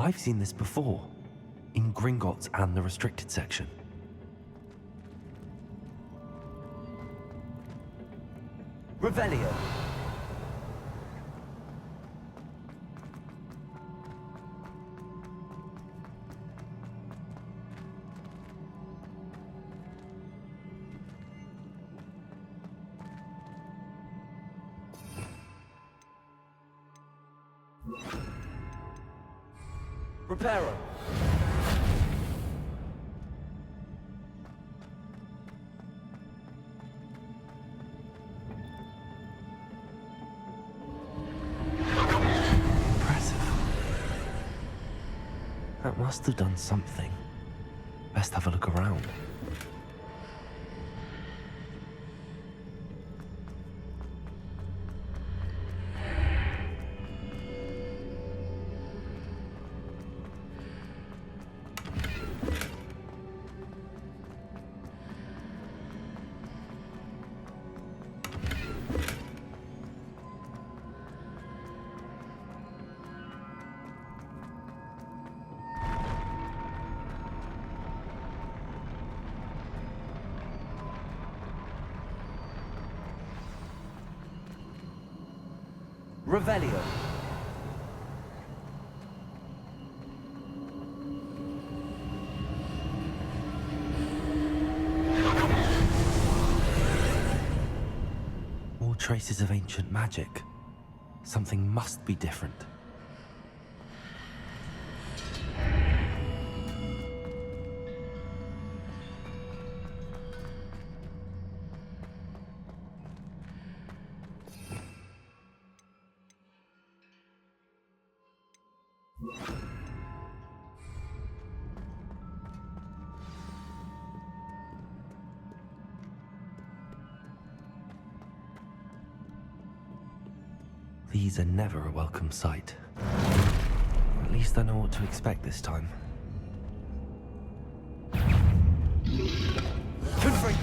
I've seen this before, in Gringotts and the restricted section. Revelio. Reparo. Impressive. That must have done something. Best have a look around. Revelio. More traces of ancient magic. Something must be different. These are never a welcome sight. At least I know what to expect this time. Confront.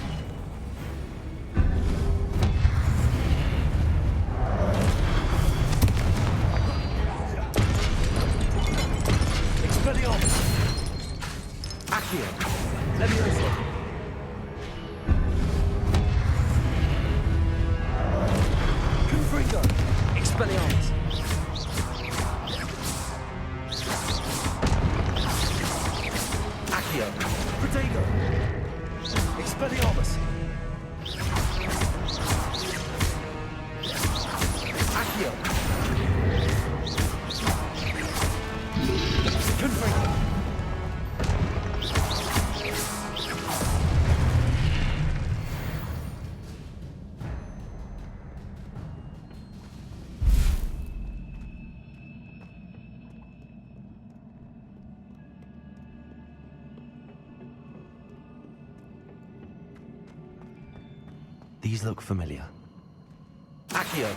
Expelliarmus. Accio. Levioso. Confringo. Expelliarmus. Accio. Protego. Expelliarmus. Accio. Confringo. These look familiar. Accio.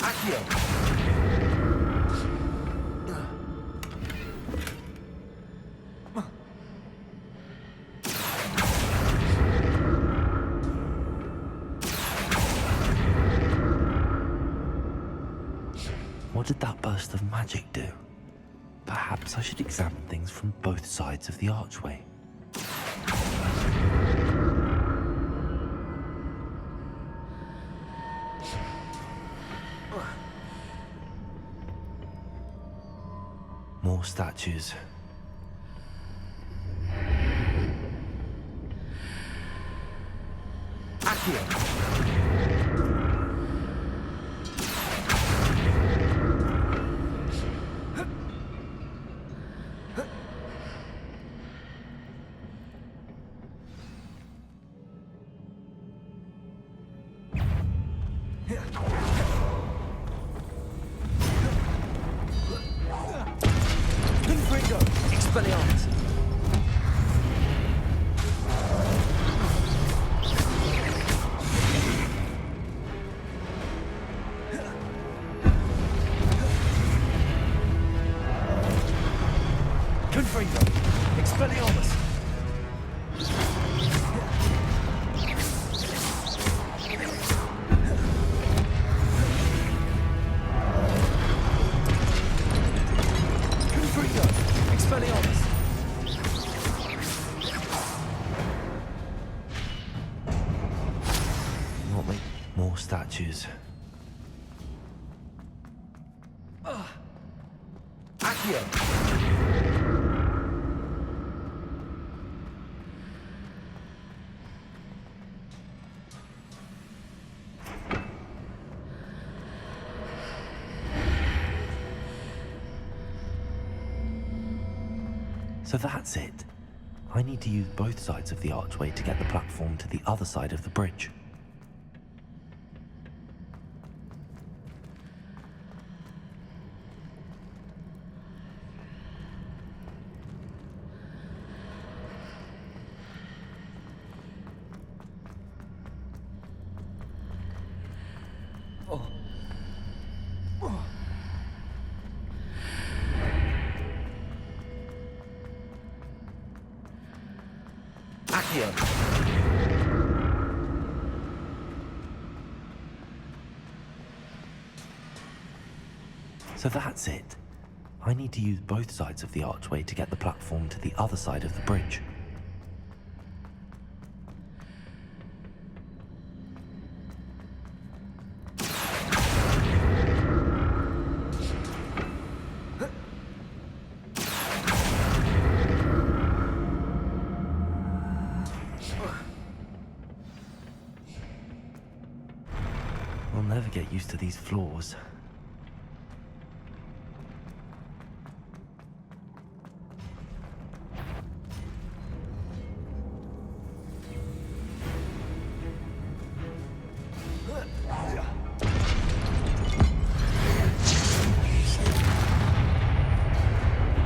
Accio. What did that burst of magic do? Perhaps I should examine things from both sides of the archway. More statues. Accio. Expelliarmus. Confringo. Expelliarmus. Confringo. Expelliarmus. More statues. Accio. So that's it. I need to use both sides of the archway to get the platform to the other side of the bridge. Accio. So that's it. I need to use both sides of the archway to get the platform to the other side of the bridge. I'll never get used to these floors.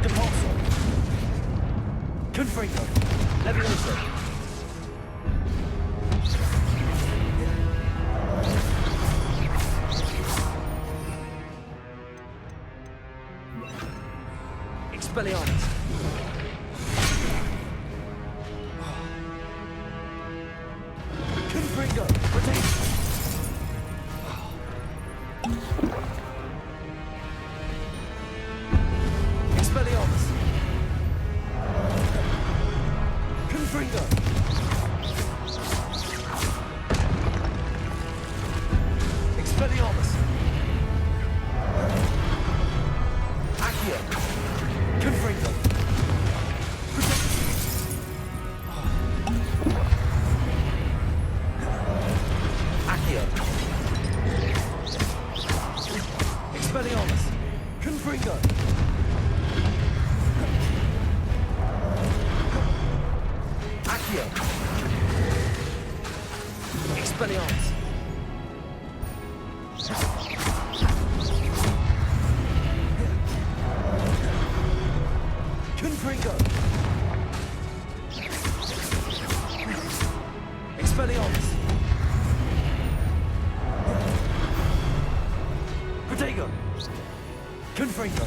Depulso. Confringo. Levioso. Expelliarmus. Confringo. Rotate. Expelliarmus. Confringo. Expelliarmus. Accio. Confringo. Accio. Expelliarmus. Confringo. Accio. Expelliarmus. Confringo. Expelliarmus. Protego. Confringo.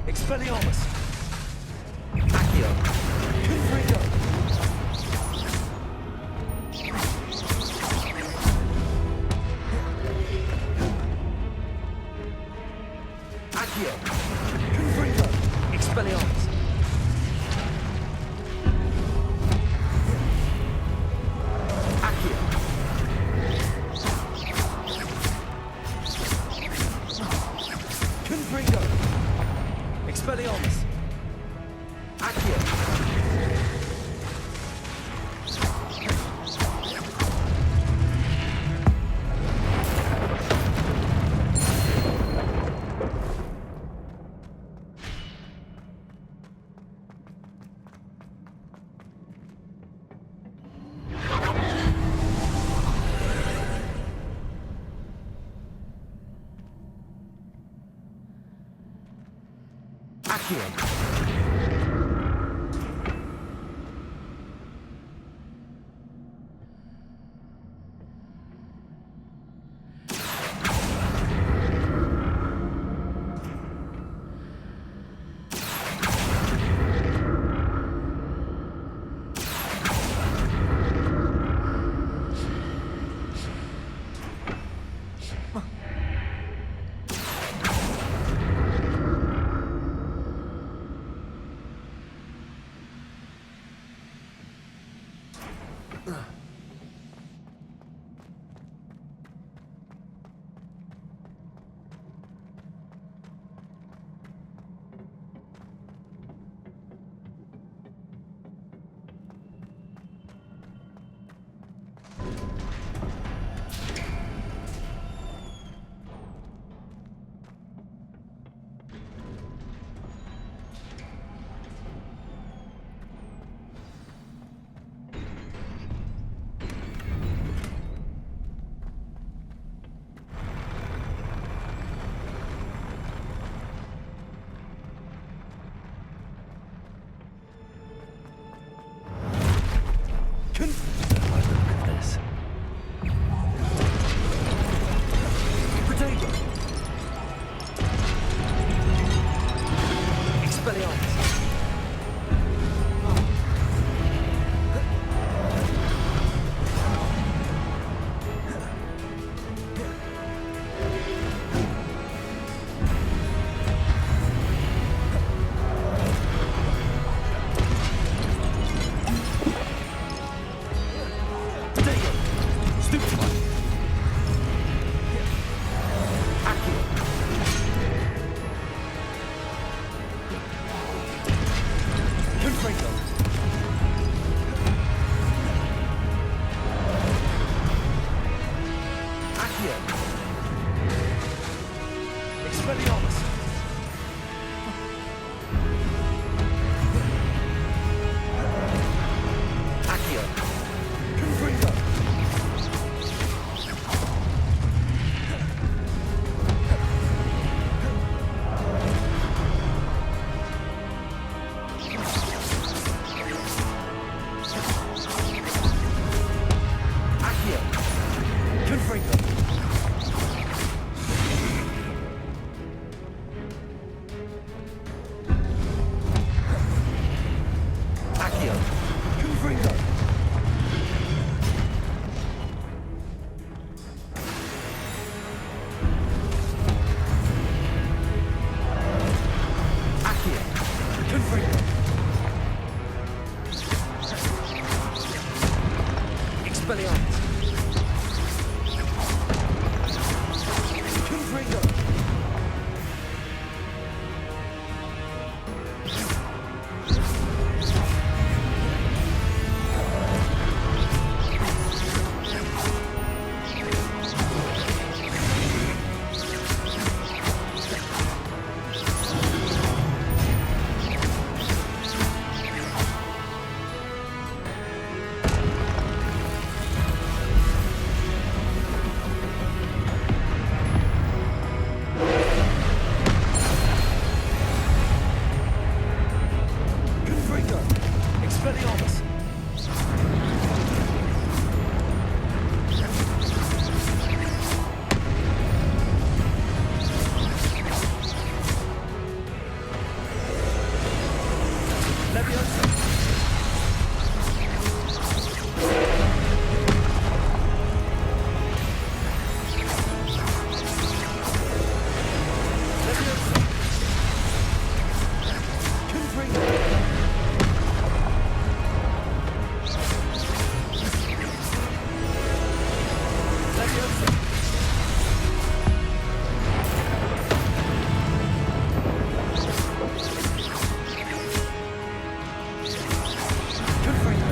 Expelliarmus. Accio. Confringo. Expelliarmus. Accio. Confringo. Expelliarmus. Accio. Accio. This. Protego. Expelliarmus. Protego. Stupefy. Accio. Confringo. Accio. Expelliarmus. Accio. Confringo. Accio. Confringo. Accio. Confringo. Accio. Confringo. Expelliarmus. Confringo. Confringo. Expelliarmus. Leviosa. Leviosa. Confringo. Leviosa. Confringo.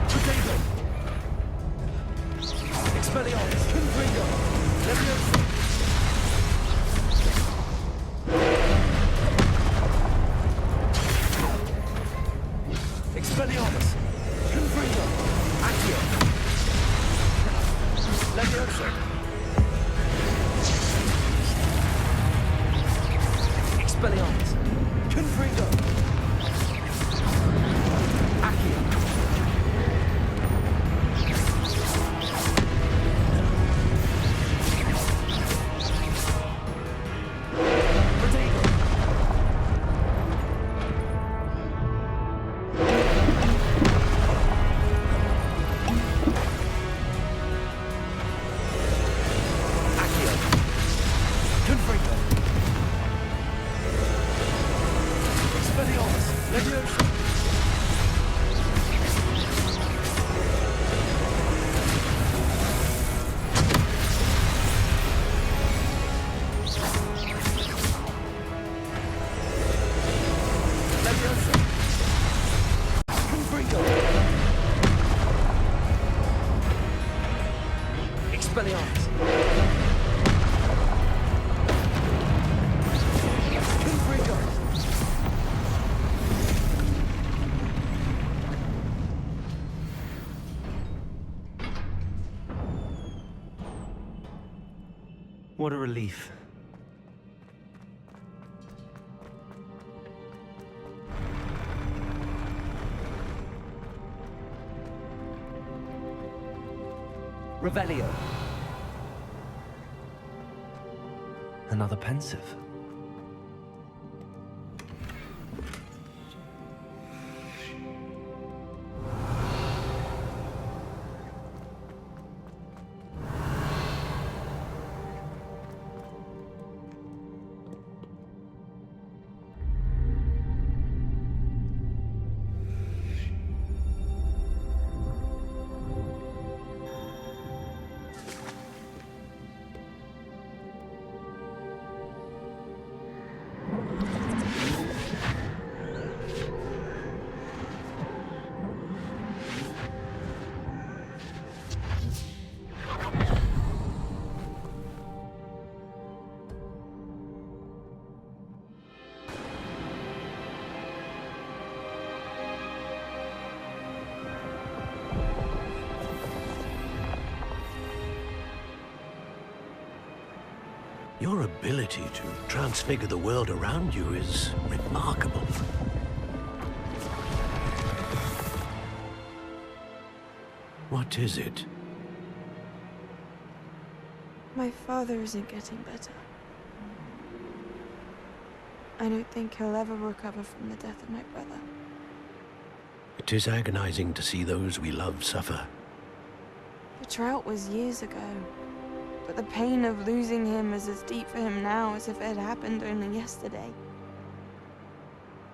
Potato. Expelliarmus. Confringo. Leviosa. Expelliarmus. Confringo. Accio. Leviosa. Expelliarmus. Confringo. Accio. Potato. Accio. Confringo. Expelliarmus. Leviosa. Leviosa. Confringo. Expelliarmus. Confringo. What a relief. Revelio. Another pensive. Your ability to transfigure the world around you is remarkable. What is it? My father isn't getting better. I don't think he'll ever recover from the death of my brother. It is agonizing to see those we love suffer. The drought was years ago, but the pain of losing him is as deep for him now as if it had happened only yesterday.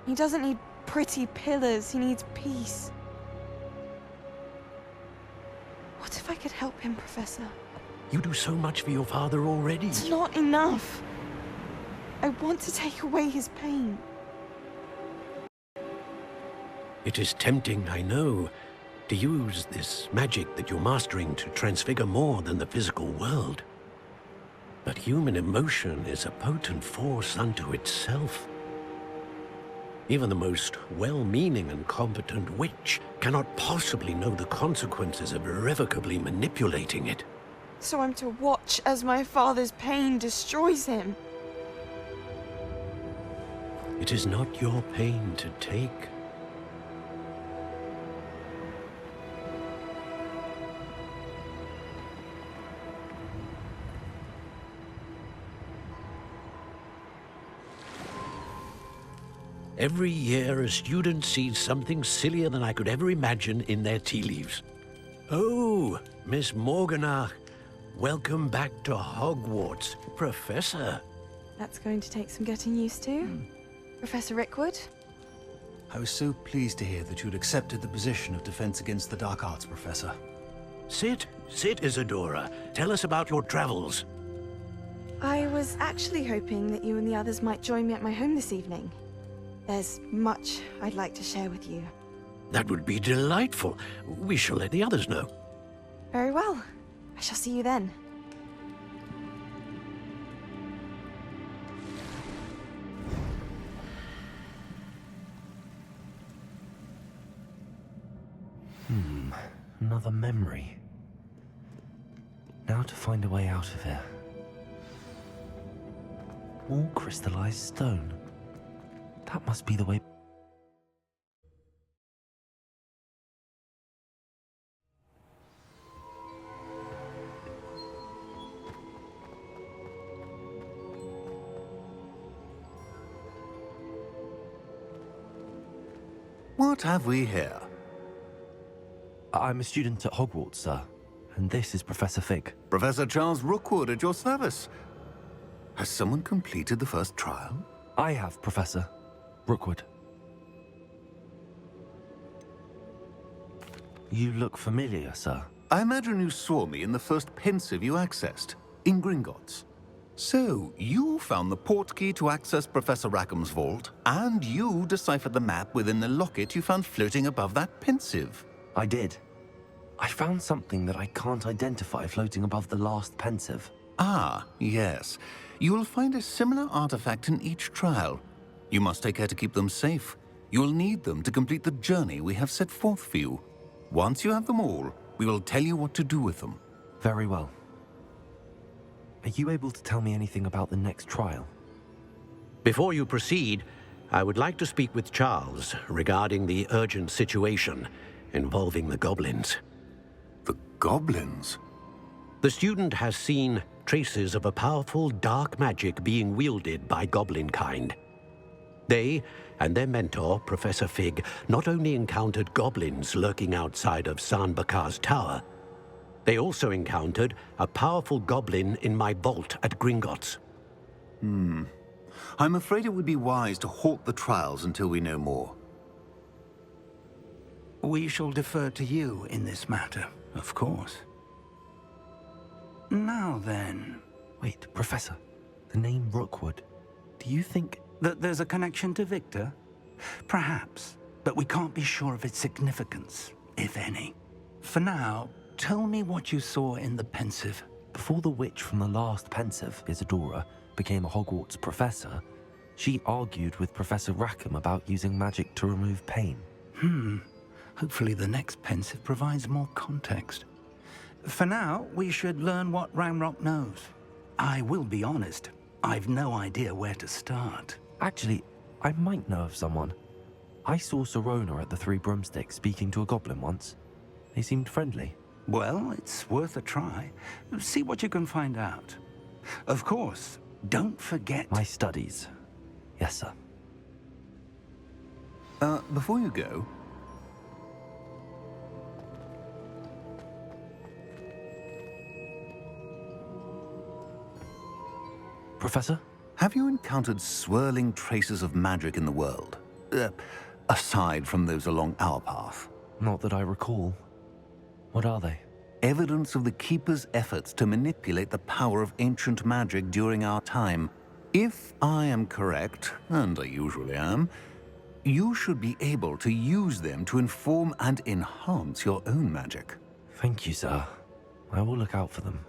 He doesn't need pretty pillars, he needs peace. What if I could help him, Professor? You do so much for your father already. It's not enough. I want to take away his pain. It is tempting, I know, to use this magic that you're mastering to transfigure more than the physical world. But human emotion is a potent force unto itself. Even the most well-meaning and competent witch cannot possibly know the consequences of irrevocably manipulating it. So I'm to watch as my father's pain destroys him. It is not your pain to take. Every year, a student sees something sillier than I could ever imagine in their tea leaves. Oh, Miss Morganach, welcome back to Hogwarts, Professor. That's going to take some getting used to. Professor Rickwood? I was so pleased to hear that you'd accepted the position of Defense Against the Dark Arts, Professor. Sit, Isadora. Tell us about your travels. I was actually hoping that you and the others might join me at my home this evening. There's much I'd like to share with you. That would be delightful. We shall let the others know. Very well. I shall see you then. Another memory. Now to find a way out of here. More crystallized stone. That must be the way. What have we here? I'm a student at Hogwarts, sir. And this is Professor Fig. Professor Charles Rookwood at your service. Has someone completed the first trial? I have, Professor Rookwood. You look familiar, sir. I imagine you saw me in the first pensive you accessed, in Gringotts. So, you found the portkey to access Professor Rackham's vault, and you deciphered the map within the locket you found floating above that pensive. I did. I found something that I can't identify floating above the last pensive. Ah, yes. You will find a similar artifact in each trial. You must take care to keep them safe. You will need them to complete the journey we have set forth for you. Once you have them all, we will tell you what to do with them. Very well. Are you able to tell me anything about the next trial? Before you proceed, I would like to speak with Charles regarding the urgent situation involving the goblins. The goblins? The student has seen traces of a powerful dark magic being wielded by goblin kind. They and their mentor, Professor Fig, not only encountered goblins lurking outside of San Bakar's tower, they also encountered a powerful goblin in my vault at Gringotts. I'm afraid it would be wise to halt the trials until we know more. We shall defer to you in this matter, of course. Now then, Wait, Professor. The name Rookwood. Do you think... that there's a connection to Victor? Perhaps, but we can't be sure of its significance, if any. For now, tell me what you saw in the pensive. Before the witch from the last pensive, Isadora, became a Hogwarts professor, she argued with Professor Rackham about using magic to remove pain. Hopefully the next pensive provides more context. For now, we should learn what Ramrock knows. I will be honest, I've no idea where to start. Actually, I might know of someone. I saw Serona at the Three Broomsticks speaking to a goblin once. They seemed friendly. Well, it's worth a try. See what you can find out. Of course, don't forget... My studies. Yes, sir. Before you go... Professor? Have you encountered swirling traces of magic in the world? Aside from those along our path. Not that I recall. What are they? Evidence of the Keeper's efforts to manipulate the power of ancient magic during our time. If I am correct, and I usually am, you should be able to use them to inform and enhance your own magic. Thank you, sir. I will look out for them.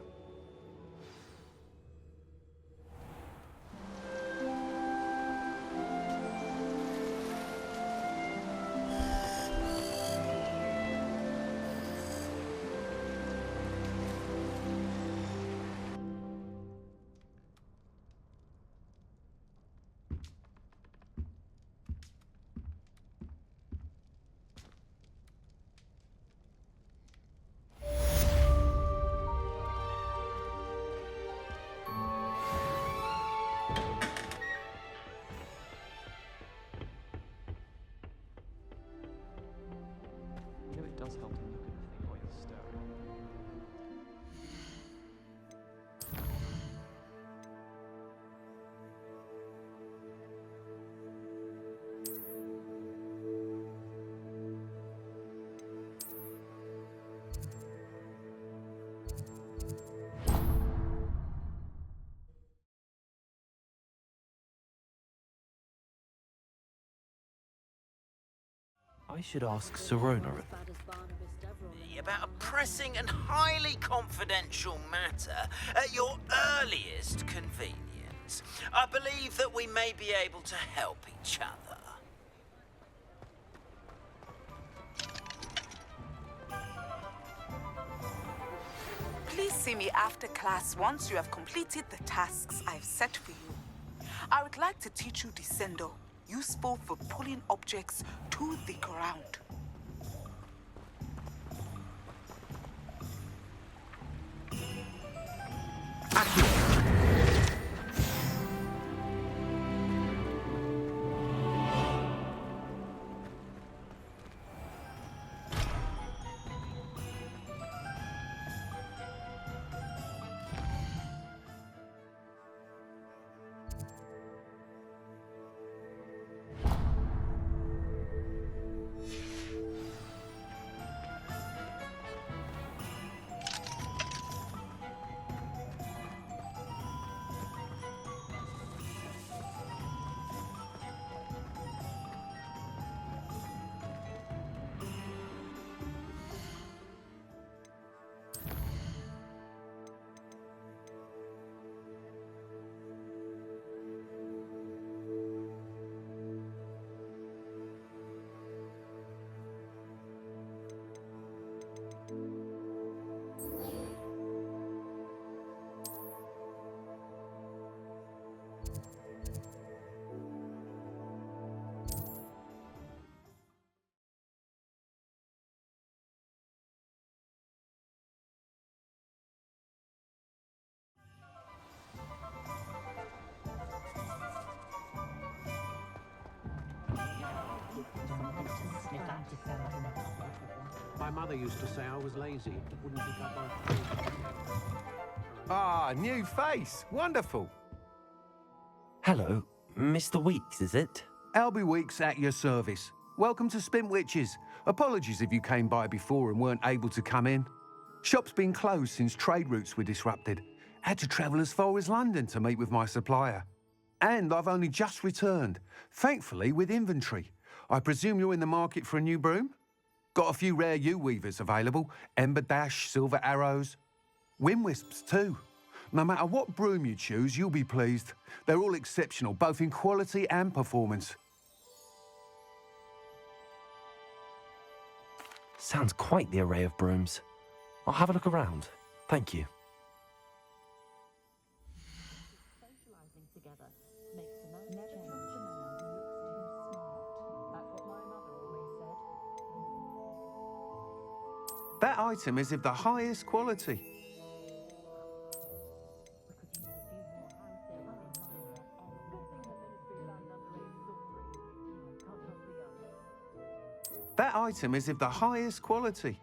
I should ask Serona. About a pressing and highly confidential matter at your earliest convenience. I believe that we may be able to help each other. Please see me after class once you have completed the tasks I've set for you. I would like to teach you Descendo, useful for pulling objects to the ground. My mother used to say I was lazy. Wouldn't pick up my... Ah, new face. Wonderful. Hello, Mr. Weeks, is it? Albie Weeks at your service. Welcome to Spint Witches. Apologies if you came by before and weren't able to come in. Shop's been closed since trade routes were disrupted. Had to travel as far as London to meet with my supplier. And I've only just returned, thankfully with inventory. I presume you're in the market for a new broom? Got a few rare yew-weavers available. Ember Dash, Silver Arrows. Wind Wisps too. No matter what broom you choose, you'll be pleased. They're all exceptional, both in quality and performance. Sounds quite the array of brooms. I'll have a look around. Thank you. That item is of the highest quality. That item is of the highest quality.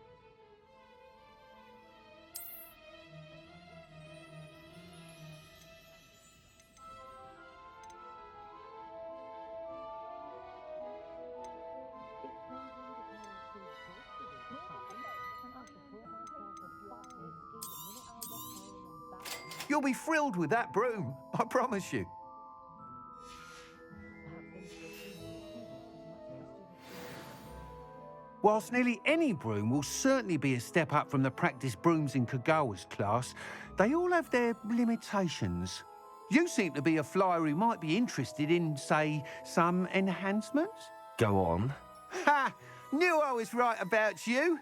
You'll be thrilled with that broom, I promise you. Whilst nearly any broom will certainly be a step up from the practice brooms in Kagawa's class, they all have their limitations. You seem to be a flyer who might be interested in, say, some enhancements? Go on. Ha! Knew I was right about you.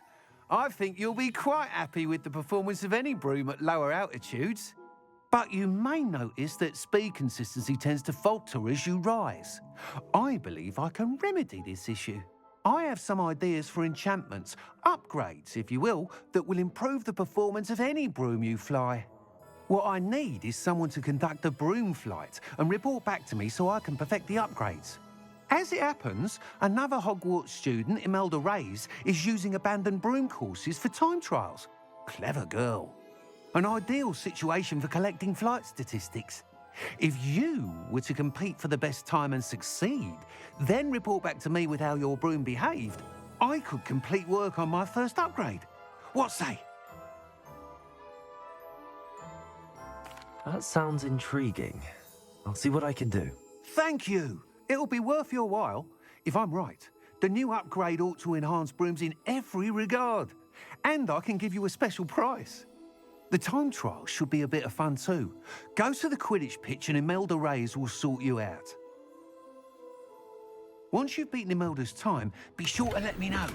I think you'll be quite happy with the performance of any broom at lower altitudes. But you may notice that speed consistency tends to falter as you rise. I believe I can remedy this issue. I have some ideas for enchantments, upgrades, if you will, that will improve the performance of any broom you fly. What I need is someone to conduct a broom flight and report back to me so I can perfect the upgrades. As it happens, another Hogwarts student, Imelda Reyes, is using abandoned broom courses for time trials. Clever girl. An ideal situation for collecting flight statistics. If you were to compete for the best time and succeed, then report back to me with how your broom behaved, I could complete work on my first upgrade. What say? That sounds intriguing. I'll see what I can do. Thank you. It'll be worth your while. If I'm right, The new upgrade ought to enhance brooms in every regard. And I can give you a special price. The time trial should be a bit of fun too. Go to the Quidditch pitch and Imelda Reyes will sort you out. Once you've beaten Imelda's time, be sure to let me know.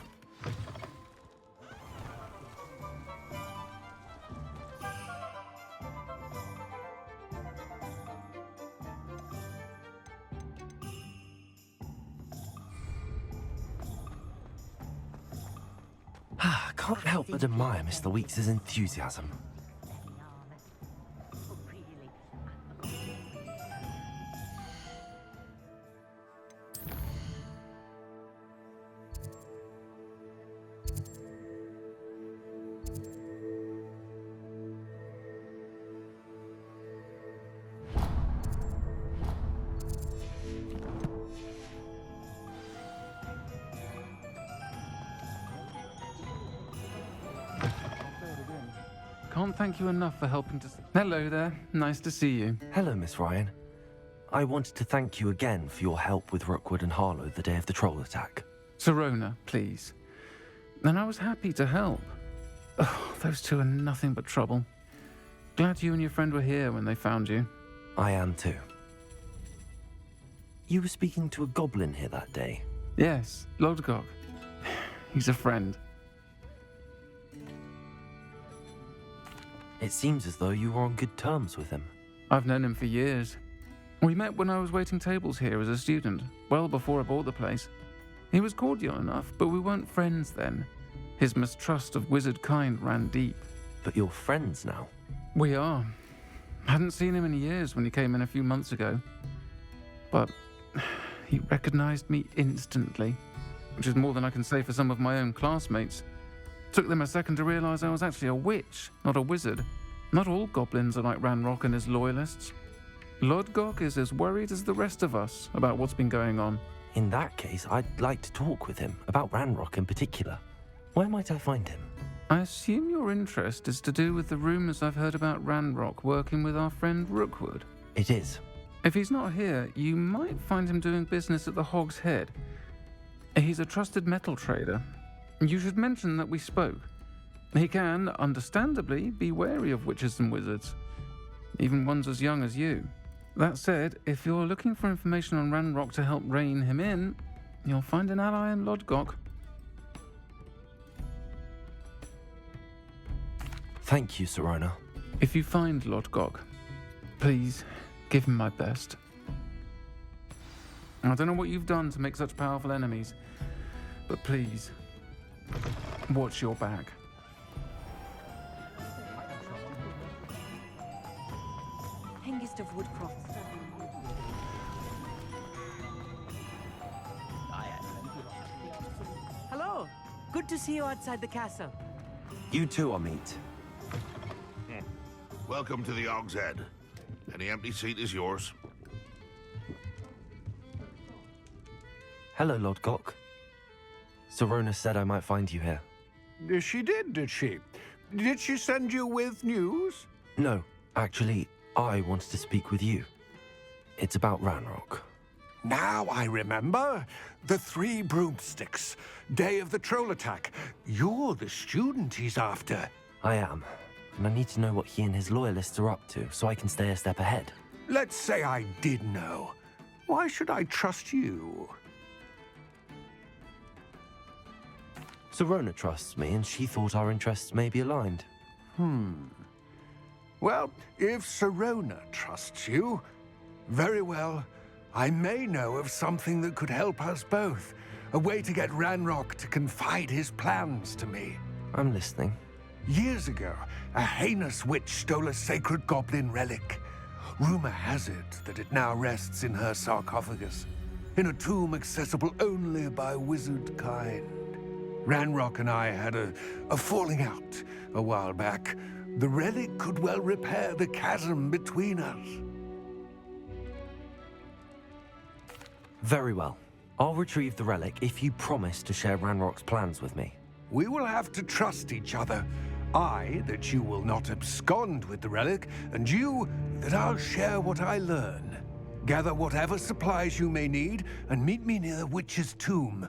I can't help but admire Mr. Weeks' enthusiasm. Can't thank you enough for helping to... Hello there. Nice to see you. Hello, Miss Ryan. I wanted to thank you again for your help with Rookwood and Harlow the day of the troll attack. Sirona, please. And I was happy to help. Oh, those two are nothing but trouble. Glad you and your friend were here when they found you. I am too. You were speaking to a goblin here that day. Yes, Lodgok. He's a friend. It seems as though you were on good terms with him. I've known him for years. We met when I was waiting tables here as a student, well before I bought the place. He was cordial enough, but we weren't friends then. His mistrust of wizard kind ran deep. But you're friends now? We are. Hadn't seen him in years when he came in a few months ago. But he recognized me instantly, which is more than I can say for some of my own classmates. Took them a second to realize I was actually a witch, not a wizard. Not all goblins are like Ranrock and his loyalists. Lodgok is as worried as the rest of us about what's been going on. In that case, I'd like to talk with him, about Ranrock in particular. Where might I find him? I assume your interest is to do with the rumors I've heard about Ranrock working with our friend Rookwood. It is. If he's not here, you might find him doing business at the Hog's Head. He's a trusted metal trader. You should mention that we spoke. He can, understandably, be wary of witches and wizards, even ones as young as you. That said, if you're looking for information on Ranrock to help rein him in, you'll find an ally in Lodgok. Thank you, Sirona. If you find Lodgok, please give him my best. I don't know what you've done to make such powerful enemies, but please, watch your back. Hengist of Woodcroft. Hello. Good to see you outside the castle. You too, Amit. Welcome to the Hog's Head. Any empty seat is yours. Hello, Lodgok. Sirona said I might find you here. She did she? Did she send you with news? No, actually, I wanted to speak with you. It's about Ranrock. Now I remember. The 3 broomsticks. Day of the troll attack. You're the student he's after. I am, and I need to know what he and his loyalists are up to so I can stay a step ahead. Let's say I did know. Why should I trust you? Sirona trusts me, and she thought our interests may be aligned. Well, if Sirona trusts you, very well. I may know of something that could help us both. A way to get Ranrock to confide his plans to me. I'm listening. Years ago, a heinous witch stole a sacred goblin relic. Rumor has it that it now rests in her sarcophagus, in a tomb accessible only by wizard kind. Ranrock and I had a falling out a while back. The relic could well repair the chasm between us. Very well. I'll retrieve the relic if you promise to share Ranrock's plans with me. We will have to trust each other. I, that you will not abscond with the relic, and you, that I'll share what I learn. Gather whatever supplies you may need, and meet me near the witch's tomb.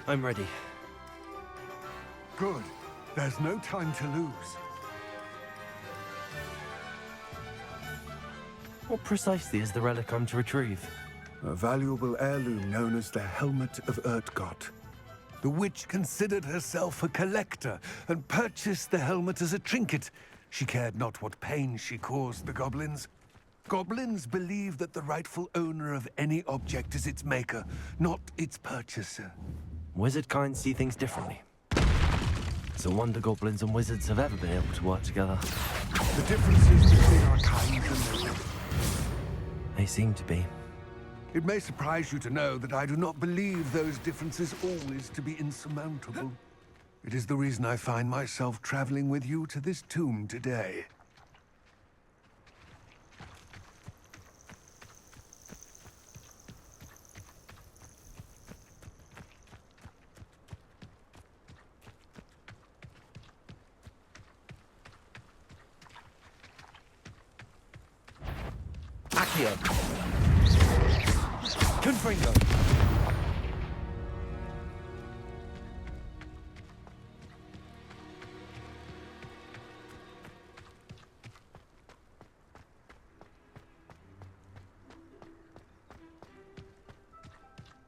I'm ready. Good. There's no time to lose. What precisely is the relic I'm to retrieve? A valuable heirloom known as the Helmet of Urtkot. The witch considered herself a collector and purchased the helmet as a trinket. She cared not what pain she caused the goblins. Goblins believe that the rightful owner of any object is its maker, not its purchaser. Wizard kind see things differently. It's a wonder goblins and wizards have ever been able to work together. The differences between our kinds are noted. They seem to be. It may surprise you to know that I do not believe those differences always to be insurmountable. It is the reason I find myself traveling with you to this tomb today. Accio. Confringo.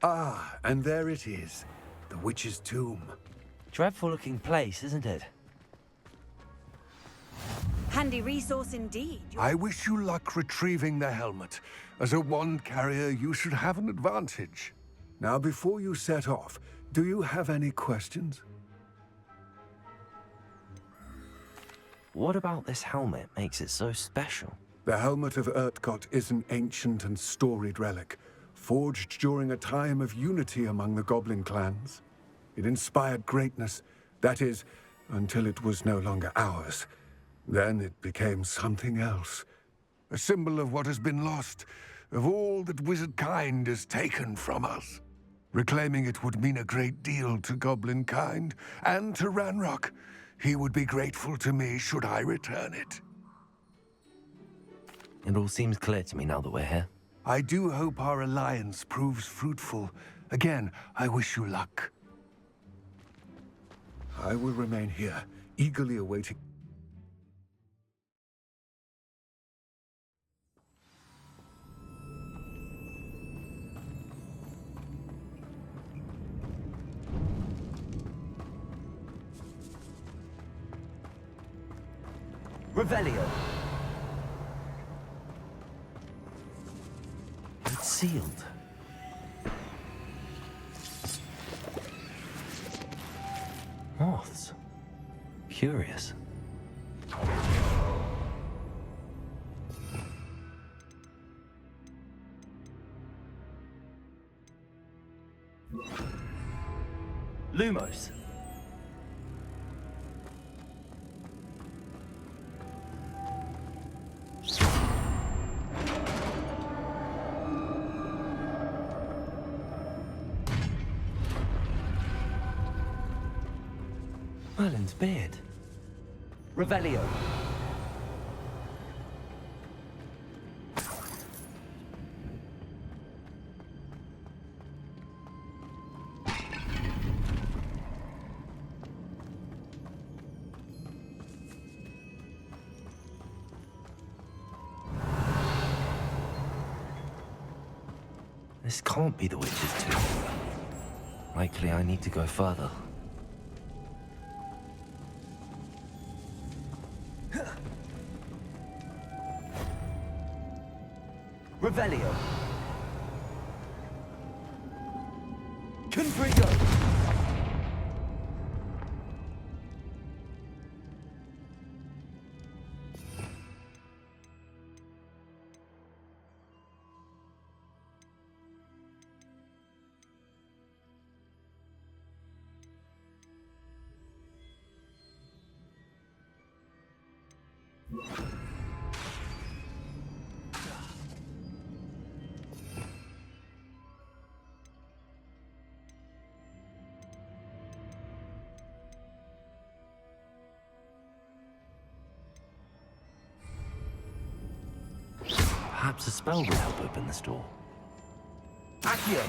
Ah, and there it is. The witch's tomb. Dreadful looking place, isn't it? Handy resource indeed. I wish you luck retrieving the helmet. As a wand carrier, you should have an advantage. Now, before you set off, do you have any questions? What about this helmet makes it so special? The Helmet of Urtkot is an ancient and storied relic, forged during a time of unity among the goblin clans. It inspired greatness, that is, until it was no longer ours. Then it became something else. A symbol of what has been lost, of all that wizard kind has taken from us. Reclaiming it would mean a great deal to goblin kind, and to Ranrock. He would be grateful to me should I return it. It all seems clear to me now that we're here. I do hope our alliance proves fruitful. Again, I wish you luck. I will remain here, eagerly awaiting. Revelio. It's sealed. Moths. Curious. Lumos. Merlin's beard. Revelio. This can't be the witch's tomb. Likely I need to go further. Revelio. Confringo. Perhaps a spell would help open this door. Accio.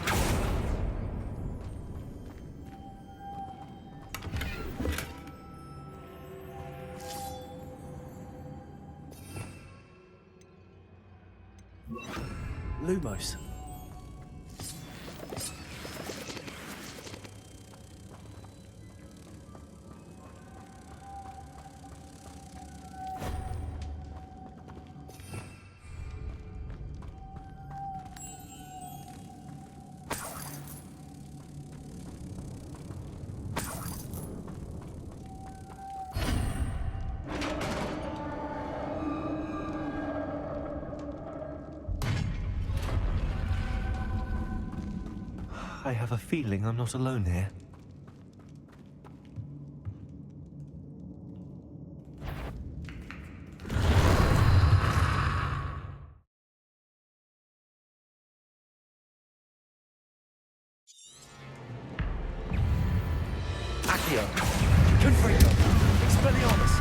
Lumos. I have a feeling I'm not alone here. Accio. Confringo. Expelliarmus.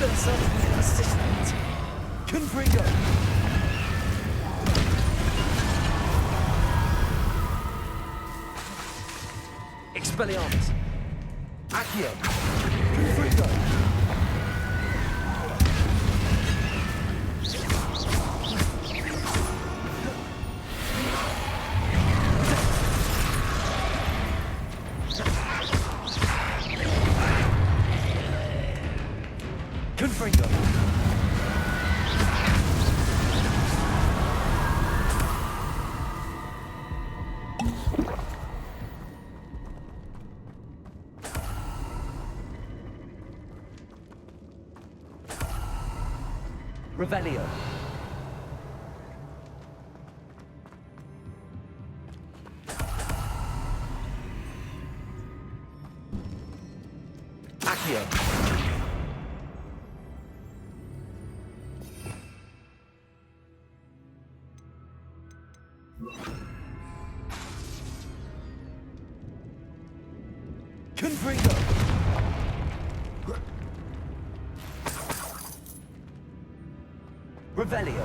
Versatility assistant. Confringo. Expelliarmus. Accio. Confringo. Confringo. Revelio. Accio. Confringo. Revelio.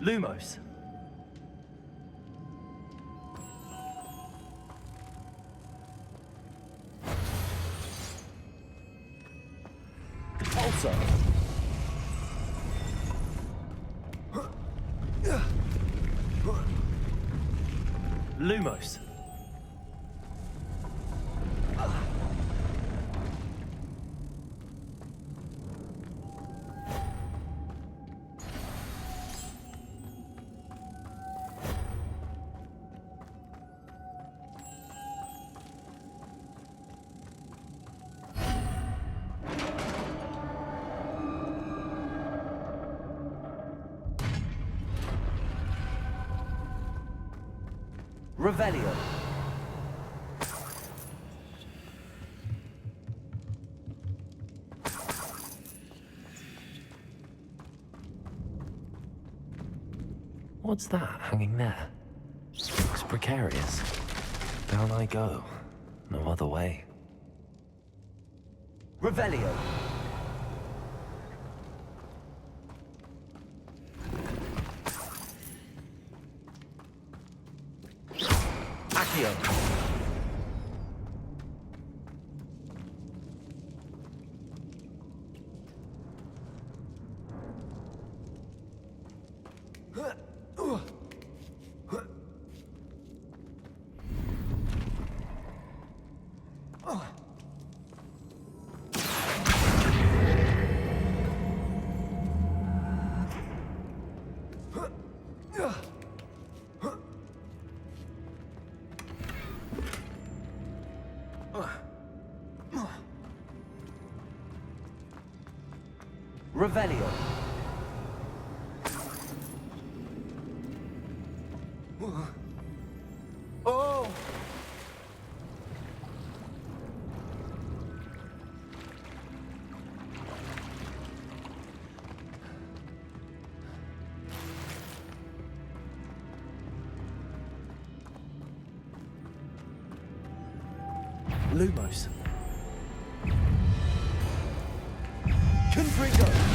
Lumos. Pulsar. Lumos. Revelio. What's that hanging there? Looks precarious. Down I go. No other way. Revelio. Accio. Revelio. Oh! Lumos. Confringo.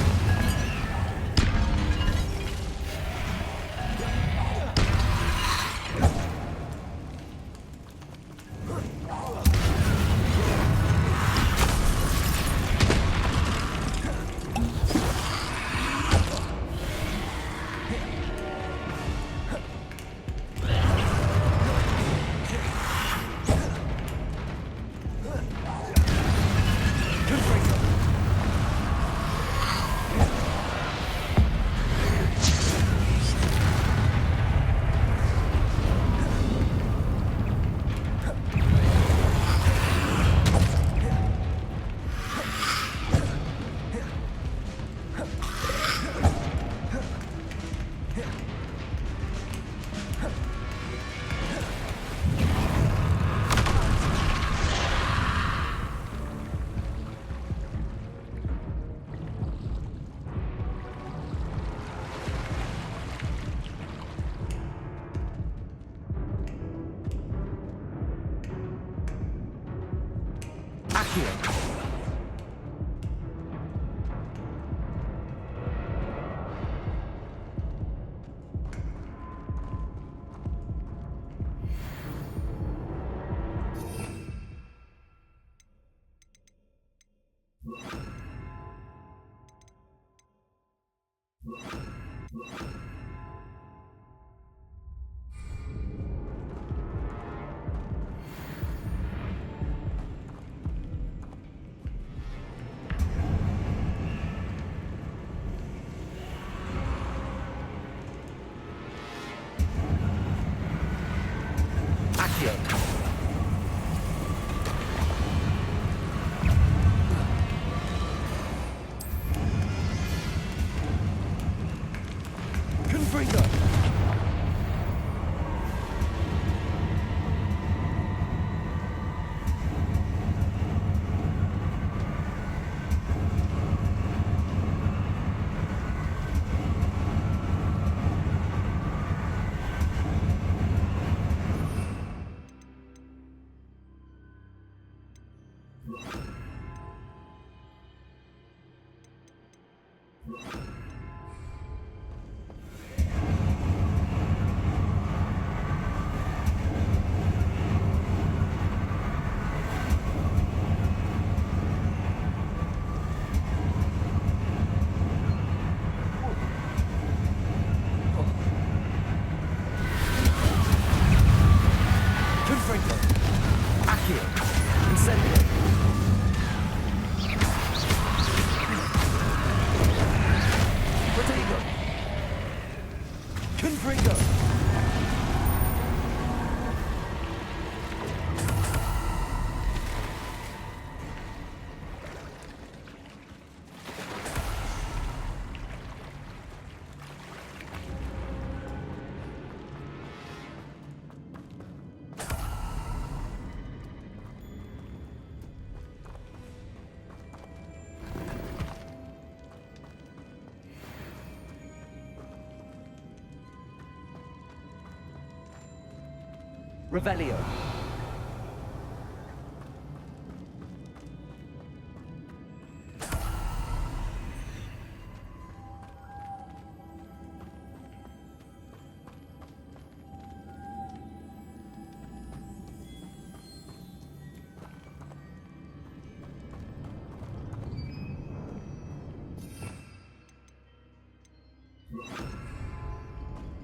Revelio.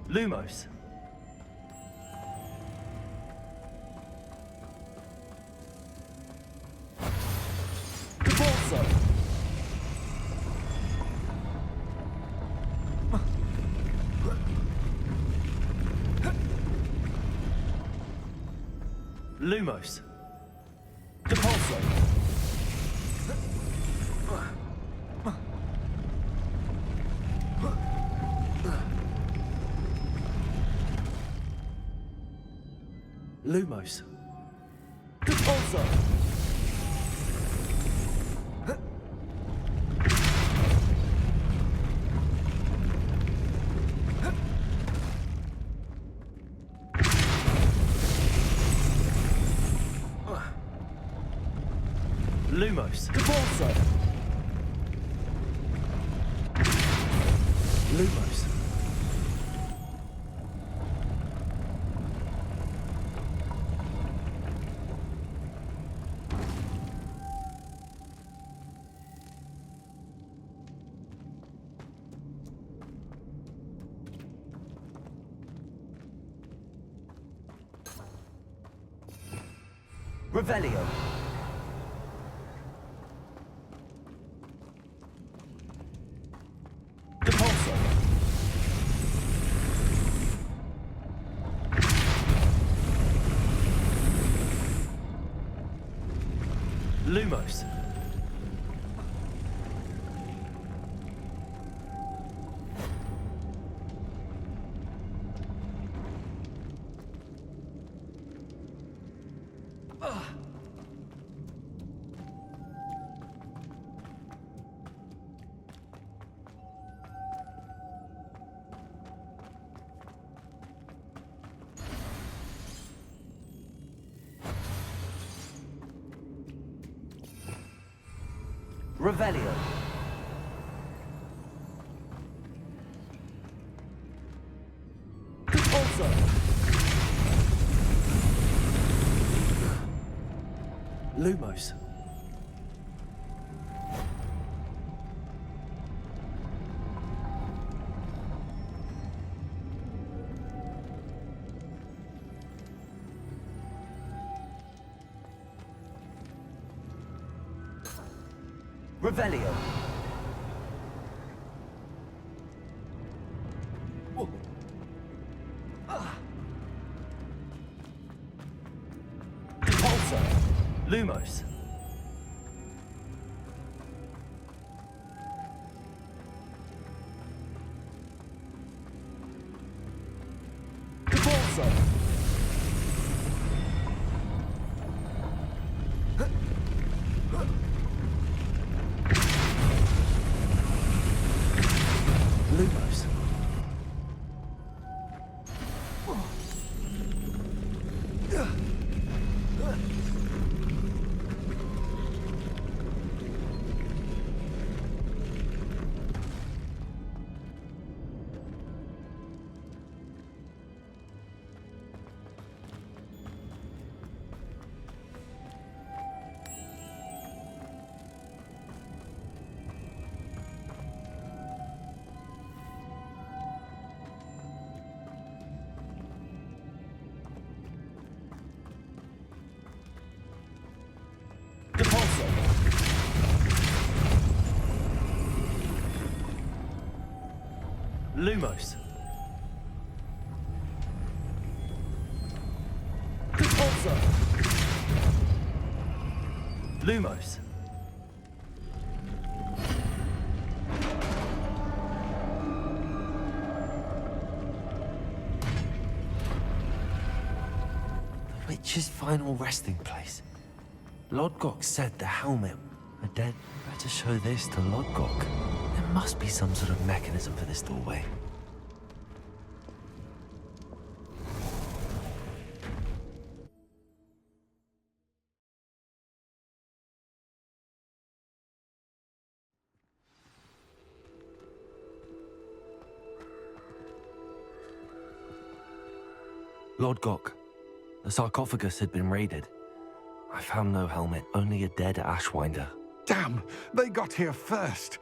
Lumos. Cabalso. Lumos. Depulso. Lumos. Depulso. Lumos. Depulso. Lumos. Revelio. Depulso. Lumos. Revelio. Depulso. Lumos. Revelio. Depulso. Lumos. Depulso. Lumos. Depulso. Lumos. Depulso. Lumos. The witch's final resting place. Lodgok said the helmet. A dead. Better show this to Lodgok. There must be some sort of mechanism for this doorway. Lodgok, the sarcophagus had been raided. I found no helmet, only a dead Ashwinder. Damn! They got here first.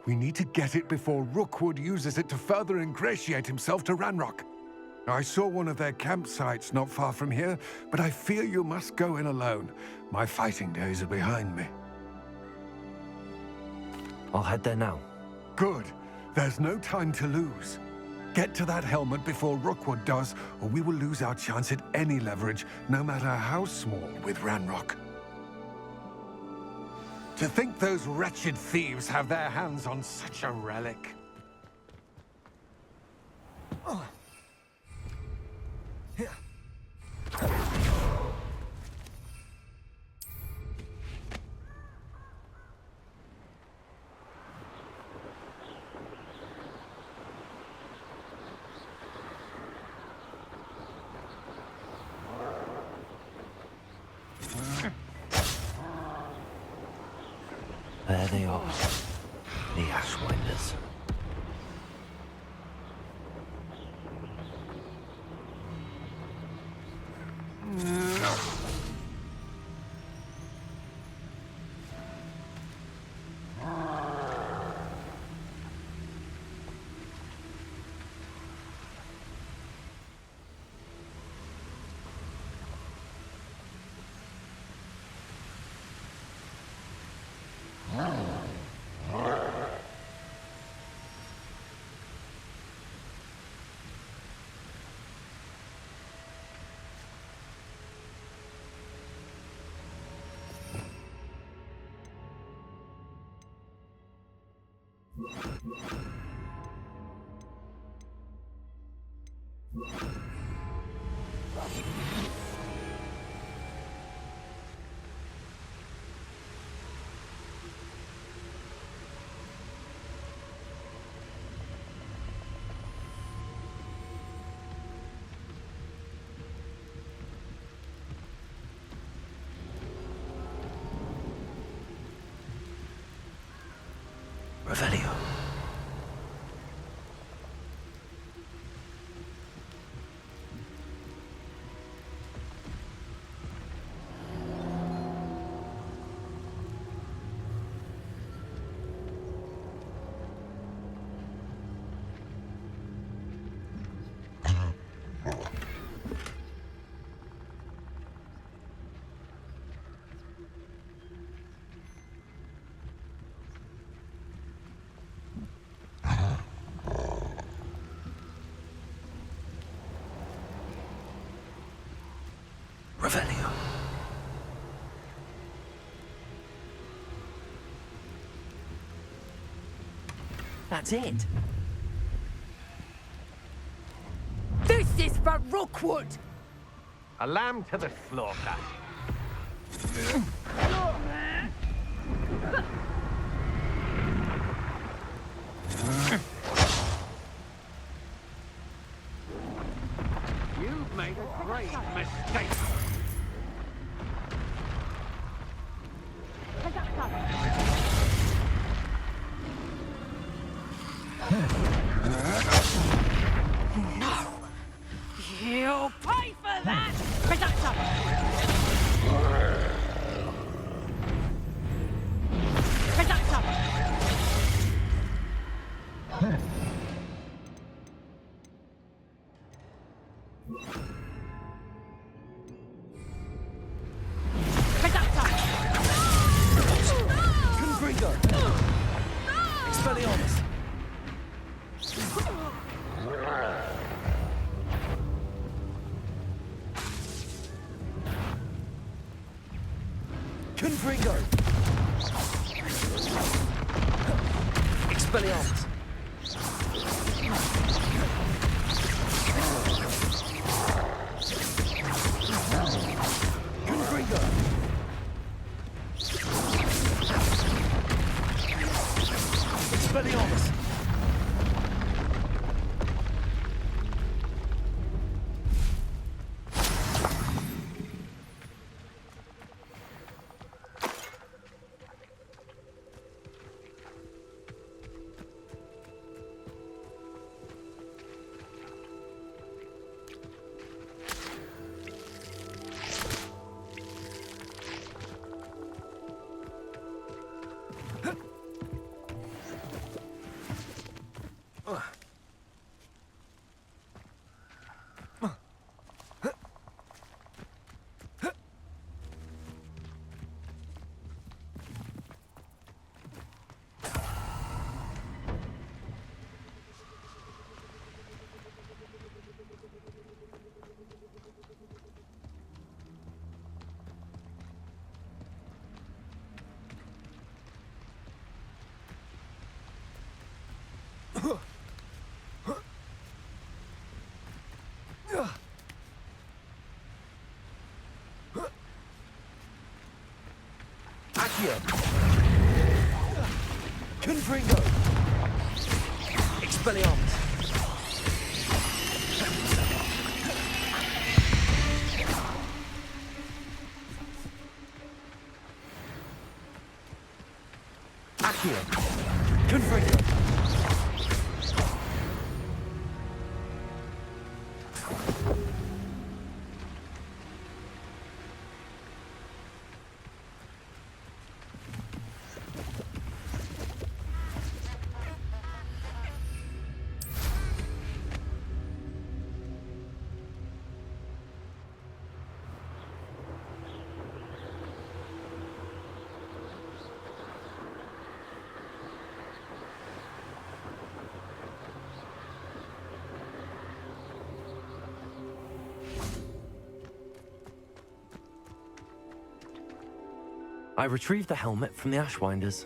We need to get it before Rookwood uses it to further ingratiate himself to Ranrock. I saw one of their campsites not far from here, but I fear you must go in alone. My fighting days are behind me. I'll head there now. Good. There's no time to lose. Get to that helmet before Rookwood does, or we will lose our chance at any leverage, no matter how small, with Ranrock. To think those wretched thieves have their hands on such a relic. There they are, the Ashwinders. Revelio. Revelio. That's it. This is for Rookwood! A lamb to the slaughter. You've made a great mistake. No! You'll pay for that! Predator! Predator! Predator! Confringo! Expelliarmus! Confringo! Expelliarmus! Confringo! Expelliarmus! Accio. Confringo. Expelliarmus. Accio. Confringo. I retrieved the helmet from the Ashwinders.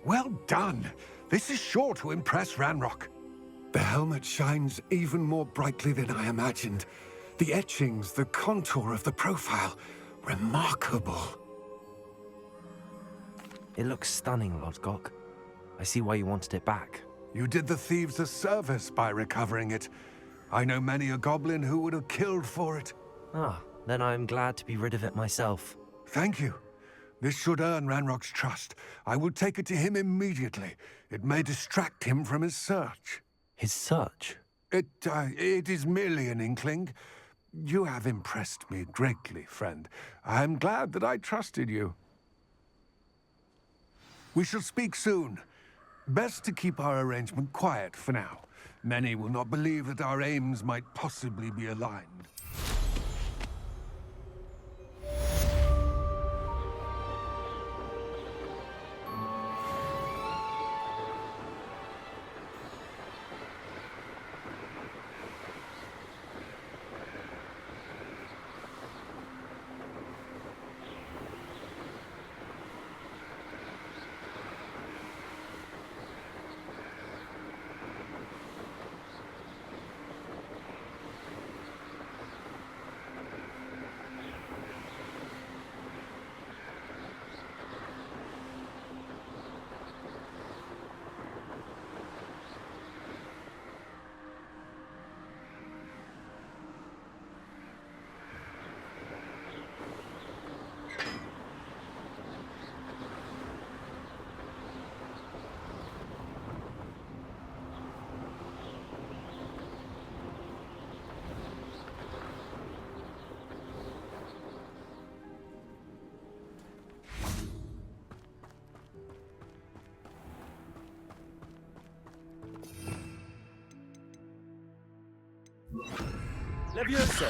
Well done. This is sure to impress Ranrock. The helmet shines even more brightly than I imagined. The etchings, the contour of the profile, remarkable. It looks stunning, Lodgok. I see why you wanted it back. You did the thieves a service by recovering it. I know many a goblin who would have killed for it. Ah, then I'm glad to be rid of it myself. Thank you. This should earn Ranrock's trust. I will take it to him immediately. It may distract him from his search. His search? It is merely an inkling. You have impressed me greatly, friend. I am glad that I trusted you. We shall speak soon. Best to keep our arrangement quiet for now. Many will not believe that our aims might possibly be aligned. Levioso.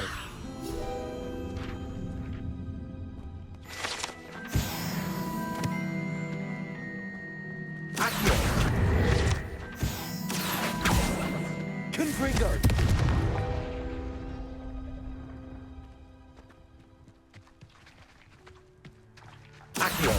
Accio. Confringo. Accio.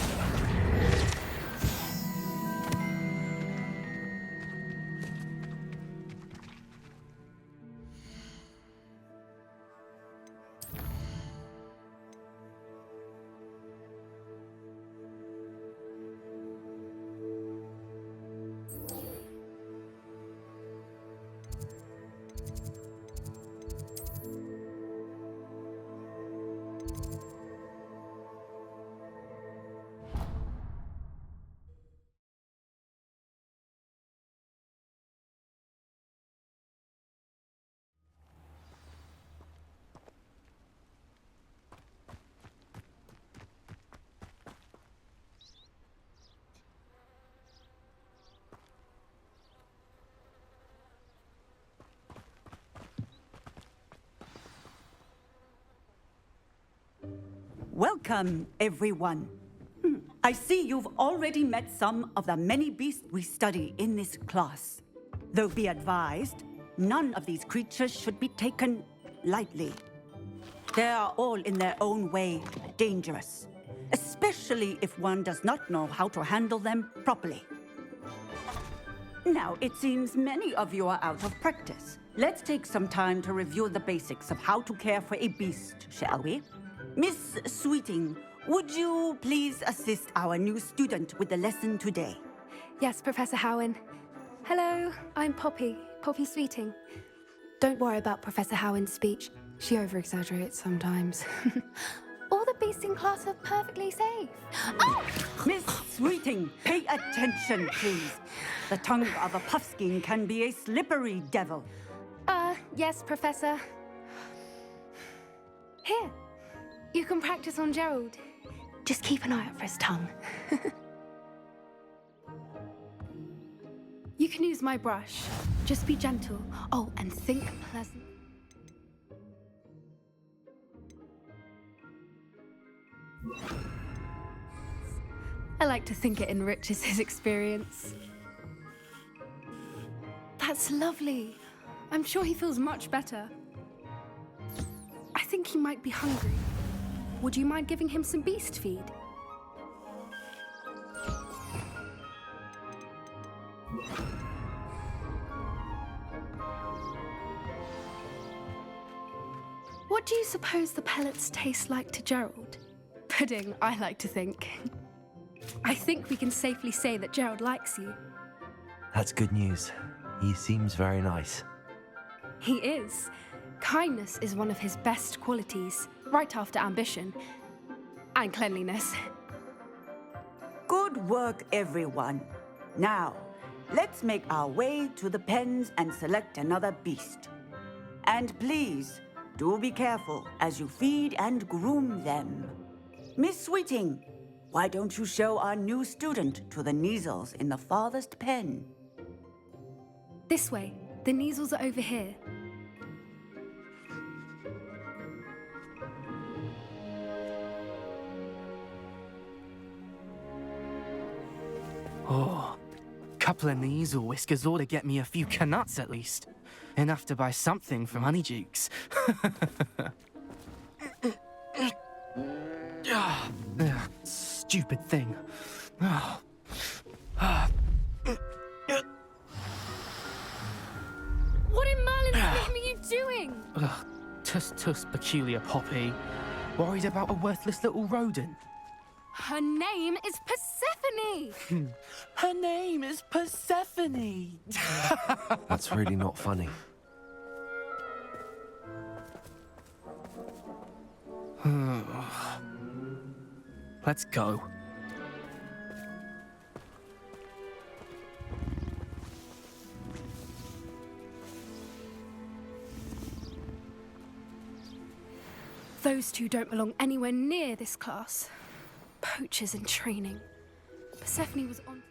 Welcome, everyone. I see you've already met some of the many beasts we study in this class. Though be advised, none of these creatures should be taken lightly. They are all in their own way dangerous, especially if one does not know how to handle them properly. Now, it seems many of you are out of practice. let's take some time to review the basics of how to care for a beast, shall we? Miss Sweeting, would you please assist our new student with the lesson today? Yes, Professor Howen. Hello, I'm Poppy Sweeting. Don't worry about Professor Howen's speech. She over-exaggerates sometimes. All the beasts in class are perfectly safe. Oh! Miss Sweeting, pay attention, please. The tongue of a puffskein can be a slippery devil. Yes, Professor. Here, you can practice on Gerald. Just keep an eye out for his tongue. You can use my brush. Just be gentle. Oh, and think pleasant. I like to think it enriches his experience. That's lovely. I'm sure he feels much better. I think he might be hungry. Would you mind giving him some beast feed? What do you suppose the pellets taste like to Gerald? Pudding, I like to think. I think we can safely say that Gerald likes you. That's good news. He seems very nice. He is. Kindness is one of his best qualities, right after ambition. And cleanliness. Good work, everyone. Now, let's make our way to the pens and select another beast. And please, do be careful as you feed and groom them. Miss Sweeting, why don't you show our new student to the Neasels in the farthest pen? This way. The Neasels are over here. Oh, couple of Neasel whiskers ought to get me a few canuts at least. Enough to buy something from Honeydukes. Stupid thing. What in Merlin's name are you doing? Tuss, peculiar Poppy. Worried about a worthless little rodent. Her name is Persephone! Her name is Persephone! That's really not funny. Let's go. Those two don't belong anywhere near this class. Poachers in training. Persephone was on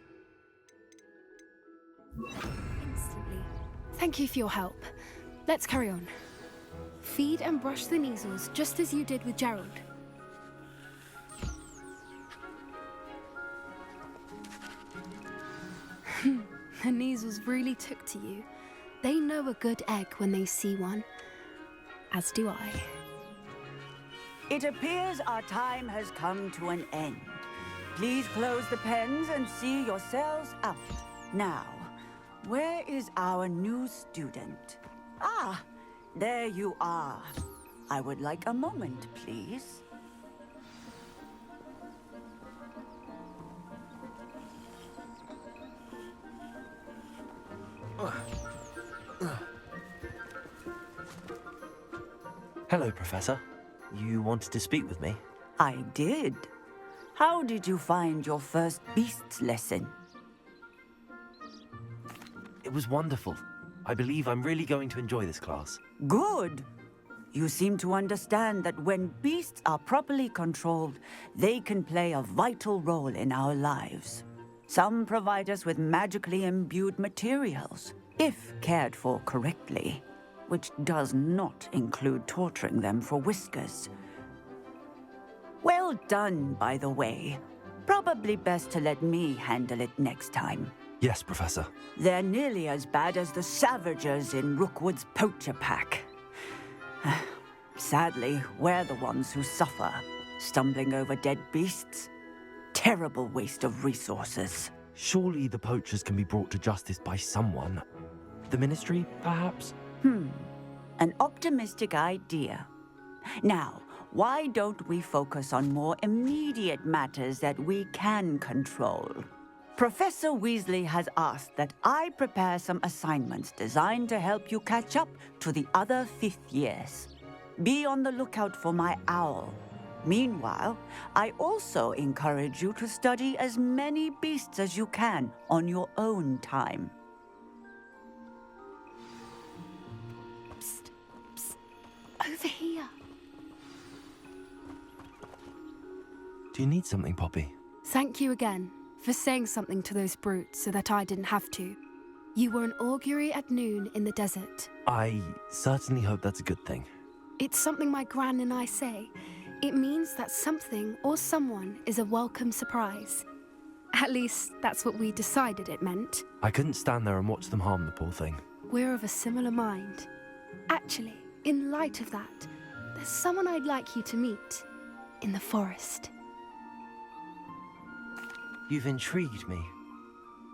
instantly. Thank you for your help. Let's carry on. Feed and brush the Neasels just as you did with Gerald. The Neasels really took to you. They know a good egg when they see one. As do I. It appears our time has come to an end. Please close the pens and see yourselves out. Now, where is our new student? Ah, there you are. I would like a moment, please. Hello, Professor. You wanted to speak with me? I did. How did you find your first beasts lesson? It was wonderful. I believe I'm really going to enjoy this class. Good. You seem to understand that when beasts are properly controlled, they can play a vital role in our lives. Some provide us with magically imbued materials, if cared for correctly, which does not include torturing them for whiskers. Well done, by the way. Probably best to let me handle it next time. Yes, Professor. They're nearly as bad as the Savagers in Rookwood's poacher pack. Sadly, we're the ones who suffer, stumbling over dead beasts. Terrible waste of resources. Surely the poachers can be brought to justice by someone. The Ministry, perhaps? An optimistic idea. Now, why don't we focus on more immediate matters that we can control? Professor Weasley has asked that I prepare some assignments designed to help you catch up to the other fifth years. Be on the lookout for my owl. Meanwhile, I also encourage you to study as many beasts as you can on your own time. Psst, psst. Over here. Do you need something, Poppy? Thank you again for saying something to those brutes so that I didn't have to. You were an augury at noon in the desert. I certainly hope that's a good thing. It's something my gran and I say. It means that something or someone is a welcome surprise. At least, that's what we decided it meant. I couldn't stand there and watch them harm the poor thing. We're of a similar mind. Actually, in light of that, there's someone I'd like you to meet in the forest. You've intrigued me.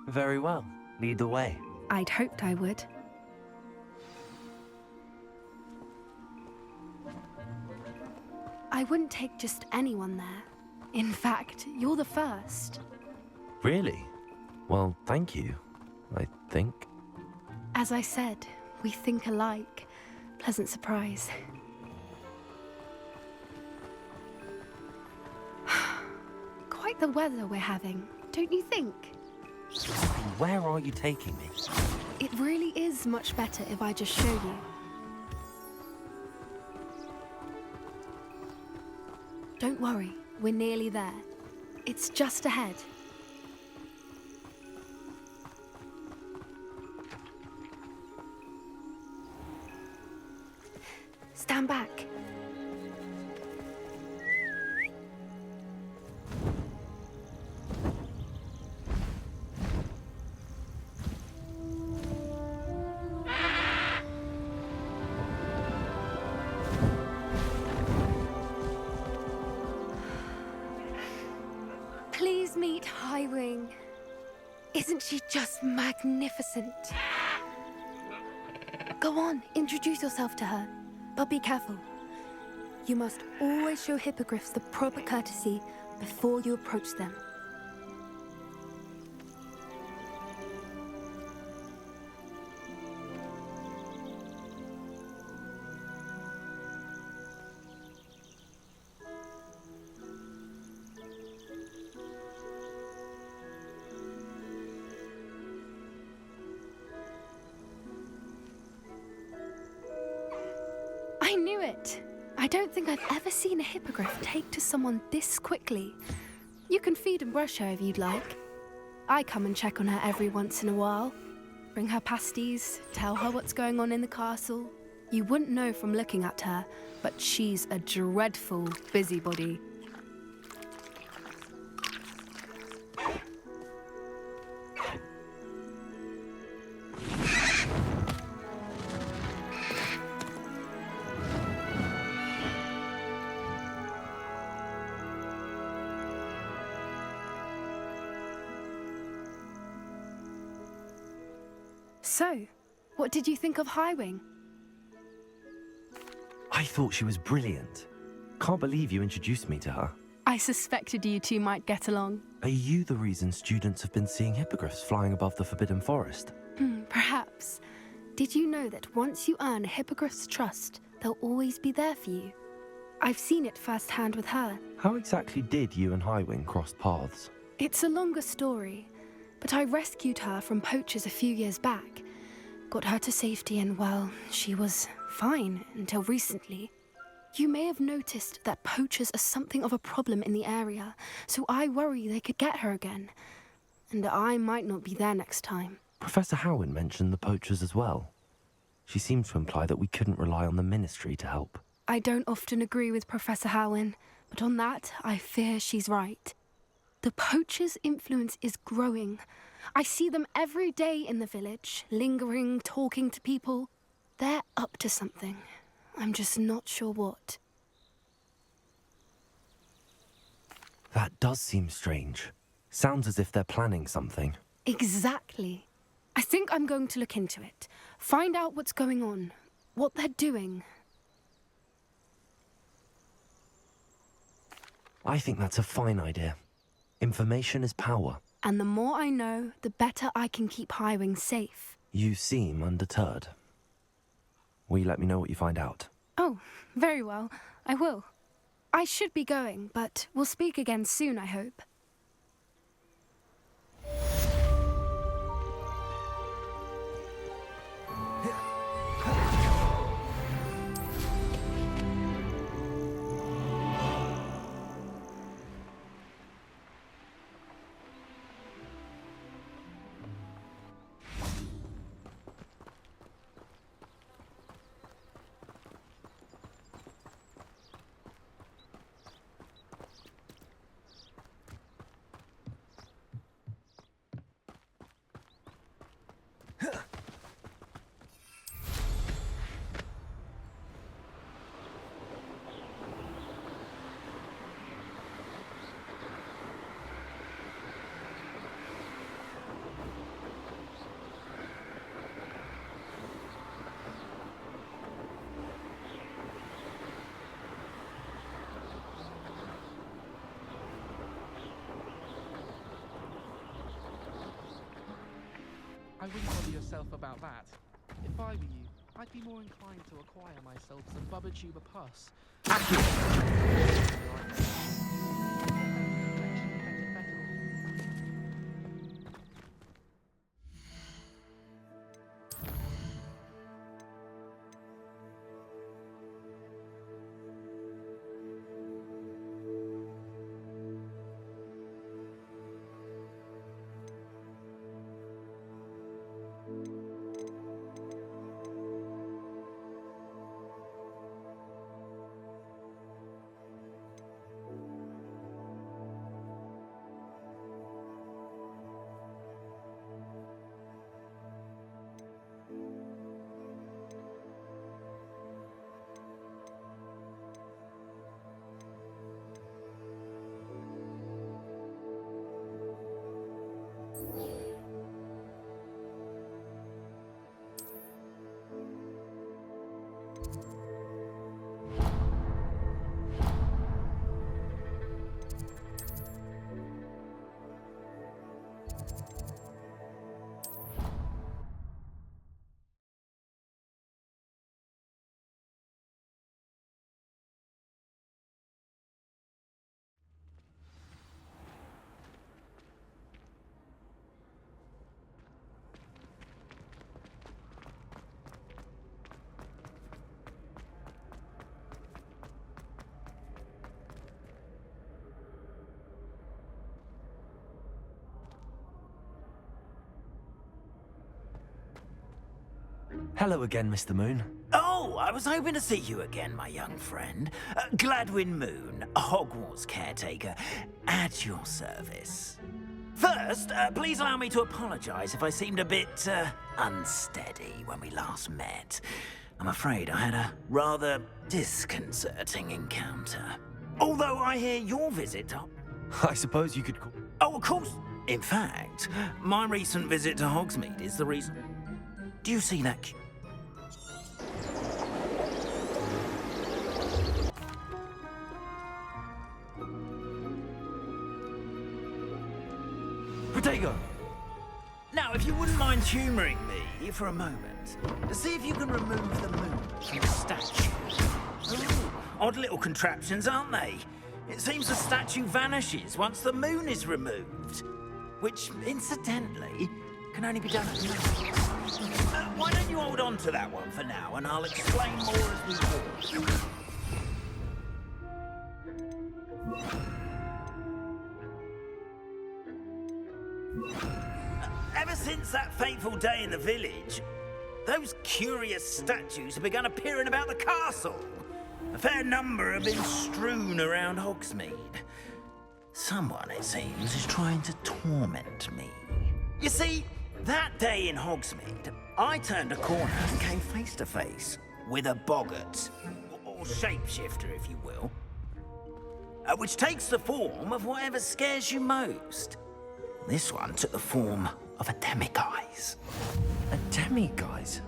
Very well. Lead the way. I'd hoped I would. I wouldn't take just anyone there. In fact, you're the first. Really? Well, thank you, I think. As I said, we think alike. Pleasant surprise. Quite the weather we're having, don't you think? Where are you taking me? It really is much better if I just show you. Don't worry, we're nearly there. It's just ahead. Stand back. Please meet Highwing. Isn't she just magnificent? Go on, introduce yourself to her. But be careful. You must always show hippogriffs the proper courtesy before you approach them. I knew it! I don't think I've ever seen a hippogriff take to someone this quickly. You can feed and brush her if you'd like. I come and check on her every once in a while. Bring her pasties, tell her what's going on in the castle. You wouldn't know from looking at her, but she's a dreadful busybody. So, what did you think of Highwing? I thought she was brilliant. Can't believe you introduced me to her. I suspected you two might get along. Are you the reason students have been seeing hippogriffs flying above the Forbidden Forest? Perhaps. Did you know that once you earn a hippogriff's trust, they'll always be there for you? I've seen it firsthand with her. How exactly did you and Highwing cross paths? It's a longer story, but I rescued her from poachers a few years back. Got her to safety and, well, she was fine until recently. You may have noticed that poachers are something of a problem in the area, so I worry they could get her again. And I might not be there next time. Professor Howin mentioned the poachers as well. She seemed to imply that we couldn't rely on the Ministry to help. I don't often agree with Professor Howin, but on that, I fear she's right. The poachers' influence is growing. I see them every day in the village, lingering, talking to people. They're up to something. I'm just not sure what. That does seem strange. Sounds as if they're planning something. Exactly. I think I'm going to look into it. Find out what's going on. what they're doing. I think that's a fine idea. Information is power. And the more I know, the better I can keep Highwing safe. You seem undeterred. Will you let me know what you find out? Oh, very well. I will. I should be going, but we'll speak again soon, I hope. I wouldn't bother yourself about that. If I were you, I'd be more inclined to acquire myself some Bubba Tuber pus. Hello again, Mr. Moon. Oh, I was hoping to see you again, my young friend. Gladwin Moon, Hogwarts caretaker, at your service. First, please allow me to apologize if I seemed a bit unsteady when we last met. I'm afraid I had a rather disconcerting encounter. Although I hear your visit to... I suppose you could call... Oh, of course. In fact, my recent visit to Hogsmeade is the reason. Do you see that? Protego! Now, if you wouldn't mind humouring me for a moment, see if you can remove the moon from the statue. Ooh, odd little contraptions, aren't they? It seems the statue vanishes once the moon is removed, which, incidentally, can only be done at night. Why don't you hold on to that one for now, and I'll explain more as we walk. Ever since that fateful day in the village, those curious statues have begun appearing about the castle. A fair number have been strewn around Hogsmeade. Someone, it seems, is trying to torment me. You see, that day in Hogsmeade, I turned a corner and came face to face with a boggart, or shapeshifter, if you will, which takes the form of whatever scares you most. This one took the form of a demiguise. A demiguise?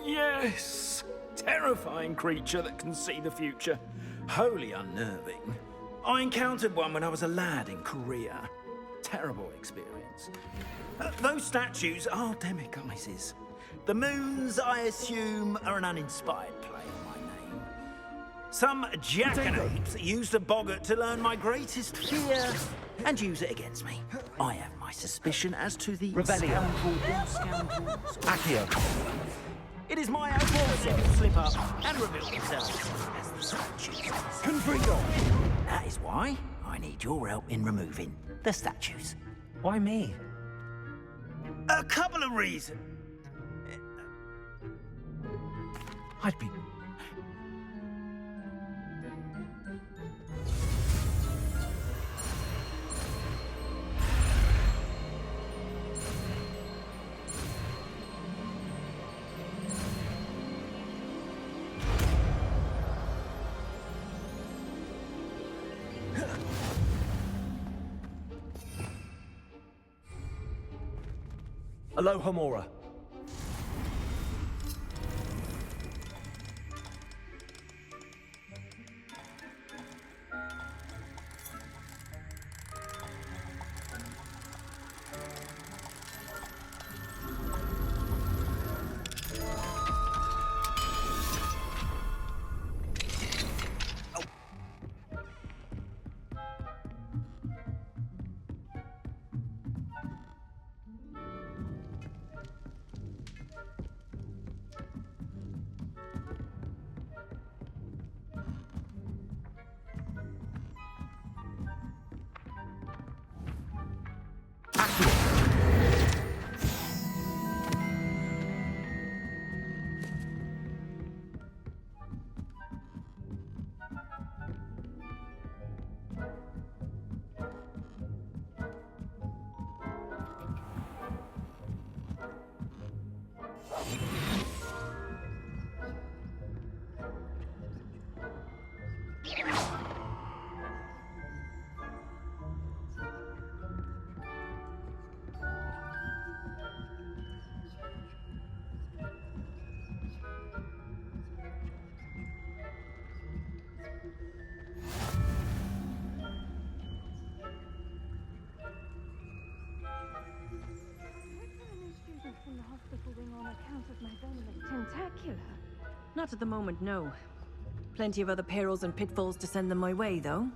Yeah, Yes! Terrifying creature that can see the future. Wholly unnerving. I encountered one when I was a lad in Korea. Terrible experience. Those statues are demiguises. The moons, I assume, are an uninspired play on my name. Some jackanapes used a boggart to learn my greatest fear and use it against me. I have my suspicion as to the scoundrels. Accio. It is my hope that they will slip up and reveal themselves as the statues. Confringo. That is why I need your help in removing the statues. Why me? A couple of reasons. I'd be... Aloha Mora. From the hospital wing on account of my venomous tentacular. Not at the moment, no. Plenty of other perils and pitfalls to send them my way, though.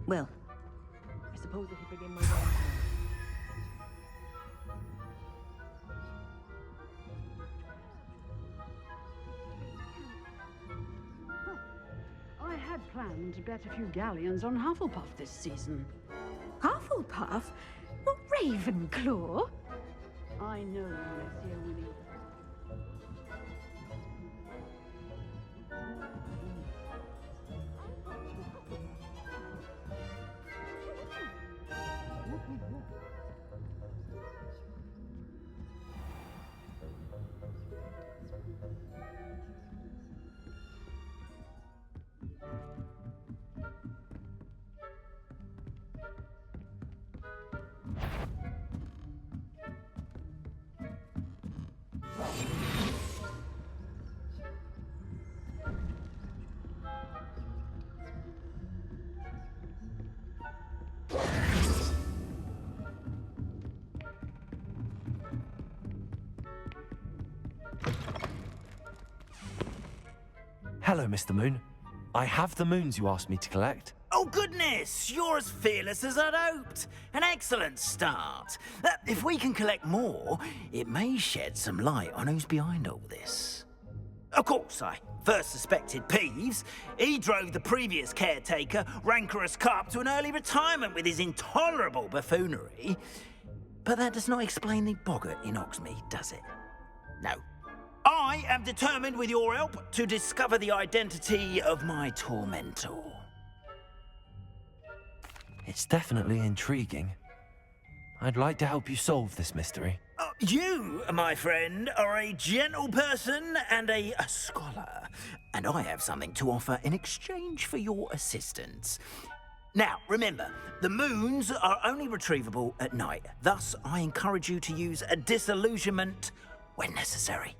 Well, I suppose I could begin my way. I had planned to bet a few galleons on Hufflepuff this season. Hufflepuff? Not Ravenclaw? I know you, Monsieur Winnie. Hello, Mr. Moon. I have the moons you asked me to collect. Oh, goodness! You're as fearless as I'd hoped. An excellent start. If we can collect more, it may shed some light on who's behind all this. Of course, I first suspected Peeves. He drove the previous caretaker, Rancorous Carp, to an early retirement with his intolerable buffoonery. But that does not explain the boggart in Hogsmeade, does it? No. I am determined, with your help, to discover the identity of my tormentor. It's definitely intriguing. I'd like to help you solve this mystery. You, my friend, are a gentle person and a scholar, and I have something to offer in exchange for your assistance. Now, remember, the moons are only retrievable at night. Thus, I encourage you to use a disillusionment when necessary.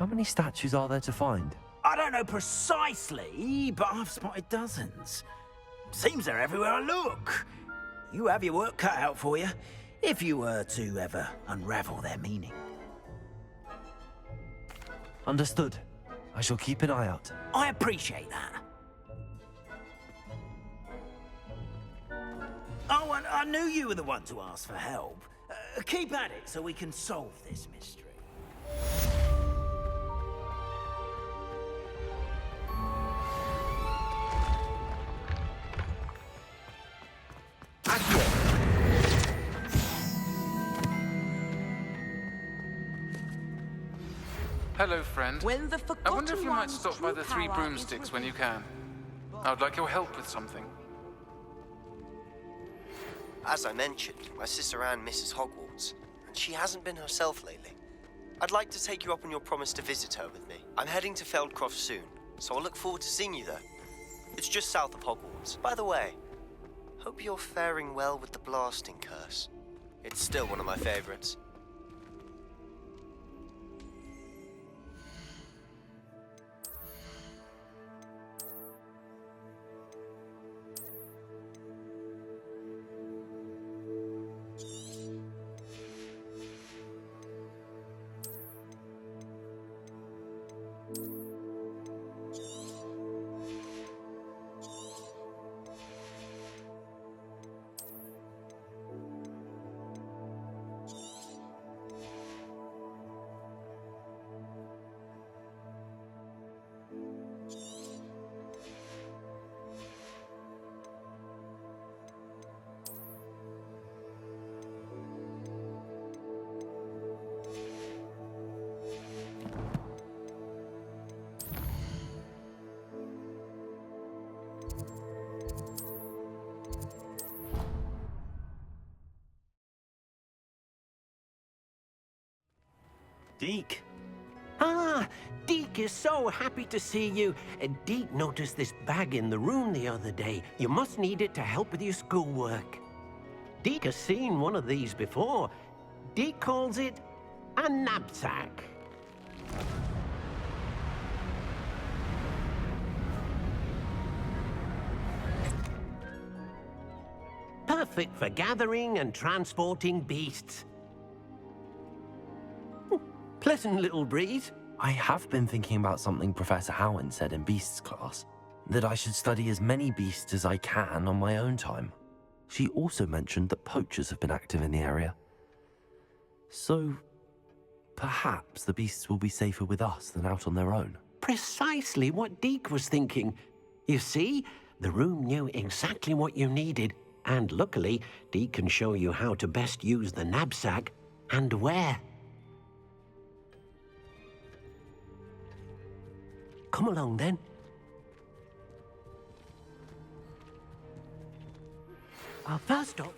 How many statues are there to find? I don't know precisely, but I've spotted dozens. Seems they're everywhere I look. You have your work cut out for you, if you were to ever unravel their meaning. Understood. I shall keep an eye out. I appreciate that. Oh, and I knew you were the one to ask for help. Keep at it so we can solve this mystery. Hello, friend. When the I wonder if you might Forgotten stop by One's the true Three power Broomsticks is when you can. I would like your help with something. As I mentioned, my sister Anne misses Hogwarts, and she hasn't been herself lately. I'd like to take you up on your promise to visit her with me. I'm heading to Feldcroft soon, so I'll look forward to seeing you there. It's just south of Hogwarts. By the way, hope you're faring well with the blasting curse. It's still one of my favorites. Deke. Ah, Deke is so happy to see you. Deke noticed this bag in the room the other day. You must need it to help with your schoolwork. Deke has seen one of these before. Deke calls it a knapsack. Perfect for gathering and transporting beasts. Pleasant little breeze. I have been thinking about something Professor Howin said in Beasts class, that I should study as many beasts as I can on my own time. She also mentioned that poachers have been active in the area. So, perhaps the beasts will be safer with us than out on their own. Precisely what Deke was thinking. You see, the room knew exactly what you needed, and luckily, Deke can show you how to best use the knapsack and where. Come along, then. First off,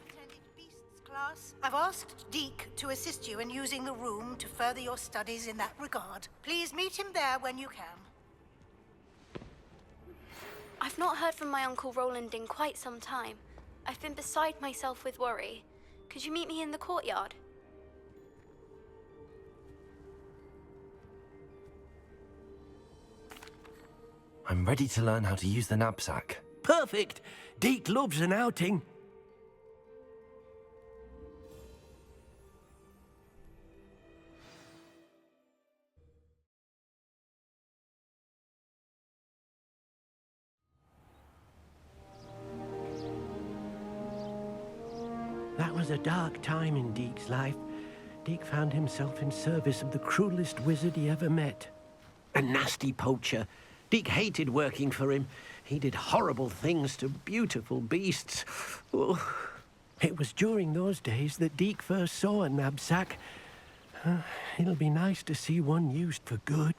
Class, I've asked Deke to assist you in using the room to further your studies in that regard. Please meet him there when you can. I've not heard from my Uncle Roland in quite some time. I've been beside myself with worry. Could you meet me in the courtyard? I'm ready to learn how to use the knapsack. perfect. Deke loves an outing. That was a dark time in Deke's life. Deke found himself in service of the cruelest wizard he ever met. A nasty poacher. Deke hated working for him. He did horrible things to beautiful beasts. Oh. It was during those days that Deke first saw a knapsack. It'll be nice to see one used for good.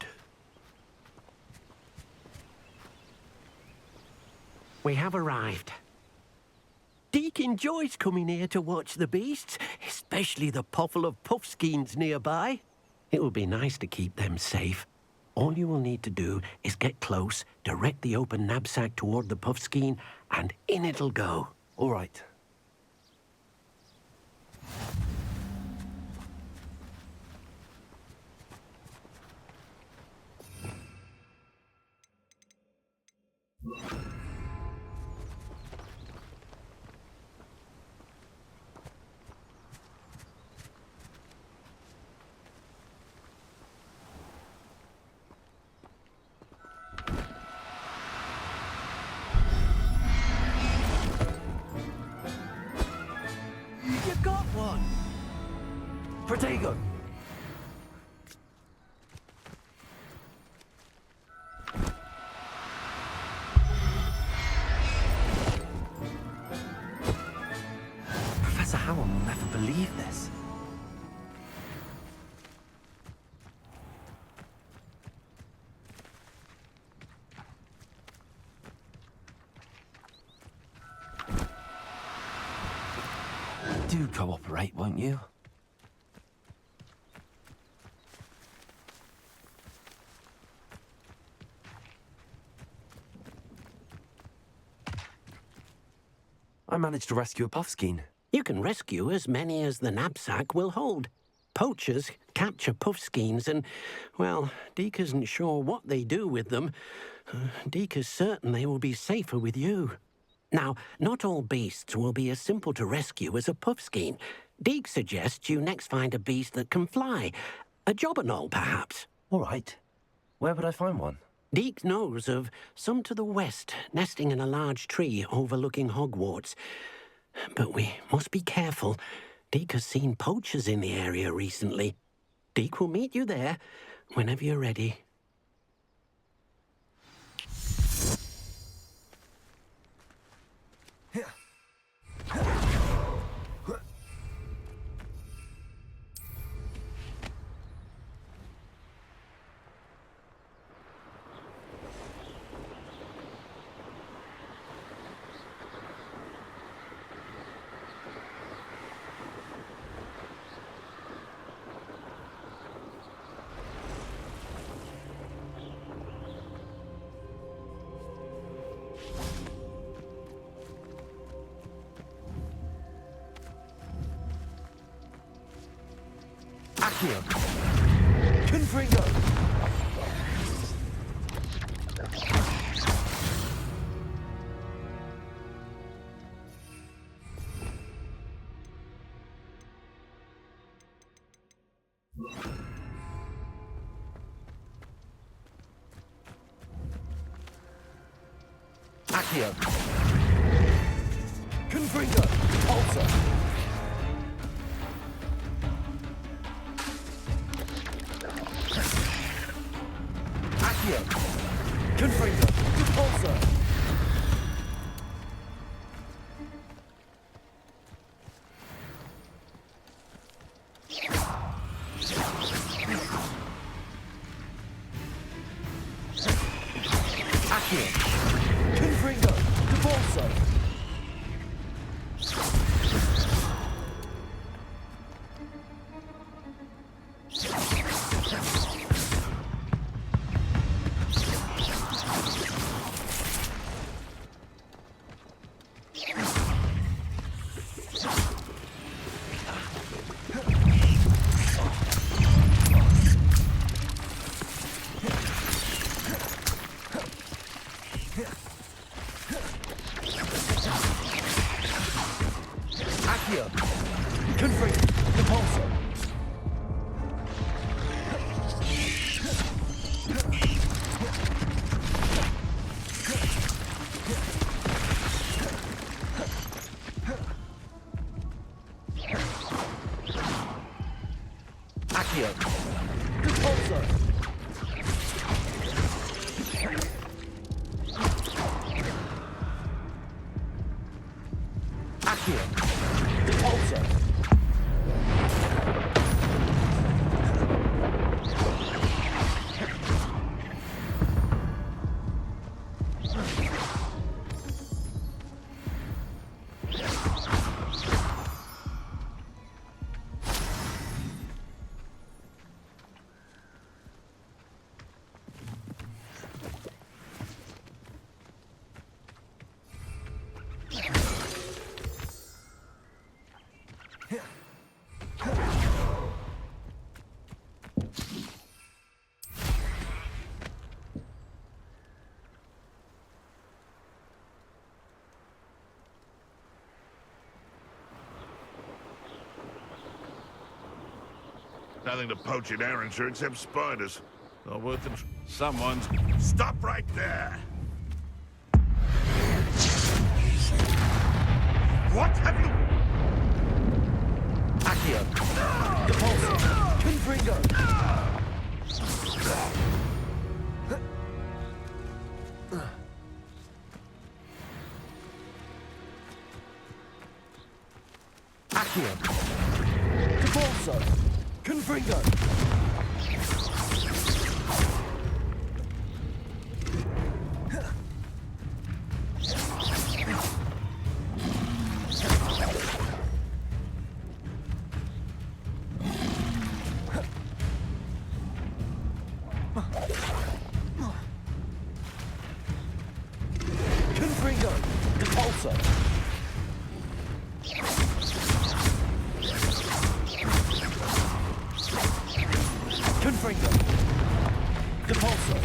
We have arrived. Deke enjoys coming here to watch the beasts, especially the potful of puffskeins nearby. It will be nice to keep them safe. All you will need to do is get close, direct the open knapsack toward the puffskein, and in it'll go. All right. Do cooperate, won't you? I managed to rescue a puffskein. You can rescue as many as the knapsack will hold. Poachers capture puffskeins and, well, Deke isn't sure what they do with them. Deke is certain they will be safer with you. Now, not all beasts will be as simple to rescue as a puffskein. Deke suggests you next find a beast that can fly. A jobberknoll, perhaps. All right. Where would I find one? Deke knows of some to the west, nesting in a large tree overlooking Hogwarts. But we must be careful. Deke has seen poachers in the area recently. Deke will meet you there whenever you're ready. Accio. Confringo. Accio. Confringo. Pulsar. Accio. Confringo. Pulsar. Accio. Confringo. Pulsar. Accio. Confringo. Pulsar. Accio. Pulsar. Accio. Pulsar. Nothing to poach in Arrynshire except spiders. Not worth the someone's... Stop right there! What have you... Accio. Pulsar. Confringo. Accio. Pulsar. Confringo. Confringo! Depulso! Confringo! Depulso!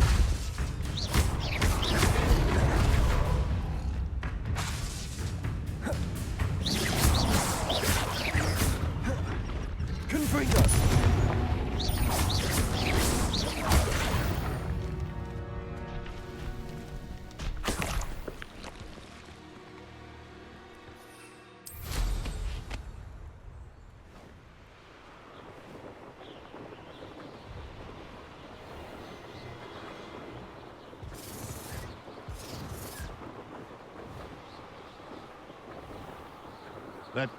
Confringo! But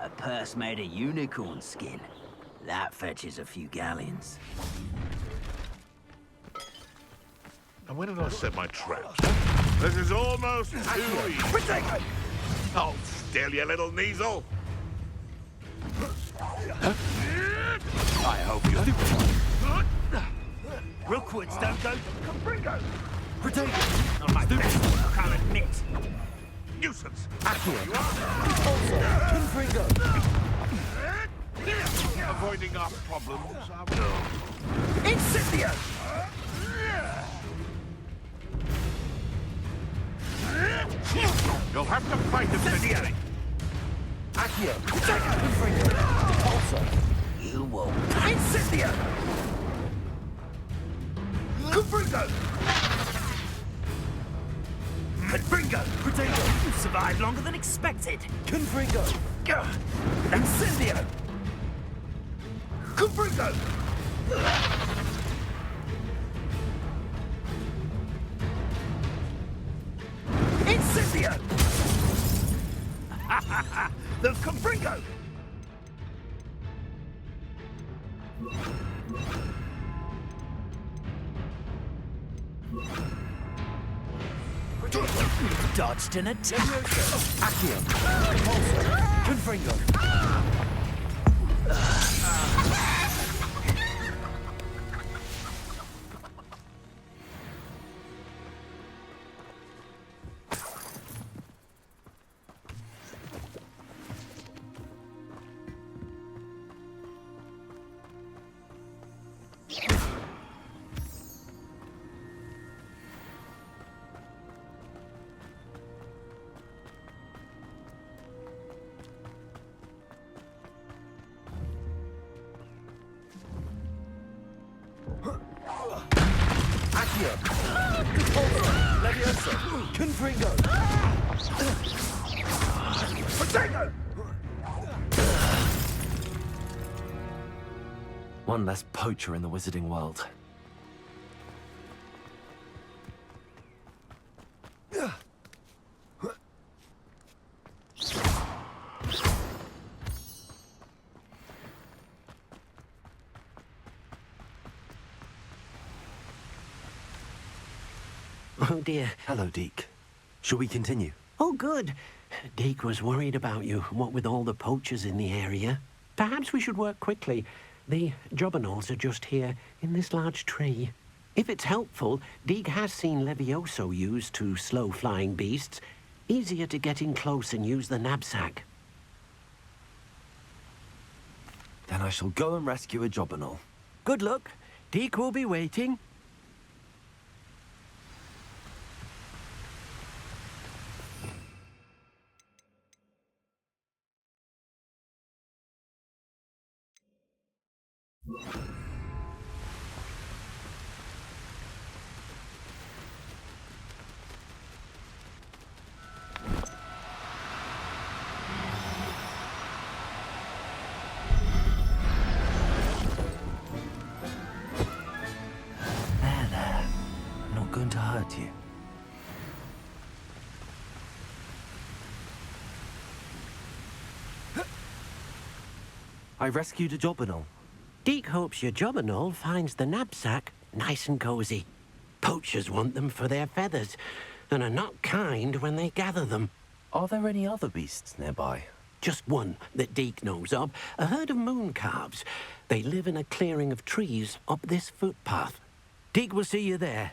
a purse made of unicorn skin. That fetches a few galleons. And when did I set my traps? This is almost too easy. Hold still, you little Kneasel. I hope you... Rookwoods don't go... Confringo! Protego! Not my best work, I'll admit. Nuisance. Accio! Depulso! Confringo! Avoiding our problems. Incendio! You'll have to fight him, Incendio! Accio! Confringo! Depulso! You won't. Incendio! Confringo! Confringo! Protego! You survived longer than expected. Confringo! Incendio! Confringo! Incendio! The Confringo! You've dodged an attack. Accio! Depulso! Confringo! Accio! Depulso! Levioso! Confringo! Protego! One less poacher in the wizarding world. Oh dear. Hello, Deke. Shall we continue? Oh, good. Deke was worried about you, what with all the poachers in the area. Perhaps we should work quickly. The jobberknolls are just here, in this large tree. If it's helpful, Deke has seen Levioso used to slow flying beasts. Easier to get in close and use the knapsack. Then I shall go and rescue a jobberknoll. Good luck. Deke will be waiting. There. I'm not going to hurt you. I rescued a jobberknoll. Deke hopes your jobberknoll finds the knapsack nice and cozy. Poachers want them for their feathers, and are not kind when they gather them. Are there any other beasts nearby? Just one that Deke knows of, a herd of moon calves. They live in a clearing of trees up this footpath. Deke will see you there.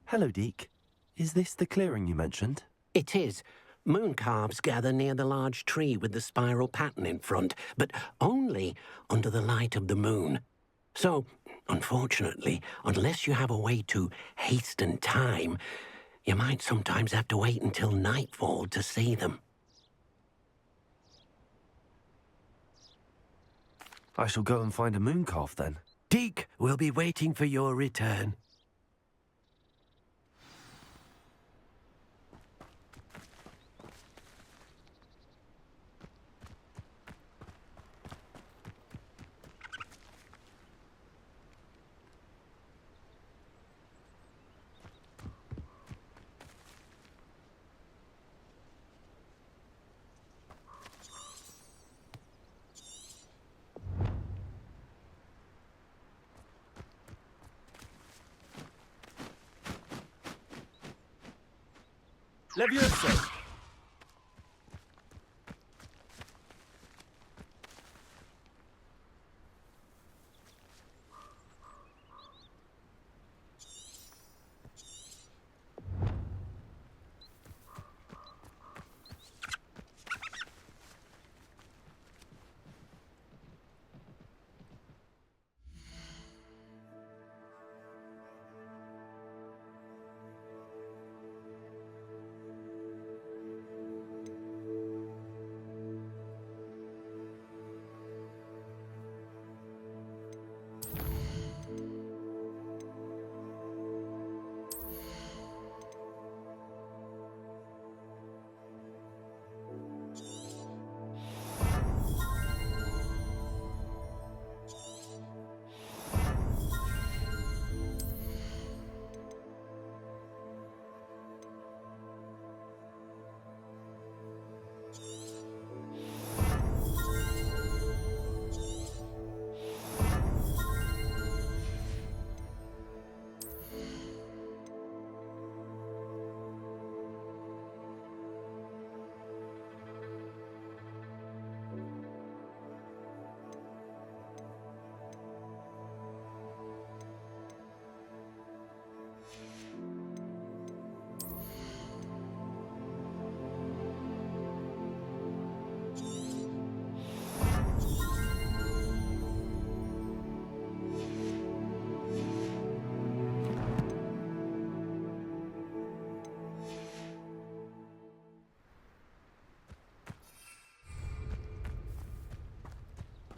Hello, Deke. Is this the clearing you mentioned? It is. Moon calves gather near the large tree with the spiral pattern in front, but only under the light of the moon. So, unfortunately, unless you have a way to hasten time, you might sometimes have to wait until nightfall to see them. I shall go and find a moon calf then. Deke will be waiting for your return. Levioso!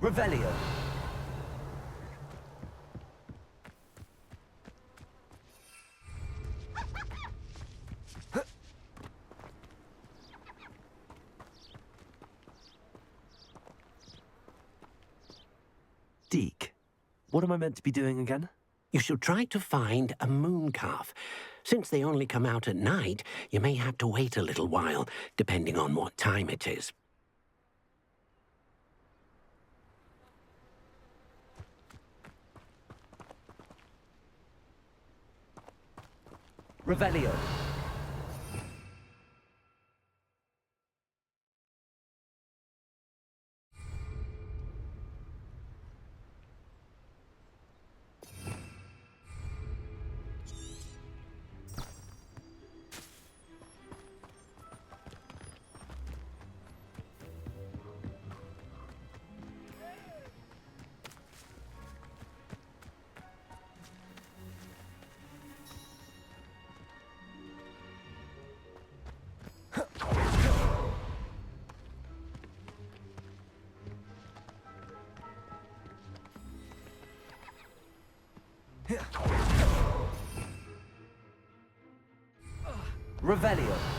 Revelio. Deke, what am I meant to be doing again? You should try to find a moon calf. Since they only come out at night, you may have to wait a little while, depending on what time it is. Revelio. Revelio.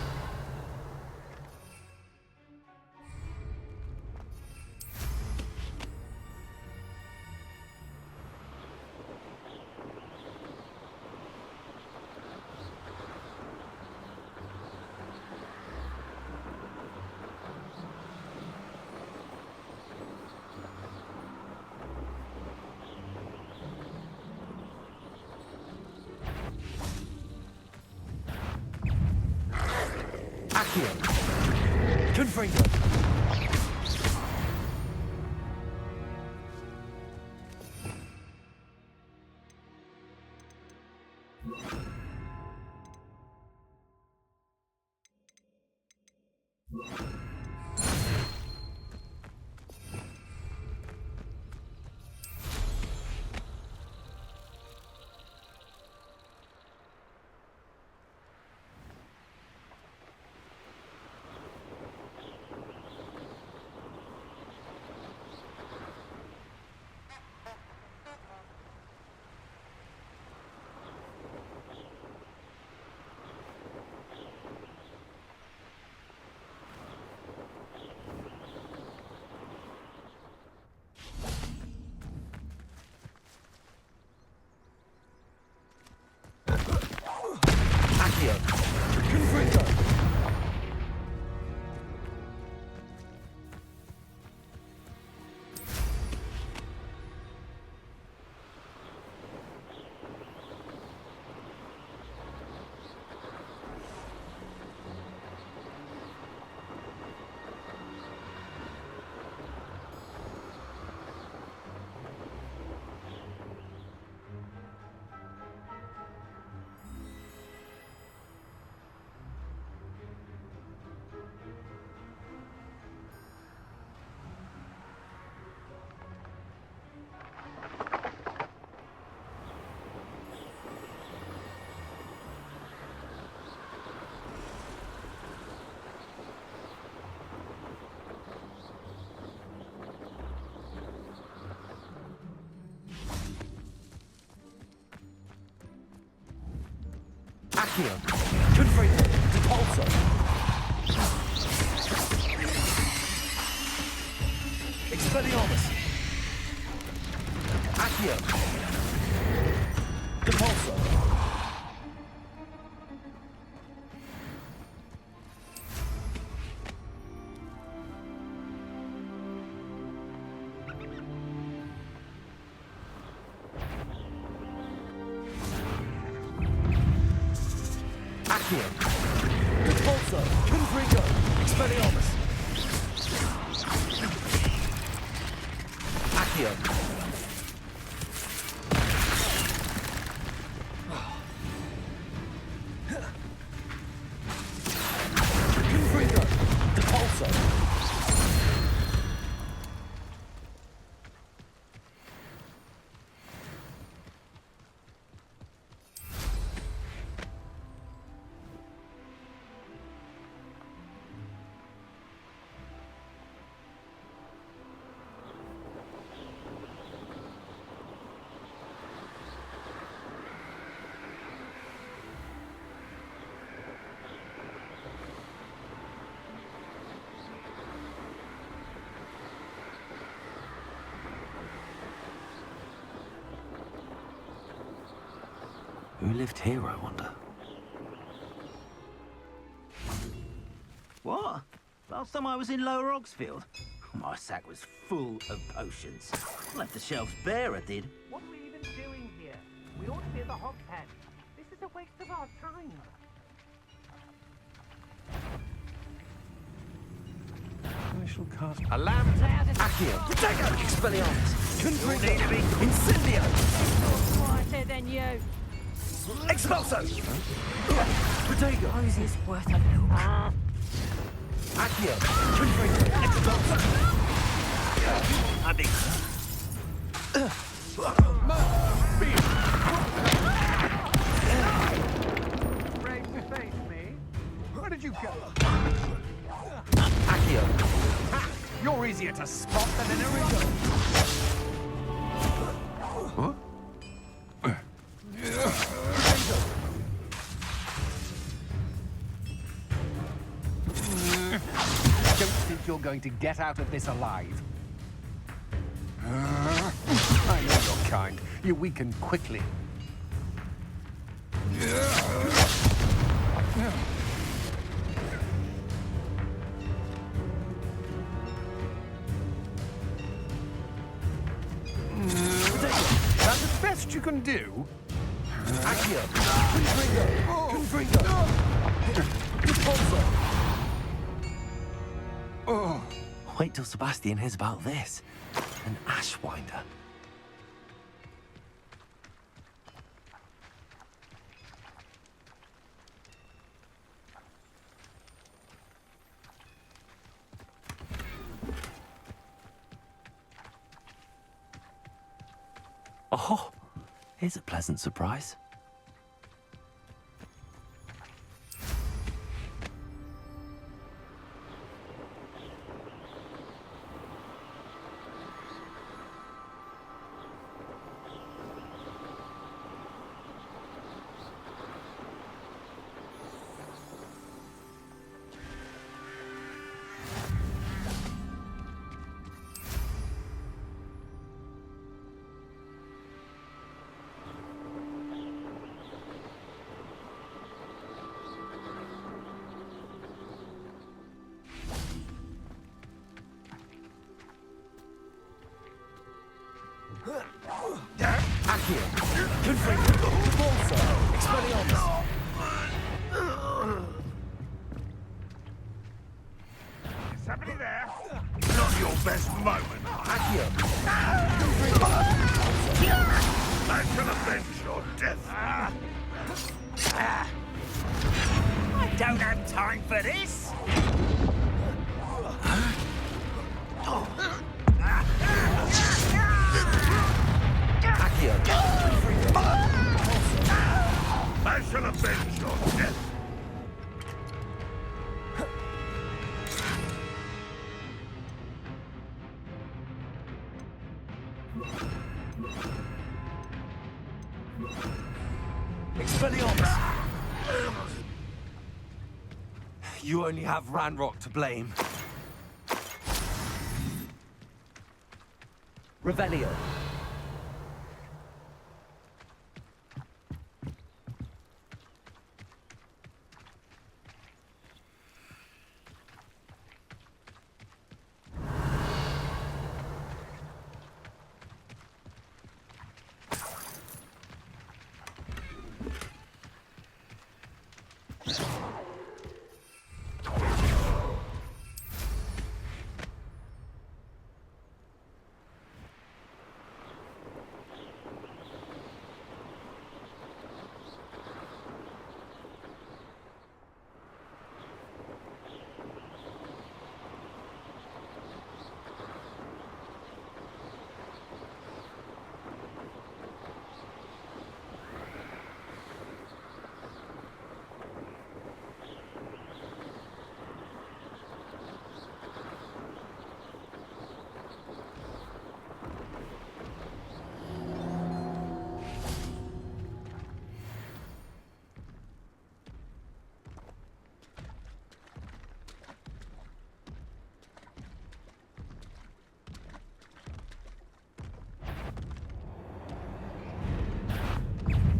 Accio. Confringo. Accio. Confringo. Depulso. Expelliarmus. Accio. Depulso. Accio. Depulso. Confringo. Expelliarmus. Accio. Confringo. Depulso. Who lived here, I wonder? What? Last time I was in Lower Oxfield, my sack was full of potions. Left the shelves bare, I did. What are we even doing here? We ought to be at the Hogshead. This is a waste of our time. I shall cast Alarm! Accio. Protego! Expelliarmus. Confringo. Incendio. Quieter than you. Expulso! Protego! Rosie's worth a look. Accio! Confringo! Expulso! I think... Brave to face me. Where did you go? Accio! Ha! You're easier to spot than an Erigo. Huh? I don't think you're going to get out of this alive. I know your kind. You weaken quickly. That's the best you can do. Accio! Confringo! Confringo! Depulso! Wait till Sebastian hears about this. An ashwinder. Oh, here's a pleasant surprise. Is somebody there? Not your best moment. I shall avenge your death. I don't have time for this. I shall avenge your death. Expelliarmus! You only have Ranrock to blame. Revelio.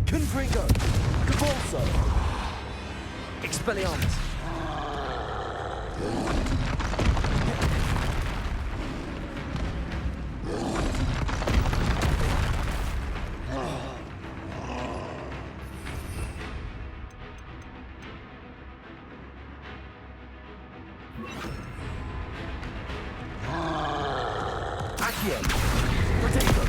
Confringo! Cabalso! Expelliarmus! Accio! Protego!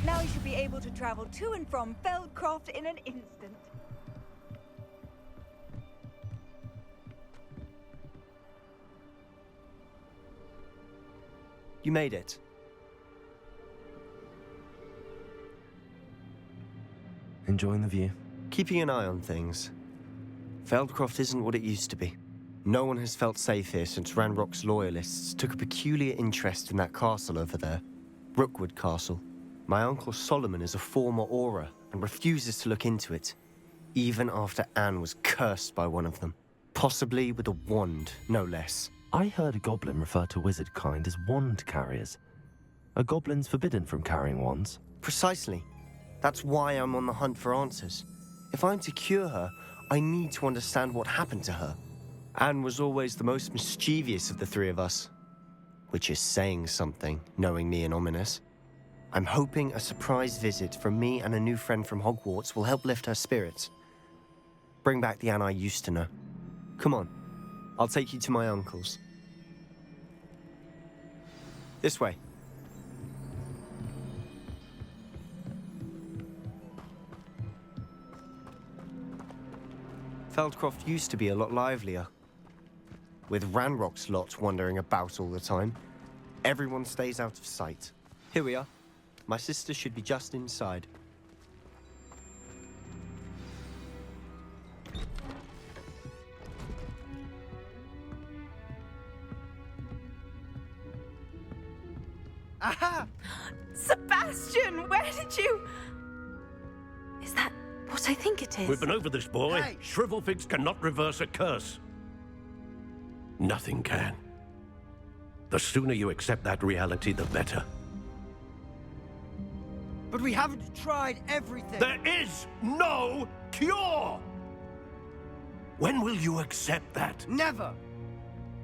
Now you should be able to travel to and from Feldcroft in an instant. You made it. Enjoying the view? Keeping an eye on things. Feldcroft isn't what it used to be. No one has felt safe here since Ranrock's loyalists took a peculiar interest in that castle over there. Rookwood Castle. My uncle Solomon is a former Auror, and refuses to look into it, even after Anne was cursed by one of them. Possibly with a wand, no less. I heard a goblin refer to wizard kind as wand carriers. Are goblins forbidden from carrying wands? Precisely. That's why I'm on the hunt for answers. If I'm to cure her, I need to understand what happened to her. Anne was always the most mischievous of the three of us. Which is saying something, knowing me and Ominous. I'm hoping a surprise visit from me and a new friend from Hogwarts will help lift her spirits. Bring back the Anne I used to know. Come on, I'll take you to my uncle's. This way. Feldcroft used to be a lot livelier. With Ranrock's lot wandering about all the time. Everyone stays out of sight. Here we are. My sister should be just inside. Aha! Sebastian, where did you... Is that what I think it is? We've been over this, boy. Hey. Shrivelfigs cannot reverse a curse. Nothing can. The sooner you accept that reality, the better. But we haven't tried everything. There is no cure! When will you accept that? Never.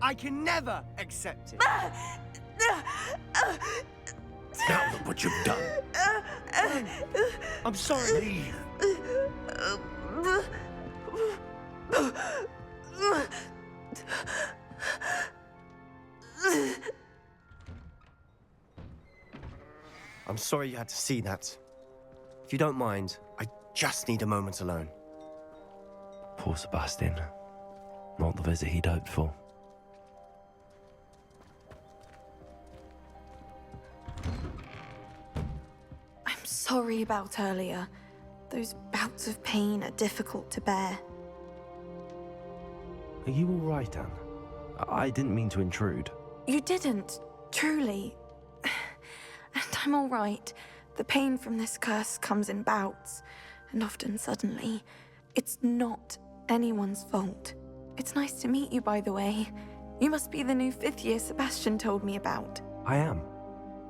I can never accept it. Now look what you've done. I'm sorry. I'm sorry you had to see that. If you don't mind, I just need a moment alone. Poor Sebastian. Not the visit he'd hoped for. I'm sorry about earlier. Those bouts of pain are difficult to bear. Are you all right, Anne? I didn't mean to intrude. You didn't, truly. And I'm all right. The pain from this curse comes in bouts, and often suddenly. It's not anyone's fault. It's nice to meet you, by the way. You must be the new 5th year Sebastian told me about. I am.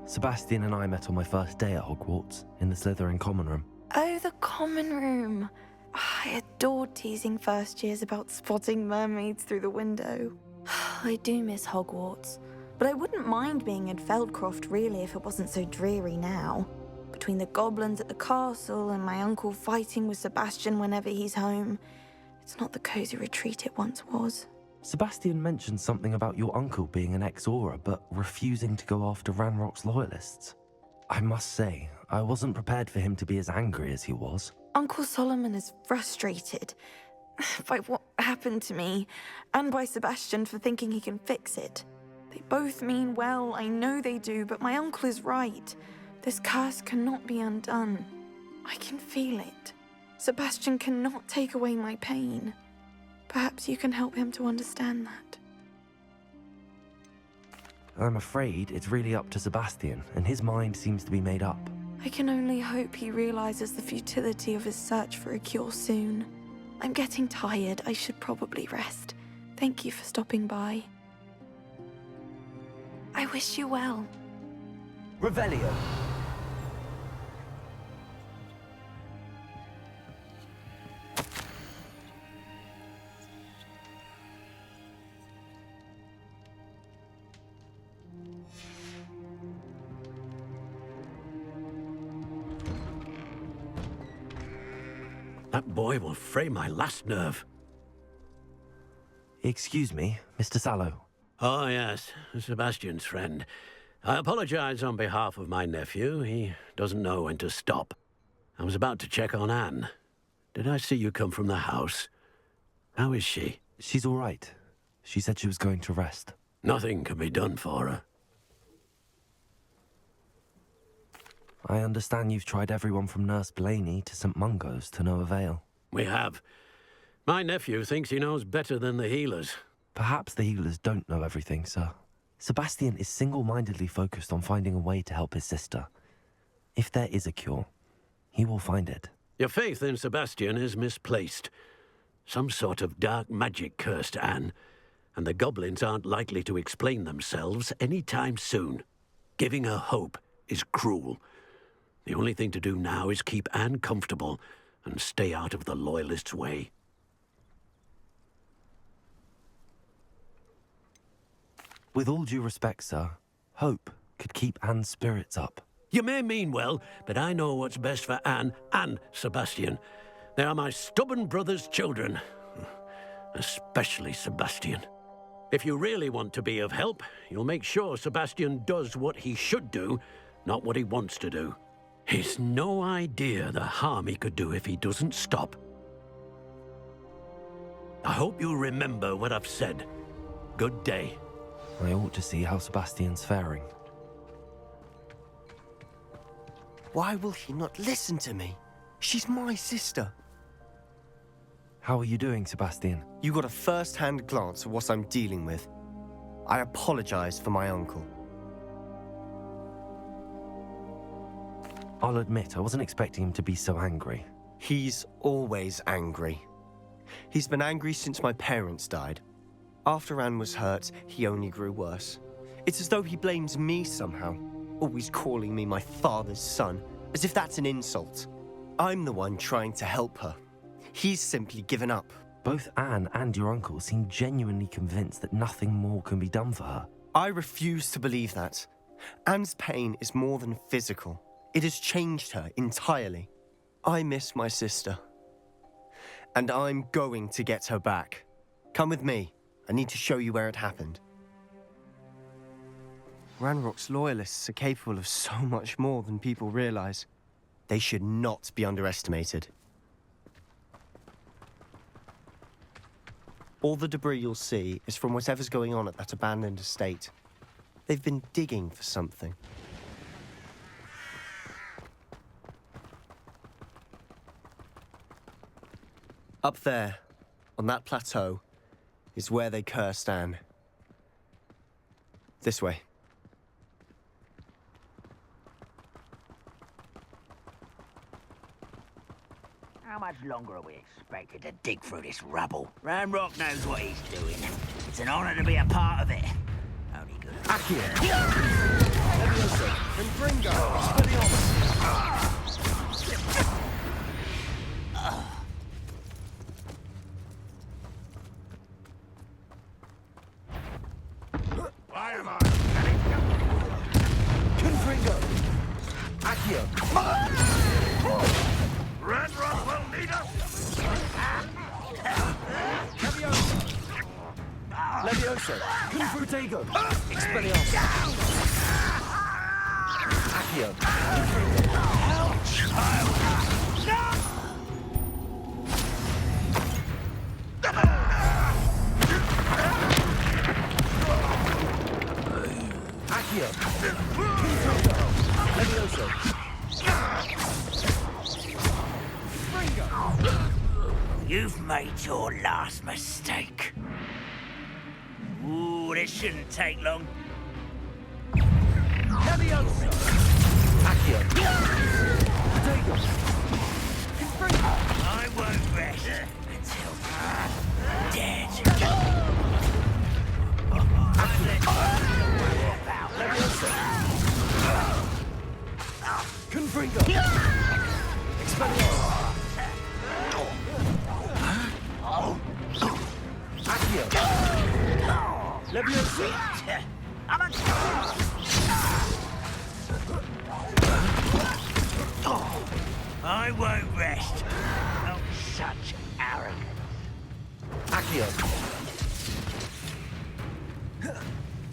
Sebastian and I met on my first day at Hogwarts, in the Slytherin common room. Oh, the common room. I adored teasing first years about spotting mermaids through the window. I do miss Hogwarts, but I wouldn't mind being in Feldcroft really if it wasn't so dreary now. Between the goblins at the castle and my uncle fighting with Sebastian whenever he's home, it's not the cozy retreat it once was. Sebastian mentioned something about your uncle being an ex-Auror, but refusing to go after Ranrock's loyalists. I must say, I wasn't prepared for him to be as angry as he was. Uncle Solomon is frustrated by what happened to me, and by Sebastian for thinking he can fix it. They both mean well, I know they do, but my uncle is right. This curse cannot be undone. I can feel it. Sebastian cannot take away my pain. Perhaps you can help him to understand that. I'm afraid it's really up to Sebastian, and his mind seems to be made up. I can only hope he realizes the futility of his search for a cure soon. I'm getting tired. I should probably rest. Thank you for stopping by. I wish you well. Revelio. That boy will fray my last nerve. Excuse me, Mr. Sallow. Oh, yes, Sebastian's friend. I apologize on behalf of my nephew. He doesn't know when to stop. I was about to check on Anne. Did I see you come from the house? How is she? She's all right. She said she was going to rest. Nothing can be done for her. I understand you've tried everyone from Nurse Blaney to St. Mungo's to no avail. We have. My nephew thinks he knows better than the healers. Perhaps the healers don't know everything, sir. Sebastian is single-mindedly focused on finding a way to help his sister. If there is a cure, he will find it. Your faith in Sebastian is misplaced. Some sort of dark magic cursed Anne, and the goblins aren't likely to explain themselves any time soon. Giving her hope is cruel. The only thing to do now is keep Anne comfortable and stay out of the Loyalists' way. With all due respect, sir, hope could keep Anne's spirits up. You may mean well, but I know what's best for Anne and Sebastian. They are my stubborn brother's children. Especially Sebastian. If you really want to be of help, you'll make sure Sebastian does what he should do, not what he wants to do. He's no idea the harm he could do if he doesn't stop. I hope you'll remember what I've said. Good day. I ought to see how Sebastian's faring. Why will he not listen to me? She's my sister. How are you doing, Sebastian? You got a first-hand glance at what I'm dealing with. I apologize for my uncle. I'll admit, I wasn't expecting him to be so angry. He's always angry. He's been angry since my parents died. After Anne was hurt, he only grew worse. It's as though he blames me somehow, always calling me my father's son, as if that's an insult. I'm the one trying to help her. He's simply given up. Both Anne and your uncle seem genuinely convinced that nothing more can be done for her. I refuse to believe that. Anne's pain is more than physical. It has changed her entirely. I miss my sister. And I'm going to get her back. Come with me. I need to show you where it happened. Ranrock's loyalists are capable of so much more than people realize. They should not be underestimated. All the debris you'll see is from whatever's going on at that abandoned estate. They've been digging for something. Up there, on that plateau, is where they cursed Anne. This way. How much longer are we expected to dig through this rubble? Ranrock knows what he's doing. It's an honor to be a part of it. Only good. Accio! Leviosa! Confringo! Why am I? Confringo! Accio! Ranrock will need us! Leviosa! Confrutego! Expelliarmus! Accio! Help, child! Accio! Confringo! Leviosa! You've made your last mistake. Ooh, this shouldn't take long. Leviosa! Accio! Protego! Confringo! I won't rest until you're dead. Leviosa! Confringo! Expelliarmus! Accio! Leviosa! I won't rest. Not such arrogance. Accio!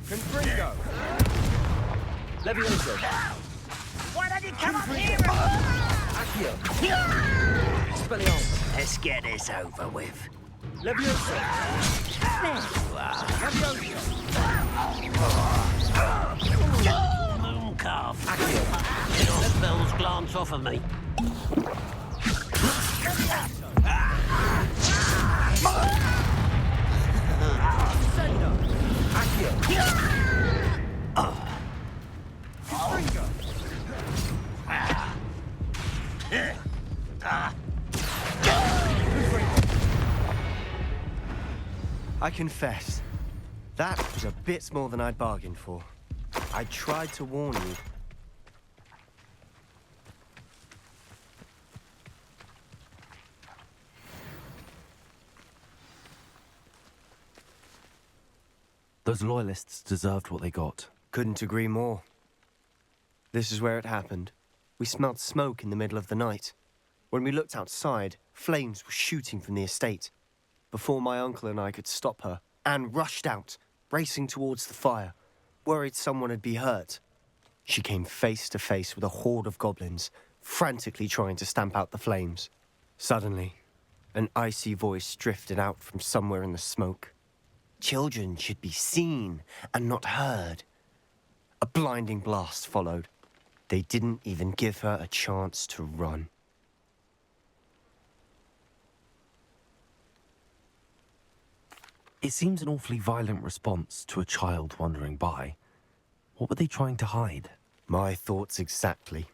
Confringo! Leviosa! Why don't you come up here? Accio! Expelliarmus! Let's get this over with. Leviosa! There you are. Leviosa! Mooncalf. Accio! Your spells glance off of me. Sendo! Accio! Confringo! I confess, that was a bit more than I'd bargained for. I tried to warn you. Those loyalists deserved what they got. Couldn't agree more. This is where it happened. We smelled smoke in the middle of the night. When we looked outside, flames were shooting from the estate. Before my uncle and I could stop her, Anne rushed out, racing towards the fire, worried someone had been hurt. She came face to face with a horde of goblins, frantically trying to stamp out the flames. Suddenly, an icy voice drifted out from somewhere in the smoke. Children should be seen and not heard. A blinding blast followed. They didn't even give her a chance to run. It seems an awfully violent response to a child wandering by. What were they trying to hide? My thoughts exactly.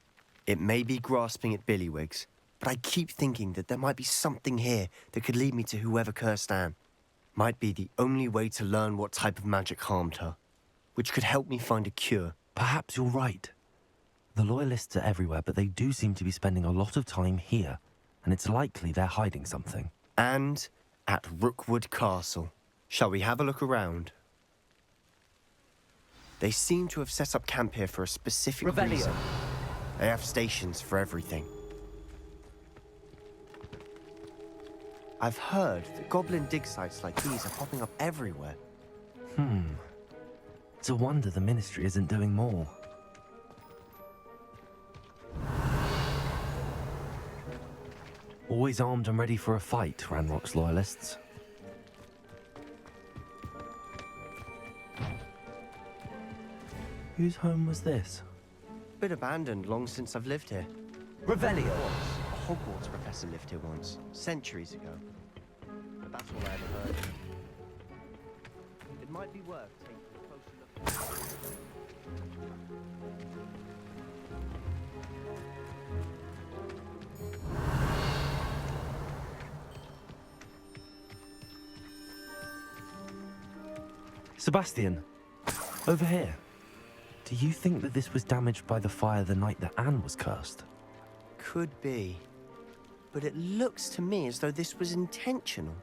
It may be grasping at Billywigs, but I keep thinking that there might be something here that could lead me to whoever cursed Anne. Might be the only way to learn what type of magic harmed her, which could help me find a cure. Perhaps you're right. The Loyalists are everywhere, but they do seem to be spending a lot of time here, and it's likely they're hiding something. And at Rookwood Castle. Shall we have a look around? They seem to have set up camp here for a specific reason. They have stations for everything. I've heard that goblin dig sites like these are popping up everywhere. It's a wonder the Ministry isn't doing more. Always armed and ready for a fight, Ranrock's Loyalists. Whose home was this? Been abandoned long since I've lived here. Revelio. A Hogwarts professor lived here once, centuries ago. But that's all I ever heard. It might be worth taking a closer look. Sebastian, over here. Do you think that this was damaged by the fire the night that Anne was cursed? Could be. But it looks to me as though this was intentional.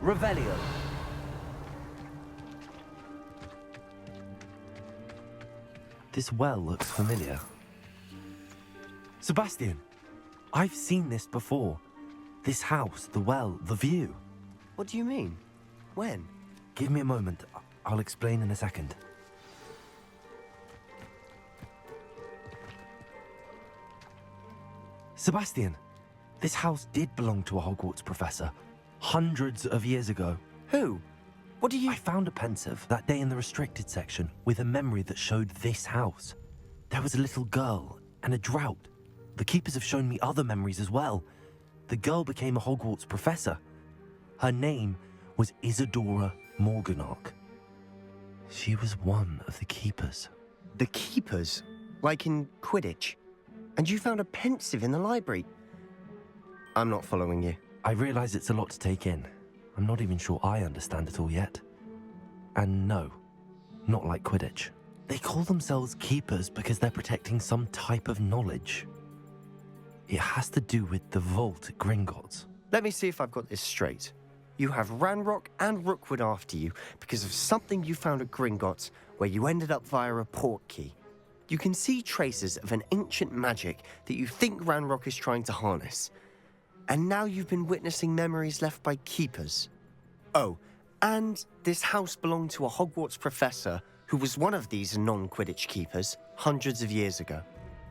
Revelio. This well looks familiar. Sebastian, I've seen this before. This house, the well, the view. What do you mean? When? Give me a moment. I'll explain in a second. Sebastian, this house did belong to a Hogwarts professor. Hundreds of years ago. Who? What do you... I found a pensive that day in the restricted section with a memory that showed this house. There was a little girl and a drought. The keepers have shown me other memories as well. The girl became a Hogwarts professor. Her name was Isadora Morganach. She was one of the keepers. The keepers? Like in Quidditch? And you found a pensive in the library? I'm not following you. I realize it's a lot to take in. I'm not even sure I understand it all yet. And no, not like Quidditch. They call themselves keepers because they're protecting some type of knowledge. It has to do with the vault at Gringotts. Let me see if I've got this straight. You have Ranrock and Rookwood after you because of something you found at Gringotts where you ended up via a port key. You can see traces of an ancient magic that you think Ranrock is trying to harness. And now you've been witnessing memories left by keepers. Oh, and this house belonged to a Hogwarts professor who was one of these non-Quidditch keepers hundreds of years ago.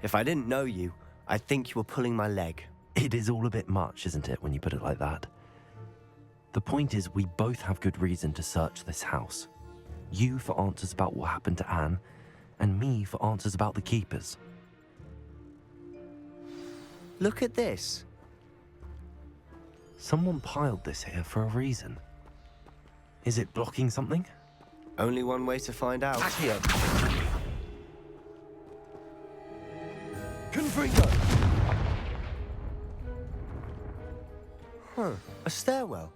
If I didn't know you, I think you were pulling my leg. It is all a bit much, isn't it, when you put it like that? The point is, we both have good reason to search this house. You for answers about what happened to Anne, and me for answers about the keepers. Look at this. Someone piled this here for a reason. Is it blocking something? Only one way to find out. Huh, a stairwell.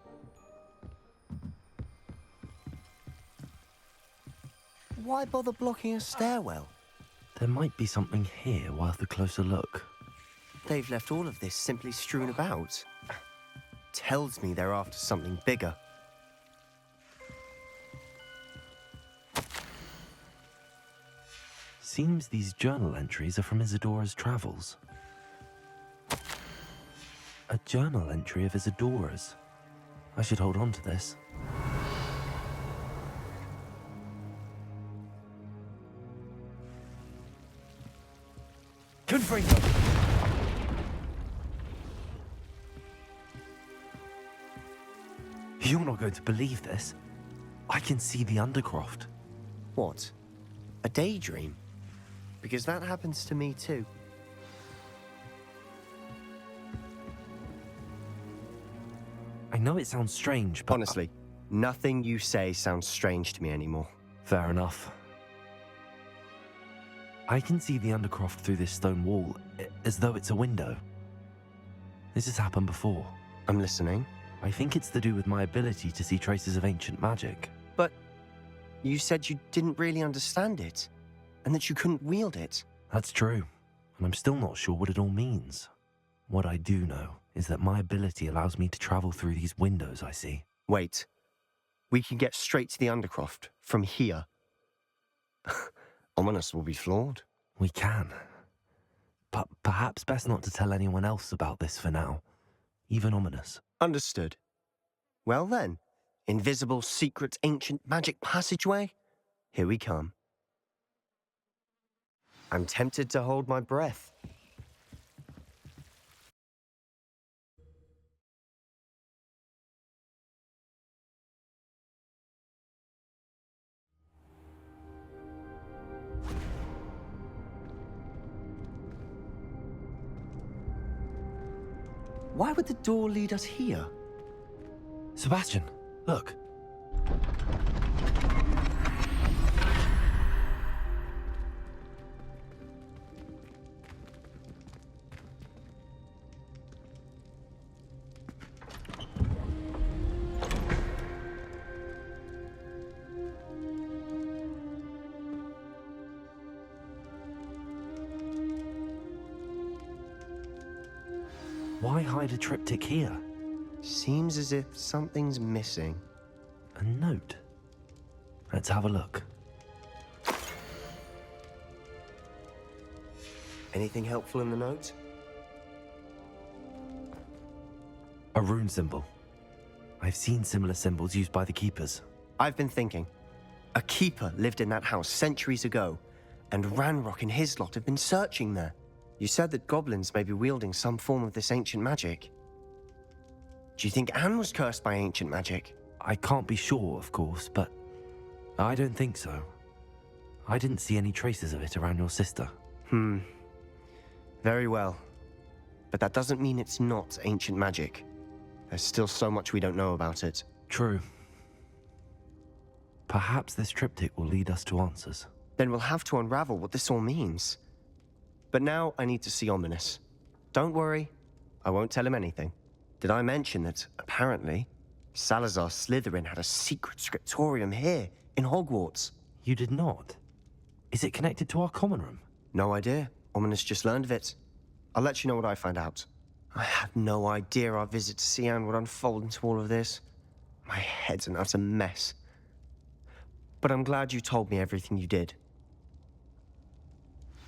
Why bother blocking a stairwell? There might be something here worth a closer look. They've left all of this simply strewn about. Tells me they're after something bigger. Seems these journal entries are from Isadora's travels. A journal entry of Isadora's. I should hold on to this. Confringo! You're not going to believe this. I can see the Undercroft. What? A daydream? Because that happens to me too. I know it sounds strange, but... Honestly, nothing you say sounds strange to me anymore. Fair enough. I can see the Undercroft through this stone wall, as though it's a window. This has happened before. I'm listening. I think it's to do with my ability to see traces of ancient magic. But you said you didn't really understand it, and that you couldn't wield it. That's true, and I'm still not sure what it all means. What I do know is that my ability allows me to travel through these windows I see. Wait. We can get straight to the Undercroft from here. Ominous will be floored. We can. But perhaps best not to tell anyone else about this for now. Even Ominous. Understood. Well then, invisible, secret, ancient magic passageway? Here we come. I'm tempted to hold my breath. Why would the door lead us here? Sebastian, look. Why hide a triptych here? Seems as if something's missing. A note. Let's have a look. Anything helpful in the note? A rune symbol. I've seen similar symbols used by the keepers. I've been thinking. A keeper lived in that house centuries ago, and Ranrock and his lot have been searching there. You said that goblins may be wielding some form of this ancient magic. Do you think Anne was cursed by ancient magic? I can't be sure, of course, but I don't think so. I didn't see any traces of it around your sister. Very well. But that doesn't mean it's not ancient magic. There's still so much we don't know about it. True. Perhaps this triptych will lead us to answers. Then we'll have to unravel what this all means. But now I need to see Ominous. Don't worry, I won't tell him anything. Did I mention that, apparently, Salazar Slytherin had a secret scriptorium here, in Hogwarts? You did not? Is it connected to our common room? No idea. Ominous just learned of it. I'll let you know what I find out. I had no idea our visit to see Anne would unfold into all of this. My head's an utter mess. But I'm glad you told me everything you did.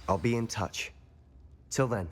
I'll be in touch. Till then.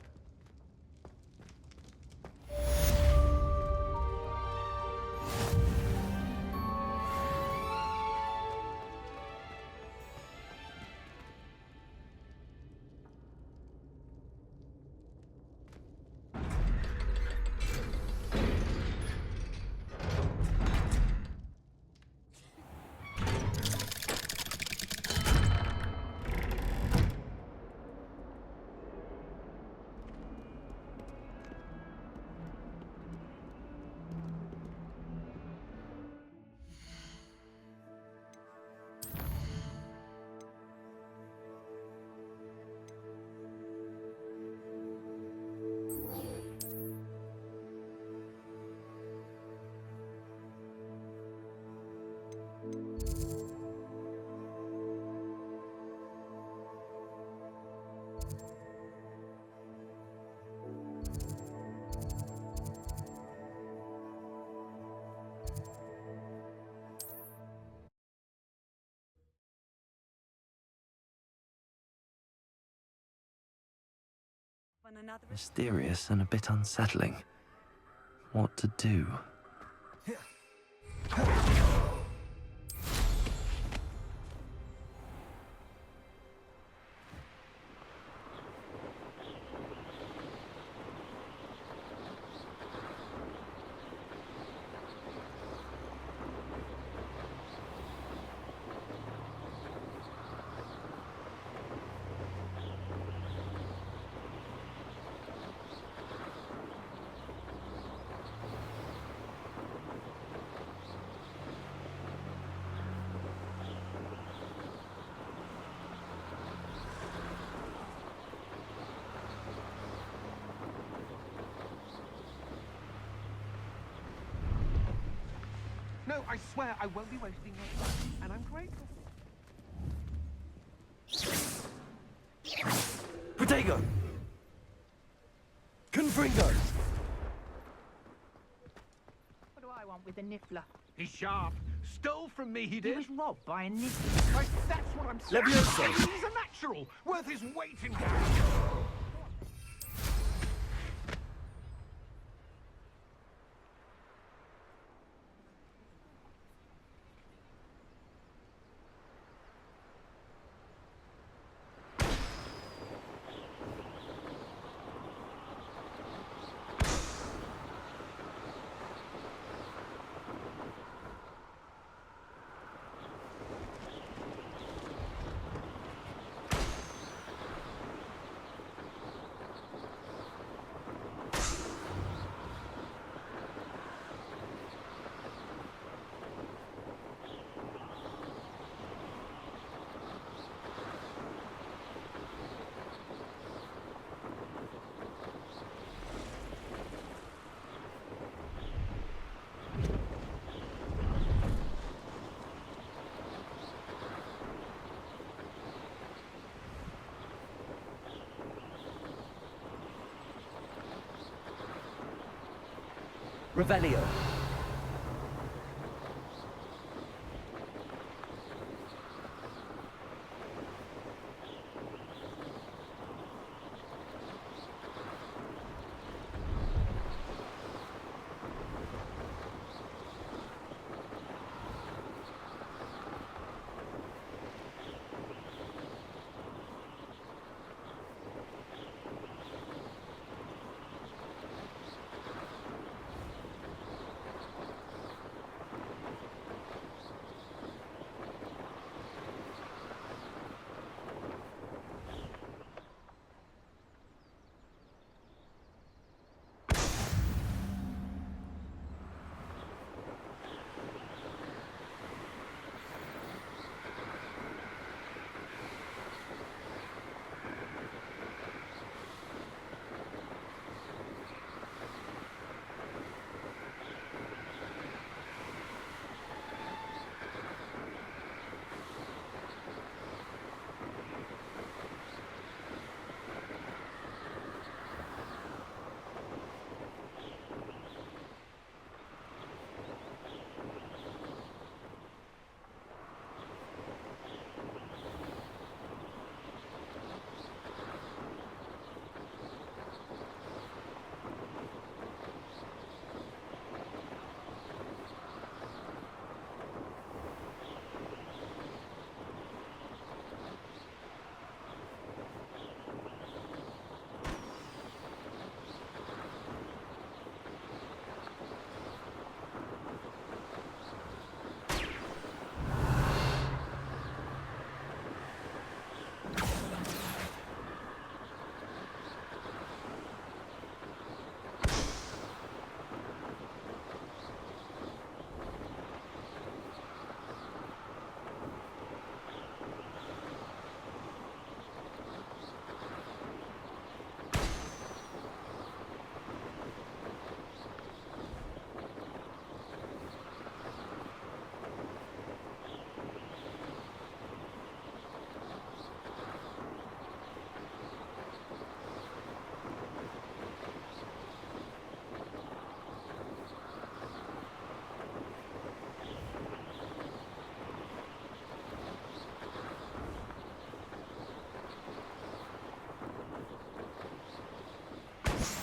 On another Mysterious and a bit unsettling. What to do? No, I swear I won't be wasting your time, and I'm grateful. Protego! Confringo! What do I want with a niffler? He's sharp. Stole from me, he He did. was robbed by a niffler. That's what I'm saying. Levioso! He's a natural, worth his weight in cash. Revelio.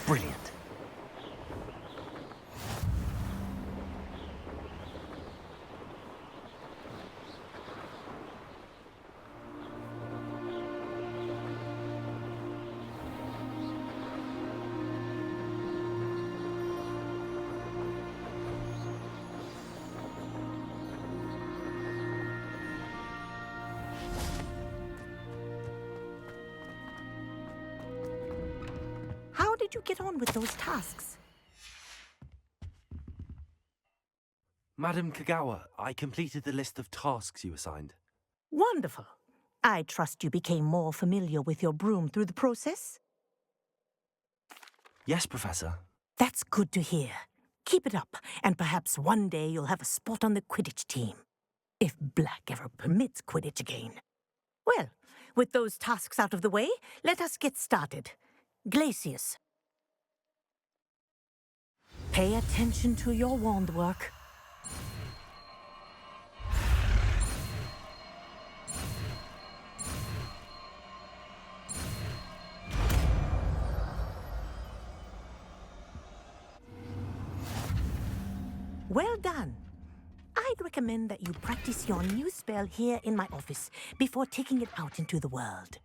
Brilliant. How did you get on with those tasks? Madam Kagawa, I completed the list of tasks you assigned. Wonderful. I trust you became more familiar with your broom through the process? Yes, Professor. That's good to hear. Keep it up, and perhaps one day you'll have a spot on the Quidditch team. If Black ever permits Quidditch again. Well, with those tasks out of the way, let us get started. Glacius. Pay attention to your wand work. Well done. I'd recommend that you practice your new spell here in my office before taking it out into the world.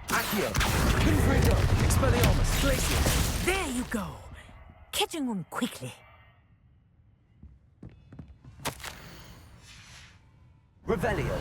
Accio! Confringo! Expelliarmus! Glacius! There you go. Catching on quickly. Revelio!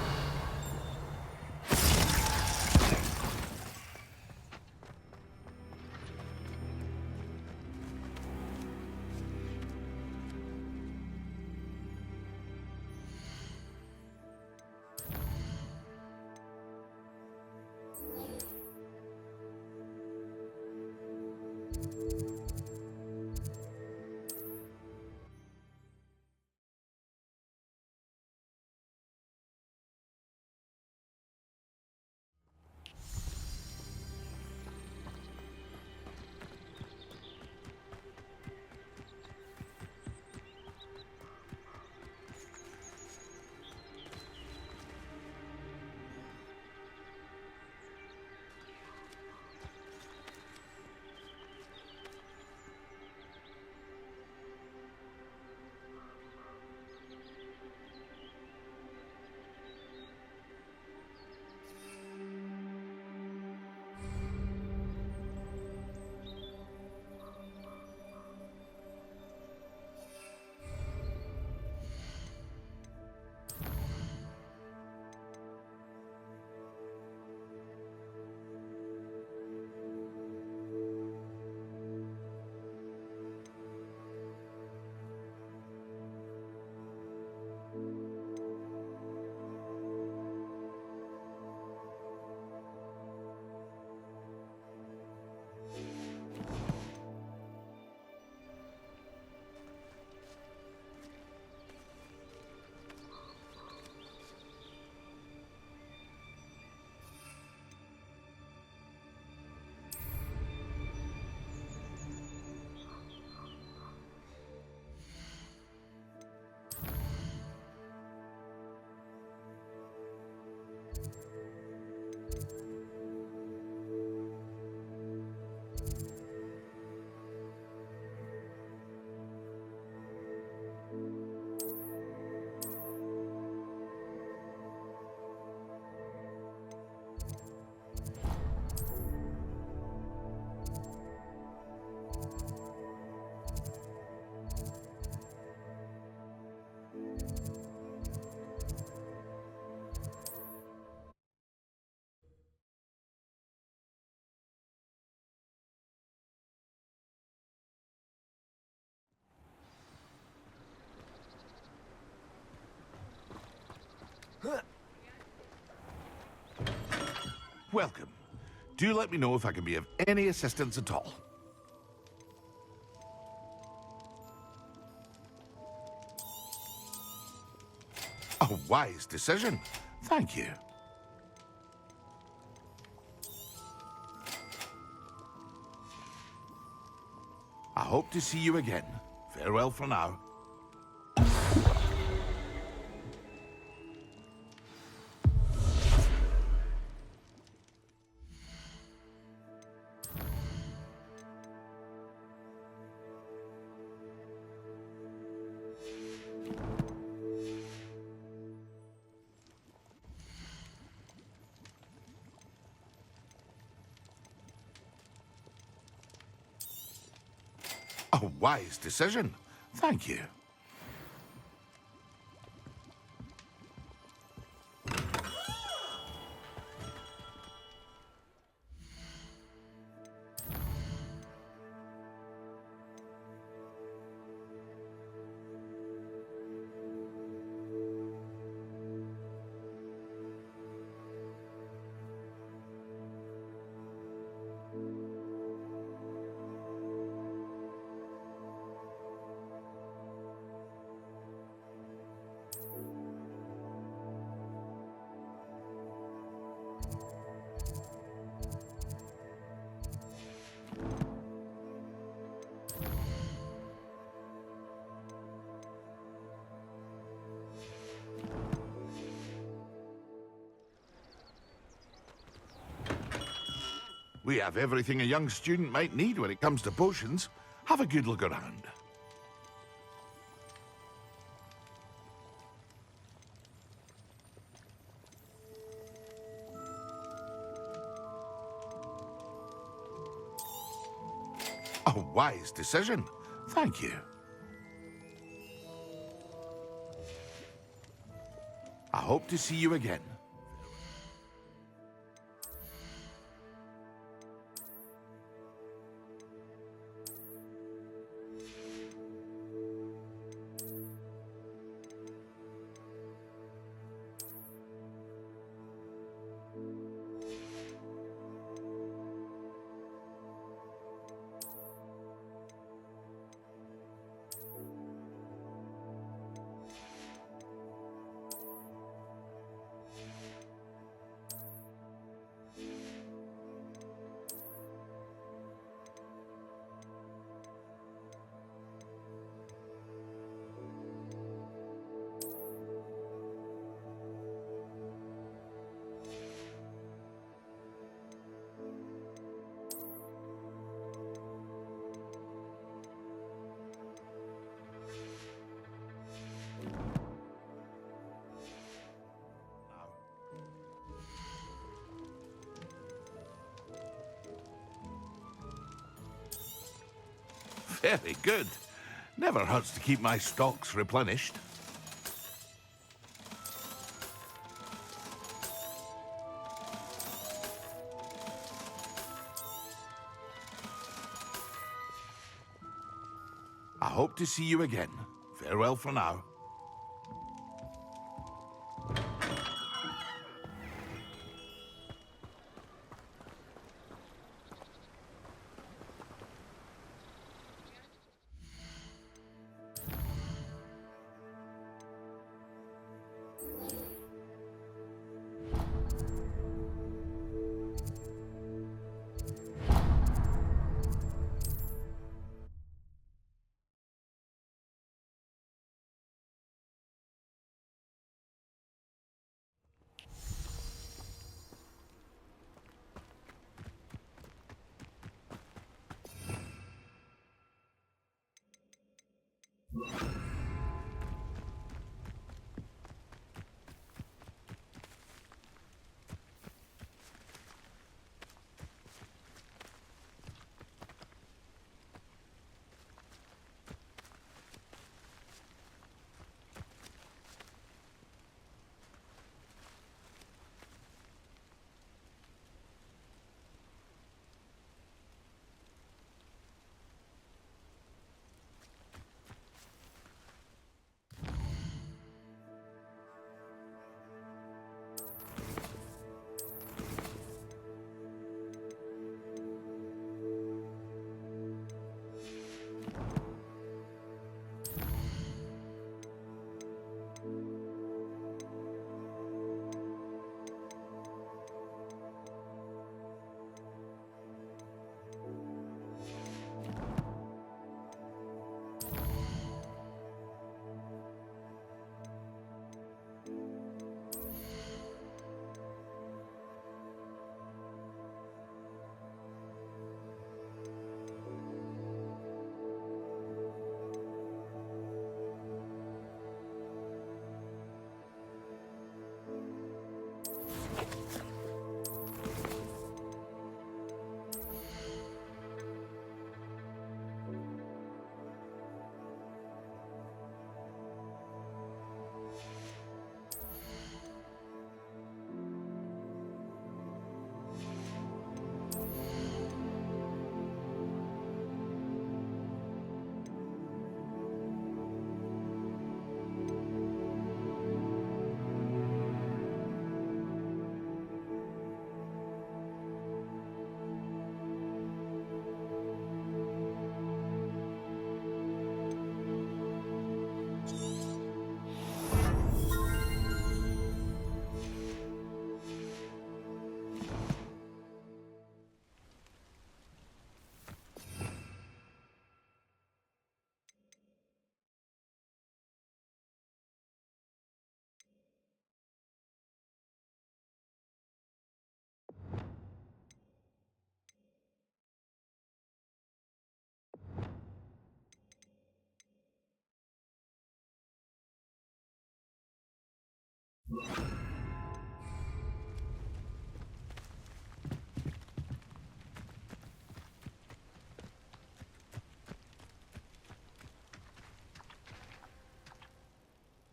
Welcome. Do let me know if I can be of any assistance at all. A wise decision. Thank you. I hope to see you again. Farewell for now. A wise decision. Thank you. We have everything a young student might need when it comes to potions. Have a good look around. A wise decision. Thank you. I hope to see you again. Very good. Never hurts to keep my stocks replenished. I hope to see you again. Farewell for now.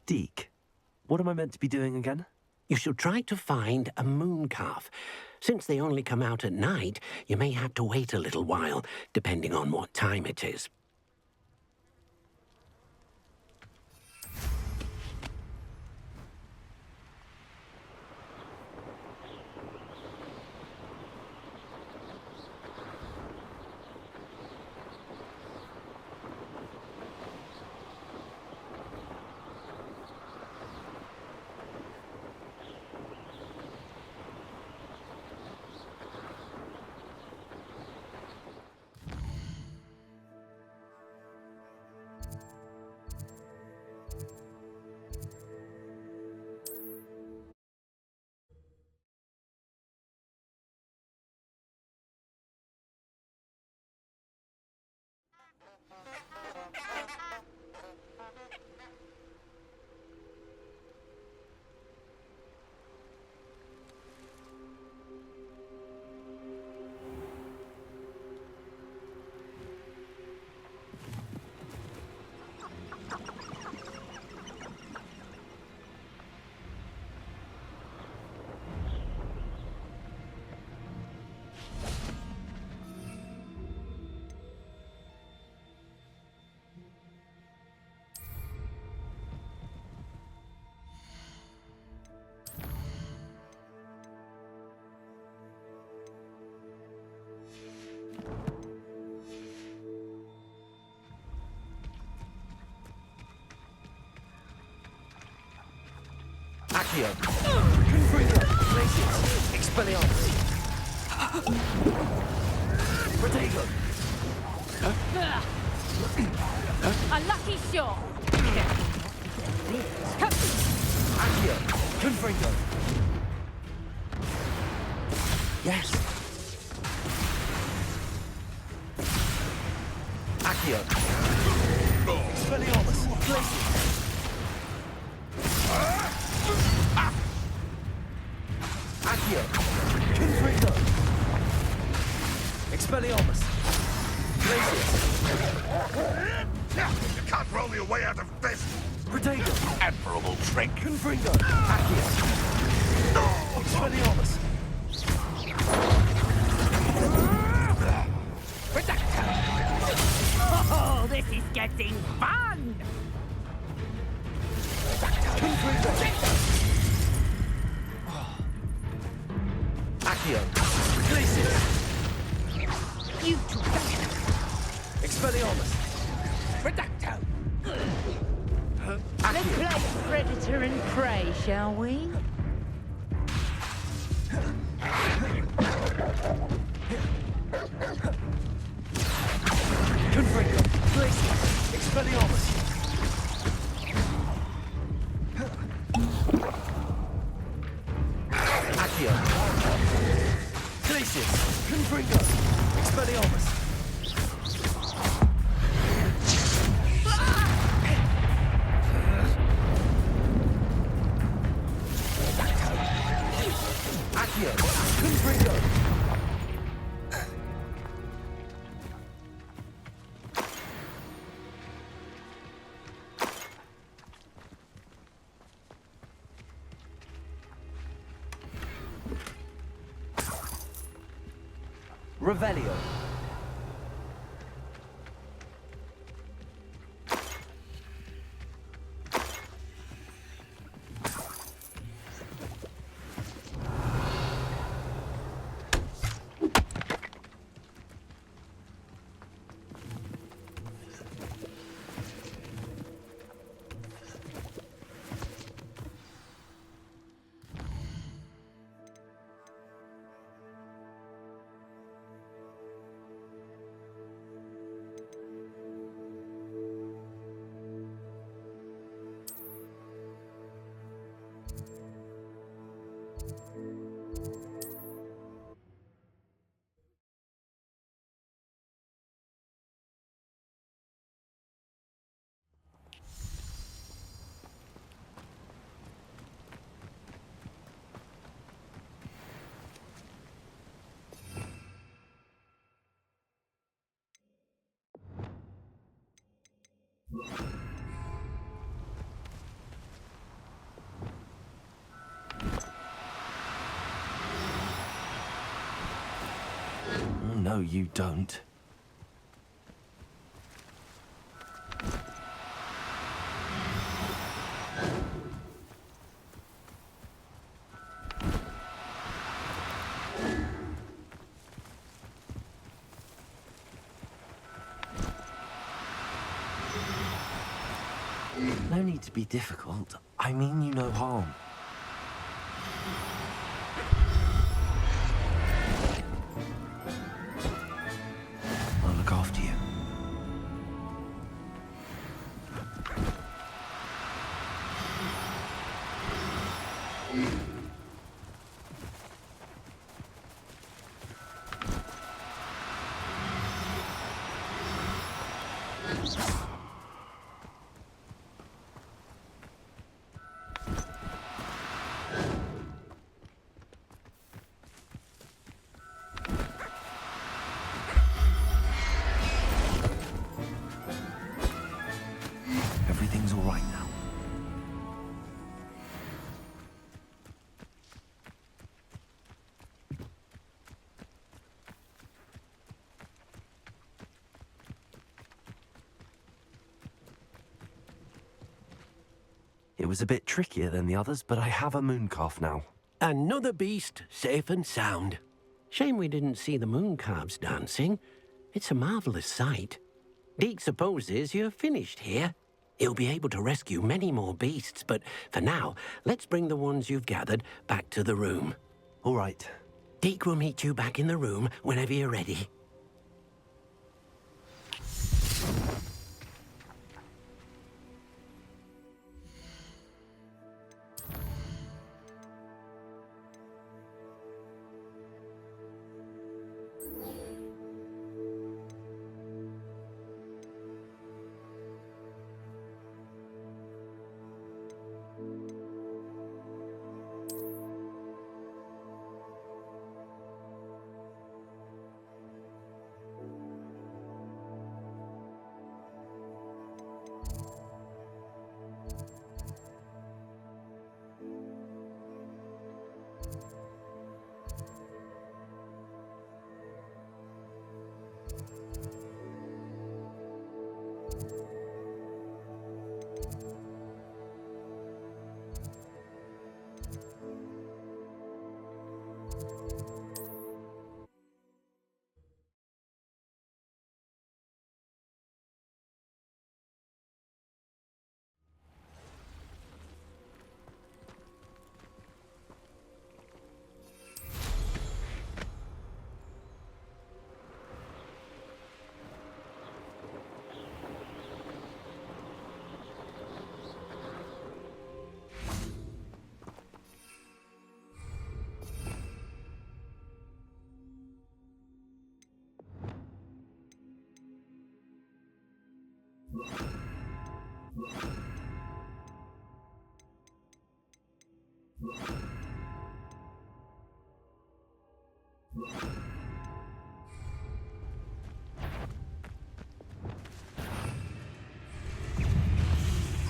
Deke, what am I meant to be doing again? You should try to find a moon calf. Since they only come out at night, you may have to wait a little while, depending on what time it is. Accio. Confringo. Glacius. Expelliarmus. Protego. A lucky shot. Accio. Confringo. Yes. Accio. Expelliarmus. Glacius. Accio. Confringo. Expelliarmus. Glacius. You can't roll your way out of this! Protego. Admirable trick! Confringo. Accio. Expelliarmus. Oh, this is getting fun! Confringo. Accio. Glacius. You two. Expelliarmus. Reducto. Accio. Let's play predator and prey, shall we? Confringo. Glacius. Expelliarmus. Accio. Glacius. Confringo. Expelliarmus. Accio. Confringo. Revelio. know you don't. No need to be difficult. I mean you no harm. I'll look after you. Everything's all right now. It was a bit trickier than the others, but I have a mooncalf now. Another beast, safe and sound. Shame we didn't see the mooncalves dancing. It's a marvelous sight. Deke supposes you're finished here. He'll be able to rescue many more beasts, but for now, let's bring the ones you've gathered back to the room. All right. Deke will meet you back in the room whenever you're ready.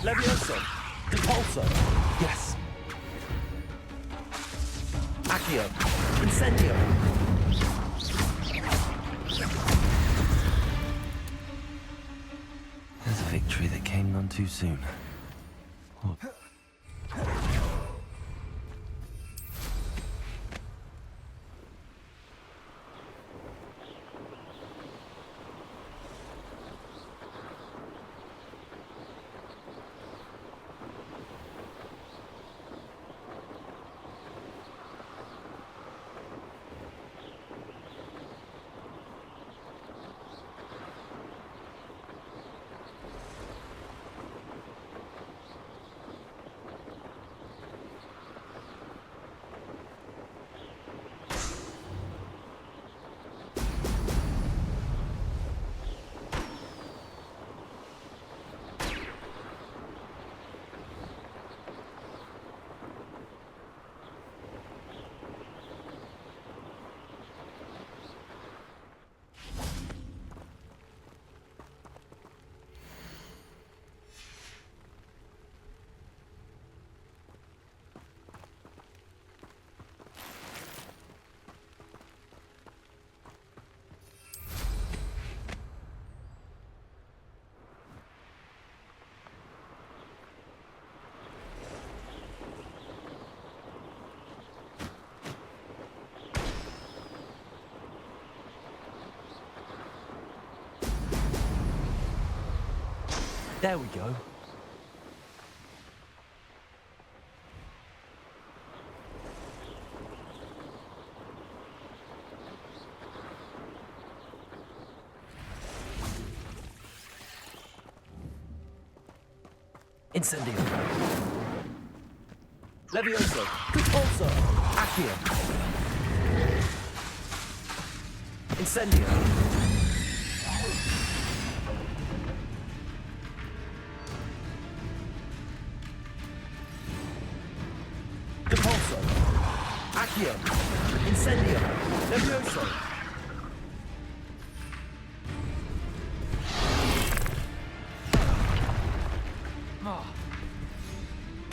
Levioso! Repulso! Yes. Accio! Incendio! There's a victory that came none too soon. Oh. There we go. Incendio. Levioso. Repulso. Accio. Incendio. Repulso. Accio. Incendio. Levioso.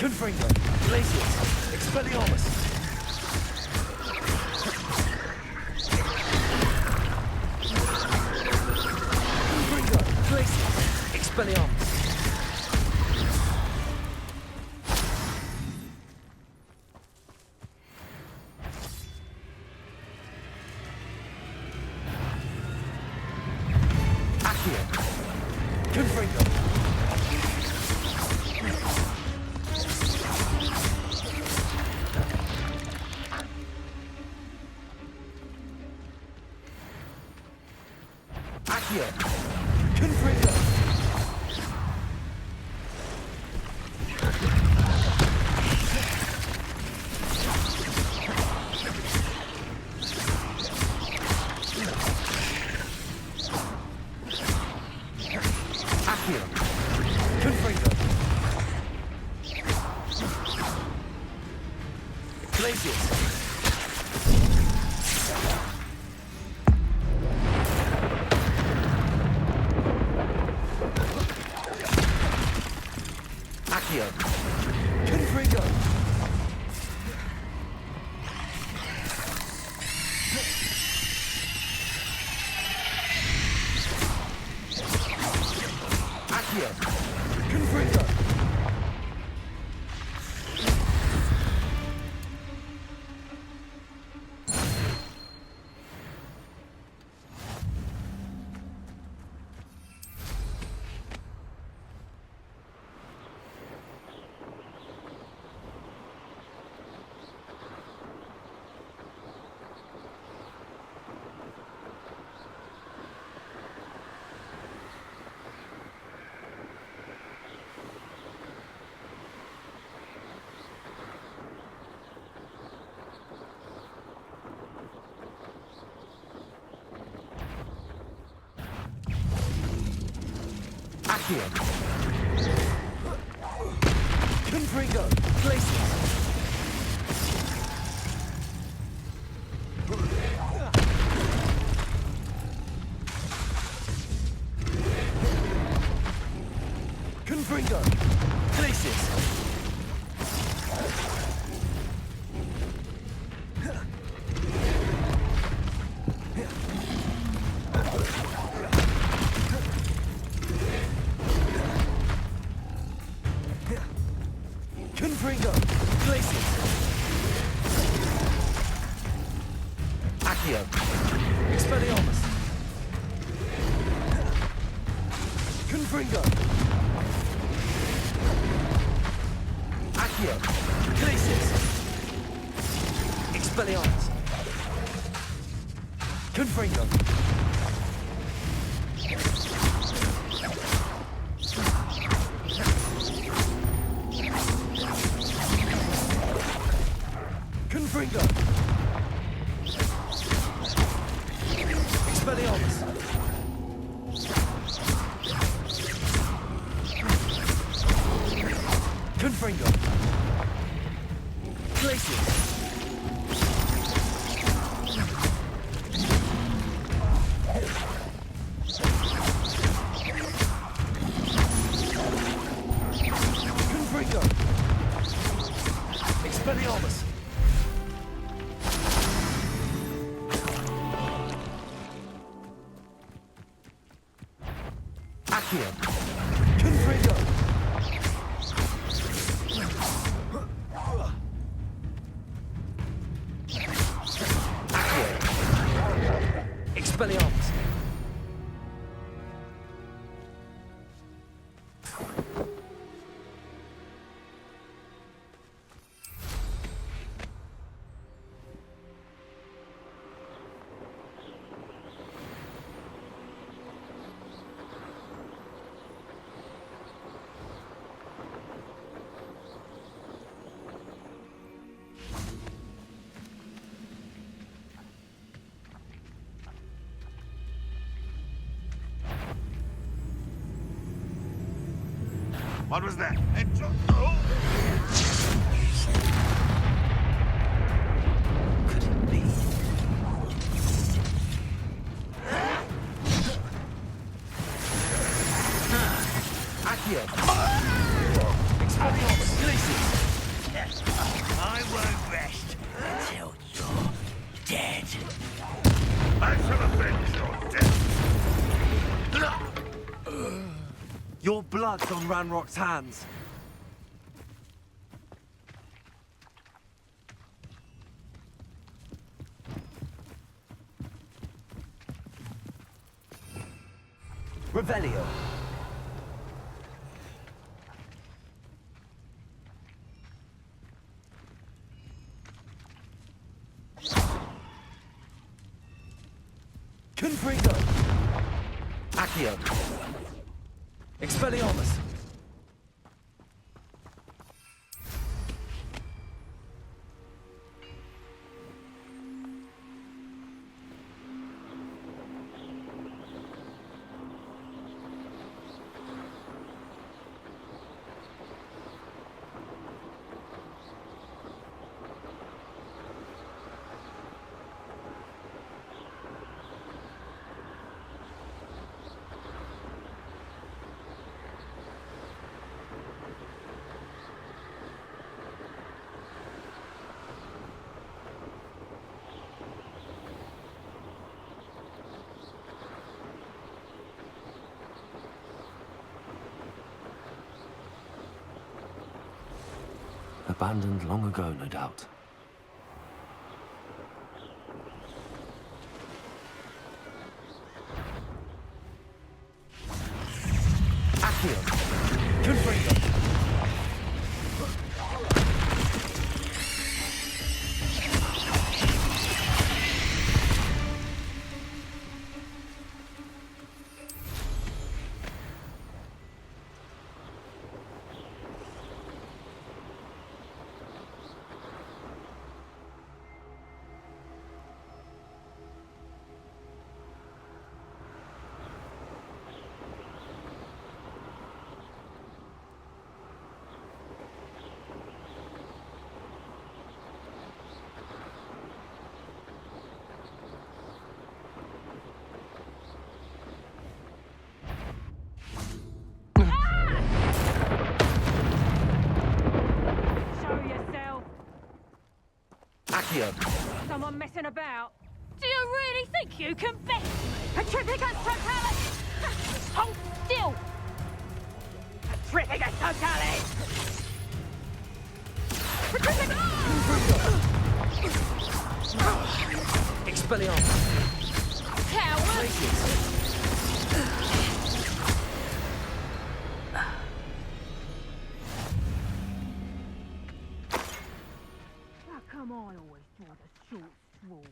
Confringo. Glacius. Expelliarmus. Confringo. Glacius. Expelliarmus. Accio. Confringo. Accio. Confringo. Accio. Confringo. Glacius. Accio. Confringo. Accio. Confringo. Accio. Confringo. Glacius. Confringo. Glacius. Confringo. Glacius. Accio. Expelliarmus. Confringo. Accio. Glacius. Expelliarmus. Confringo. Confringo. Expelliarmus. Confringo. Glacius. Confringo. Expelliarmus. Accio. Confringo. Accio. Expelliarmus. What was that? Could it be? Accio. Expelliarmus. I won't rest until you're dead. I shall avenge your death. Your blood's on Ranrock's hands. Revelio. Confringo. Accio. Expelliarmus. Abandoned long ago, no doubt. Accio. Confringo. Accio. Someone messing about? Do you really think you can beat Petrificus Totalis? Hold still! Petrificus Totalis! Expelliarmus. Coward! Come on, always draw the short straw.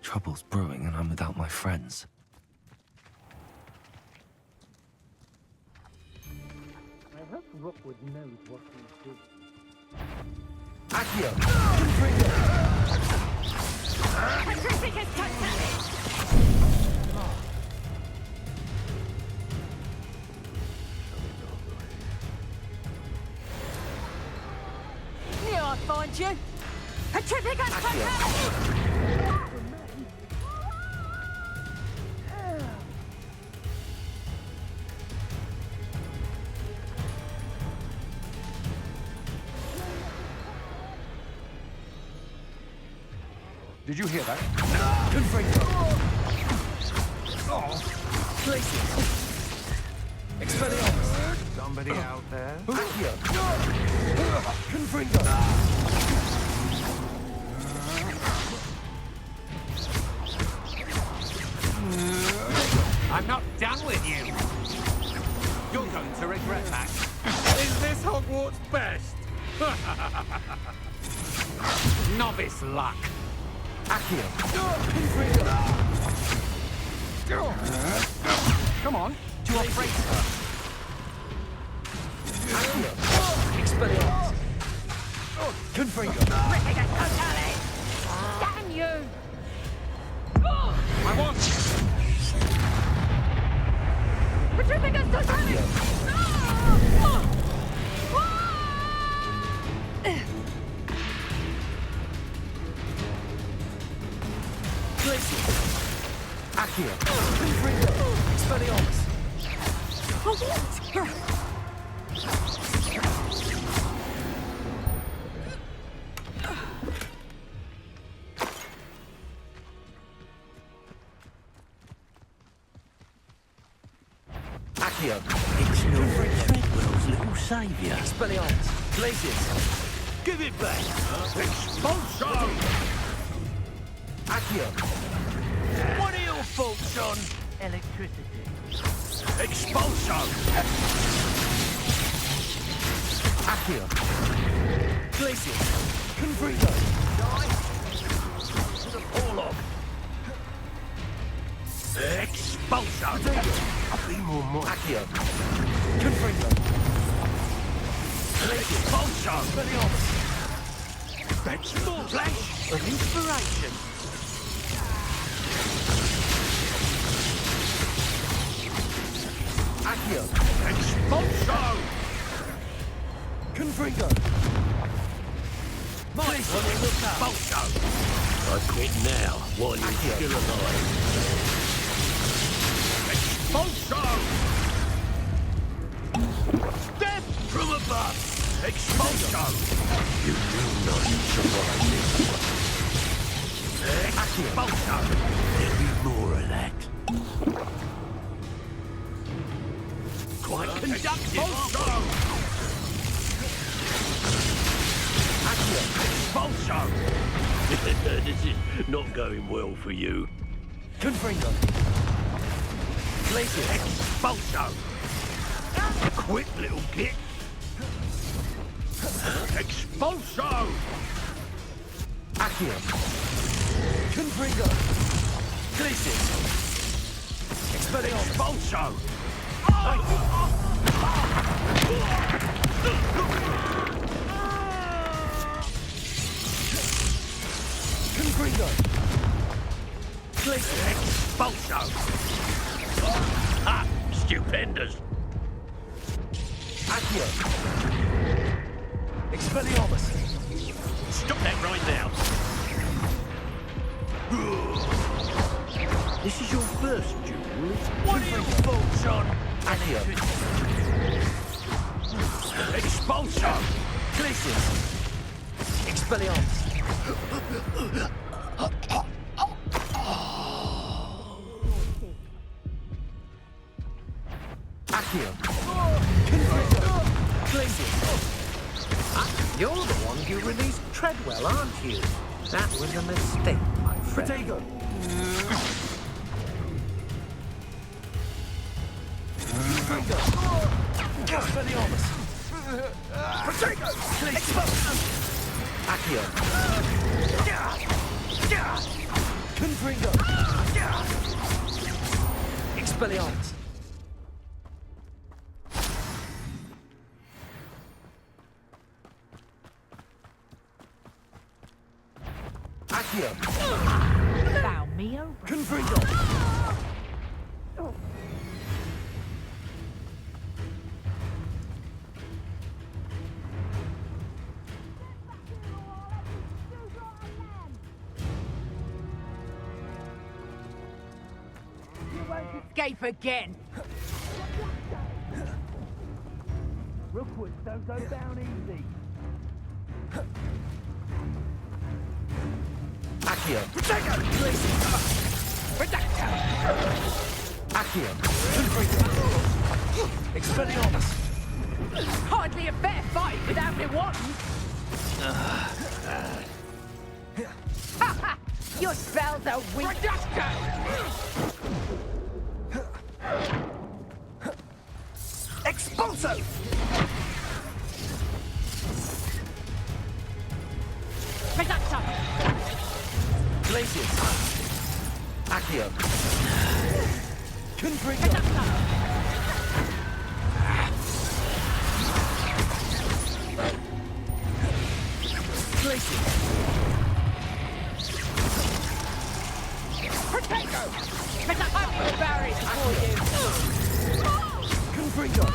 Trouble's brewing and I'm without my friends. I hope Rookwood knows what he's doing. Accio. Petrificus Totalis! I'll find you! Petrificus Totalis! Did you hear that? Confringo. Oh, places. Expelliarmus. Somebody out there? Accio. Confringo. I'm not done with you. You're going to regret that. Is this Hogwarts best? Novice luck. Accio. Come on. To our freight. Accio. Expelliarmus. Confringo. Petrificus Totalis! Damn you! I want... Petrificus totalis! Accio. Expelliarmus. Accio. It's Norbert Treadwell's little saviour. Expelliarmus. Glacius. Give it back! Expulso! Accio. What are your thoughts on electricity? Expulso! Accio. Glacius. Confringo. To the forelock! Expulso! I'll be more Accio. Confringo. Expulso! Expelliarmus. That's more flash of inspiration! Accio. Expulso! Confringo. Expulso! I quit now, while you're still alive. Expulso! Death from above! Expulso! You will not survive this. Expulso! There'll be more of that. Quite conductive. Expulso! Expulso! This is not going well for you. Confringo. Glacius. Expulso! Quick little git! Expulso! Accio. Confringo. Glacius. Expelliarmus. Expulso! Confringo. Glacius. Expulso! Ah, stupendous! Accio. Expelliarmus. Stop that right now! This is your first duel? What are your thoughts on Accio. Expulso! Glacius. Expelliarmus. Accio. Confringo. Glacius. You're the one who released Treadwell, aren't you? That was a mistake, my friend. Protego. Confringo. Expelliarmus. Protego. Glacius. Accio. Confringo. Expelliarmus. Accio. Bow me over. Confringo. You won't escape again. Rookwoods don't go down easy. Accio. Protego. Glacius. Accio. Confringo. Expelliarmus. Hardly a fair fight without me wanting. Your spells are weak. Expulso. Glacius. Accio. Confringo. Glacius. Protego! There's a hundred berries for you! Confringo!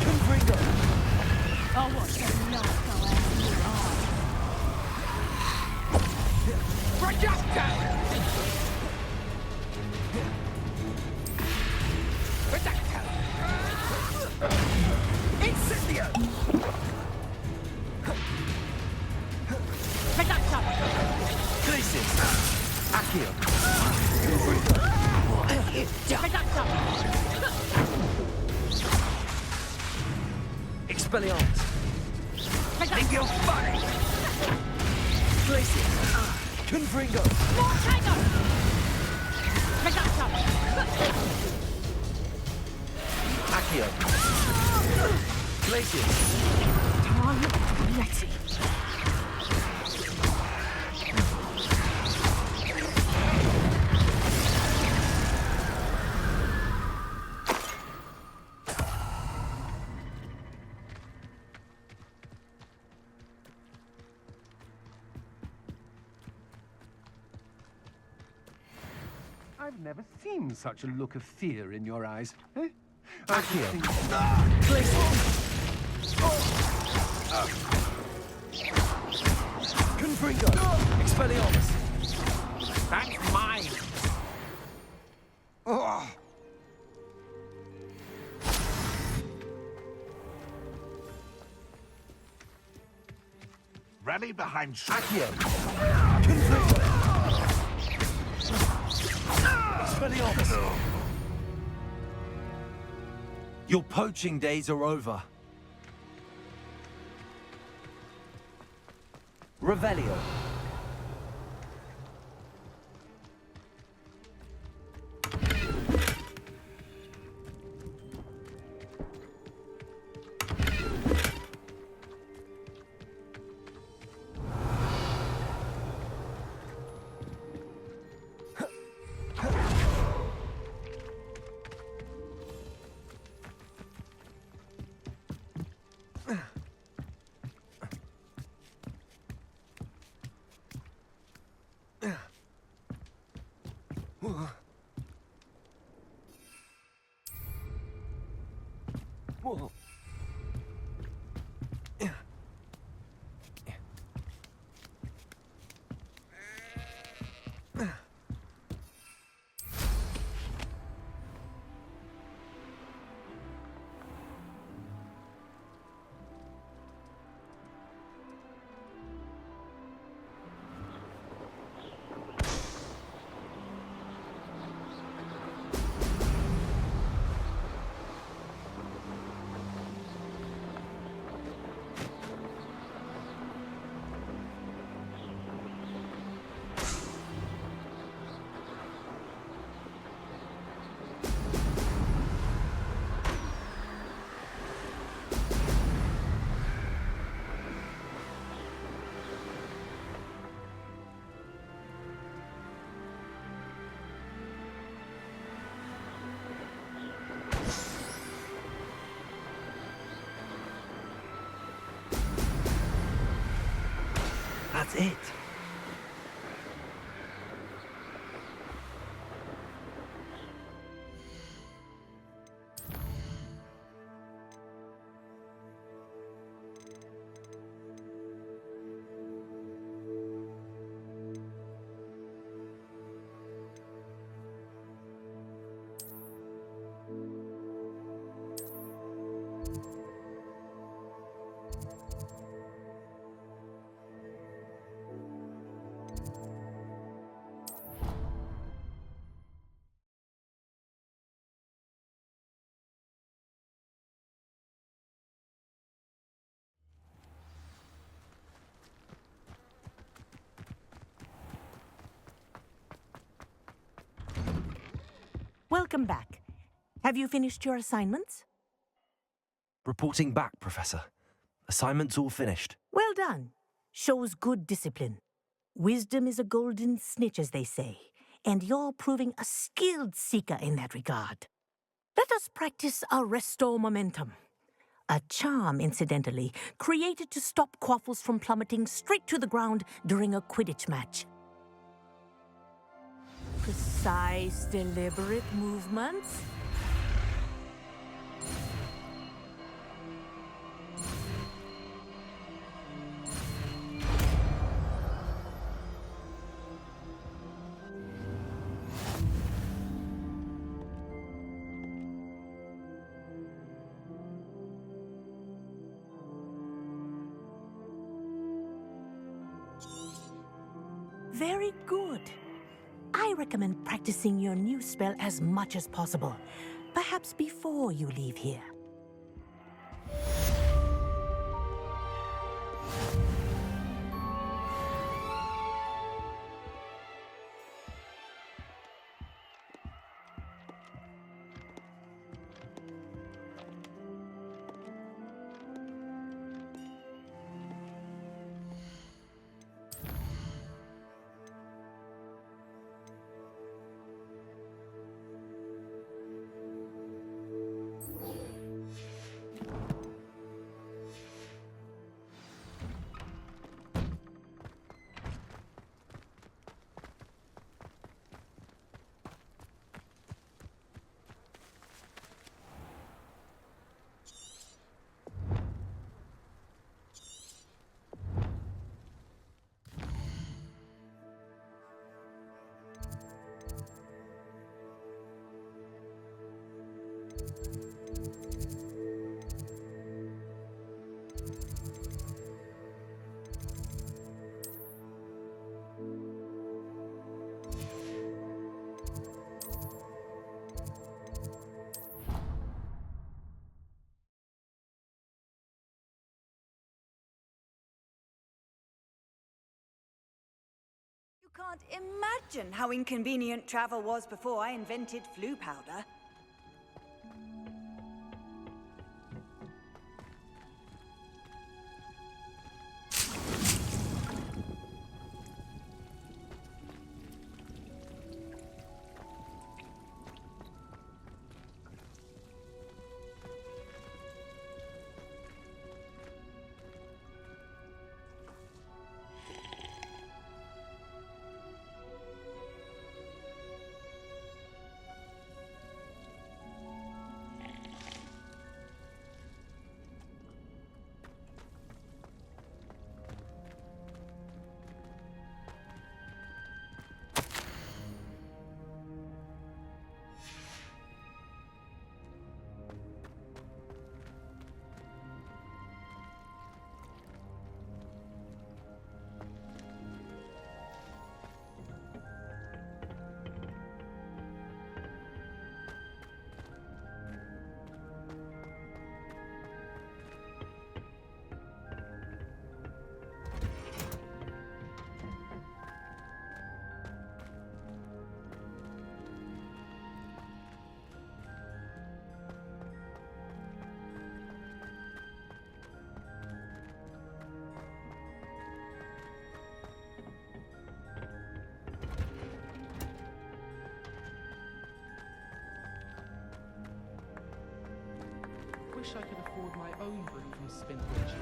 Confringo! I'll watch them not go out of your eyes. Projectile! Projectile! Incendio! Projectile! Glacius! Accio! What have you done? Expelliarmus! Leave funny! Glacius! Confringo! Mortango! Projectile! Accio! Glacius! Letty. I've never seen such a look of fear in your eyes. Eh? Accio! Confringo! Expelliarmus! That's mine! Oh. Rally behind Accio! Confringo! Expelliarmus! Your poaching days are over. Revelio! That's it. Welcome back. Have you finished your assignments? Reporting back, Professor. Assignment's all finished. Well done. Shows good discipline. Wisdom is a golden snitch, as they say, and you're proving a skilled seeker in that regard. Let us practice our restore momentum. A charm, incidentally, created to stop quaffles from plummeting straight to the ground during a Quidditch match. Precise, deliberate movements. Very good. I recommend practicing your new spell as much as possible, perhaps before you leave here. You can't imagine how inconvenient travel was before I invented flu powder. Wish I could afford my own brew from Spinbridge.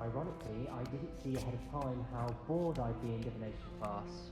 Ironically, I didn't see ahead of time how bored I'd be in divination class.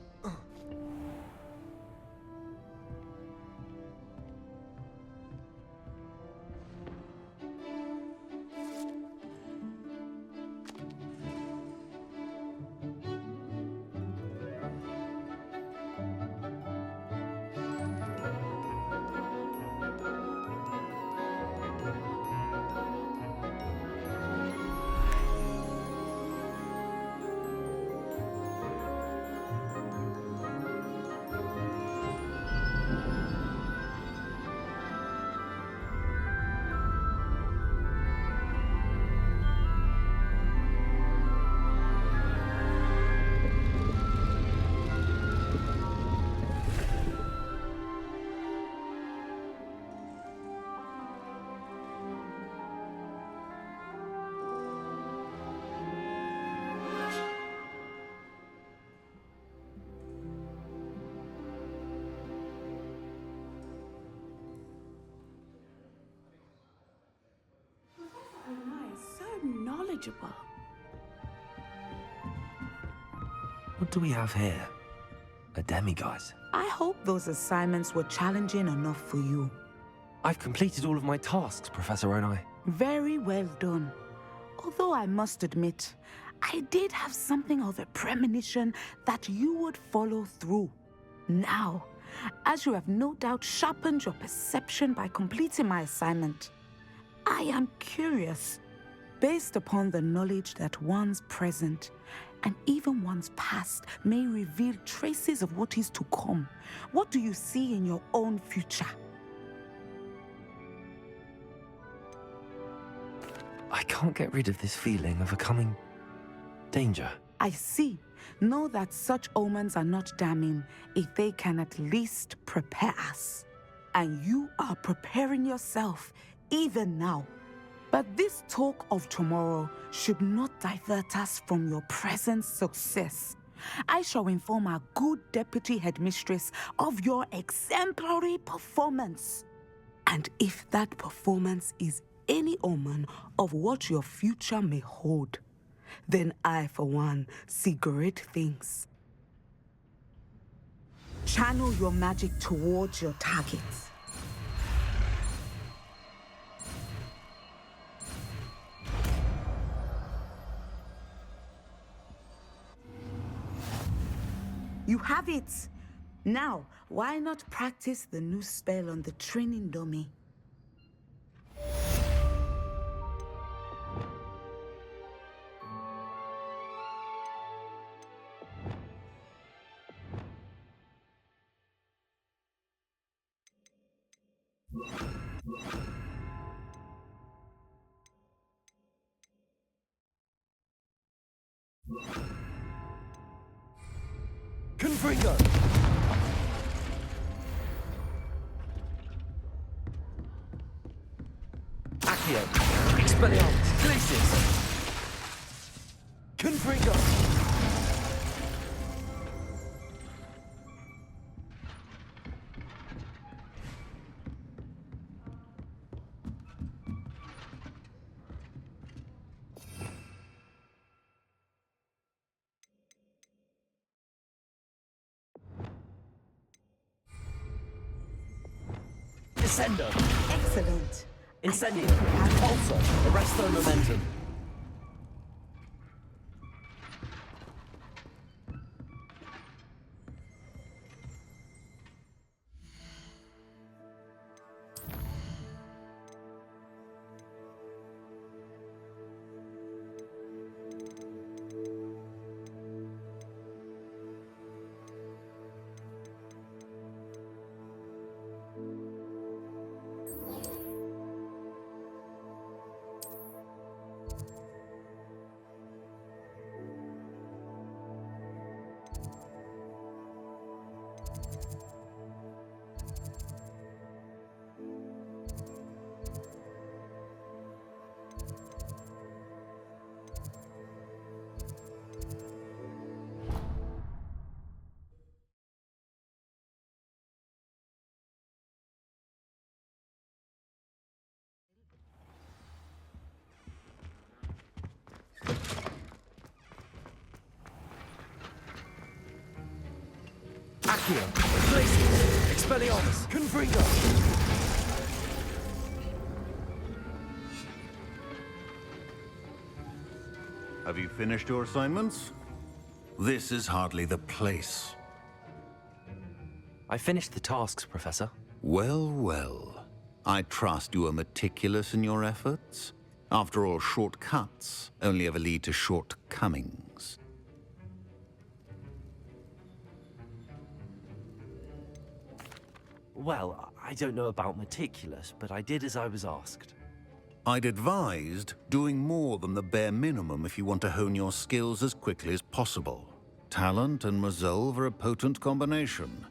manageable. What do we have here? A demiguise. I hope those assignments were challenging enough for you. I've completed all of my tasks, Professor Onai. Very well done. Although I must admit, I did have something of a premonition that you would follow through. Now, as you have no doubt sharpened your perception by completing my assignment, I am curious, based upon the knowledge that one's present and even one's past may reveal traces of what is to come. What do you see in your own future? I can't get rid of this feeling of a coming danger. I see. Know that such omens are not damning if they can at least prepare us. And you are preparing yourself even now. But this talk of tomorrow should not divert us from your present success. I shall inform our good deputy headmistress of your exemplary performance. And if that performance is any omen of what your future may hold, then I, for one, see great things. Channel your magic towards your targets. You have it! Now, why not practice the new spell on the training dummy? Confringo! Accio! Expelliarmus! Glacius! Confringo! Descendo! Excellent. Incendio! Pulsar! Arresto momentum! Accio! Glacius! Expelliarmus! Confringo! Have you finished your assignments? This is hardly the place. I finished the tasks, Professor. Well, well. I trust you are meticulous in your efforts. After all, shortcuts only ever lead to shortcomings. Well, I don't know about meticulous, but I did as I was asked. I'd advised doing more than the bare minimum if you want to hone your skills as quickly as possible. Talent and resolve are a potent combination.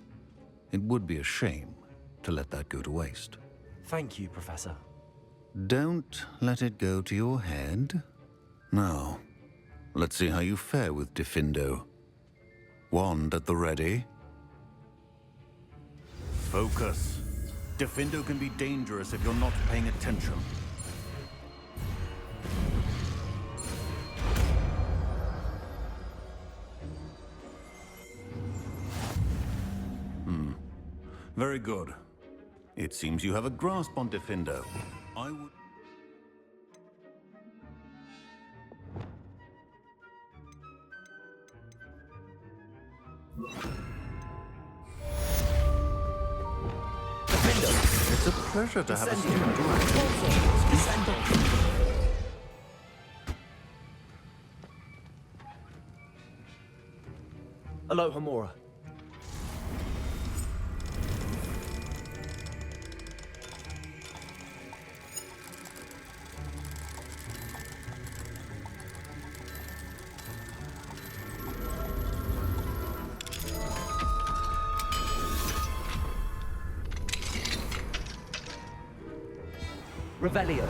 It would be a shame to let that go to waste. Thank you, Professor. Don't let it go to your head. Now, let's see how you fare with Diffindo. Wand at the ready. Focus. Diffindo can be dangerous if you're not paying attention. Very good. It seems you have a grasp on Defendo. I would... Defendo! It's a pleasure to have a Incendio! student who... Incendio! Aloha Mora. Revelio.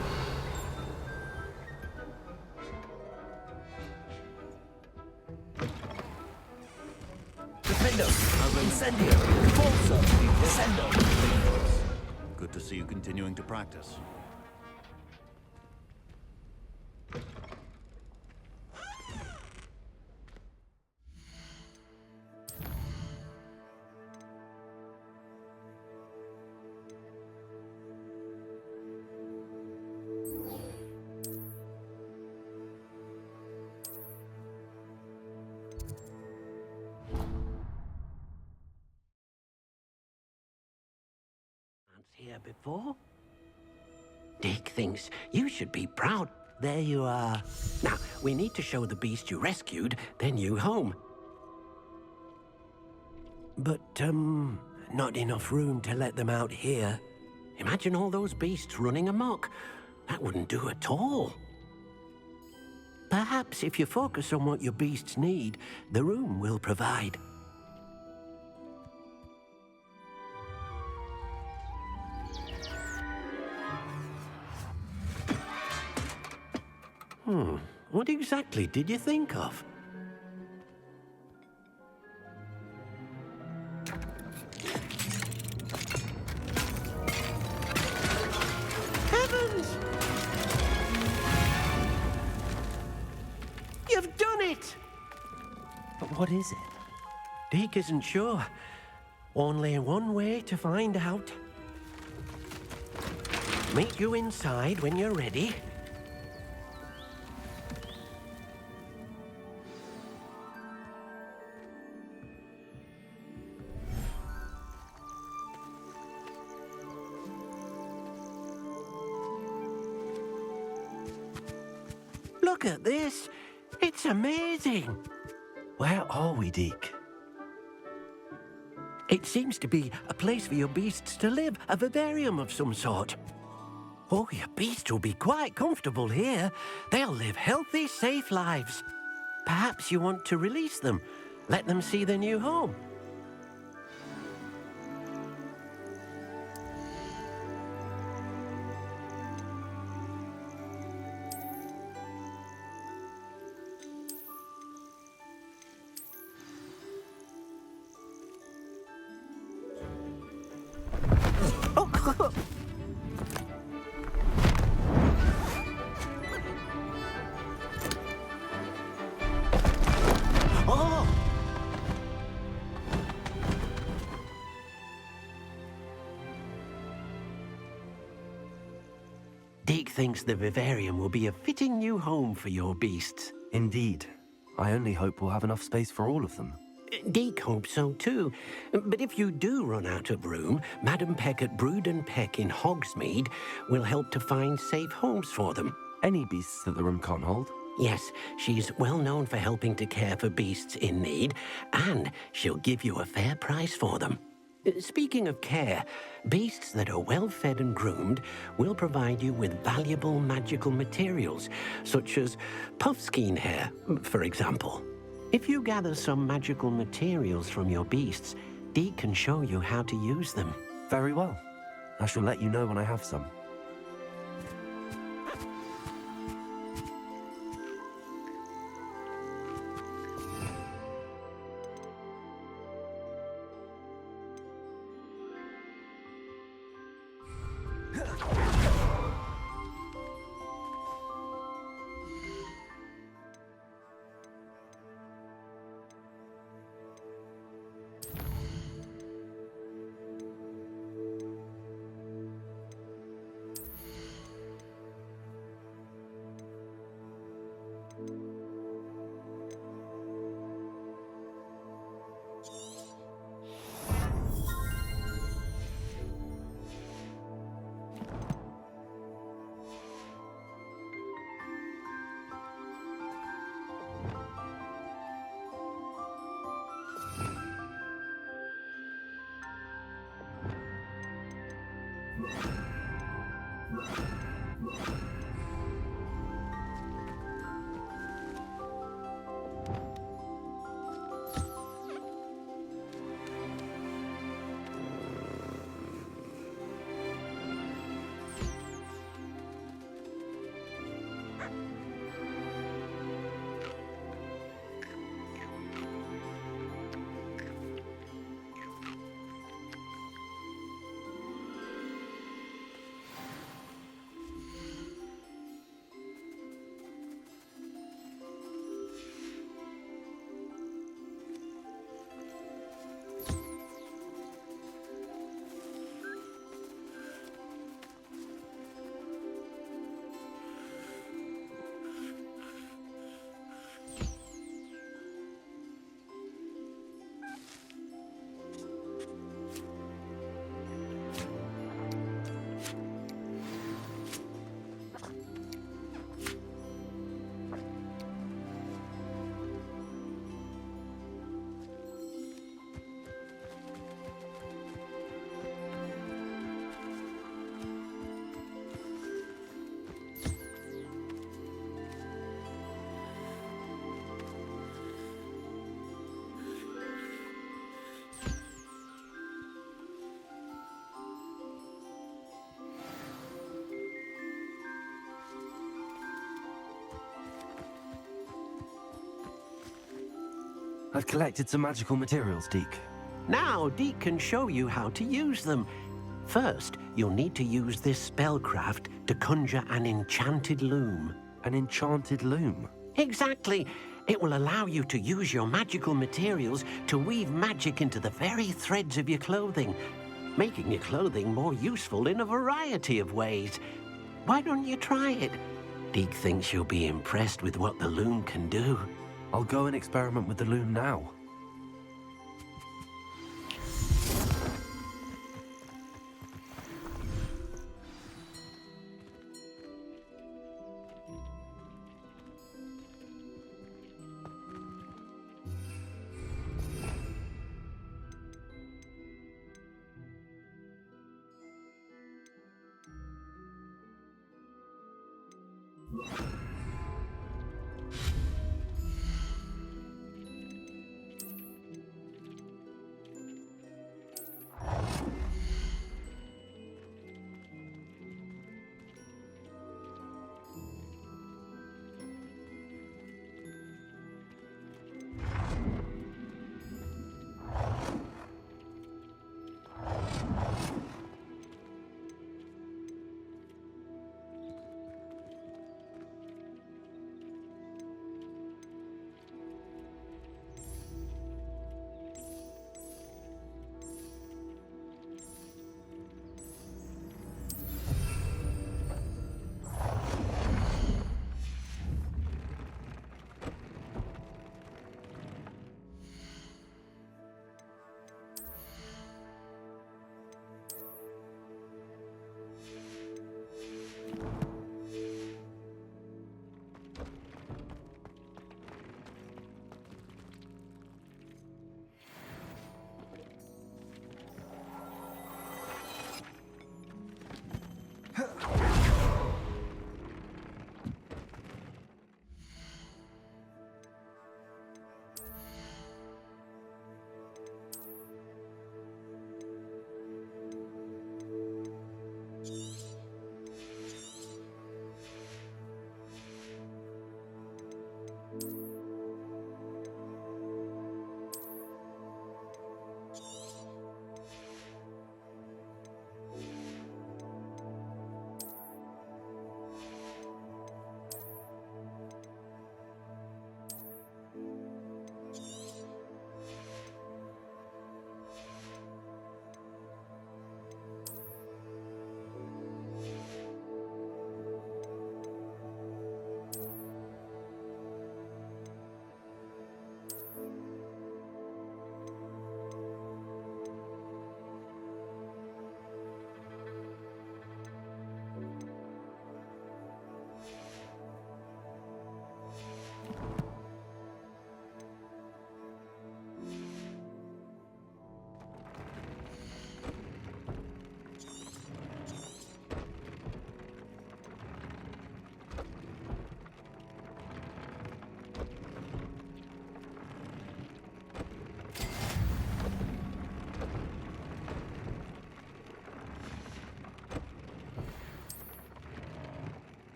Defendo. Incendio. Forza. Descendo. Good to see you continuing to practice. Here before? Dick thinks you should be proud. There you are. Now, we need to show the beast you rescued their new home. But, not enough room to let them out here. Imagine all those beasts running amok. That wouldn't do at all. Perhaps if you focus on what your beasts need, the room will provide. What exactly did you think of? Heavens! You've done it! But what is it? Deke isn't sure. Only one way to find out. Meet you inside when you're ready. Look at this. It's amazing. Where are we, Deke? It seems to be a place for your beasts to live, a vivarium of some sort. Oh, your beasts will be quite comfortable here. They'll live healthy, safe lives. Perhaps you want to release them, let them see their new home. Deke thinks the vivarium will be a fitting new home for your beasts. Indeed. I only hope we'll have enough space for all of them. Deke hopes so too. But if you do run out of room, Madam Peck at Brood and Peck in Hogsmeade will help to find safe homes for them. Any beasts that the room can't hold? Yes, she's well known for helping to care for beasts in need, and she'll give you a fair price for them. Speaking of care, beasts that are well fed and groomed will provide you with valuable magical materials, such as puffskein hair, for example. If you gather some magical materials from your beasts, Deke can show you how to use them. Very well. I shall let you know when I have some. I've collected some magical materials, Deke. Now, Deke can show you how to use them. First, you'll need to use this spellcraft to conjure an enchanted loom. An enchanted loom? Exactly. It will allow you to use your magical materials to weave magic into the very threads of your clothing, making your clothing more useful in a variety of ways. Why don't you try it? Deke thinks you'll be impressed with what the loom can do. I'll go and experiment with the loom now.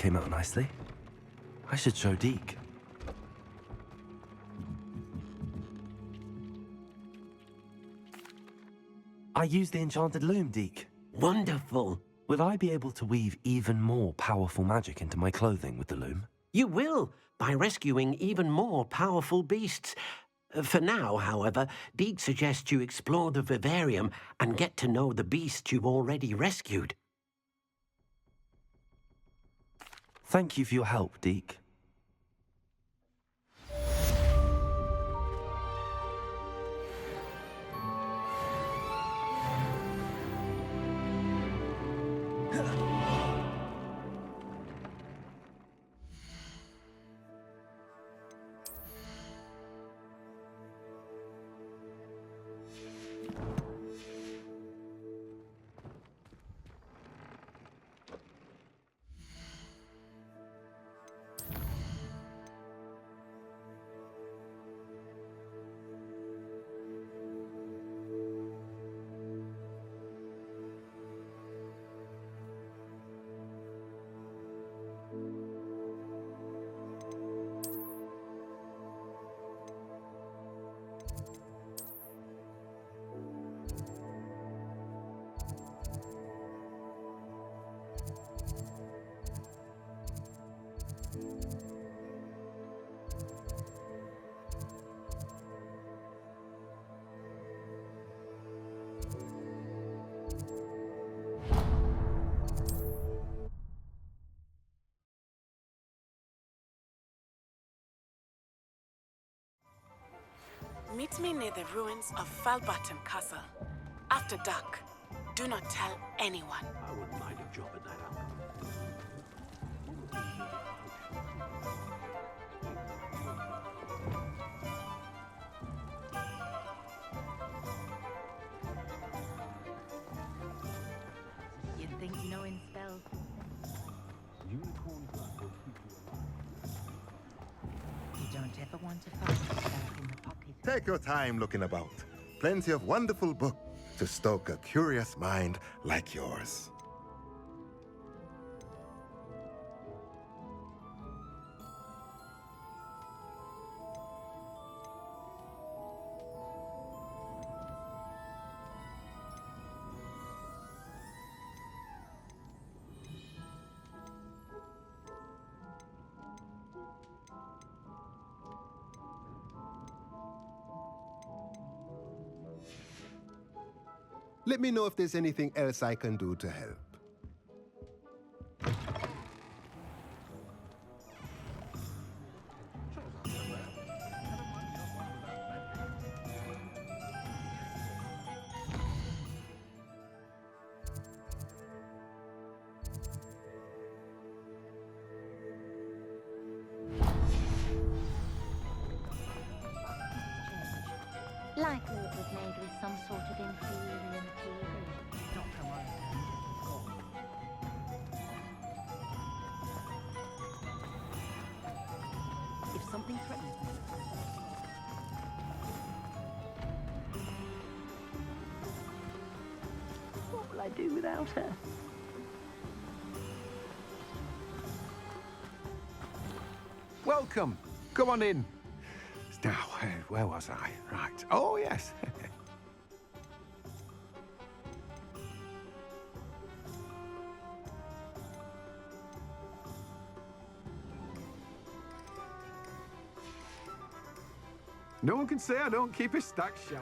came out nicely. I should show Deke. I used the enchanted loom, Deke. Wonderful. Will I be able to weave even more powerful magic into my clothing with the loom? You will, by rescuing even more powerful beasts. For now, however, Deke suggests you explore the vivarium and get to know the beasts you've already rescued. Thank you for your help, Deke. Meet me near the ruins of Falbaton Castle. After dark. Do not tell anyone. I wouldn't mind a job at that up. You think knowing spells? Unicorn blood will keep you alive. You don't ever want to find yourself in the pocket. Take your time looking about. Plenty of wonderful books to stoke a curious mind like yours. Let me know if there's anything else I can do to help. Likely it was made with some sort of inferior material. Not from our If something threatens me, what will I do without her? Welcome. Come on in. Now, where was I? Right. Oh, yes. No one can say I don't keep a stacked shelf.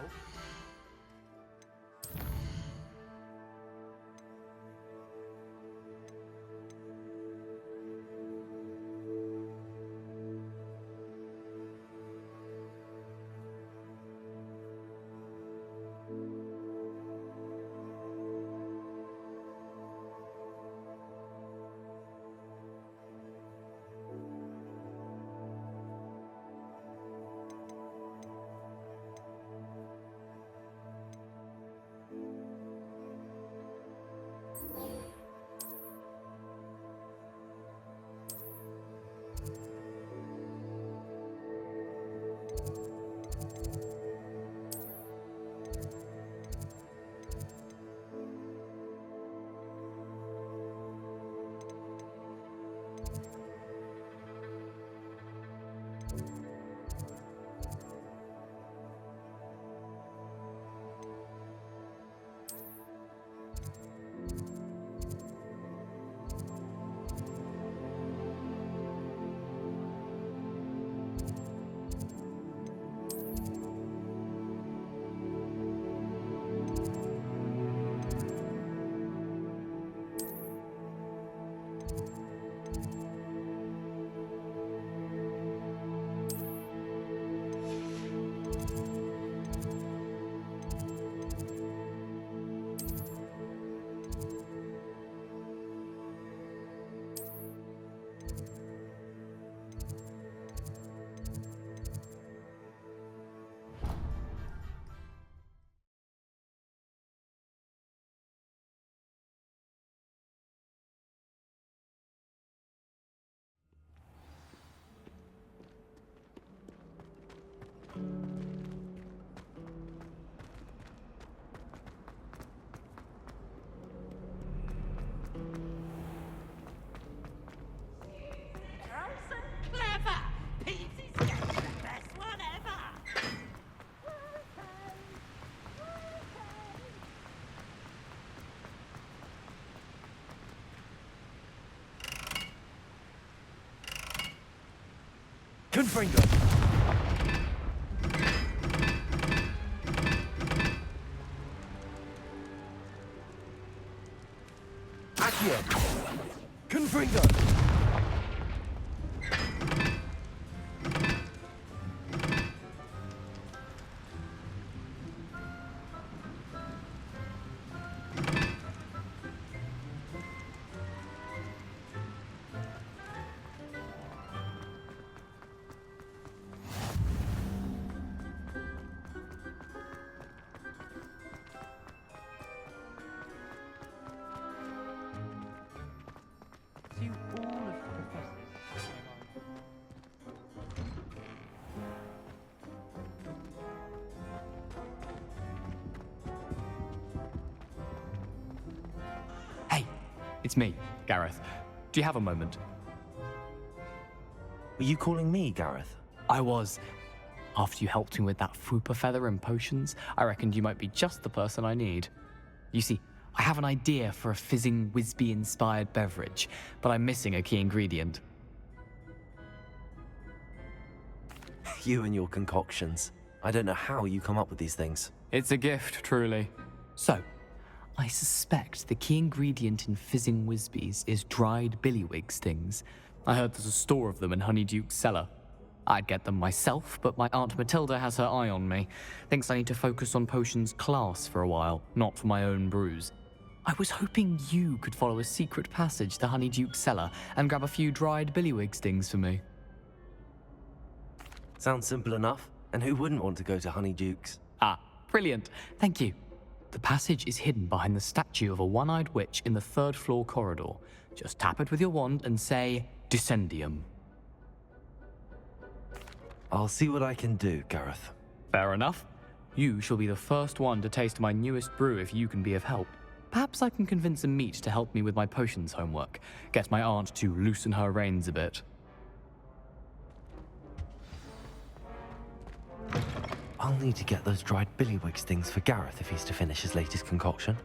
Confringo. Accio. Confringo. To all of the professors. Hey, it's me, Gareth. Do you have a moment? Were you calling me, Gareth? I was. After you helped me with that fupa feather and potions, I reckoned you might be just the person I need. You see, I have an idea for a fizzing Wisby-inspired beverage, but I'm missing a key ingredient. You and your concoctions. I don't know how you come up with these things. It's a gift, truly. So, I suspect the key ingredient in fizzing Wisbies is dried billywig stings. I heard there's a store of them in Honeyduke's cellar. I'd get them myself, but my Aunt Matilda has her eye on me. Thinks I need to focus on potions class for a while, not for my own brews. I was hoping you could follow a secret passage to Honeyduke's cellar and grab a few dried billywig stings for me. Sounds simple enough. And who wouldn't want to go to Honeyduke's? Ah, brilliant. Thank you. The passage is hidden behind the statue of a one-eyed witch in the third-floor corridor. Just tap it with your wand and say, Descendium. I'll see what I can do, Gareth. Fair enough. You shall be the first one to taste my newest brew if you can be of help. Perhaps I can convince a meat to help me with my potions homework. Get my aunt to loosen her reins a bit. I'll need to get those dried billywig stings for Gareth if he's to finish his latest concoction.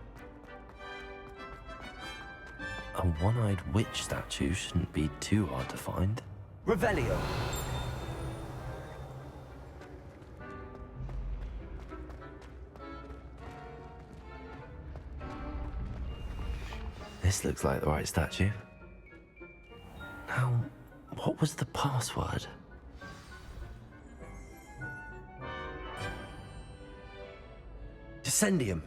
A one-eyed witch statue shouldn't be too hard to find. Revelio. This looks like the right statue. Now, what was the password? Descendium.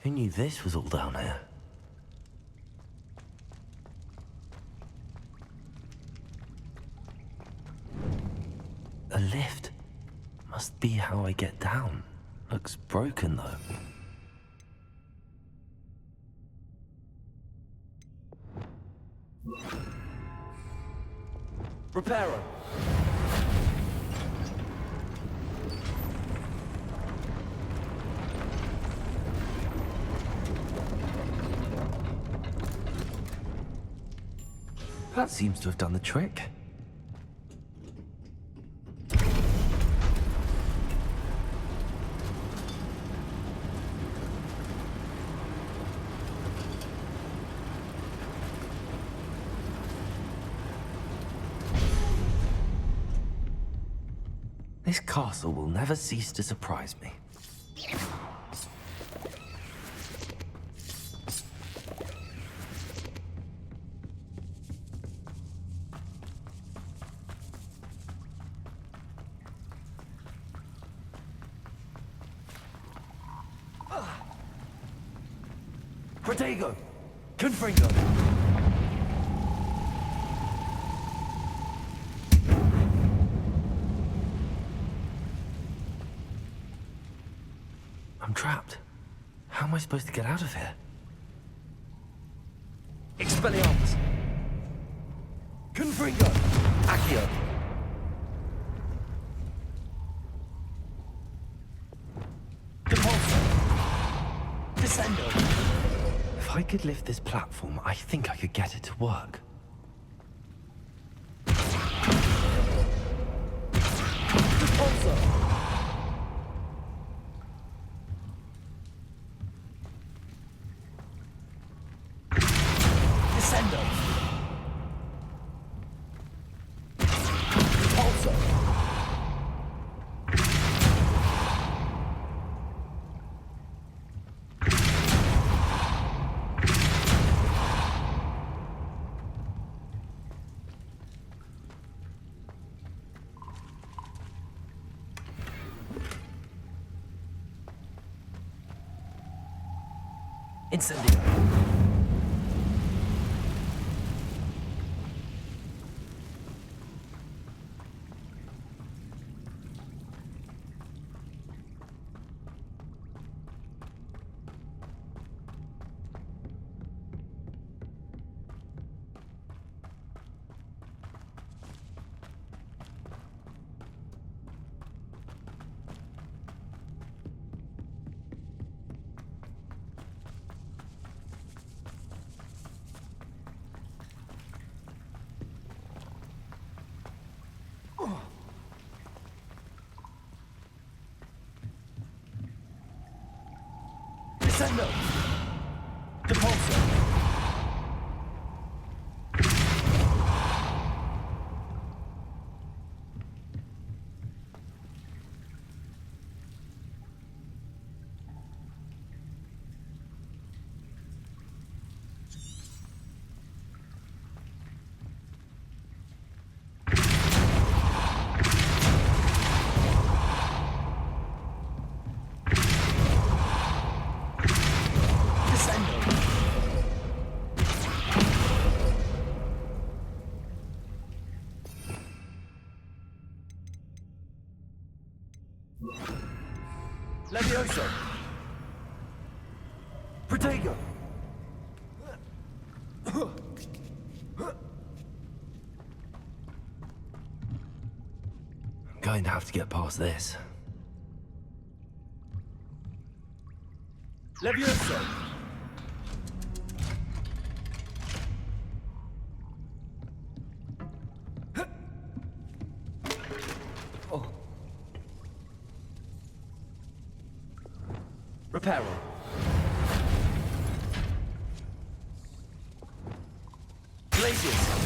Who knew this was all down here? A lift. Must be how I get down. Looks broken, though. Reparo. That seems to have done the trick. This castle will never cease to surprise me. Protego. Confringo. I'm trapped. How am I supposed to get out of here? Expelliarmus. Confringo. Accio. Depulso. Descendo. If I could lift this platform, I think I could get it to work. Depulso. Incendio. Descendo! Depulso! Levioso! Protego! I'm going to have to get past this. Levioso! Reparo. Glacius.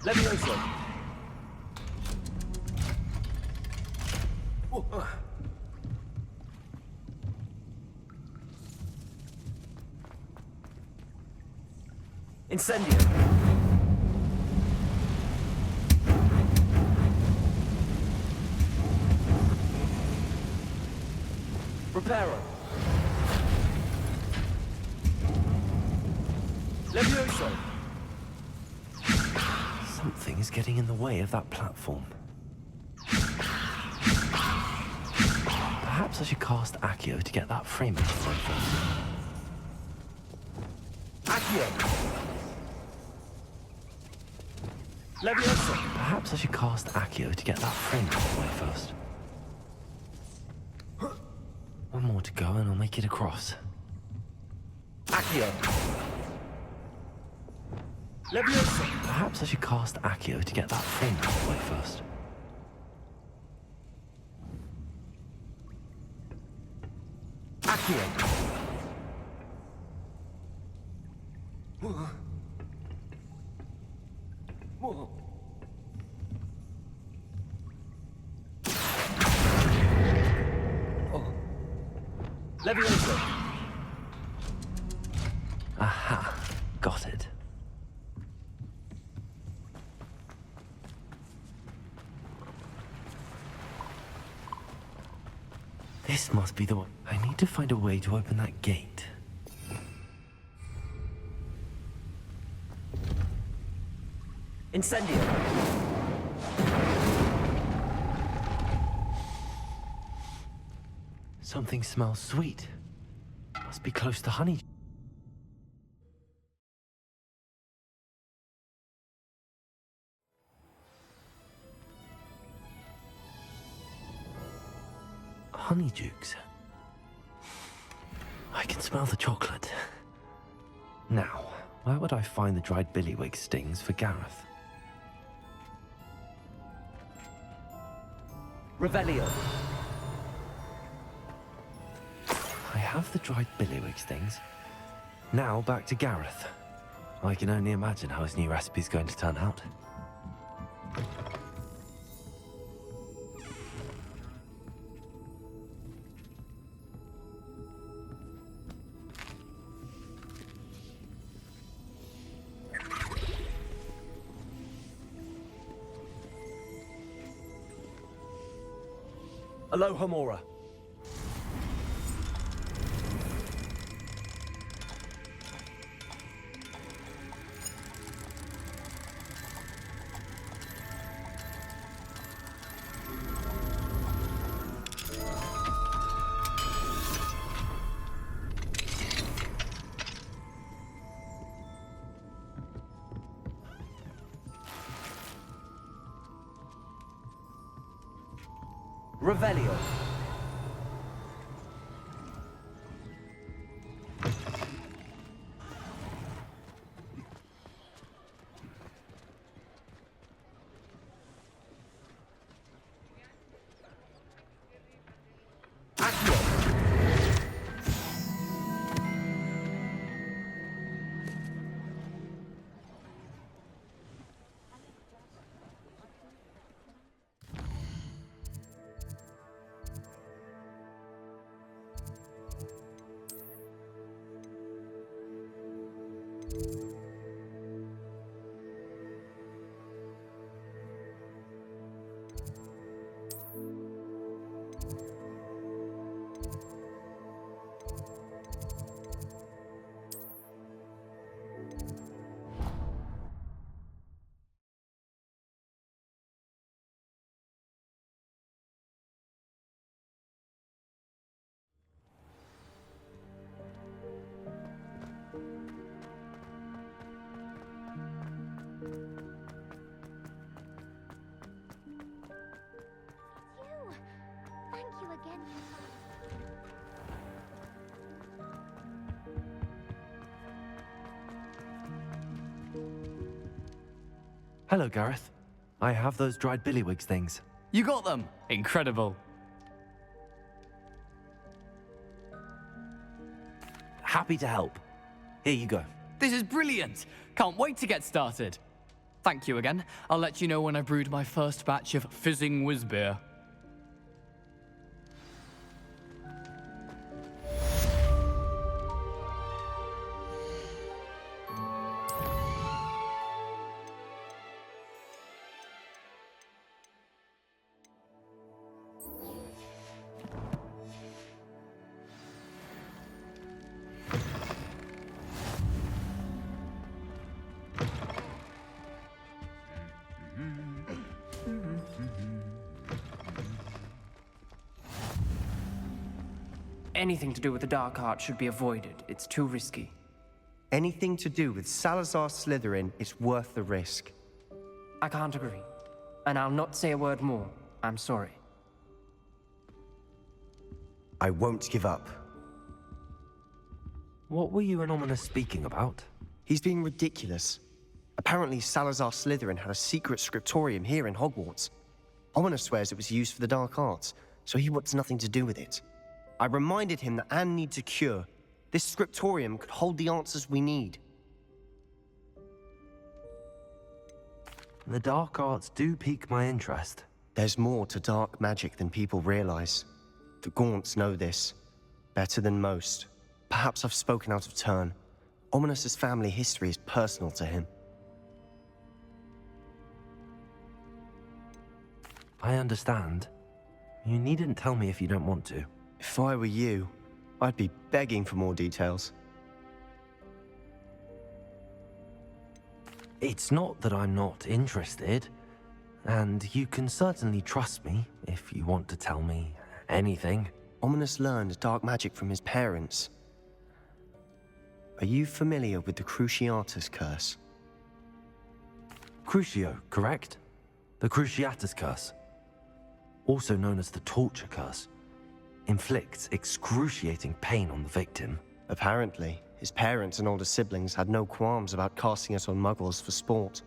Levioso. Incendio. Reparo. Levioso. Something is getting in the way of that platform. Perhaps I should cast Accio to get that frame out of the way first. Accio. Levioso. Perhaps I should cast Accio to get that frame out of the way first. One more to go and I'll make it across. Accio. Levioso. Perhaps I should cast Accio to get that frame out of the way first. Accio. Levioso. Aha, got it. This must be the one. I need to find a way to open that gate. Incendio. Something smells sweet. Must be close to honey. Honeydukes. I can smell the chocolate. Now, where would I find the dried billywig stings for Gareth? Revelio. I have the dried billywig stings. Now back to Gareth. I can only imagine how his new recipe's going to turn out. Aloha Mora. Revelio. Thank you again. Hello, Gareth. I have those dried billywigs things. You got them! Incredible. Happy to help. Here you go. This is brilliant! Can't wait to get started. Thank you again. I'll let you know when I've brewed my first batch of fizzing whiz beer. Anything to do with the dark art should be avoided. It's too risky. Anything to do with Salazar Slytherin is worth the risk. I can't agree. And I'll not say a word more. I'm sorry. I won't give up. What were you and Ominous speaking about? He's being ridiculous. Apparently Salazar Slytherin had a secret scriptorium here in Hogwarts. Ominous swears it was used for the dark arts, so he wants nothing to do with it. I reminded him that Anne needs a cure. This scriptorium could hold the answers we need. The dark arts do pique my interest. There's more to dark magic than people realize. The Gaunts know this. Better than most. Perhaps I've spoken out of turn. Ominous's family history is personal to him. I understand. You needn't tell me if you don't want to. If I were you, I'd be begging for more details. It's not that I'm not interested, and you can certainly trust me if you want to tell me anything. Ominous learned dark magic from his parents. Are you familiar with the Cruciatus Curse? Crucio, correct? The Cruciatus Curse, also known as the Torture Curse, inflicts excruciating pain on the victim. Apparently, his parents and older siblings had no qualms about casting it on muggles for sport.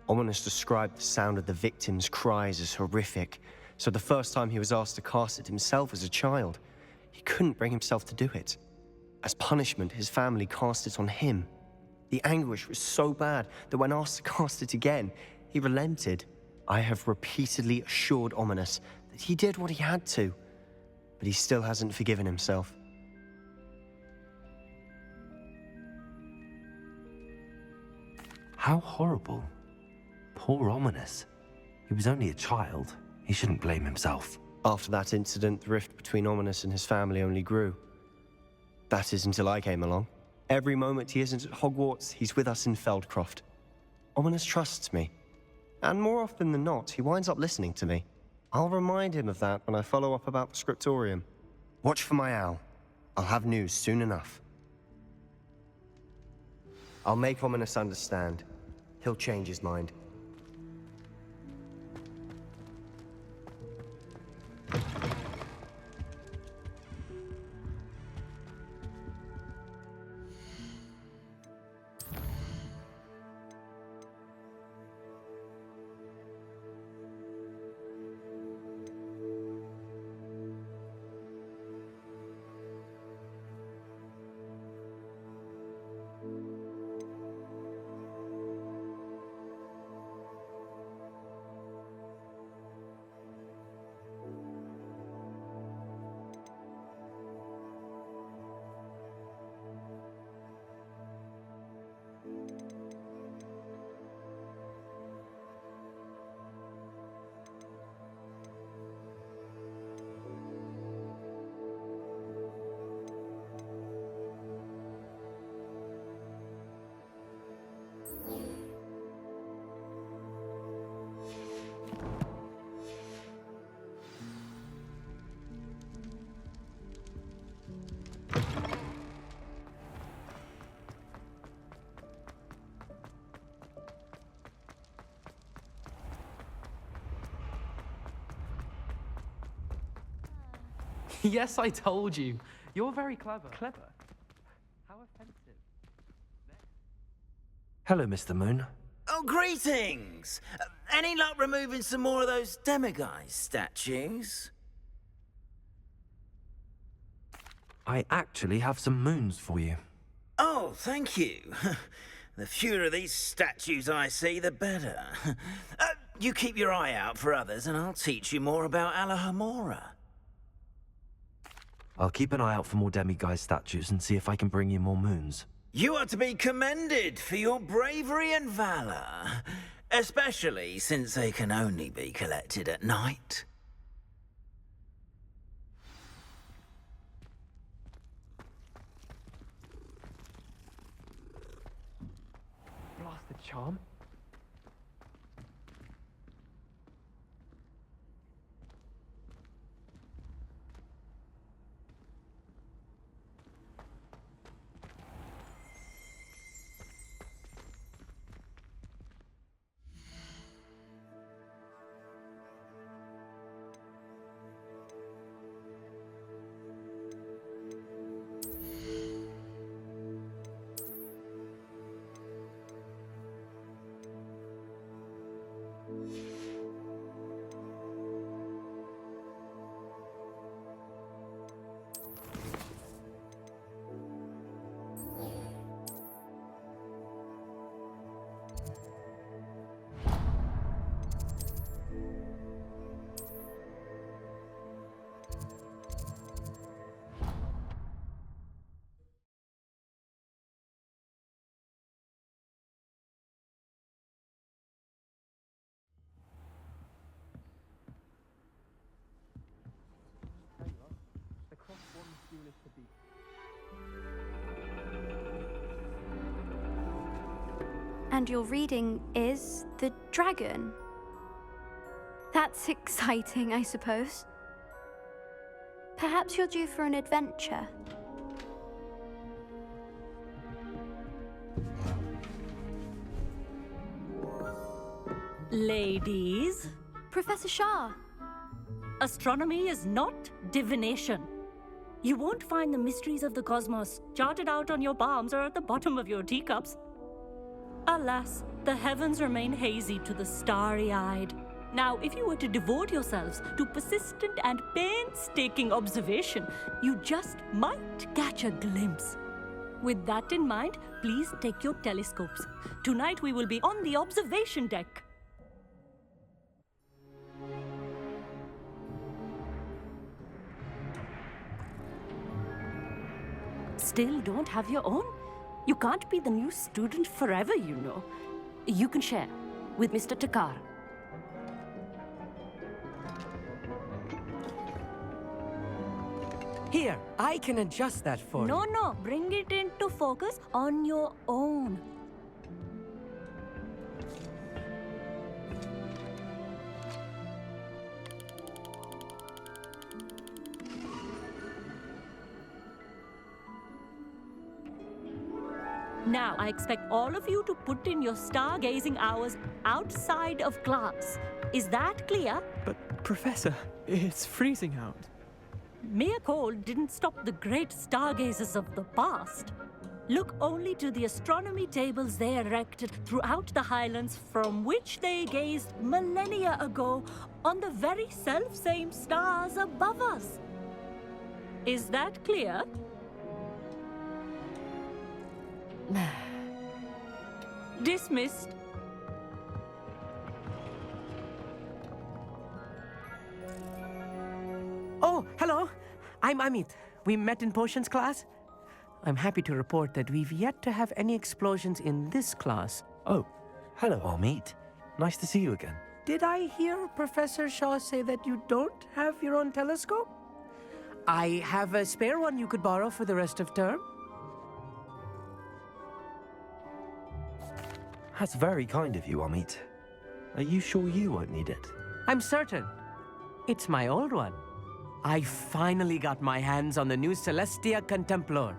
Ominous described the sound of the victim's cries as horrific, so the first time he was asked to cast it himself as a child, he couldn't bring himself to do it. As punishment, his family cast it on him. The anguish was so bad that when asked to cast it again, he relented. I have repeatedly assured Ominous that he did what he had to, but he still hasn't forgiven himself. How horrible. Poor Ominous. He was only a child. He shouldn't blame himself. After that incident, the rift between Ominous and his family only grew. That is until I came along. Every moment he isn't at Hogwarts, he's with us in Feldcroft. Ominous trusts me. And more often than not, he winds up listening to me. I'll remind him of that when I follow up about the scriptorium. Watch for my owl. I'll have news soon enough. I'll make Ominous understand. He'll change his mind. Yes, I told you. You're very clever. Clever? How offensive. Hello, Mr. Moon. Oh, greetings! Any luck removing some more of those demiguise statues? I actually have some moons for you. Oh, thank you. The fewer of these statues I see, the better. You keep your eye out for others, and I'll teach you more about Alohomora. I'll keep an eye out for more demiguise statues and see if I can bring you more moons. You are to be commended for your bravery and valor, especially since they can only be collected at night. Blasted charm. And your reading is the dragon. That's exciting, I suppose. Perhaps you're due for an adventure. Ladies, Professor Shah. astronomy is not divination. You won't find the mysteries of the cosmos charted out on your palms or at the bottom of your teacups. Alas, the heavens remain hazy to the starry-eyed. Now, if you were to devote yourselves to persistent and painstaking observation, you just might catch a glimpse. With that in mind, please take your telescopes. Tonight we will be on the observation deck. Still don't have your own? You can't be the new student forever, you know. You can share with Mr. Takar. Here, I can adjust that for No, you. no, bring it into focus on your own. Now, I expect all of you to put in your stargazing hours outside of class. Is that clear? But, Professor, it's freezing out. Mere cold didn't stop the great stargazers of the past. Look only to the astronomy tables they erected throughout the highlands from which they gazed millennia ago on the very self-same stars above us. Is that clear? Dismissed. Oh, hello. I'm Amit. We met in potions class. I'm happy to report that we've yet to have any explosions in this class. Oh, hello, Amit. Nice to see you again. Did I hear Professor Shaw say that you don't have your own telescope? I have a spare one you could borrow for the rest of term. That's very kind of you, Amit. Are you sure you won't need it? I'm certain. It's my old one. I finally got my hands on the new Celestia Contemplar.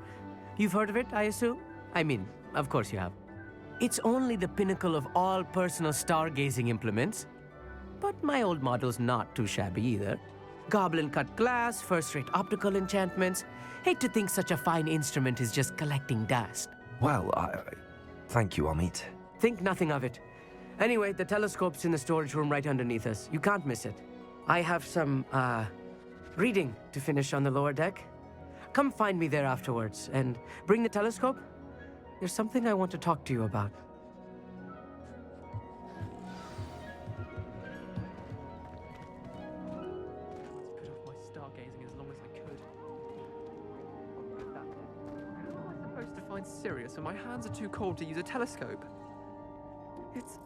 You've heard of it, I assume? I mean, of course you have. It's only the pinnacle of all personal stargazing implements. But my old model's not too shabby either. Goblin-cut glass, first-rate optical enchantments. Hate to think such a fine instrument is just collecting dust. Well, thank you, Amit. Think nothing of it. Anyway, the telescope's in the storage room right underneath us. You can't miss it. I have some, reading to finish on the lower deck. Come find me there afterwards, and bring the telescope. There's something I want to talk to you about. Put off my stargazing as long as I could. How am I supposed to find Sirius when my hands are too cold to use a telescope?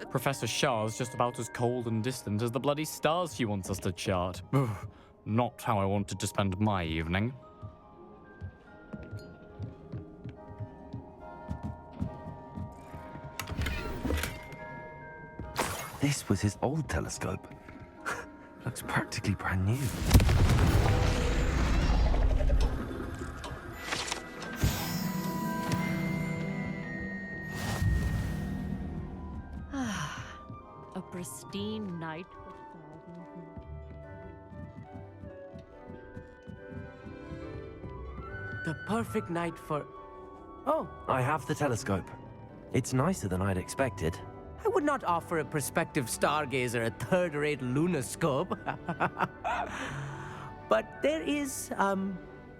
Professor Shah's just about as cold and distant as the bloody stars she wants us to chart. Ugh, not how I wanted to spend my evening. This was his old telescope. Looks practically brand new. A pristine night. The perfect night for... Oh, I have the telescope. It's nicer than I'd expected. I would not offer a prospective stargazer a third-rate lunoscope. But there is,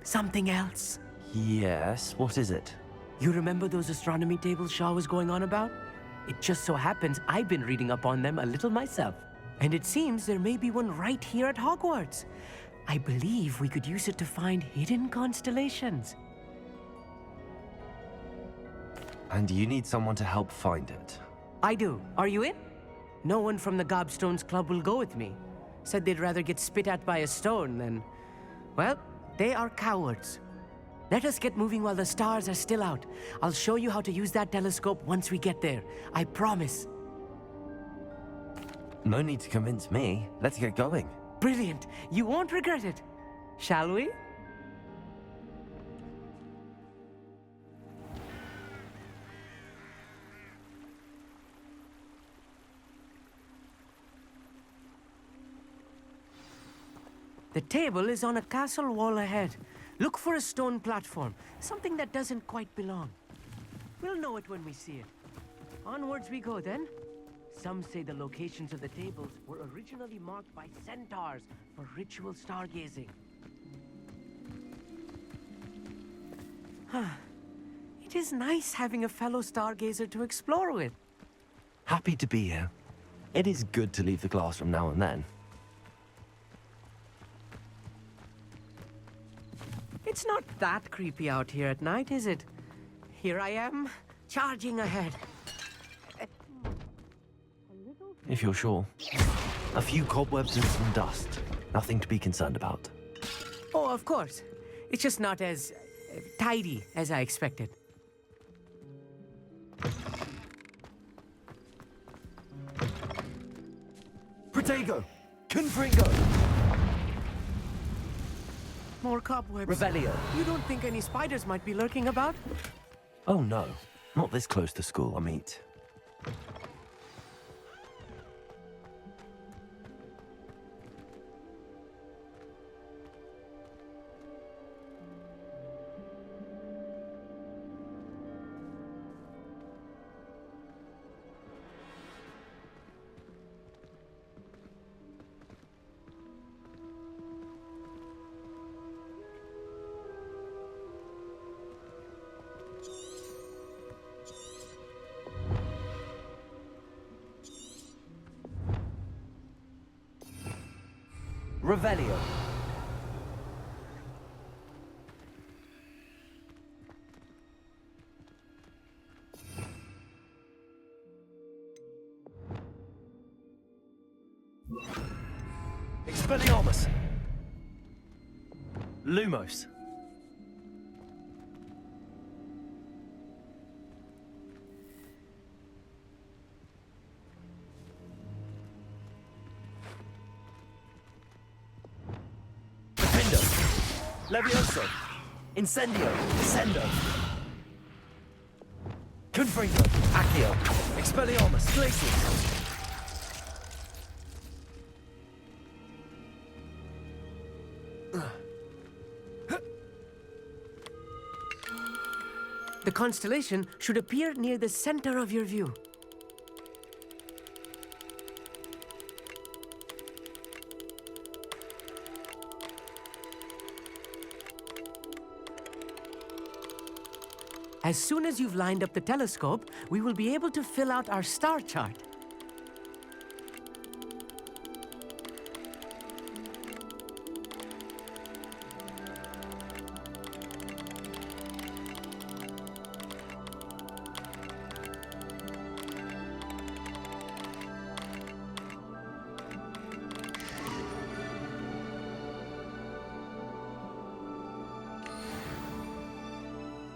something else. Yes, what is it? You remember those astronomy tables Shaw was going on about? It just so happens I've been reading up on them a little myself. And it seems there may be one right here at Hogwarts. I believe we could use it to find hidden constellations. And you need someone to help find it. I do. Are you in? No one from the Gobstones Club will go with me. Said they'd rather get spit at by a stone than... Well, they are cowards. Let us get moving while the stars are still out. I'll show you how to use that telescope once we get there. I promise. No need to convince me. Let's get going. Brilliant. You won't regret it. Shall we? The table is on a castle wall ahead. Look for a stone platform, something that doesn't quite belong. We'll know it when we see it. Onwards we go then. Some say the locations of the tables were originally marked by centaurs for ritual stargazing. It is nice having a fellow stargazer to explore with. Happy to be here. It is good to leave the classroom now and then. It's not that creepy out here at night, is it? Here I am, charging ahead. If you're sure. A few cobwebs and some dust. Nothing to be concerned about. Oh, of course. It's just not as tidy as I expected. Protego! Confringo! More cobwebs. Revelio. You don't think any spiders might be lurking about? Oh no, not this close to school, Amit. Revelio. Expelliarmus! Lumos! Levioso! Incendio! Descendo! Confringo! Accio! Expelliarmus! Glacius! The constellation should appear near the center of your view. As soon as you've lined up the telescope, we will be able to fill out our star chart.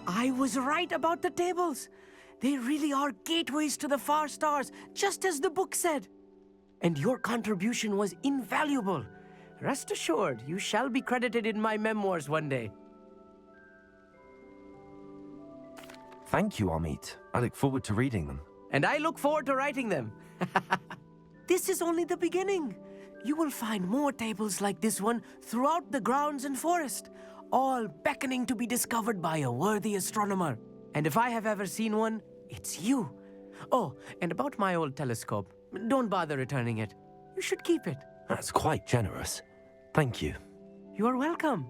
I was right about the tables. They really are gateways to the far stars, just as the book said. And your contribution was invaluable. Rest assured, you shall be credited in my memoirs one day. Thank you, Amit. I look forward to reading them. And I look forward to writing them. This is only the beginning. You will find more tables like this one throughout the grounds and forest, all beckoning to be discovered by a worthy astronomer. And if I have ever seen one, it's you. Oh, and about my old telescope, don't bother returning it. You should keep it. That's quite generous. Thank you. You are welcome.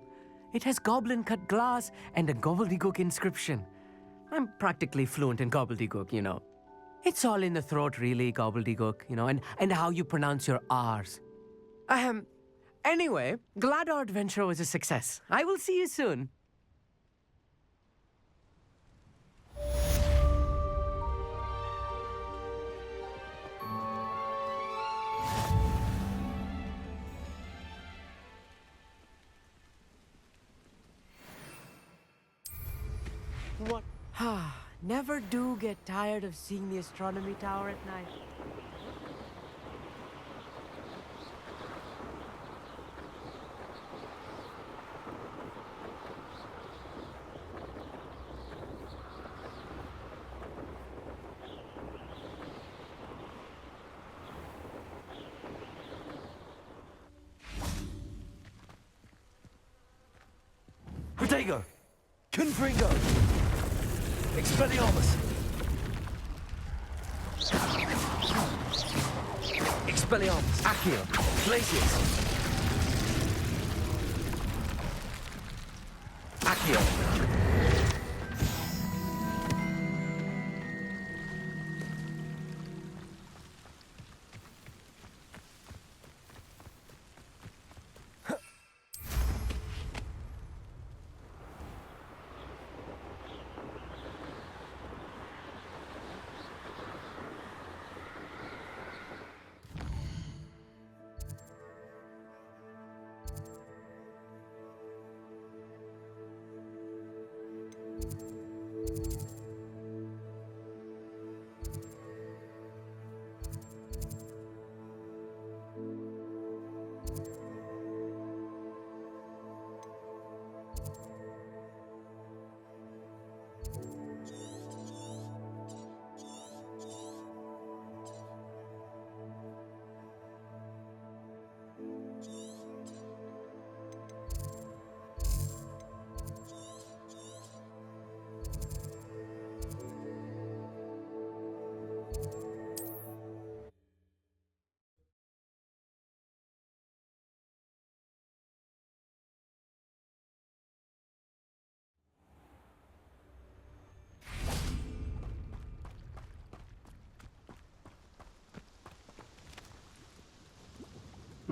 It has goblin-cut glass and a gobbledygook inscription. I'm practically fluent in gobbledygook, you know. It's all in the throat, really, gobbledygook, you know, and how you pronounce your R's. Anyway, glad our adventure was a success. I will see you soon. What? Never do get tired of seeing the astronomy tower at night. Protego! Confringo! Expelliarmus! Expelliarmus! Accio! Glacius! Accio!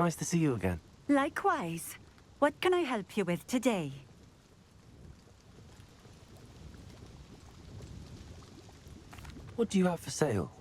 nice to see you again. Likewise. What can I help you with today? What do you have for sale?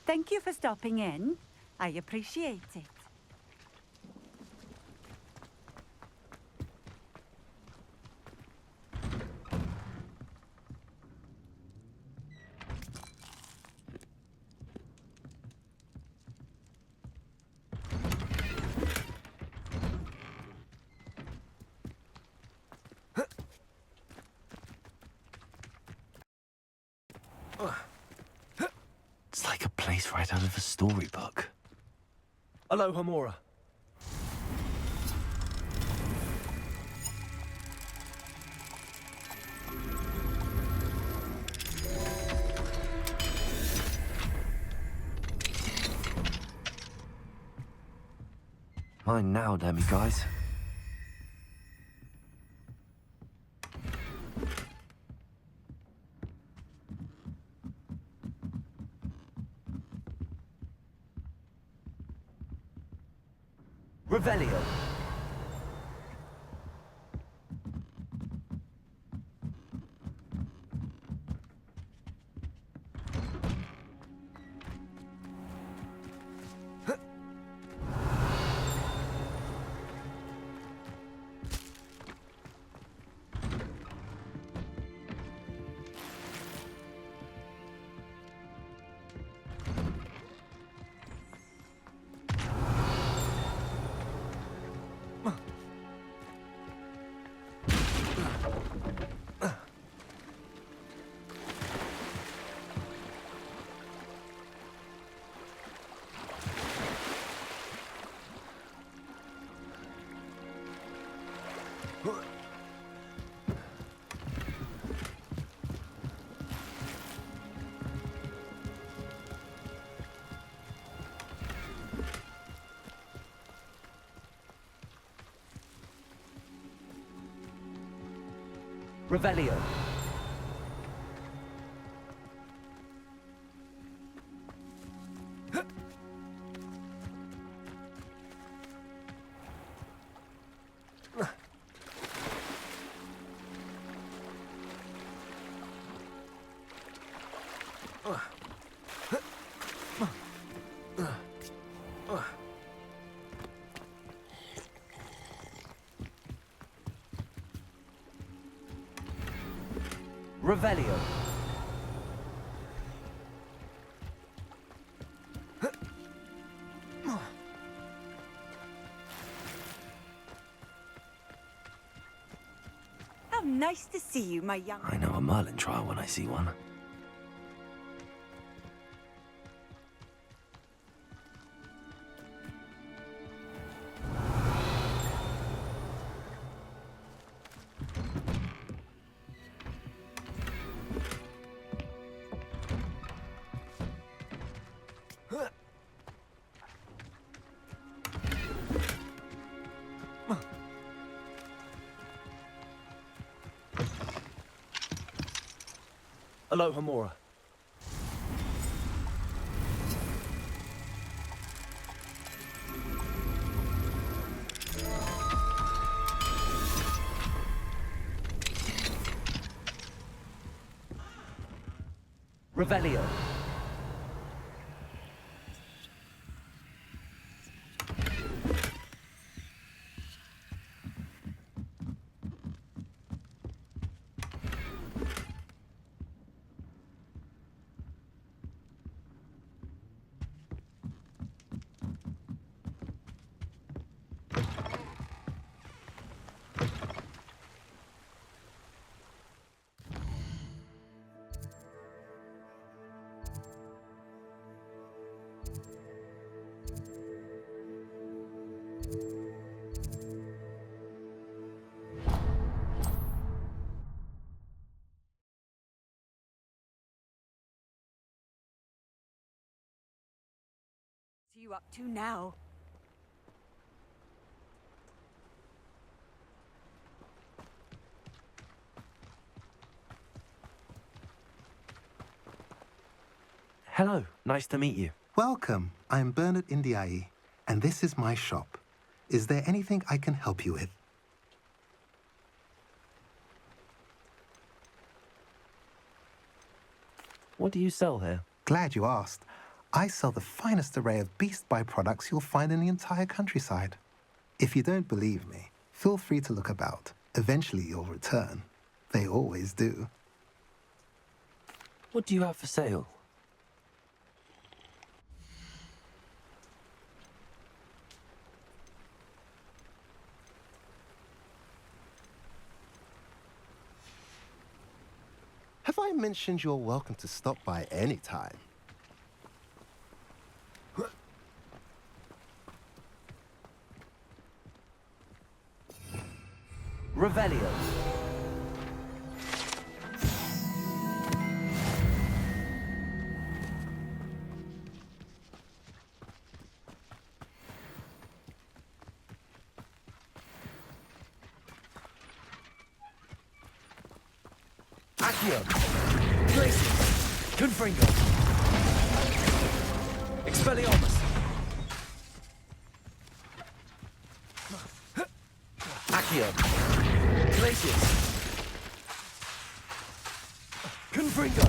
Thank you for stopping in. I appreciate it. It's like a place right out of a storybook. Aloha Mora. Mine now, guys. Revelio. Revelio. Revelio. How nice to see you, my young... I know a Merlin trial when I see one. Aloha Mora. Revelio. you up to now? Hello, nice to meet you. Welcome. I'm Bernard Indiai, and this is my shop. Is there anything I can help you with? What do you sell here? Glad you asked. I sell the finest array of beast byproducts you'll find in the entire countryside. If you don't believe me, feel free to look about. Eventually you'll return. They always do. What do you have for sale? Have I mentioned you're welcome to stop by any time? Revelio. Accio. Glacius. Confringo. Expelliarmus. Accio. Glacius. Confringo.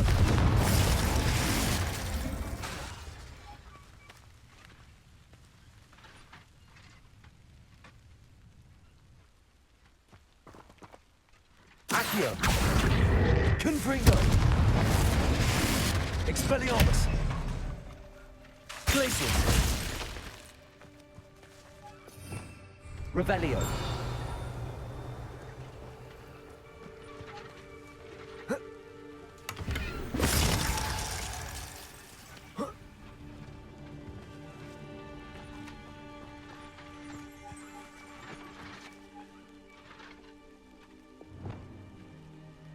Accio. Confringo. Expelliarmus. Glacius. Revelio.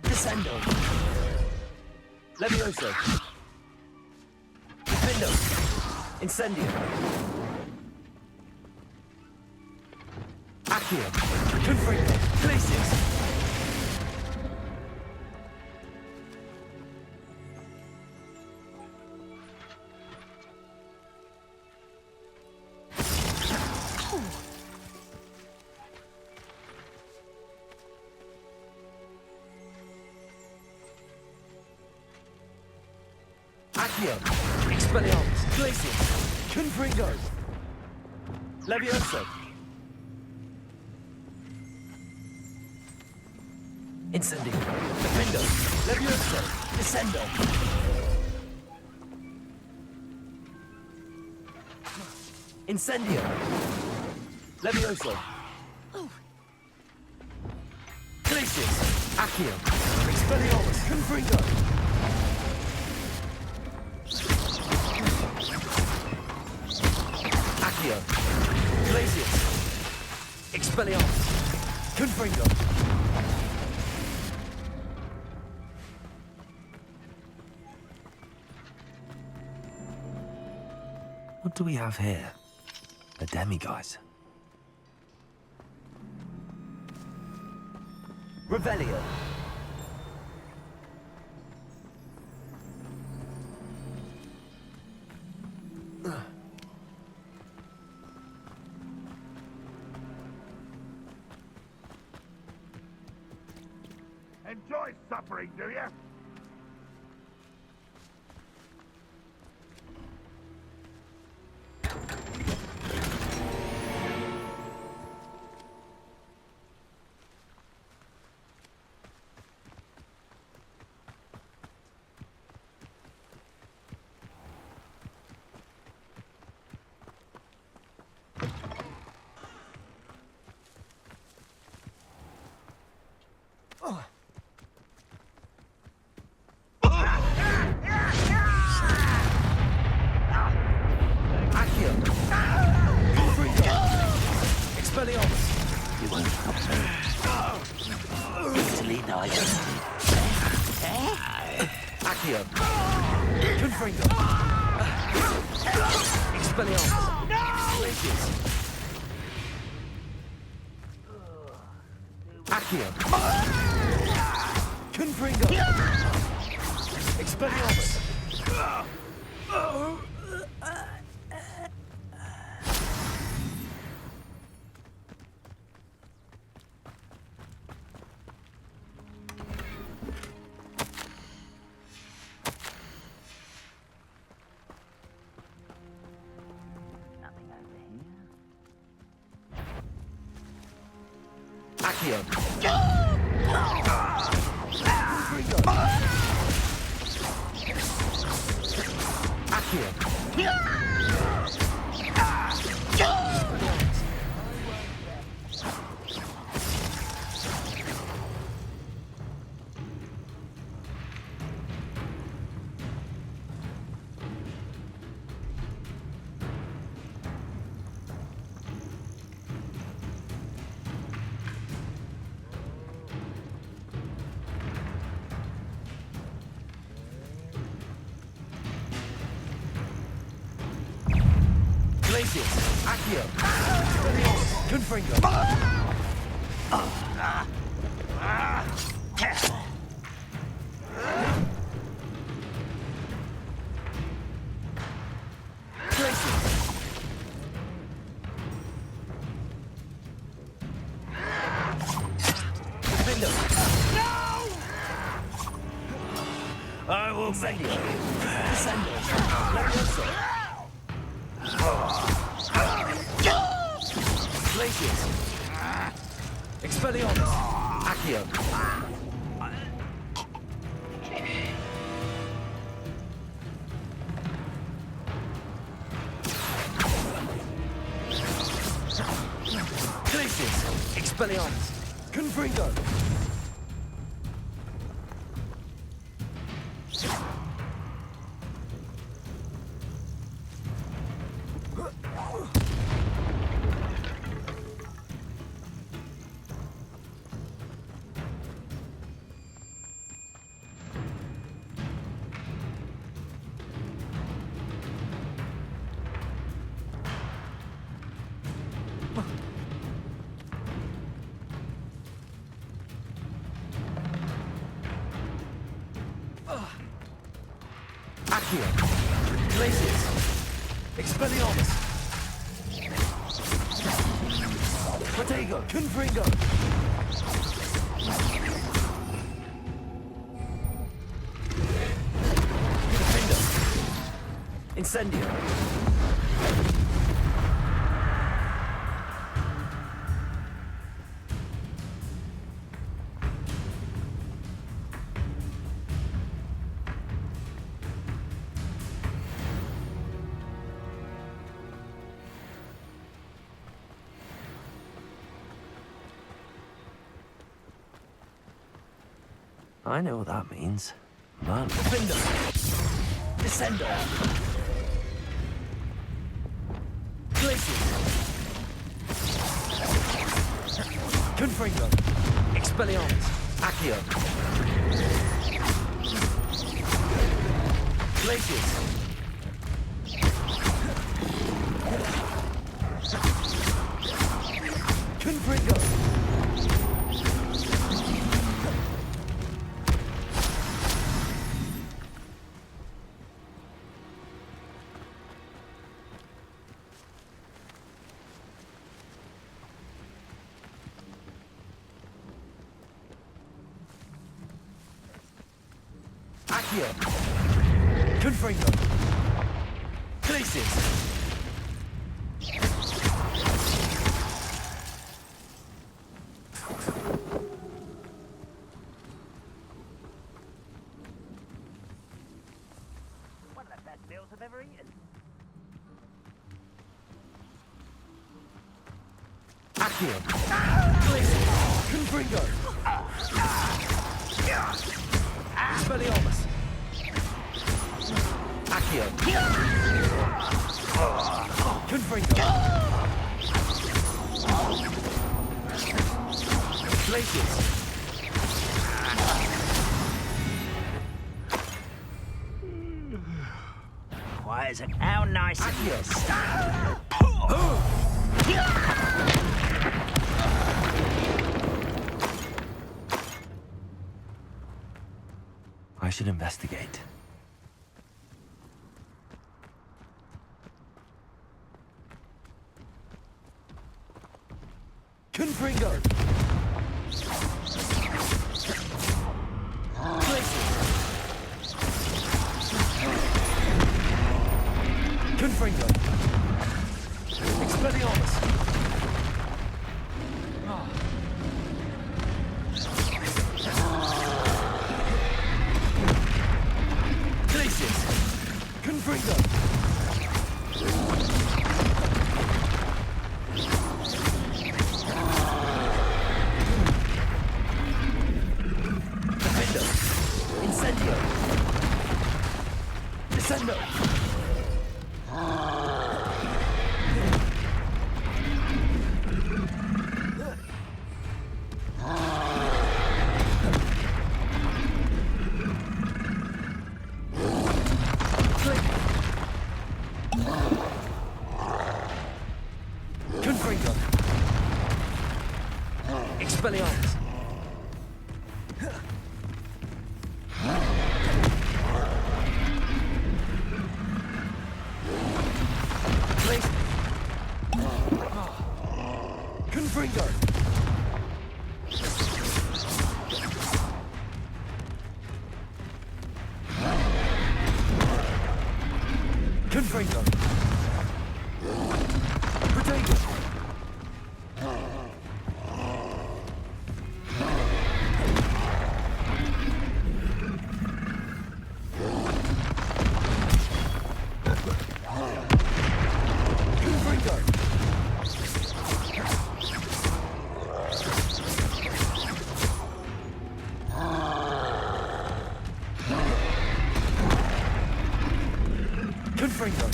Descendo. Levioso. Defendo. Incendio. Accio. Confringo. Glacius. Accio. Expelliarmus. Glacius. Confringo. Levioso. Incendio. Defendo. Levioso. Descendo. Incendio. Levioso. Glacius. Accio. Expelliarmus. Confringo. Accio. Glacius. Expelliarmus. Confringo. What do we have here? A demiguise. Revelio. Enjoy suffering, do you? Expelliarmus. You won't stop me. Easily digested. Accio. Confringo. Expelliarmus! Glacius! Accio! Confringo! Expelliarmus! Accio! Glacius! Accio! Confringo! Glacius! Defendo! I will make you. Descendo! Levioso! Glacius! Expelliarmus! Accio! Glacius! Expelliarmus! Confringo! Accio! Glacius! Expelliarmus! Protego! Confringo! Defendo! Incendio! I know what that means. Man. Defendo! Descendo! Glacius! Confringo! Expelliarmus! Accio! Glacius! Confringo! Accio! Confringo! Glacius! One of the best meals I've ever eaten. Accio! Glacius! Confringo! Expelliarmus! Accio! Confringo! Glacius! Quiet pleasant. How nice of you. I should investigate. Confringo! Confringo! Expelliarmus! Glacius! Confringo! Defendo! Incendio! Descendo! Confringo! Expelliarmus! Confringo! Confringo! Protego! Confringo!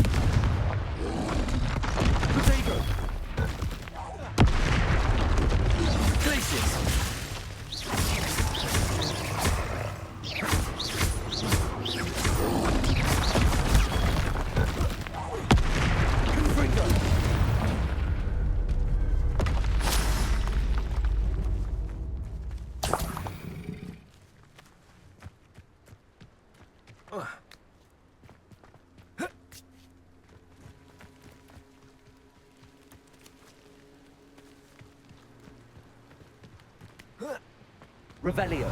Protego! Glacius! Confringo! Revelio.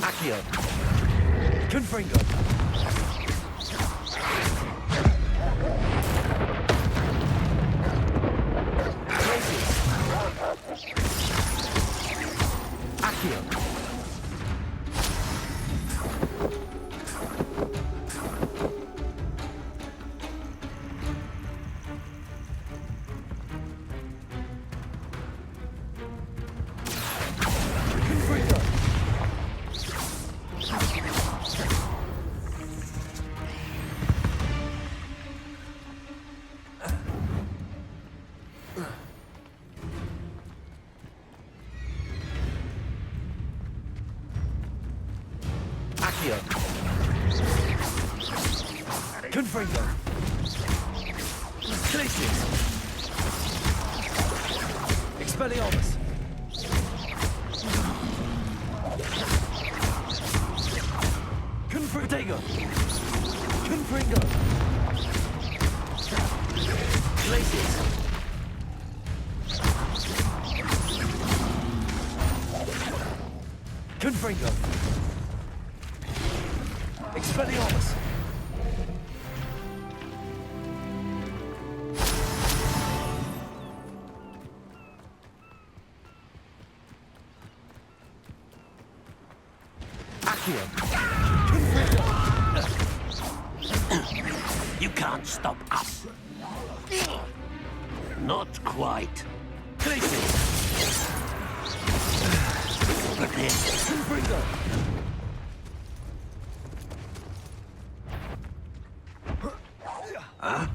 Accio. Confringo. Accio. Confringo. Accio. Confringo. Glacius. Expelliarmus. Confringo. Confringo. Glacius. Confringo. Expelliarmus. Accio. You can't stop us. Not quite. Glacius. But then, Confringo. Accio!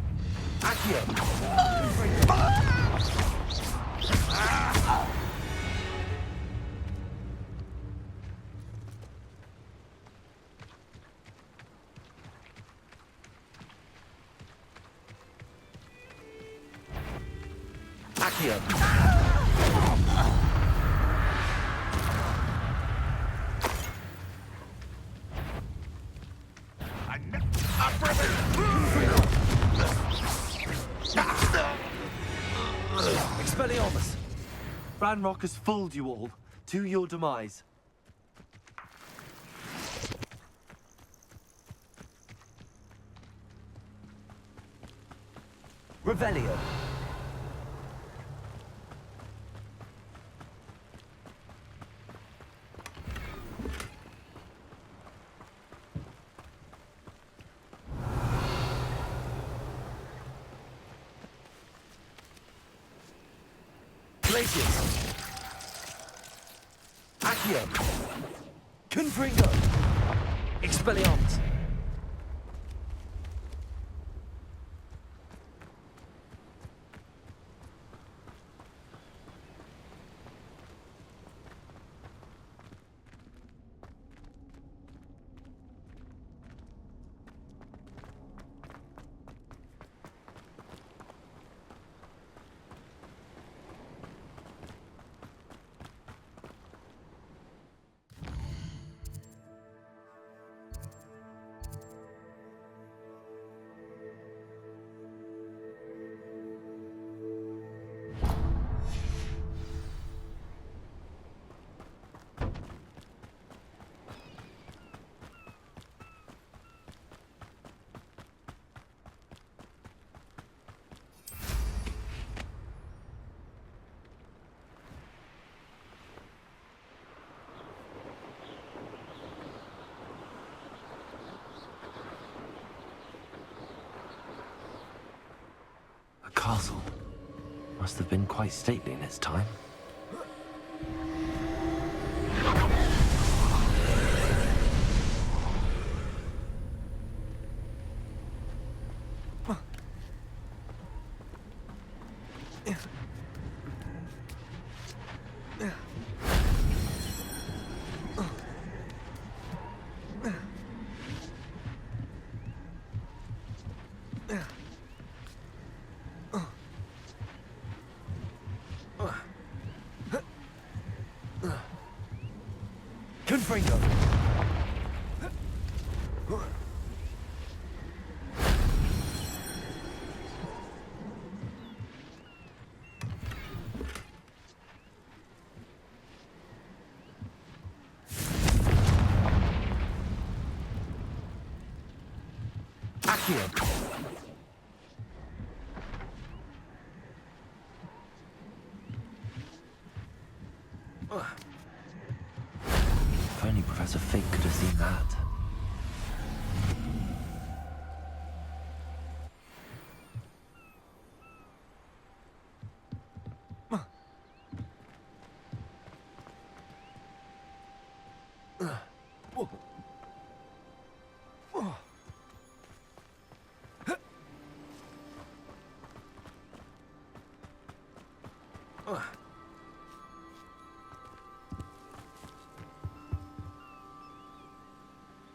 Expelliarmus! Ranrock has fooled you all, to your demise. Revelio. Glacius. Accio. Confringo. Expelliarmus. A castle. Must have been quite stately in its time. Confringo. Accio. If only Professor Fig could have seen that.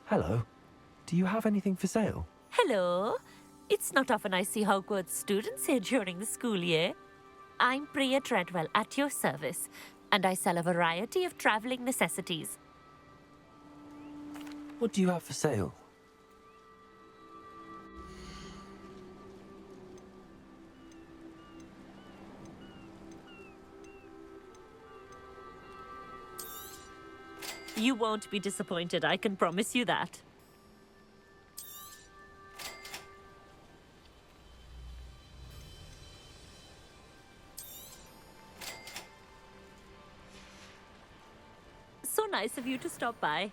Hello. Do you have anything for sale? Hello. It's not often I see Hogwarts students here during the school year. I'm Priya Treadwell at your service, and I sell a variety of traveling necessities. What do you have for sale? You won't be disappointed, I can promise you that. So nice of you to stop by.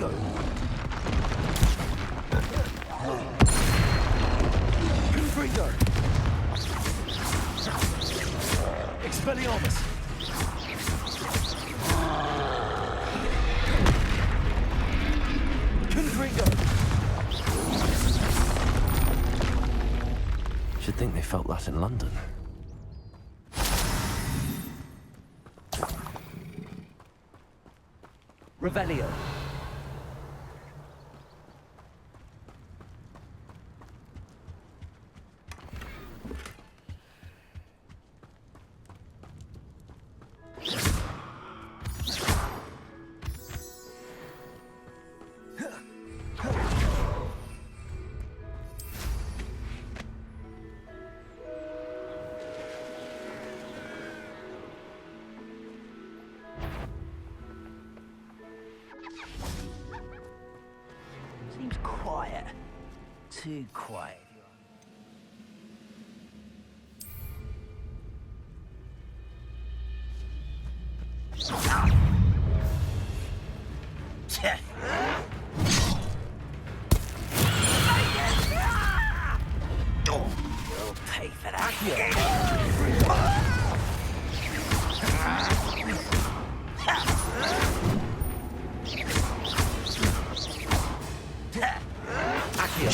Protego! Confringo! Expelliarmus! Confringo! Should think they felt that in London. Revelio. Seems quiet. Too quiet. You'll pay for that. Accio.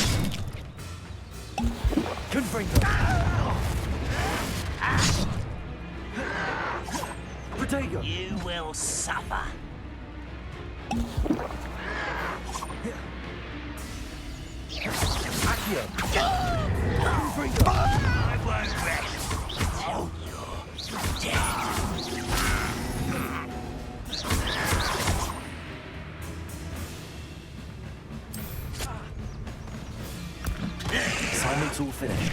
Confringo. Protego. You will suffer. Accio. Confringo. I won't rest until you're dead. Assignment's all finished.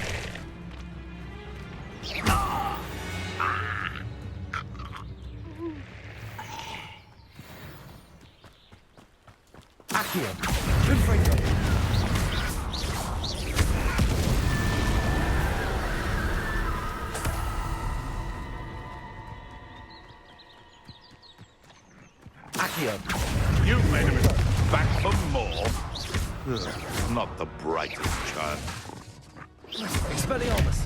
Accio. Confringo. Accio. You made him back for more. Ugh, not the brightest child. Expelliarmus.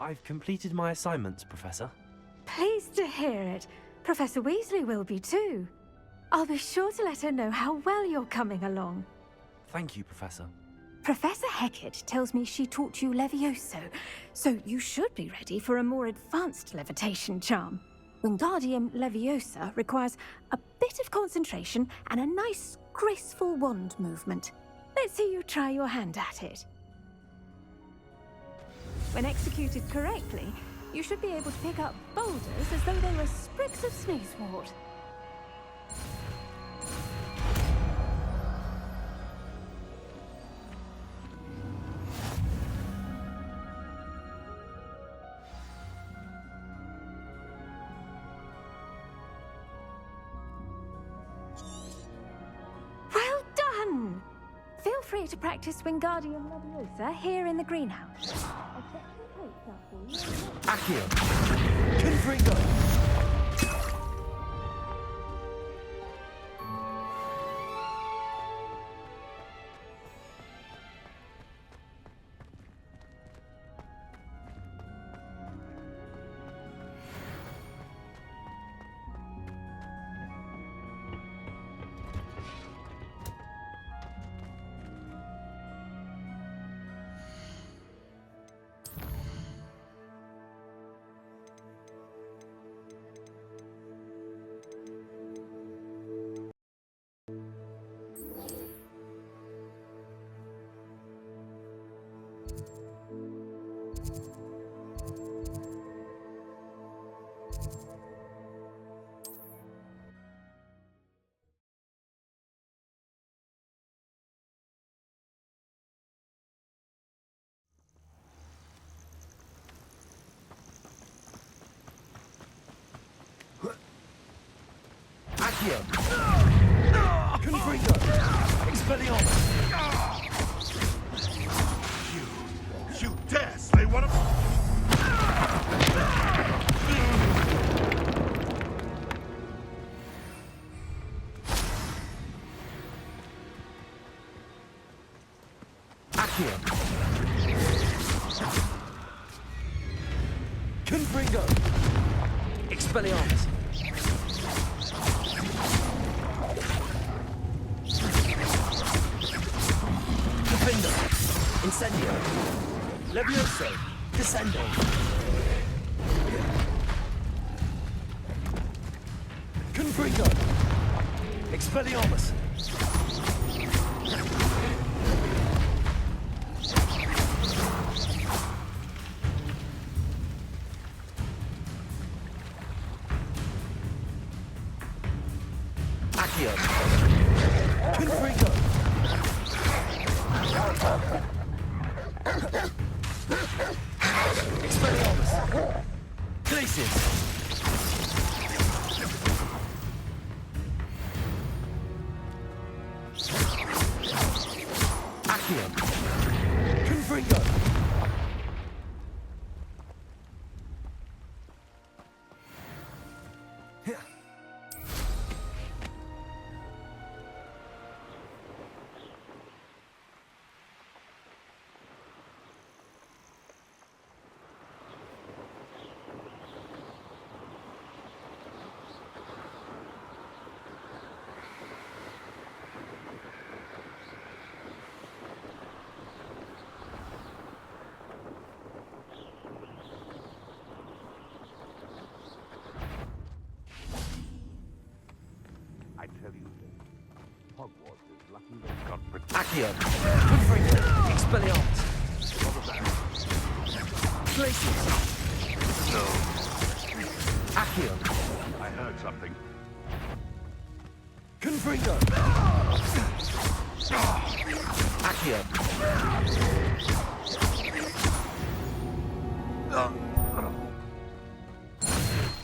I've completed my assignments, Professor. Pleased to hear it. Professor Weasley will be too. I'll be sure to let her know how well you're coming along. Thank you, Professor. Professor Hecat tells me she taught you Levioso, so you should be ready for a more advanced levitation charm. Wingardium Leviosa requires a bit of concentration and a nice, graceful wand movement. Let's see you try your hand at it. When executed correctly, you should be able to pick up boulders as though they were sprigs of sneezewort. Well done! Feel free to practice Wingardium Leviosa here in the greenhouse. Accio. Confringo. Accio. Confringo. Expelliarmus. You dare slay one of... Accio. Confringo. Expelliarmus. Defender. Incendio. Levioso. Descendo. Confringo. Expelliarmus. Accio. Confringo. Expelliarmus. Glacius. Accio. Confringo. I tell you, Hogwarts is lucky they've got Accio. Confringo. Expelliarmus. What was that? Glacius. No. Accio. I heard something. Confringo. Accio.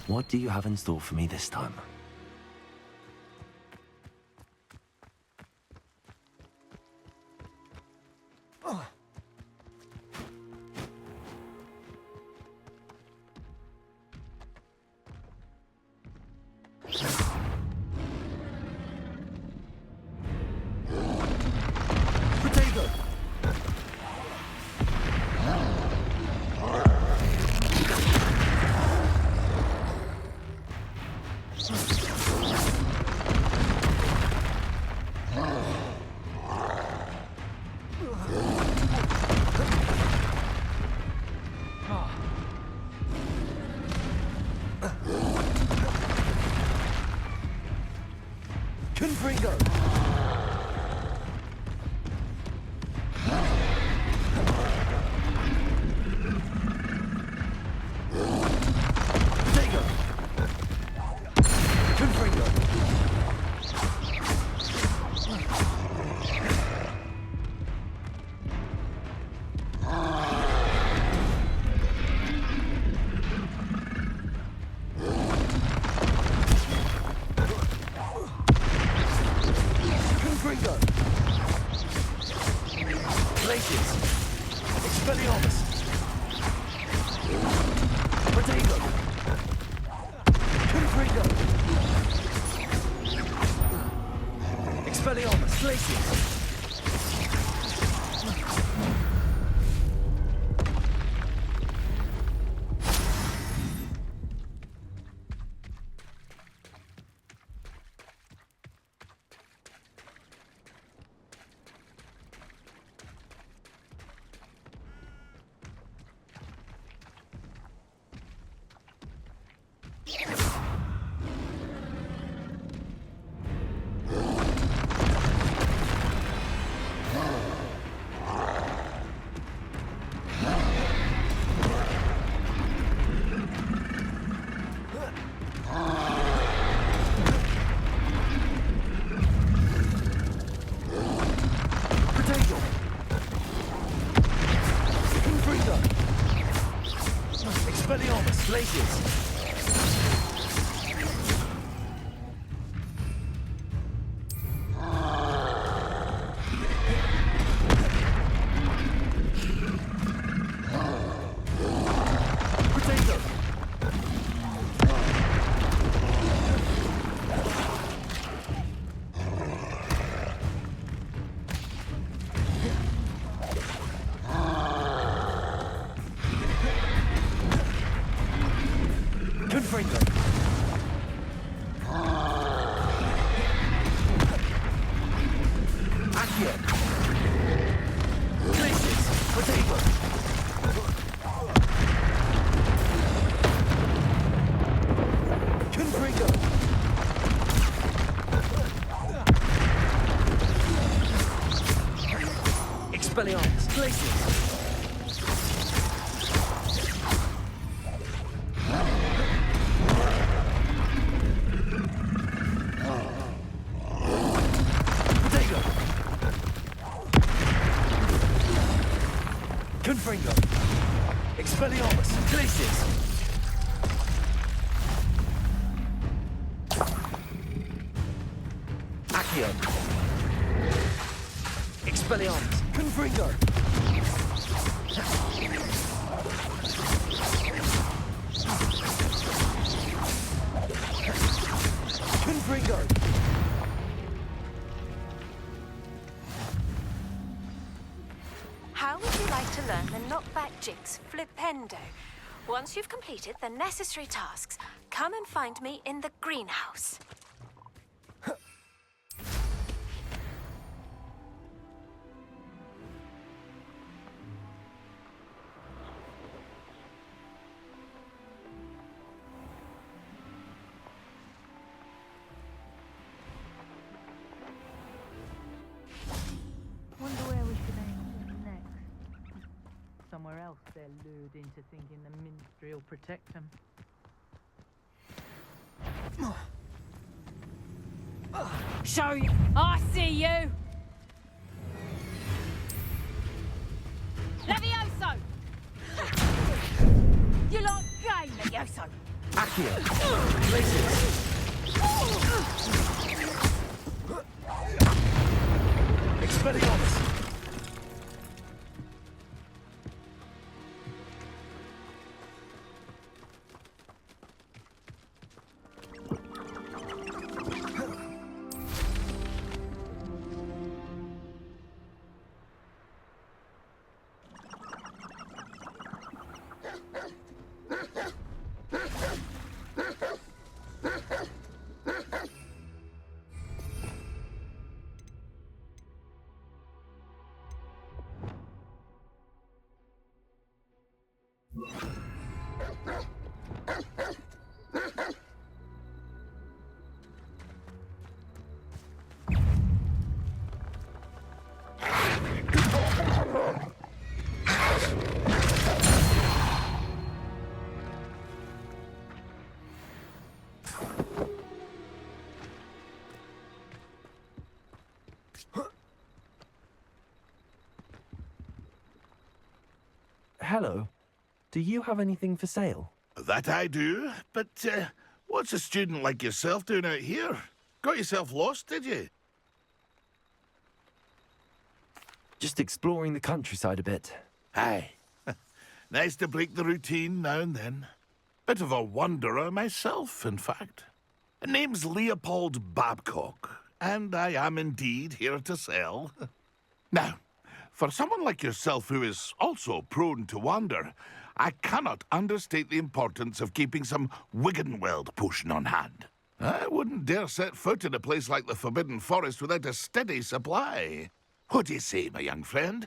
What do you have in store for me this time? Potato. Confringo. Potato. Confringo. Confringo. Glacius. Expelliarmus. Potato. Confringo. Expelliarmus. Glacius. Potato. Confringo. Expelliarmus. Glacius. Confringo. Accio. Glacius. Potato. Confringo. Expelliarmus. Glacius. Confringo. Expelliarmus. Glacius. Accio. Expelliarmus. Confringo. Confringo. How would you like to learn the knockback jigs Flipendo? Once you've completed the necessary tasks, come and find me in the greenhouse. Wonder where we should aim next. Somewhere else they're lured into thinking the Ministry will protect them. Show you! I see you! Levioso! You like game, Levioso? Accio. Glacius. Expelliarmus. Hello. Do you have anything for sale? That I do, but what's a student like yourself doing out here? Got yourself lost, did you? Just exploring the countryside a bit. Aye. Nice to break the routine now and then. Bit of a wanderer myself, in fact. Name's Leopold Babcock, and I am indeed here to sell. Now, for someone like yourself who is also prone to wander, I cannot understate the importance of keeping some Wiggenweld potion on hand. I wouldn't dare set foot in a place like the Forbidden Forest without a steady supply. What do you say, my young friend?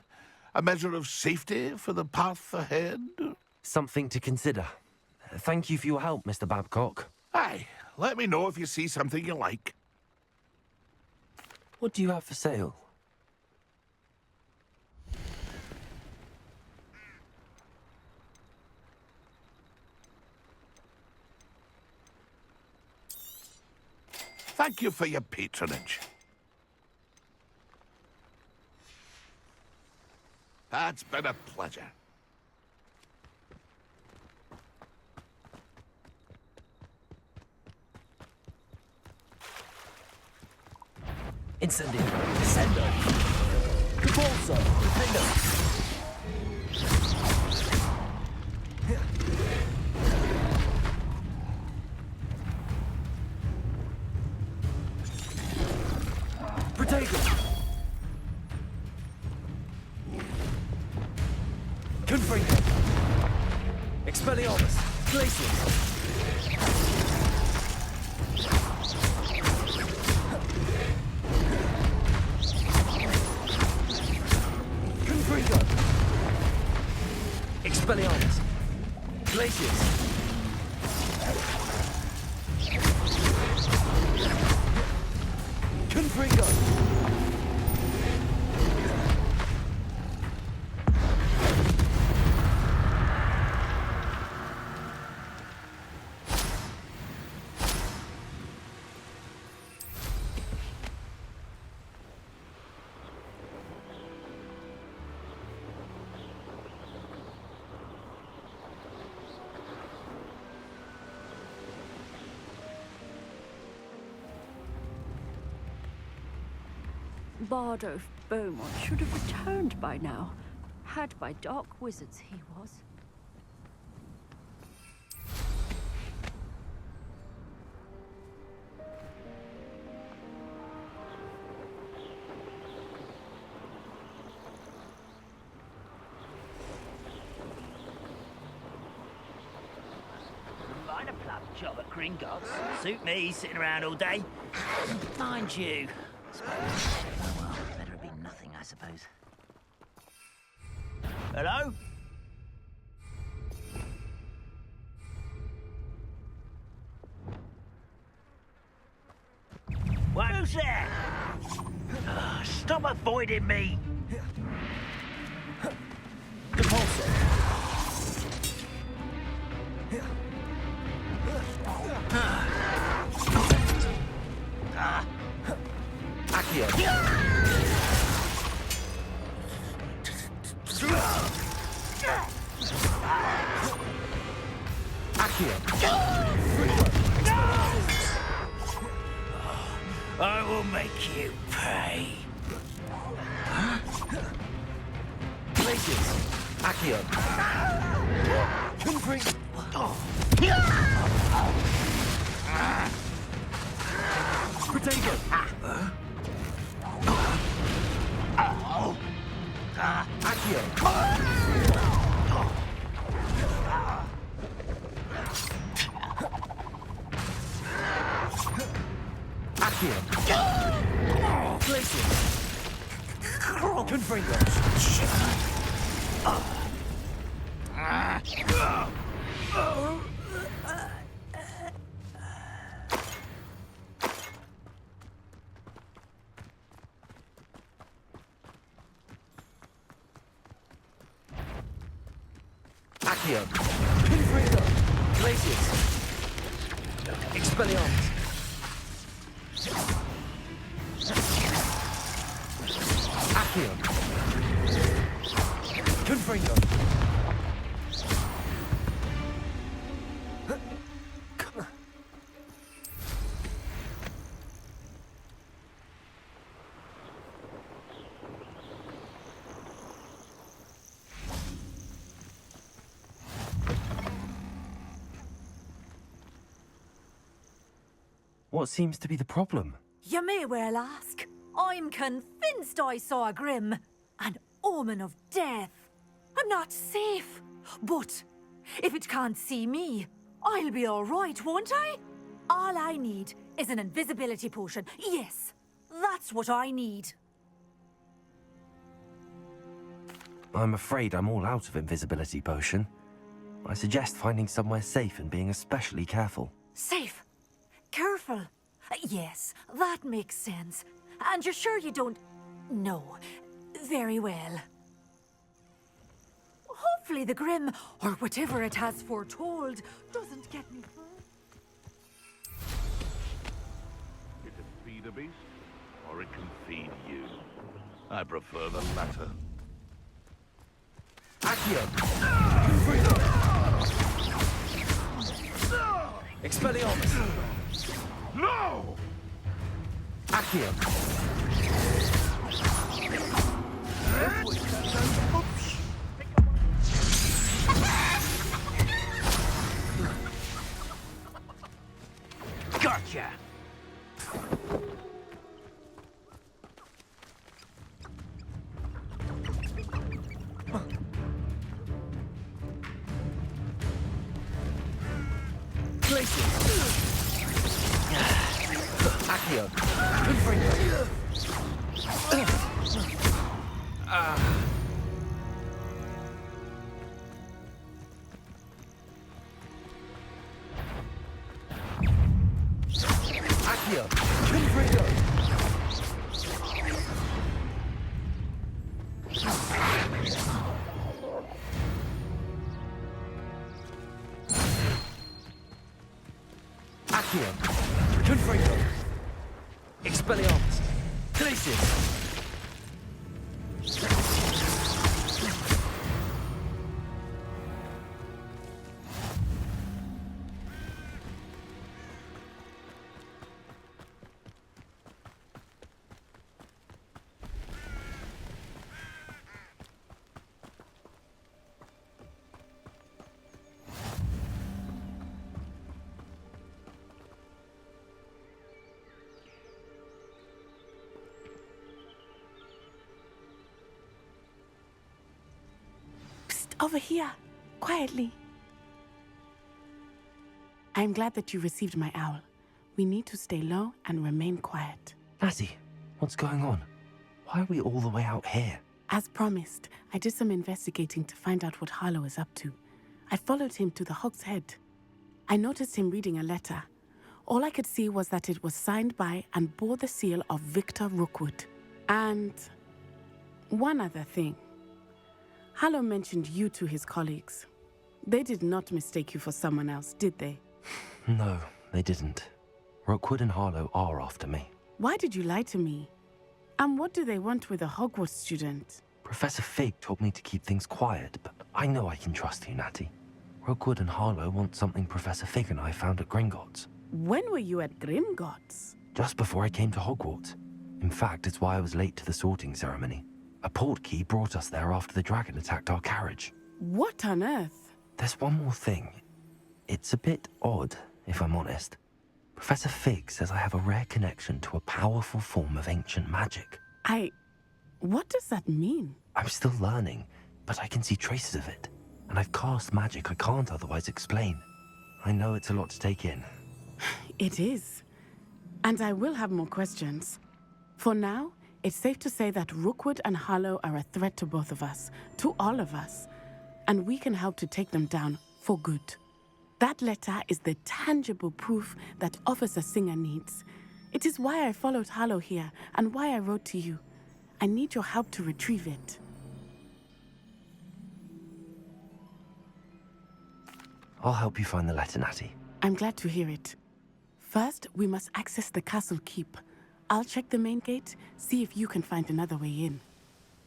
A measure of safety for the path ahead? Something to consider. Thank you for your help, Mr. Babcock. Aye, let me know if you see something you like. What do you have for sale? Thank you for your patronage. That's been a pleasure. Incendio. Descendo. Repulso. Defendo. Protego. Confringo. Expelliarmus. Glacius. Confringo! Expelliarmus! Glacius! Confringo! Bardo Beaumont should have returned by now. Had by dark wizards he was. Line a plum job at Gringotts. Suit me, sitting around all day. Mind you. Oh well, better have been nothing, I suppose. Hello? Who's there? Stop avoiding me! Depulso! Accio! I will make you pay. Glacius! Accio! Confringo! Protego! Accio! Accio! Glacius! Confringo! Accio! Confringo! Glacius! Expelliarmus! Accio! Confringo! What seems to be the problem? You may well ask. I'm convinced I saw a grim, an omen of death. I'm not safe, but if it can't see me, I'll be all right, won't I? All I need is an invisibility potion. Yes, that's what I need. I'm afraid I'm all out of invisibility potion. I suggest finding somewhere safe and being especially careful. Safe? Careful? Yes, that makes sense. And you're sure you don't... No. Very well. Hopefully the Grim, or whatever it has foretold, doesn't get me hurt. It can feed a beast, or it can feed you. I prefer the latter. Accio! Expelliarmus! No! Accio! Gotcha! Accio. Confringo. Accio. Confringo. Accio. Confringo. Expelliarmus. Glacius. Over here, quietly. I'm glad that you received my owl. We need to stay low and remain quiet. Natty, what's going on? Why are we all the way out here? As promised, I did some investigating to find out what Harlow is up to. I followed him to the Hog's Head. I noticed him reading a letter. All I could see was that it was signed by and bore the seal of Victor Rookwood. And one other thing. Harlow mentioned you to his colleagues. They did not mistake you for someone else, did they? No, they didn't. Rookwood and Harlow are after me. Why did you lie to me? And what do they want with a Hogwarts student? Professor Fig told me to keep things quiet, but I know I can trust you, Natty. Rookwood and Harlow want something Professor Fig and I found at Gringotts. When were you at Gringotts? Just before I came to Hogwarts. In fact, it's why I was late to the sorting ceremony. A portkey brought us there after the dragon attacked our carriage. What on earth? There's one more thing. It's a bit odd, if I'm honest. Professor Fig says I have a rare connection to a powerful form of ancient magic. What does that mean? I'm still learning, but I can see traces of it. And I've cast magic I can't otherwise explain. I know it's a lot to take in. It is. And I will have more questions. For now, it's safe to say that Rookwood and Harlow are a threat to both of us, to all of us, and we can help to take them down for good. That letter is the tangible proof that Officer Singer needs. It is why I followed Harlow here and why I wrote to you. I need your help to retrieve it. I'll help you find the letter, Natty. I'm glad to hear it. First, we must access the castle keep. I'll check the main gate, see if you can find another way in.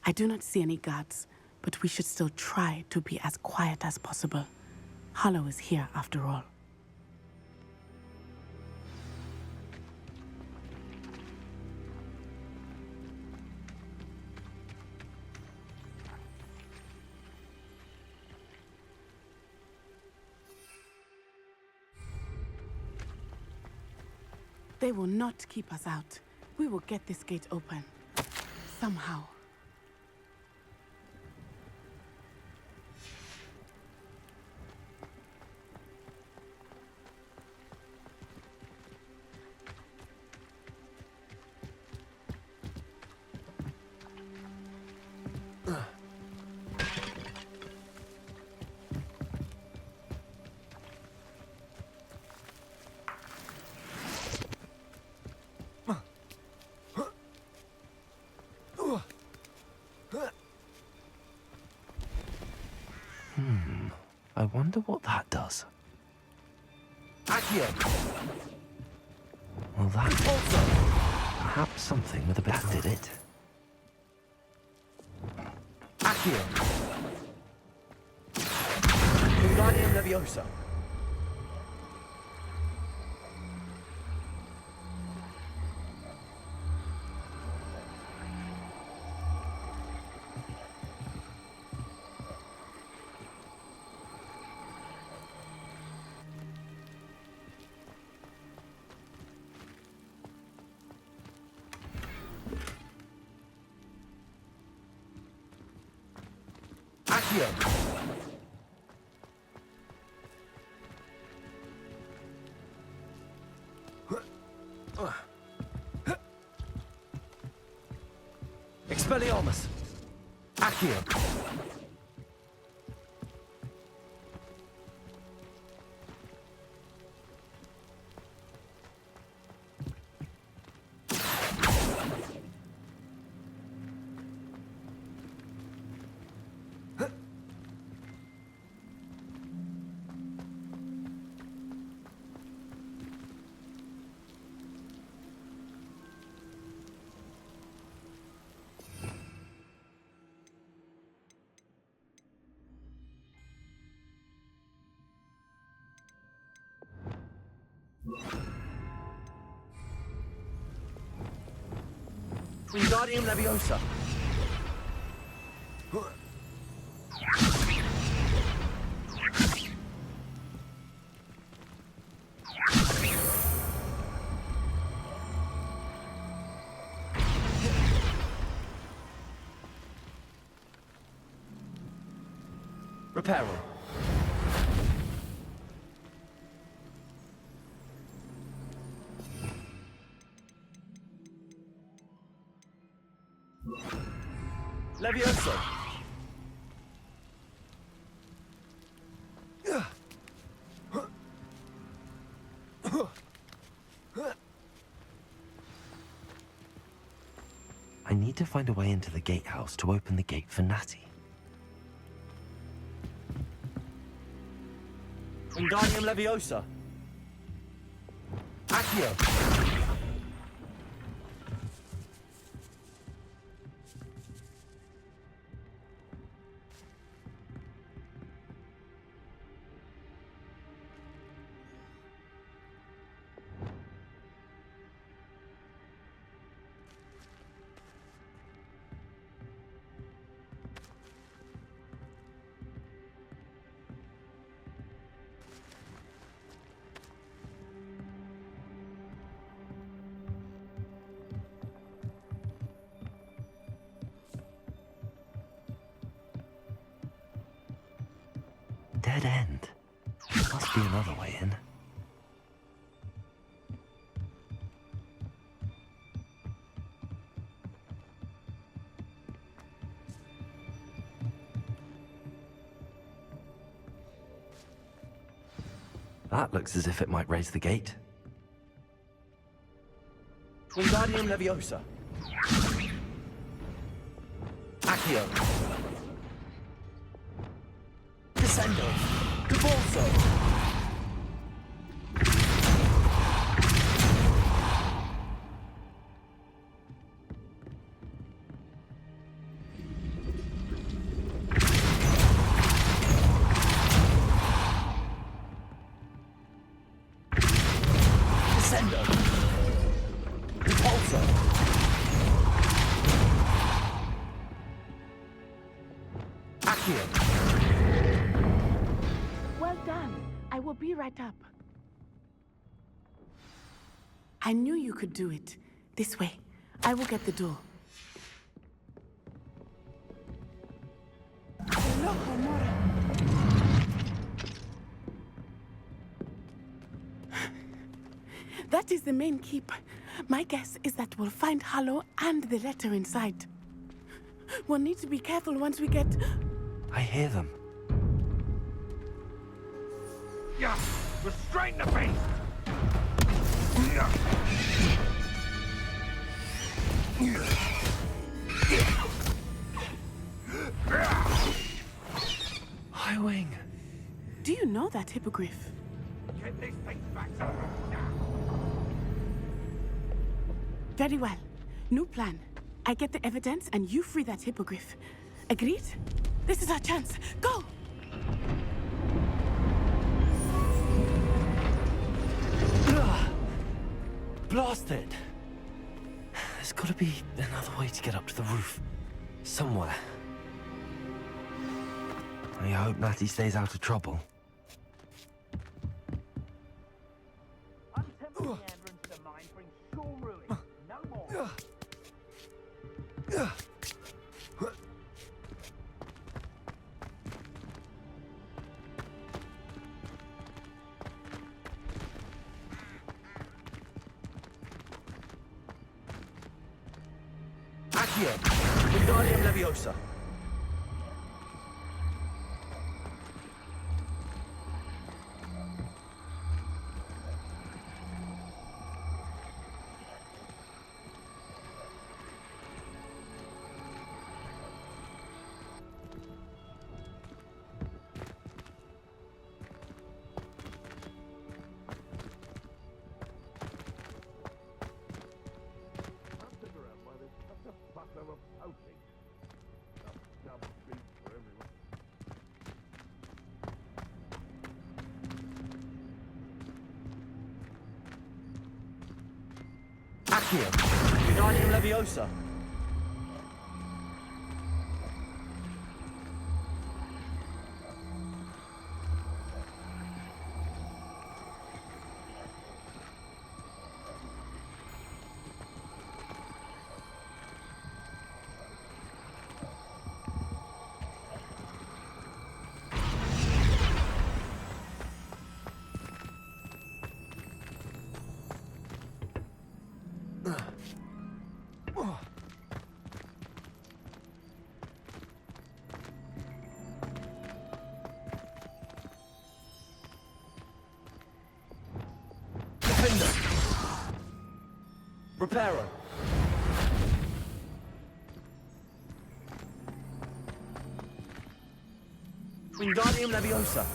I do not see any guards, but we should still try to be as quiet as possible. Harlow is here after all. They will not keep us out. We will get this gate open. Somehow. I wonder what that does. Accio. Well, that... Perhaps something with a bat did it. Accio. Wingardium Leviosa. Accio. Expelliarmus! Accio! Wingardium Leviosa! Reparo. Levioso! I need to find a way into the gatehouse to open the gate for Natty. Wingardium Leviosa! Accio! Dead end. Must be another way in. That looks as if it might raise the gate. Wingardium Leviosa! Accio! Descendo! Cabalso! Descendo! Repulso! Accio! Well done. I will be right up. I knew you could do it. This way. I will get the door. That is the main keep. My guess is that we'll find Hollow and the letter inside. We'll need to be careful once we get... I hear them. Yeah, restrain the beast! High Wing. Do you know that hippogriff? Get these things back now! Very well. New plan. I get the evidence and you free that hippogriff. Agreed? This is our chance. Go! Blasted! There's gotta be another way to get up to the roof. Somewhere. I hope Natty stays out of trouble. Accio! Wingardium Leviosa. Accio. Wingardium Leviosa. Defender. Reparo. Wingardium Leviosa.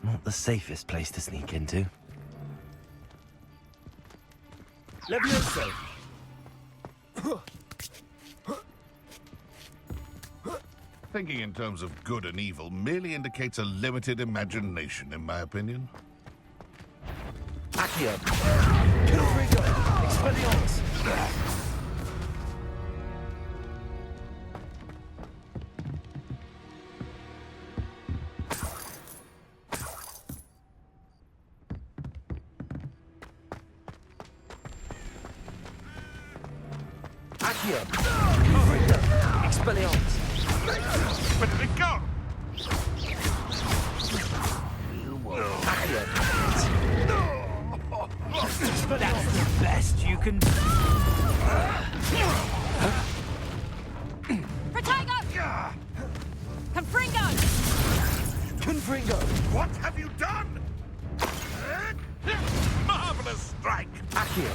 Not the safest place to sneak into. Levioso. Thinking in terms of good and evil merely indicates a limited imagination, in my opinion. Accio. Kilfrigo. Expelliarmus. Accio. Kilfrigo. Expelliarmus. Where did it go? Accio. That's the best you can do. Protego! Confringo! Confringo. What have you done? Marvelous strike! Accio.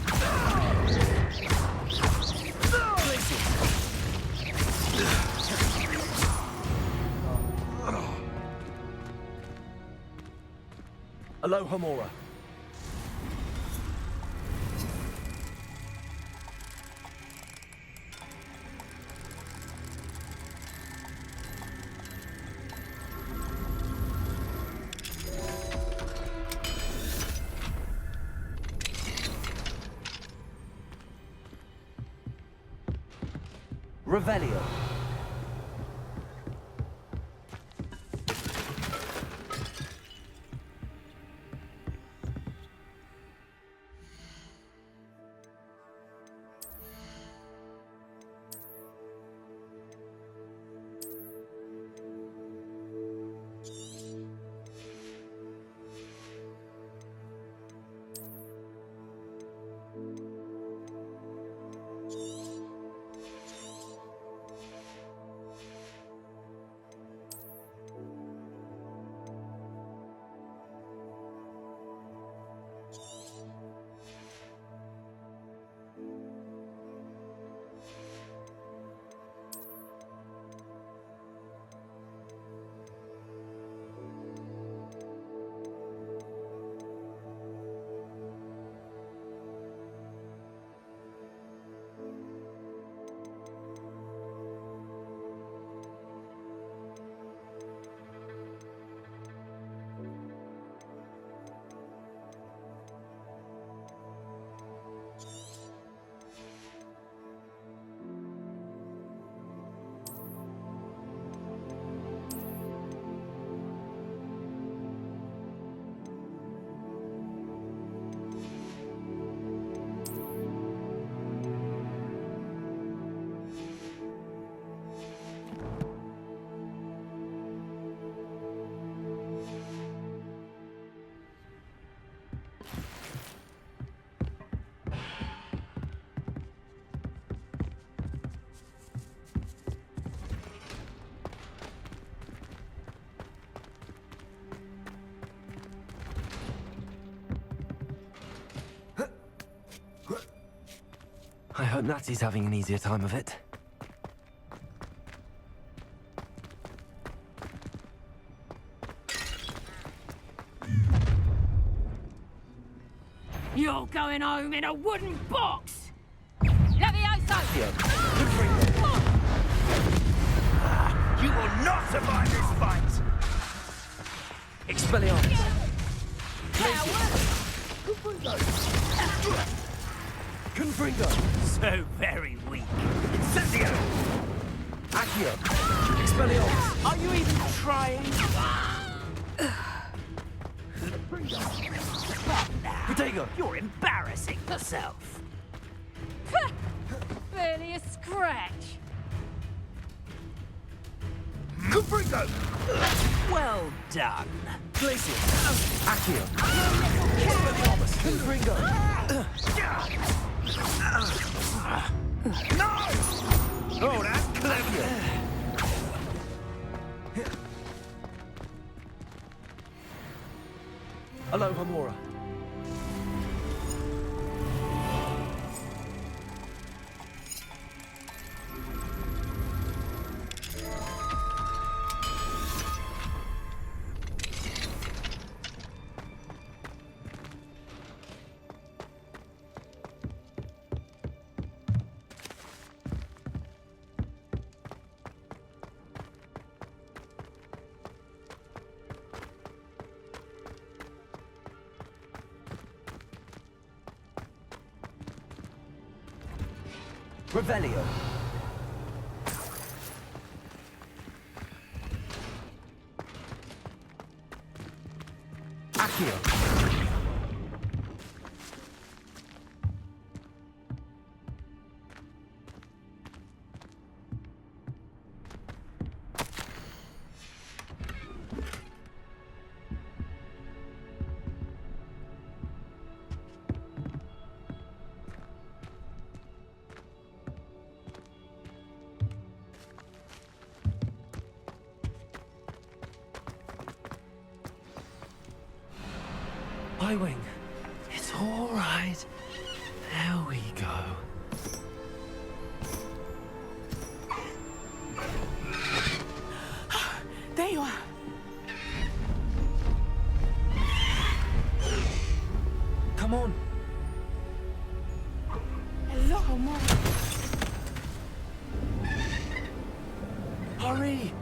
Alohomora. Revelio. hope Natty's having an easier time of it. You're going home in a wooden box! Levioso! You will not survive this fight! Expelliarmus! Confringo! So very weak. Incendio! Accio! Expelliarmus! Are you even trying? Protego! You're embarrassing yourself. Barely a scratch. Confringo! Well done. Glacius! Accio! Expelliarmus! Confringo! No! Oh, that's clever! Alohomora. Revelio. Accio. Wing, it's all right. There we go. There you are. Come on. Hello, Mom. Hurry.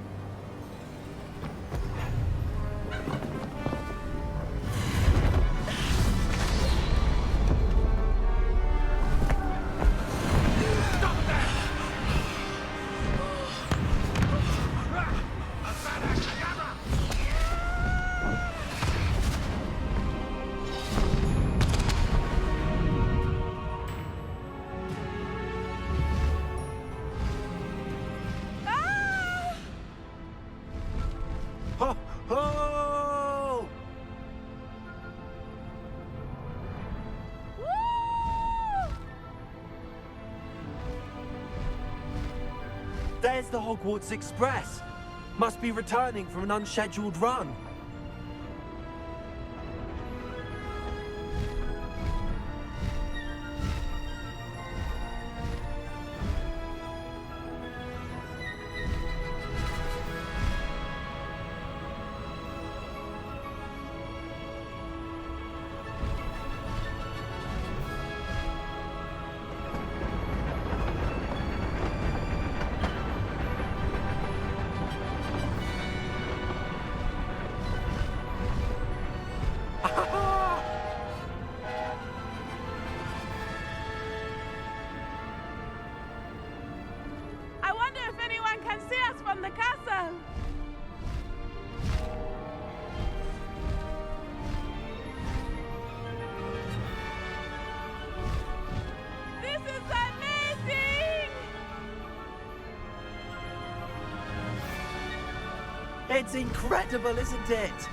There's the Hogwarts Express. Must be returning from an unscheduled run. I wonder if anyone can see us from the castle. This is amazing! It's incredible, isn't it?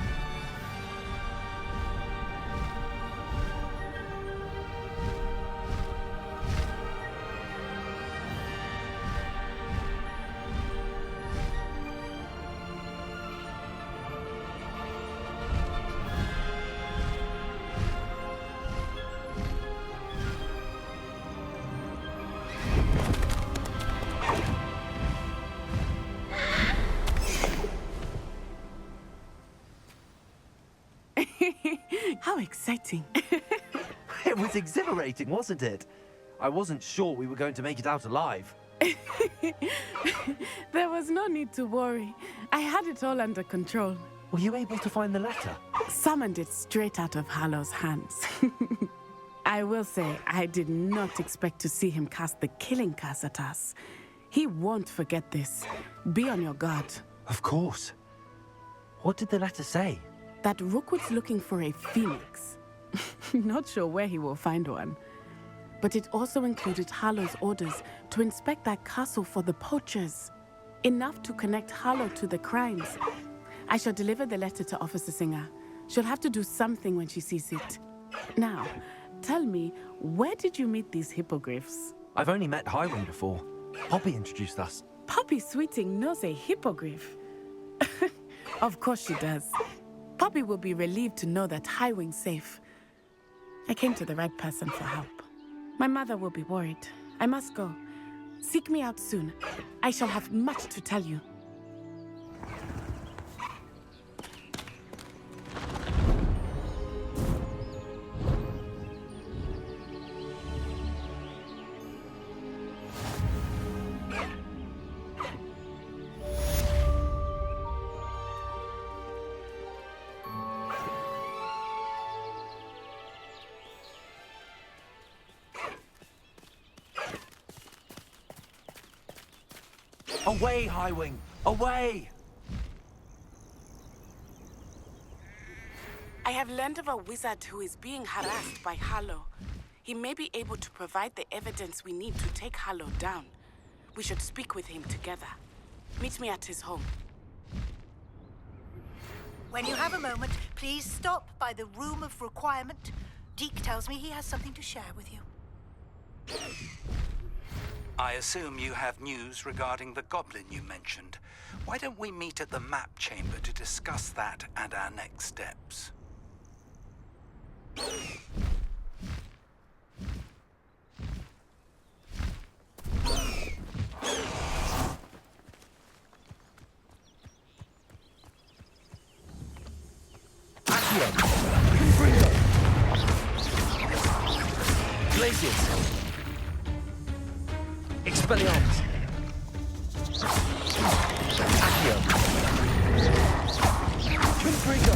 exciting. It was exhilarating, wasn't it? I wasn't sure we were going to make it out alive. There was no need to worry. I had it all under control. Were you able to find the letter? Summoned it straight out of Hallow's hands. I will say, I did not expect to see him cast the killing curse at us. He won't forget this. Be on your guard. Of course. What did the letter say? That Rookwood's looking for a phoenix. Not sure where he will find one. But it also included Hallow's orders to inspect that castle for the poachers. Enough to connect Hallow to the crimes. I shall deliver the letter to Officer Singer. She'll have to do something when she sees it. Now, tell me, where did you meet these hippogriffs? I've only met Highwing before. Poppy introduced us. Poppy Sweeting knows a hippogriff. Of course she does. Poppy will be relieved to know that Highwing's safe. I came to the right person for help. My mother will be worried. I must go. Seek me out soon. I shall have much to tell you. Away, Highwing! Away! I have learned of a wizard who is being harassed by Hallow. He may be able to provide the evidence we need to take Hallow down. We should speak with him together. Meet me at his home. When you have a moment, please stop by the Room of Requirement. Deke tells me he has something to share with you. I assume you have news regarding the goblin you mentioned. Why don't we meet at the map chamber to discuss that and our next steps? Glaciers! Expelliarmus! Accio! Confringo!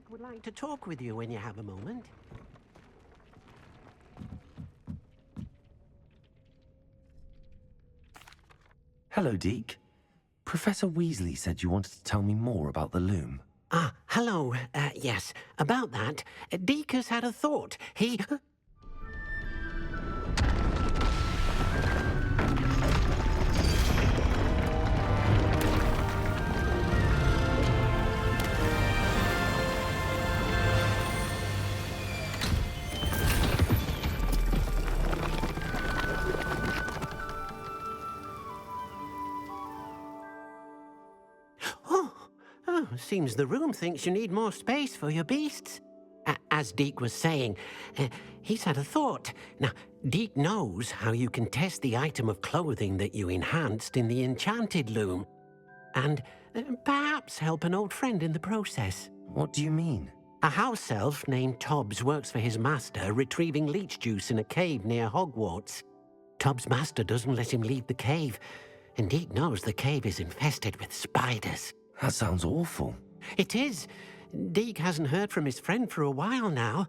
Would like to talk with you when you have a moment. Hello, Deke. Professor Weasley said you wanted to tell me more about the loom. Ah, hello. Yes, about that. Deke has had a thought. He... Seems the room thinks you need more space for your beasts. As Deke was saying, he's had a thought. Now, Deke knows how you can test the item of clothing that you enhanced in the enchanted loom. And perhaps help an old friend in the process. What do you mean? A house elf named Tobbs works for his master, retrieving leech juice in a cave near Hogwarts. Tobbs' master doesn't let him leave the cave, and Deke knows the cave is infested with spiders. That sounds awful. It is. Deke hasn't heard from his friend for a while now.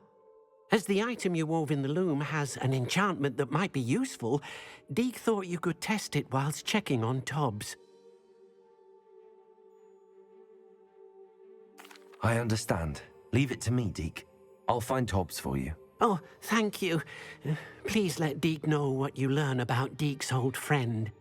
As the item you wove in the loom has an enchantment that might be useful, Deke thought you could test it whilst checking on Tobbs. I understand. Leave it to me, Deke. I'll find Tobbs for you. Oh, thank you. Please let Deke know what you learn about Deke's old friend.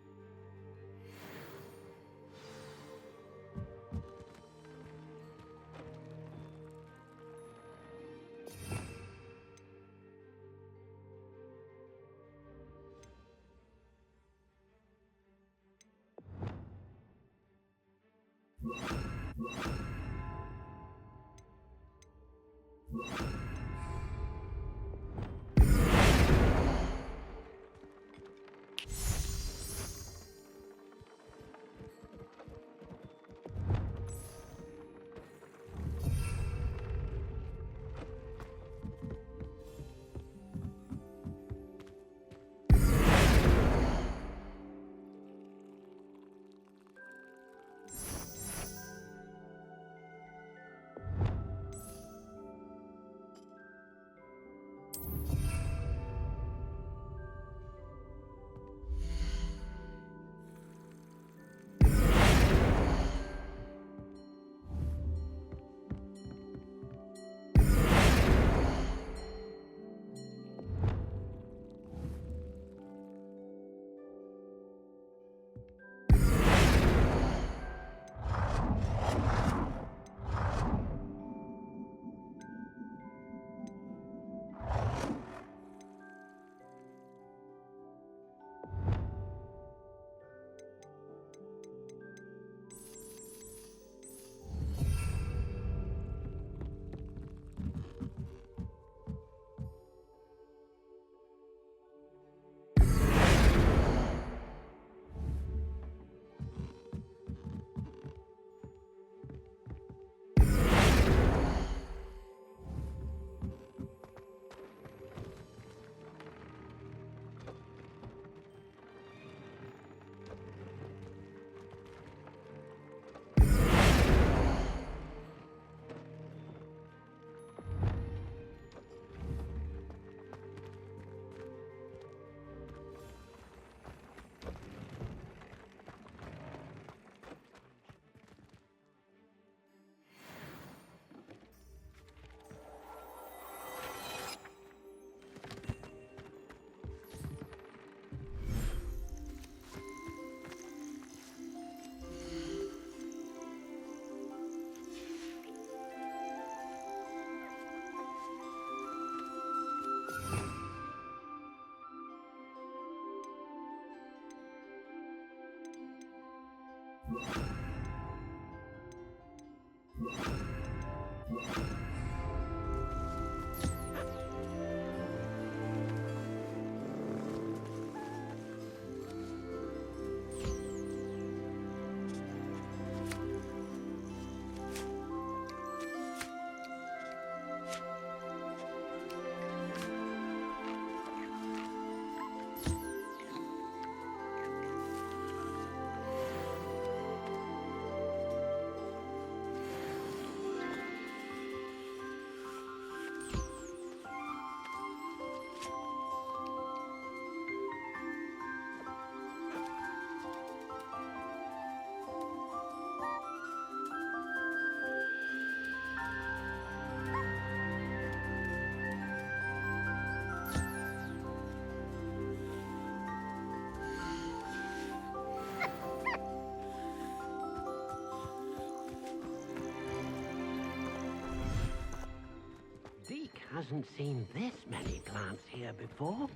Deke hasn't seen this many plants here before.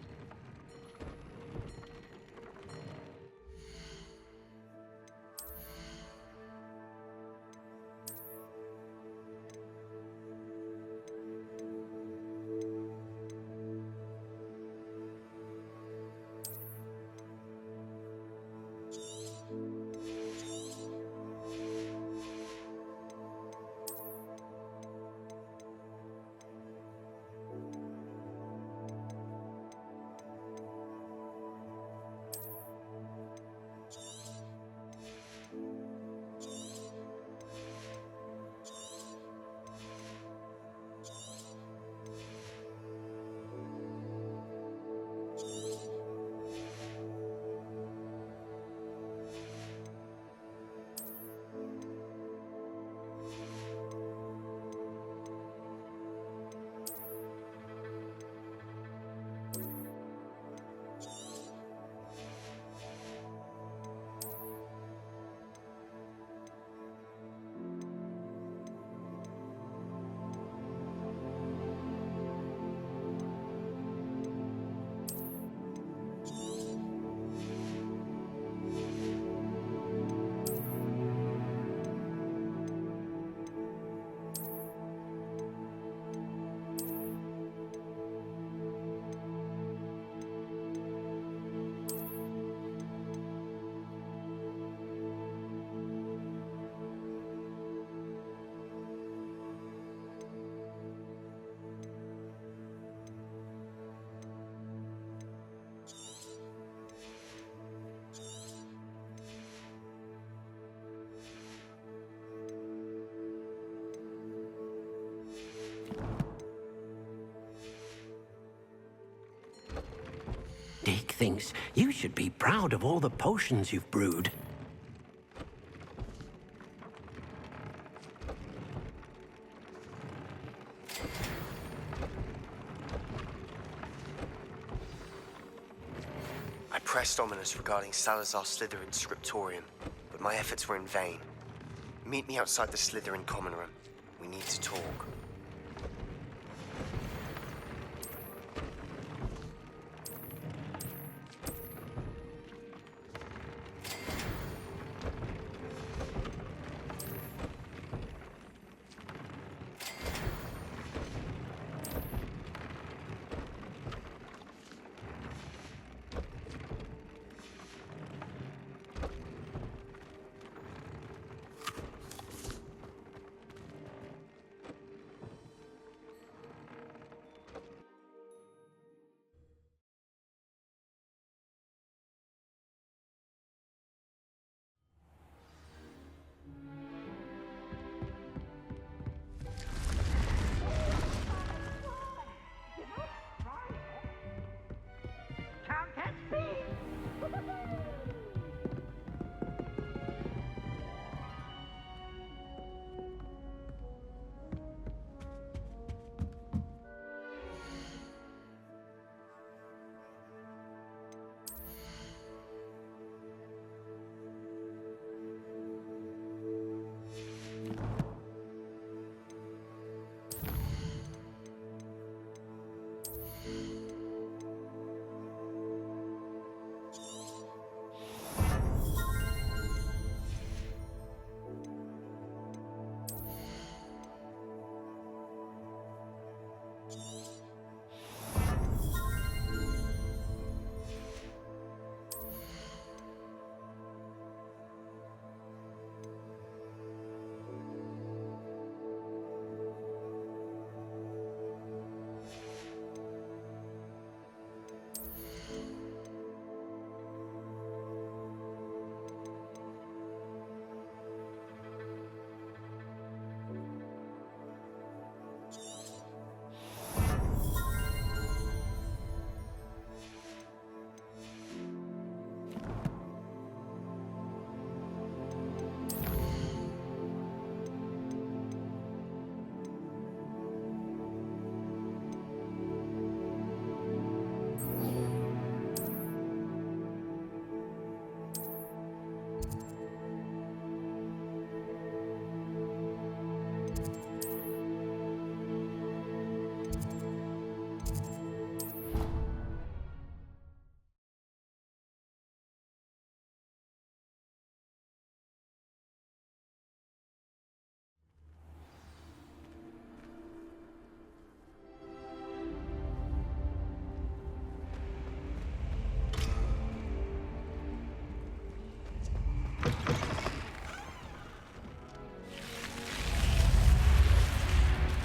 Dick thinks you should be proud of all the potions you've brewed. I pressed Ominous regarding Salazar Slytherin's scriptorium, but my efforts were in vain. Meet me outside the Slytherin common room. We need to talk.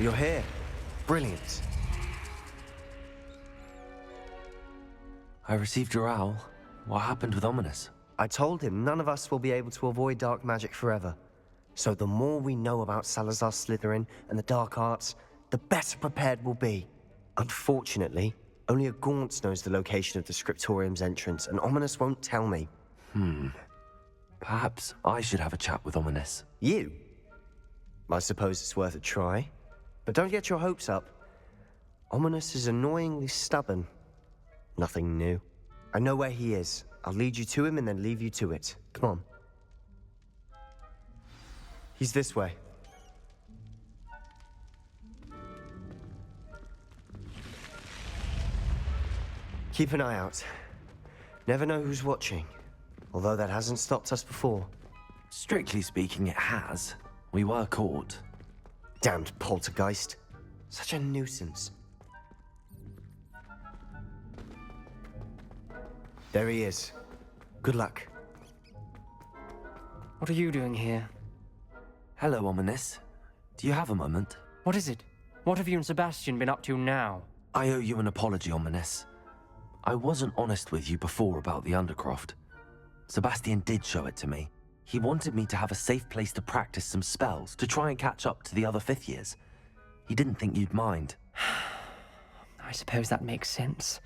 You're here. Brilliant. I received your owl. What happened with Ominous? I told him none of us will be able to avoid dark magic forever. So the more we know about Salazar Slytherin and the dark arts, the better prepared we'll be. Unfortunately, only a Gaunt knows the location of the scriptorium's entrance, and Ominous won't tell me. Perhaps I should have a chat with Ominous. You? I suppose it's worth a try. But don't get your hopes up. Ominous is annoyingly stubborn. Nothing new. I know where he is. I'll lead you to him and then leave you to it. Come on. He's this way. Keep an eye out. Never know who's watching. Although that hasn't stopped us before. Strictly speaking, it has. We were caught. Damned poltergeist. Such a nuisance. There he is. Good luck. What are you doing here? Hello, Ominous. Do you have a moment? What is it? What have you and Sebastian been up to now? I owe you an apology, Ominous. I wasn't honest with you before about the Undercroft. Sebastian did show it to me. He wanted me to have a safe place to practice some spells, to try and catch up to the other fifth years. He didn't think you'd mind. I suppose that makes sense.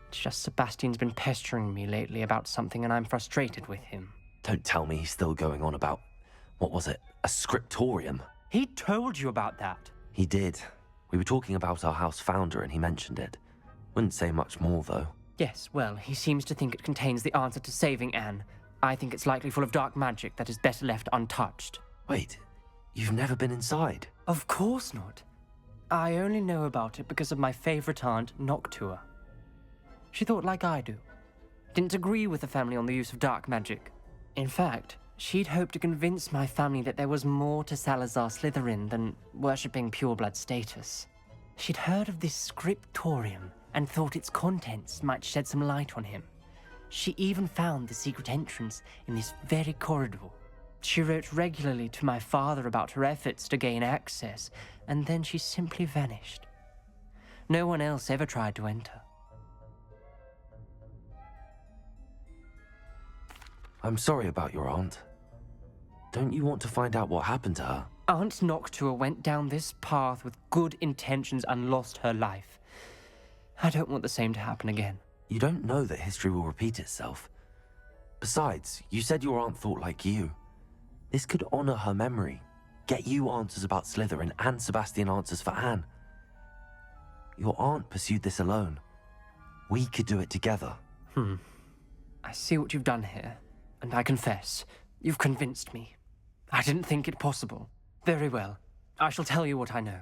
It's just Sebastian's been pestering me lately about something and I'm frustrated with him. Don't tell me he's still going on about, what was it, a scriptorium? He told you about that. He did. We were talking about our house founder and he mentioned it. Wouldn't say much more, though. Yes, well, he seems to think it contains the answer to saving Anne. I think it's likely full of dark magic that is better left untouched. Wait, you've never been inside? Of course not. I only know about it because of my favorite aunt, Noctua. She thought like I do. Didn't agree with the family on the use of dark magic. In fact, she'd hoped to convince my family that there was more to Salazar Slytherin than worshipping pureblood status. She'd heard of this scriptorium and thought its contents might shed some light on him. She even found the secret entrance in this very corridor. She wrote regularly to my father about her efforts to gain access, and then she simply vanished. No one else ever tried to enter. I'm sorry about your aunt. Don't you want to find out what happened to her? Aunt Noctua went down this path with good intentions and lost her life. I don't want the same to happen again. You don't know that history will repeat itself. Besides, you said your aunt thought like you. This could honor her memory, get you answers about Slytherin and Sebastian answers for Anne. Your aunt pursued this alone. We could do it together. I see what you've done here, and I confess, you've convinced me. I didn't think it possible. Very well. I shall tell you what I know.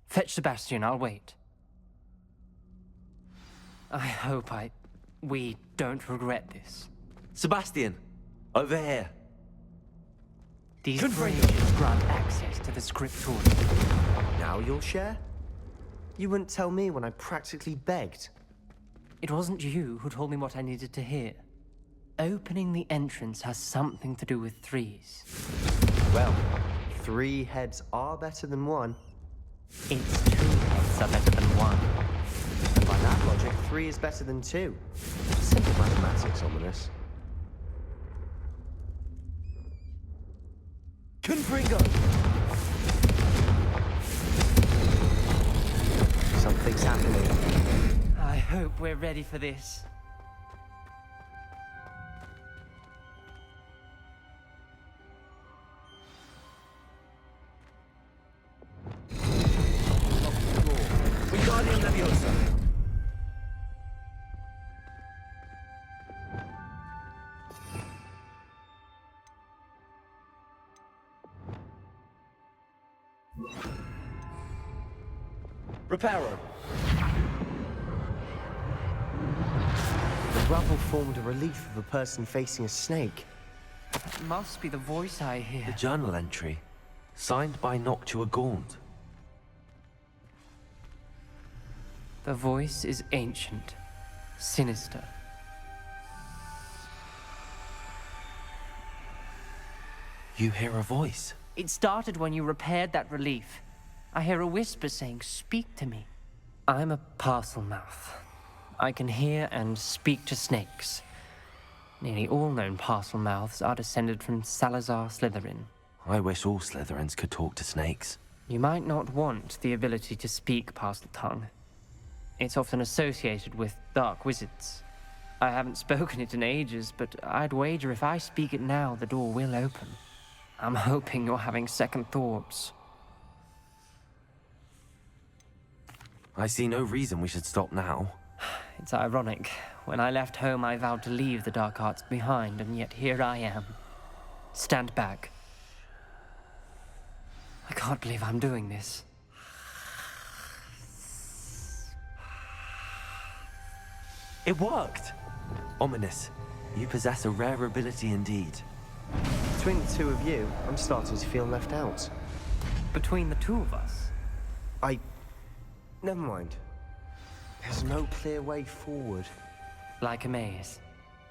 Fetch Sebastian, I'll wait. I hope we don't regret this. Sebastian! Over here! These bridges grant access to the scriptorium. Now you'll share? You wouldn't tell me when I practically begged. It wasn't you who told me what I needed to hear. Opening the entrance has something to do with threes. Well, 3 heads are better than 1. It's 2 heads are better than 1. And by that logic, 3 is better than 2. Simple mathematics, ominous. Confringo! Something's happening. I hope we're ready for this. Wingardium Leviosa. Reparo. The rubble formed a relief of a person facing a snake. That must be the voice I hear. The journal entry, signed by Noctua Gaunt. The voice is ancient, sinister. You hear a voice. It started when you repaired that relief. I hear a whisper saying, "Speak to me." I'm a parcel mouth. I can hear and speak to snakes. Nearly all known parcel mouths are descended from Salazar Slytherin. I wish all Slytherins could talk to snakes. You might not want the ability to speak parcel tongue. It's often associated with dark wizards. I haven't spoken it in ages, but I'd wager if I speak it now, the door will open. I'm hoping you're having second thoughts. I see no reason we should stop now. It's ironic. When I left home, I vowed to leave the dark arts behind, and yet here I am. Stand back. I can't believe I'm doing this. It worked! Ominous, you possess a rare ability indeed. Between the 2 of you, I'm starting to feel left out. Between the 2 of us? Never mind. There's no clear way forward. Like a maze.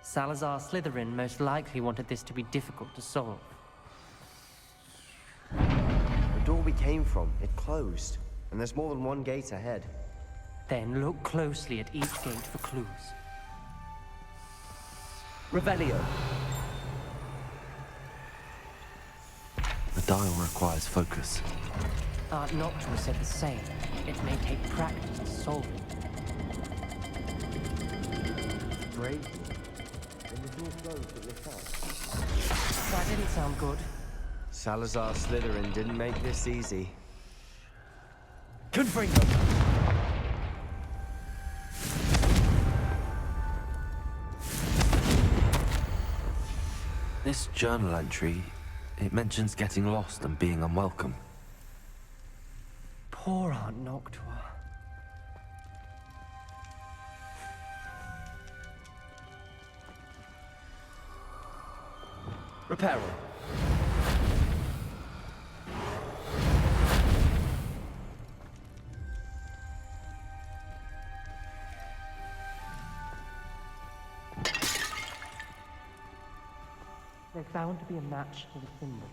Salazar Slytherin most likely wanted this to be difficult to solve. The door we came from, it closed. And there's more than one gate ahead. Then look closely at each gate for clues. Revelio. The dial requires focus. Aunt Noctua said the same. It may take practice to solve it. bravely, then the door closed at your side. That didn't sound good. Salazar Slytherin didn't make this easy. Confringo! This journal entry, it mentions getting lost and being unwelcome. Poor Aunt Noctua. Reparo. They found to be a match for the symbol.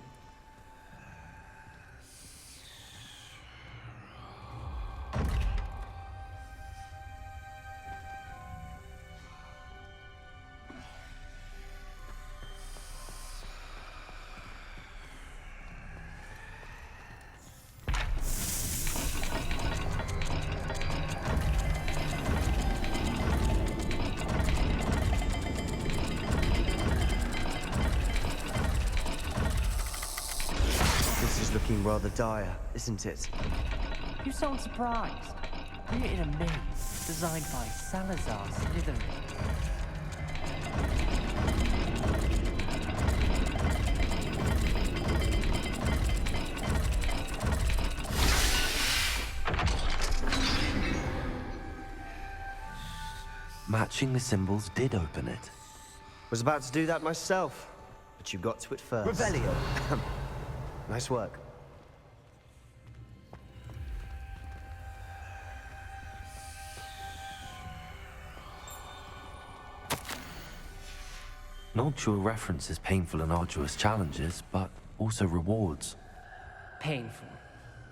Looking rather dire, isn't it? You sound surprised. Created a maze designed by Salazar Slytherin. Matching the symbols did open it. Was about to do that myself, but you got to it first. Revelio. Nice work. Noctua references painful and arduous challenges, but also rewards. Painful.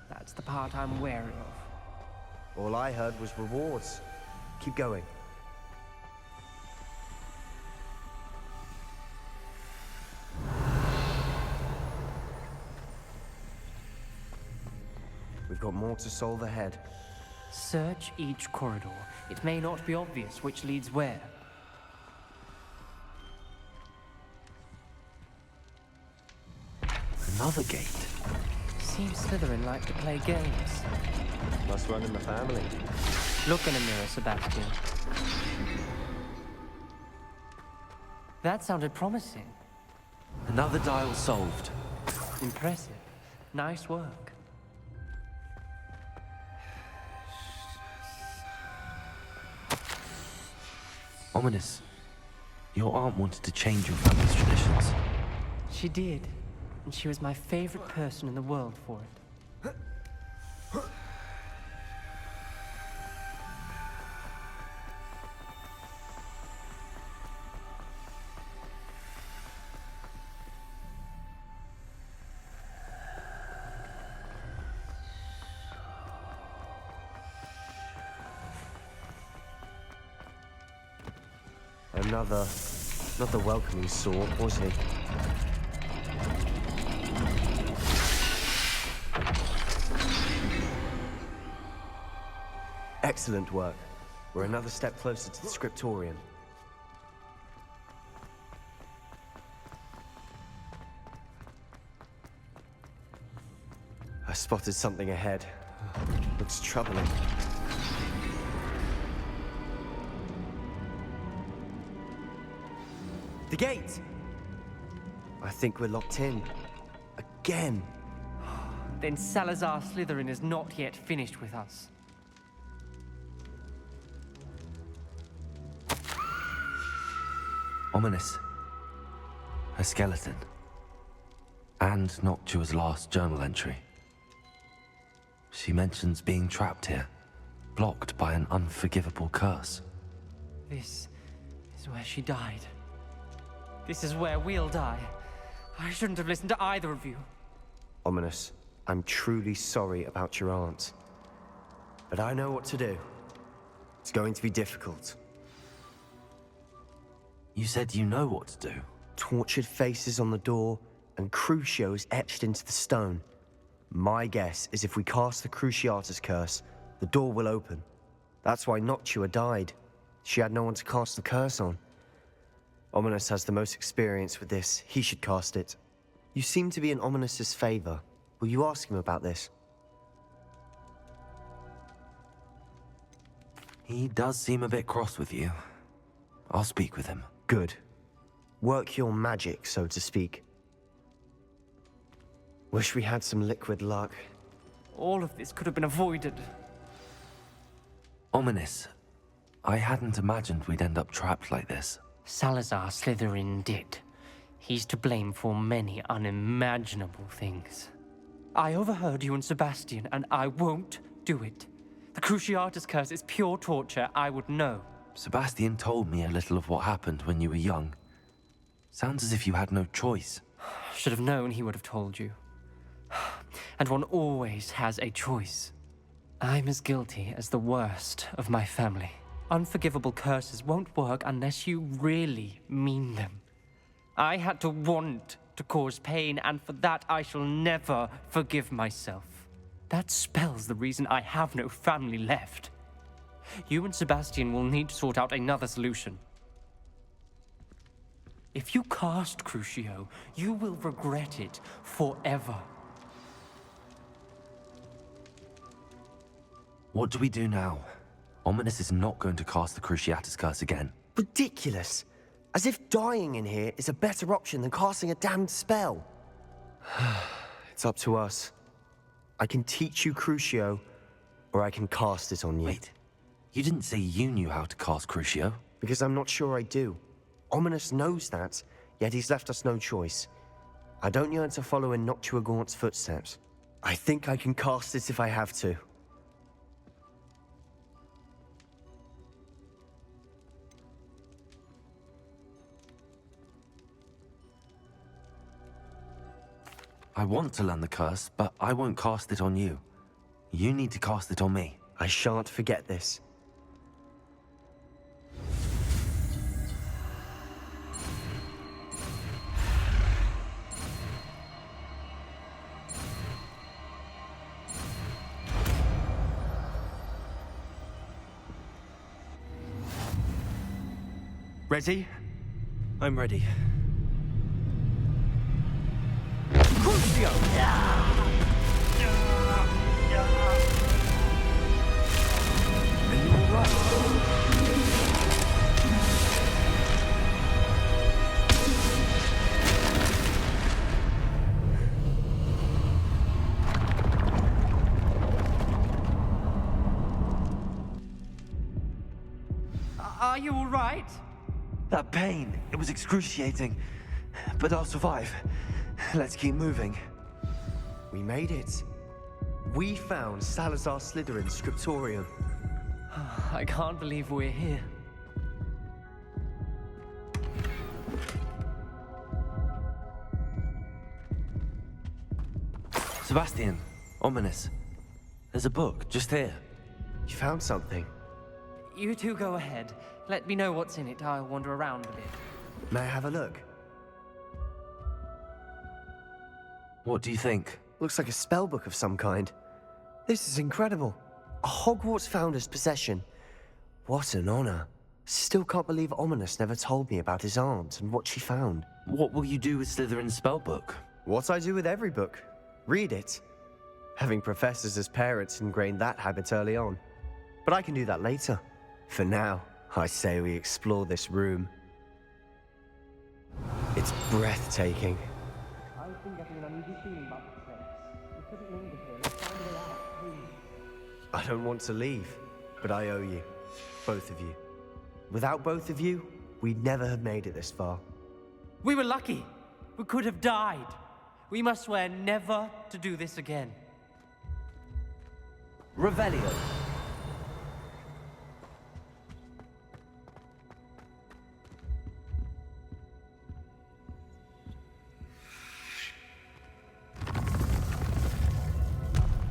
That's the part I'm wary of. All I heard was rewards. Keep going. We've got more to solve ahead. Search each corridor. It may not be obvious which leads where. Another gate. Seems Slytherin like to play games. Must run in the family. Look in a mirror, Sebastian. That sounded promising. Another dial solved. Impressive. Nice work. Ominous. Your aunt wanted to change your family's traditions. She did. And she was my favorite person in the world for it. Another, not the welcoming sort, was he? Excellent work. We're another step closer to the scriptorium. I spotted something ahead. Looks troubling. The gate! I think we're locked in. Again. Then Salazar Slytherin is not yet finished with us. Ominous. A skeleton. And Noctua's last journal entry. She mentions being trapped here, blocked by an unforgivable curse. This is where she died. This is where we'll die. I shouldn't have listened to either of you. Ominous, I'm truly sorry about your aunt. But I know what to do. It's going to be difficult. You said you know what to do. Tortured faces on the door, and Crucios etched into the stone. My guess is if we cast the Cruciatus curse, the door will open. That's why Noctua died. She had no one to cast the curse on. Ominous has the most experience with this. He should cast it. You seem to be in Ominous's favor. Will you ask him about this? He does seem a bit cross with you. I'll speak with him. Good. Work your magic, so to speak. Wish we had some liquid luck. All of this could have been avoided. Ominous. I hadn't imagined we'd end up trapped like this. Salazar Slytherin did. He's to blame for many unimaginable things. I overheard you and Sebastian, and I won't do it. The Cruciatus curse is pure torture. I would know. Sebastian told me a little of what happened when you were young. Sounds as if you had no choice. Should have known he would have told you. And one always has a choice. I'm as guilty as the worst of my family. Unforgivable curses won't work unless you really mean them. I had to want to cause pain, and for that I shall never forgive myself. That spells the reason I have no family left. You and Sebastian will need to sort out another solution. If you cast Crucio, you will regret it forever. What do we do now? Ominous is not going to cast the Cruciatus curse again. Ridiculous! As if dying in here is a better option than casting a damned spell. It's up to us. I can teach you Crucio, or I can cast it on you. Wait, you didn't say you knew how to cast Crucio? Because I'm not sure I do. Ominous knows that, yet he's left us no choice. I don't yearn to follow in Noctua Gaunt's footsteps. I think I can cast it if I have to. I want to learn the curse, but I won't cast it on you. You need to cast it on me. I shan't forget this. Ready? I'm ready. Crucio! Are you all right? That pain, it was excruciating. But I'll survive. Let's keep moving. We made it. We found Salazar Slytherin's scriptorium. I can't believe we're here. Sebastian, Ominous. There's a book just here. You found something? You two go ahead. Let me know what's in it. I'll wander around a bit. May I have a look? What do you think? Looks like a spellbook of some kind. This is incredible. A Hogwarts founder's possession. What an honor. Still can't believe Ominous never told me about his aunt and what she found. What will you do with Slytherin's spellbook? What I do with every book. Read it. Having professors as parents ingrained that habit early on. But I can do that later. For now, I say we explore this room. It's breathtaking. I've been getting an uneasy feeling about this place. We couldn't linger here. Let's find a way out, please. I don't want to leave, but I owe you. Both of you. Without both of you, we'd never have made it this far. We were lucky. We could have died. We must swear never to do this again. Revelio.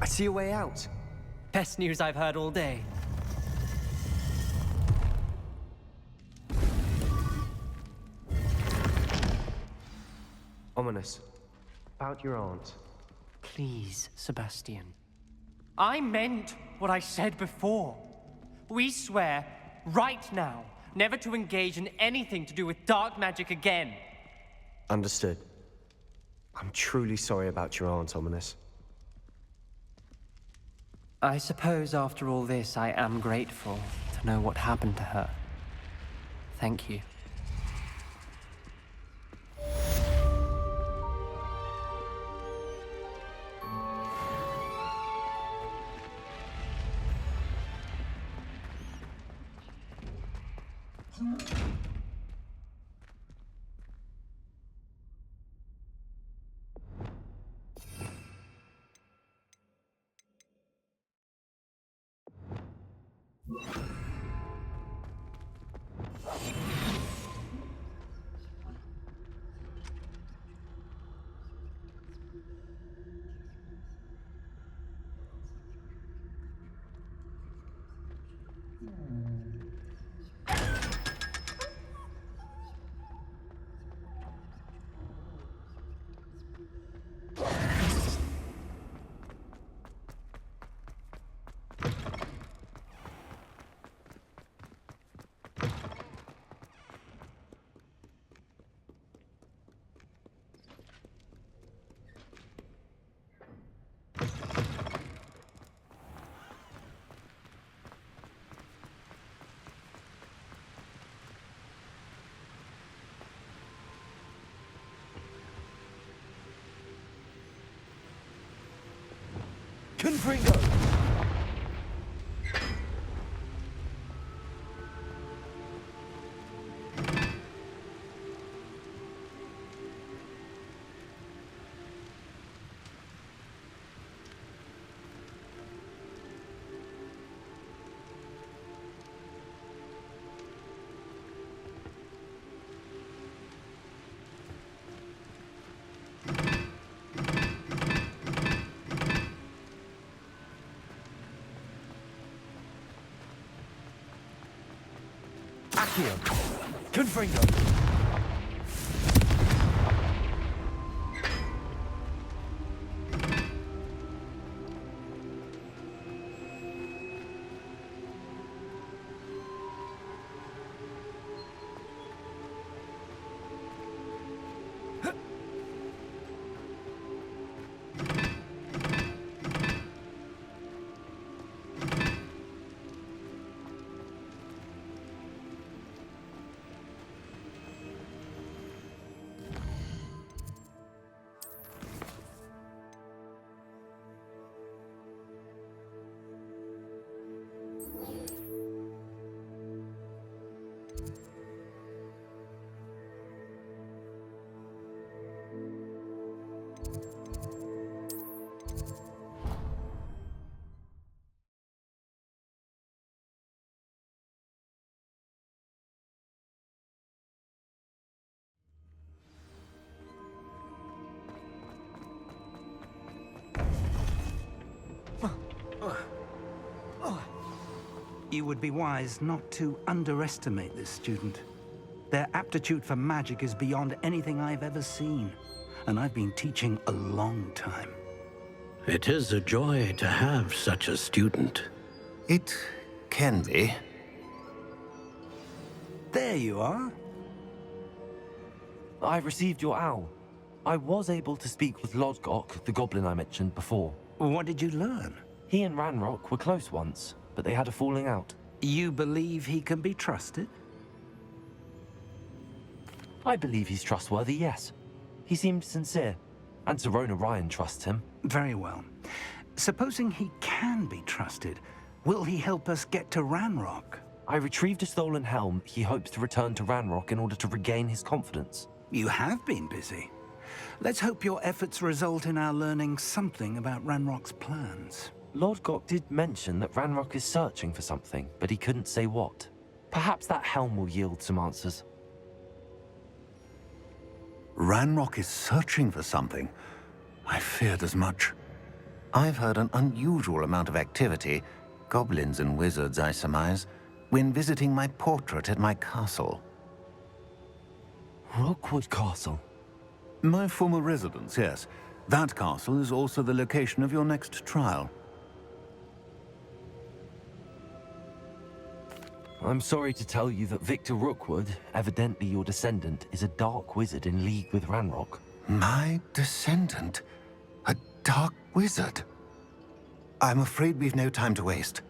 I see a way out. Best news I've heard all day. Ominous. About your aunt. Please, Sebastian. I meant what I said before. We swear, right now, never to engage in anything to do with dark magic again. Understood. I'm truly sorry about your aunt, Ominous. I suppose after all this, I am grateful to know what happened to her. Thank you. Confringo! Accio! Confringo! You would be wise not to underestimate this student. Their aptitude for magic is beyond anything I've ever seen, and I've been teaching a long time. It is a joy to have such a student. It can be. There you are. I received your owl. I was able to speak with Lodgok, the goblin I mentioned before. What did you learn? He and Ranrock were close once, but they had a falling out. You believe he can be trusted? I believe he's trustworthy, yes. He seemed sincere, and Sirona Ryan trusts him. Very well. Supposing he can be trusted, will he help us get to Ranrock? I retrieved a stolen helm. He hopes to return to Ranrock in order to regain his confidence. You have been busy. Let's hope your efforts result in our learning something about Ranrock's plans. Lodgok did mention that Ranrock is searching for something, but he couldn't say what. Perhaps that helm will yield some answers. Ranrock is searching for something. I feared as much. I've heard an unusual amount of activity, goblins and wizards, I surmise, when visiting my portrait at my castle. Rookwood Castle? My former residence, yes. That castle is also the location of your next trial. I'm sorry to tell you that Victor Rookwood, evidently your descendant, is a dark wizard in league with Ranrock. My descendant? A dark wizard? I'm afraid we've no time to waste.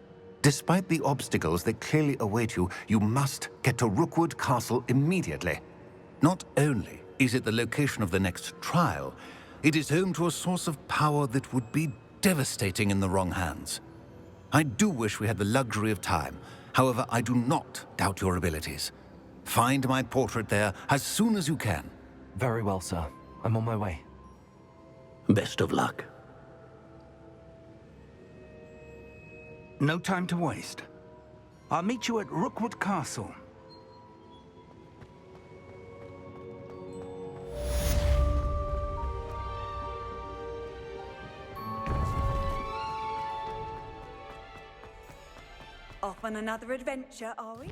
Despite the obstacles that clearly await you, you must get to Rookwood Castle immediately. Not only is it the location of the next trial, it is home to a source of power that would be devastating in the wrong hands. I do wish we had the luxury of time. However, I do not doubt your abilities. Find my portrait there as soon as you can. Very well, sir. I'm on my way. Best of luck. No time to waste. I'll meet you at Rookwood Castle. Off on another adventure, are we?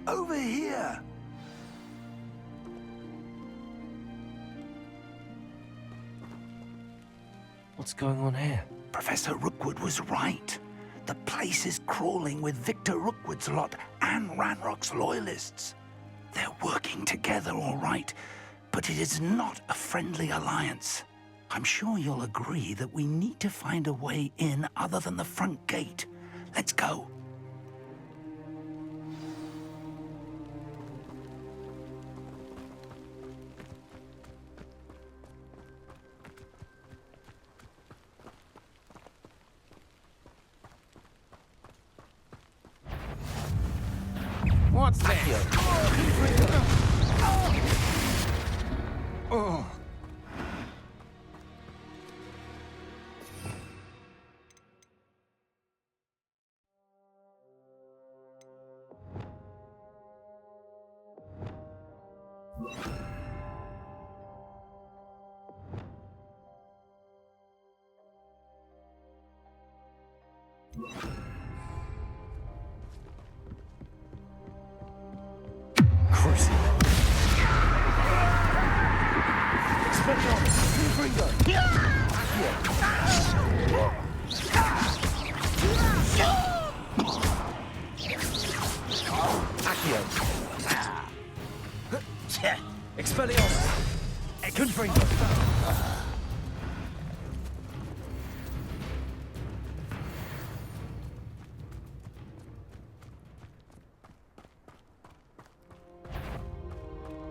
Over here! What's going on here? Professor Rookwood was right. The place is crawling with Victor Rookwood's lot and Ranrock's loyalists. They're working together, all right, but it is not a friendly alliance. I'm sure you'll agree that we need to find a way in other than the front gate. Let's go. What's this? Oh.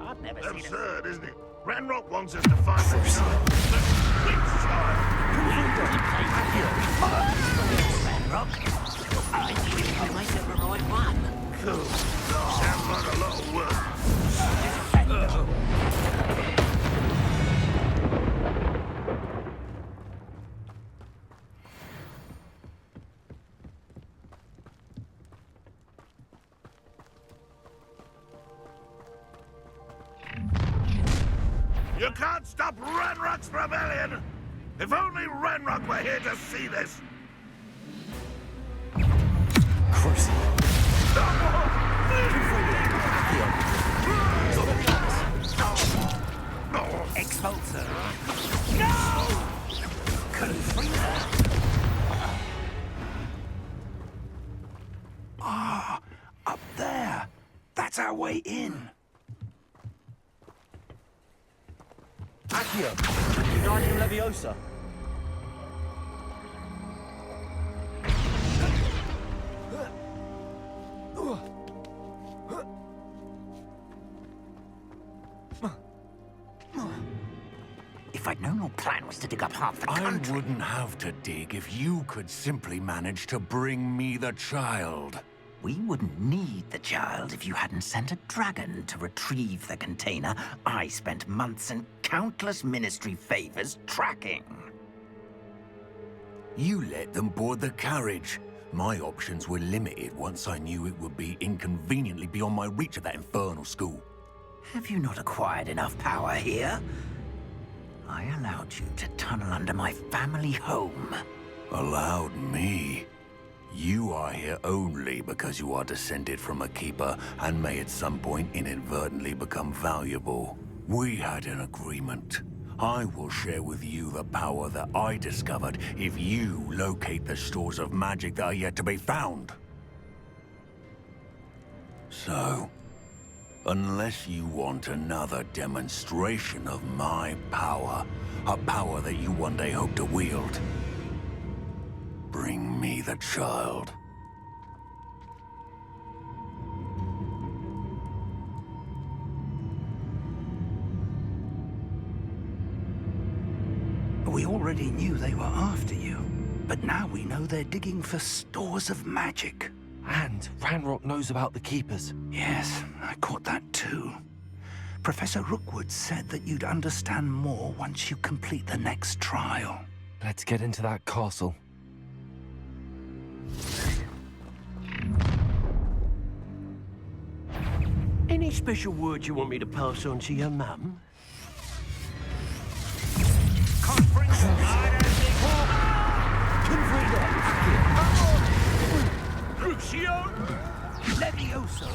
I've never seen Absurd, isn't it? Ranrock wants us to find the child. The witch child! Ranrock. I think I might have the right one. Cool. Sounds like a lot of work. You can't stop Ranrock's rebellion! If only Ranrock were here to see this! Expulsor. No! Ah, That's our way in. Accio, Wingardium Leviosa. If I'd known your plan was to dig up half the country... I wouldn't have to dig if you could simply manage to bring me the child. We wouldn't need the child if you hadn't sent a dragon to retrieve the container I spent months and countless ministry favors tracking. You let them board the carriage. My options were limited once I knew it would be inconveniently beyond my reach at that infernal school. Have you not acquired enough power here? I allowed you to tunnel under my family home. Allowed me? You are here only because you are descended from a keeper and may at some point inadvertently become valuable. We had an agreement. I will share with you the power that I discovered if you locate the stores of magic that are yet to be found. So, unless you want another demonstration of my power, a power that you one day hope to wield, bring me the child. We already knew they were after you, but now we know they're digging for stores of magic. And Ranrock knows about the Keepers. Yes, I caught that too. Professor Rookwood said that you'd understand more once you complete the next trial. Let's get into that castle. Any special words you want me to pass on to your mum? Crucio! Levioso!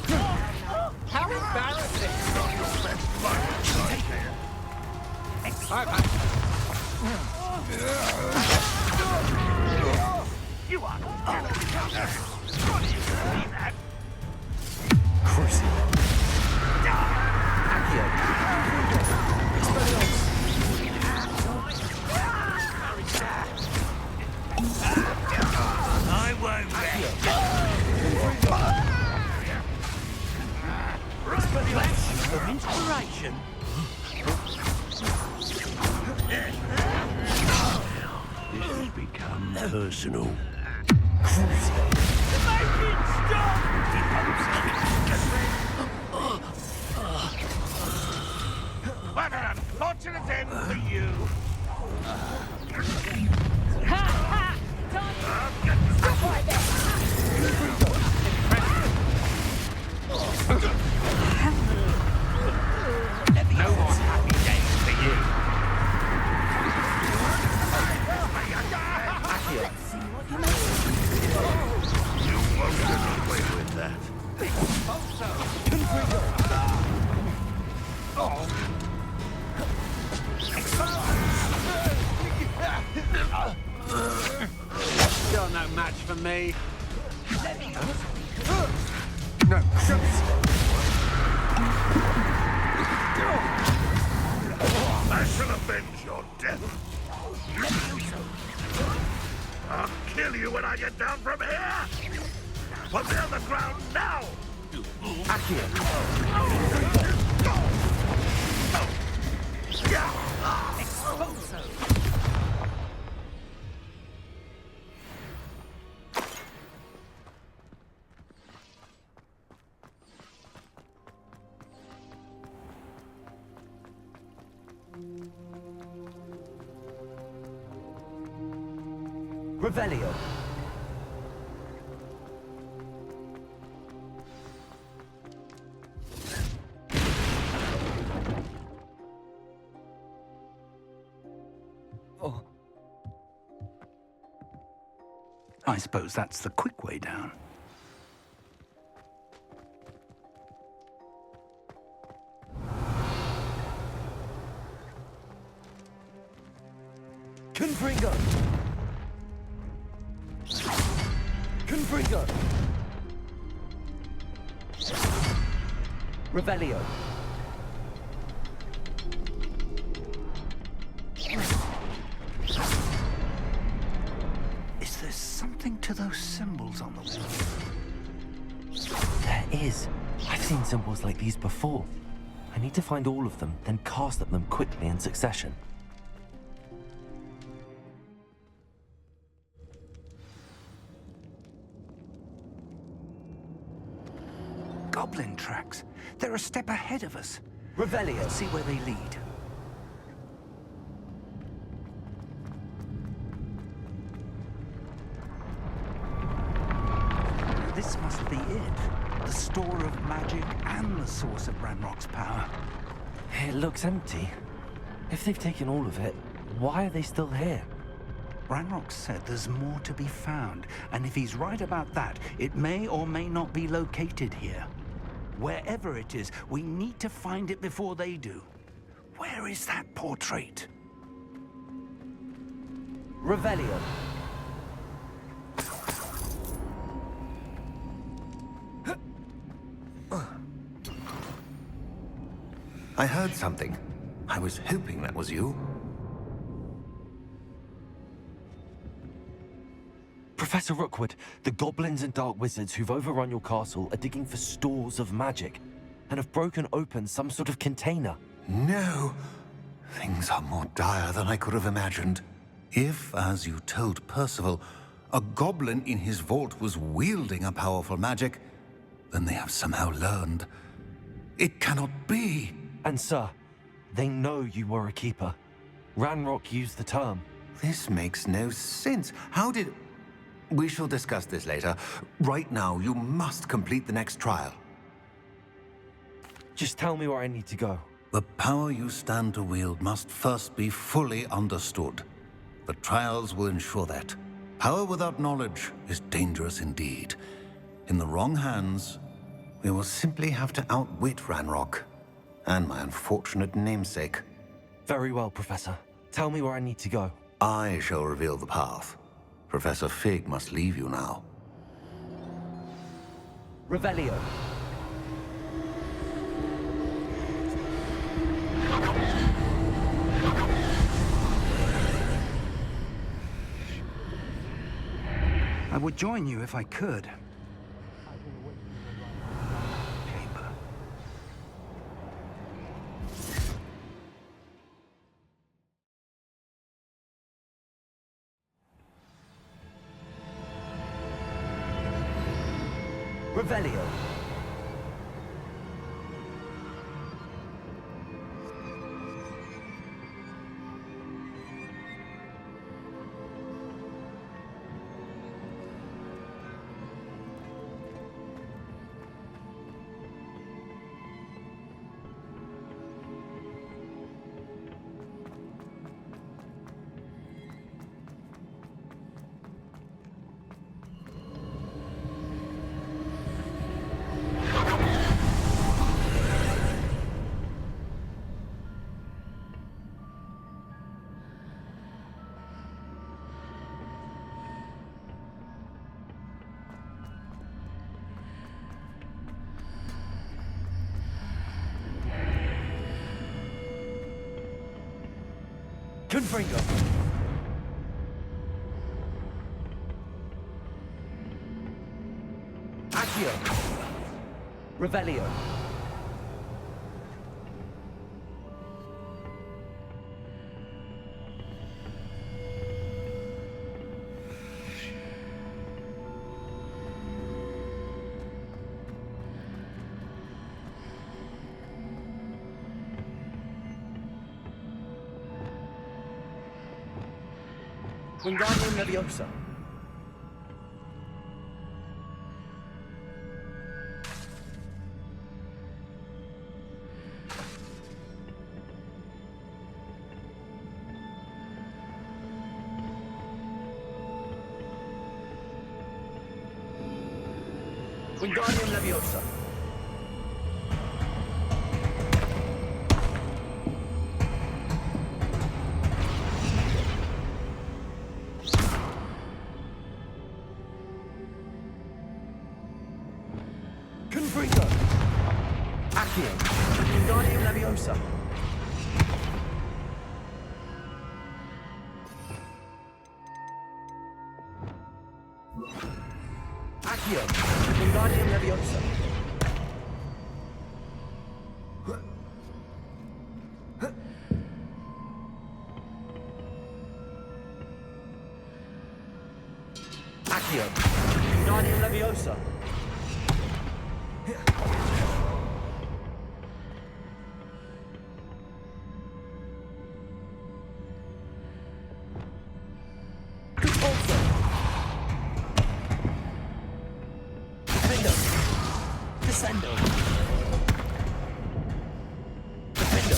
How embarrassing! You are what do you mean that? Cruci. Accio. I won't Flash of inspiration. This has become personal. What an unfortunate end for you! No more happy days for you. You won't get away with that. You're no match for me. No, I shall avenge your death. I'll kill you when I get down from here. Put me on the ground now. Revelio. Oh. I suppose that's the quick way down. Confringo. Confringo. Revelio. Is there something to those symbols on the wall? There is. I've seen symbols like these before. I need to find all of them, then cast at them quickly in succession. Goblin tracks. They're a step ahead of us. Revelio. Let's see where they lead. This must be it. The store of magic and the source of Ranrock's power. It looks empty. If they've taken all of it, why are they still here? Ranrock said there's more to be found, and if he's right about that, it may or may not be located here. Wherever it is, we need to find it before they do. Where is that portrait? Revelio. I heard something. I was hoping that was you. Professor Rookwood, the goblins and dark wizards who've overrun your castle are digging for stores of magic and have broken open some sort of container. No! Things are more dire than I could have imagined. If, as you told Percival, a goblin in his vault was wielding a powerful magic, then they have somehow learned. It cannot be! And sir, they know you were a keeper. Ranrock used the term. This makes no sense. How did... We shall discuss this later. Right now, you must complete the next trial. Just tell me where I need to go. The power you stand to wield must first be fully understood. The trials will ensure that. Power without knowledge is dangerous indeed. In the wrong hands, we will simply have to outwit Ranrock and my unfortunate namesake. Very well, Professor. Tell me where I need to go. I shall reveal the path. Professor Fig must leave you now. Revelio. I would join you if I could. Revelio. Confringo. Accio. Revelio. Wingardium Leviosa. Wingardium Leviosa. Confringo. Accio. Wingardium Leviosa. Accio. Wingardium Leviosa. Accio. Wingardium Leviosa. Descendo. Defendo.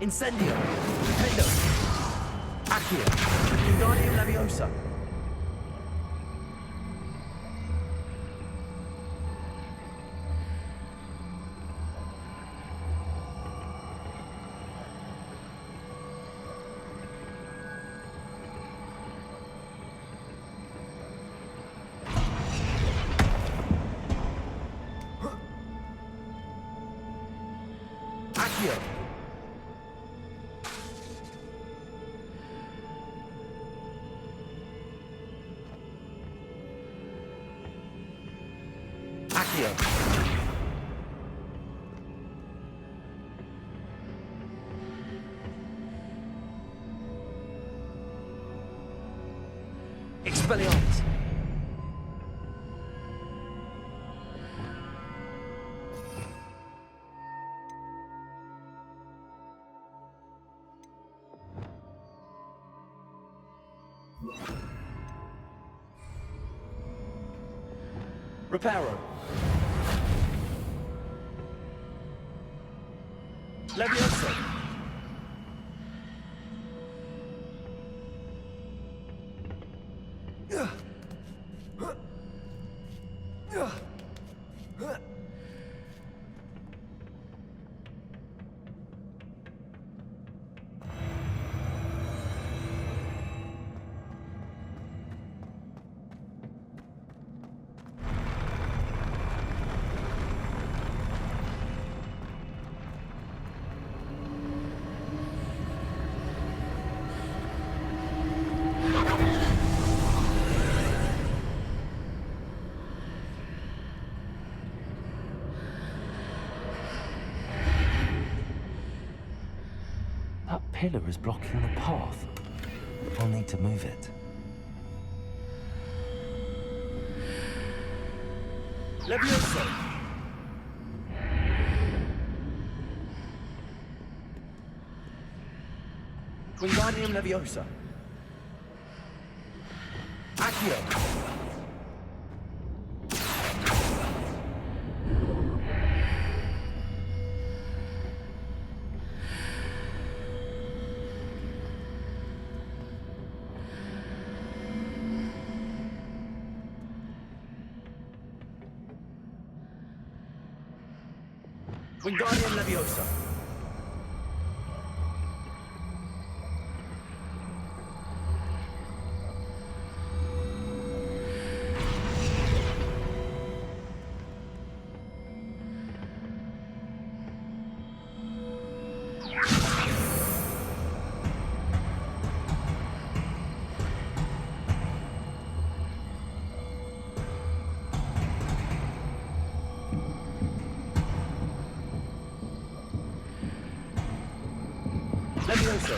Incendio. Defendo. Accio. Wingardium Leviosa. Accio. Accio. Expelliarmus. Reparo. Leviosa. That pillar is blocking the path. I'll need to move it. Leviosa! Wingardium Leviosa. Accio! Wingardium Leviosa. Leviosa.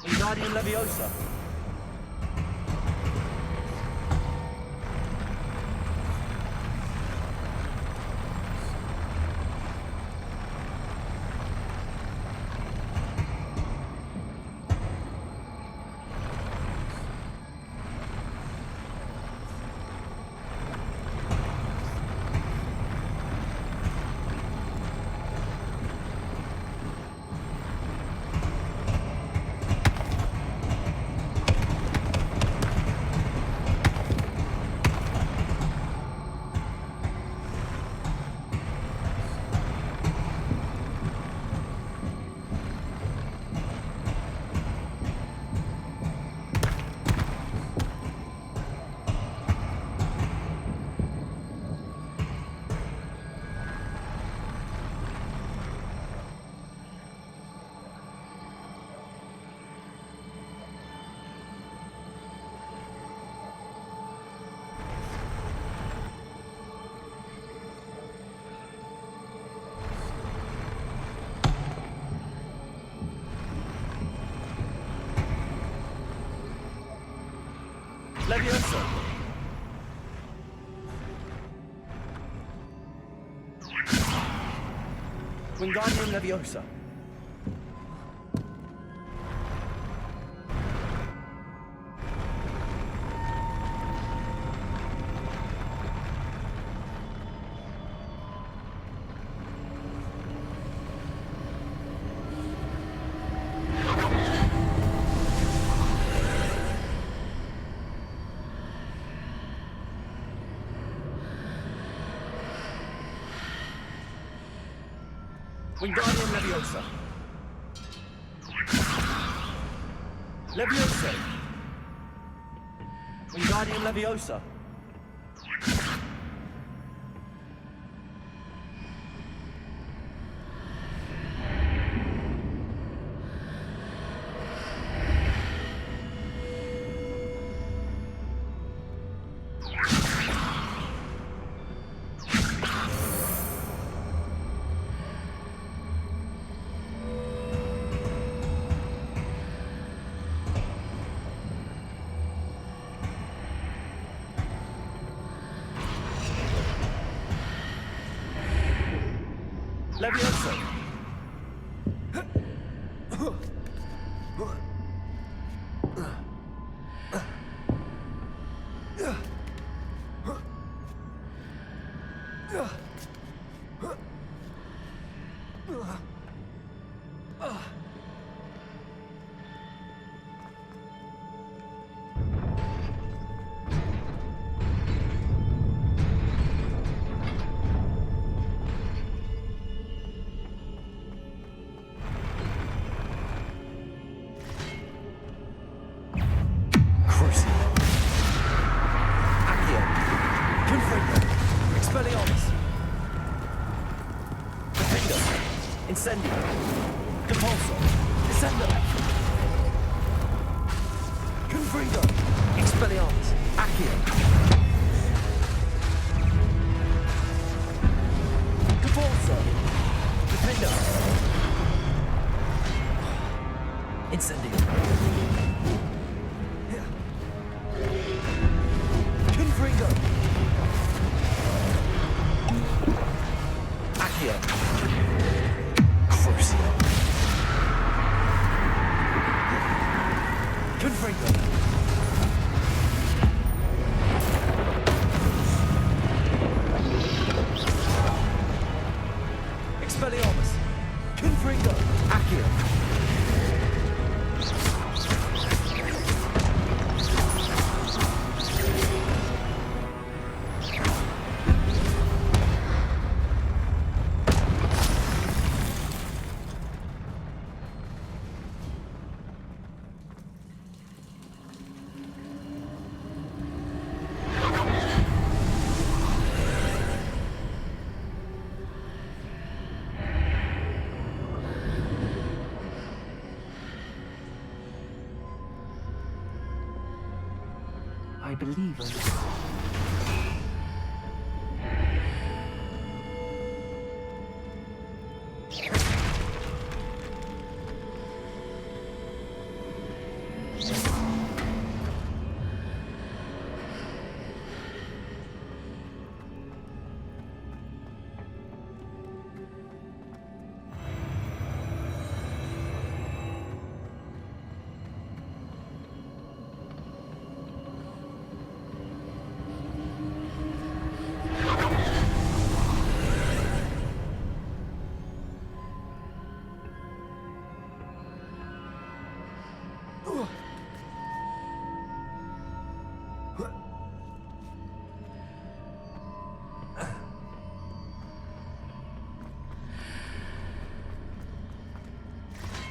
Wingardium Leviosa. Leviosa! Wingardium Leviosa! Wingardium Leviosa! Leviosa! Wingardium Leviosa! Leviosa! Incendio! Compulso! Descendo! Confringo! Expelliarmus! Accio! Compulso! Defendo! Incendio! Confringo! Accio! Confringo! Expelliarmus! Confringo! Accio! I believe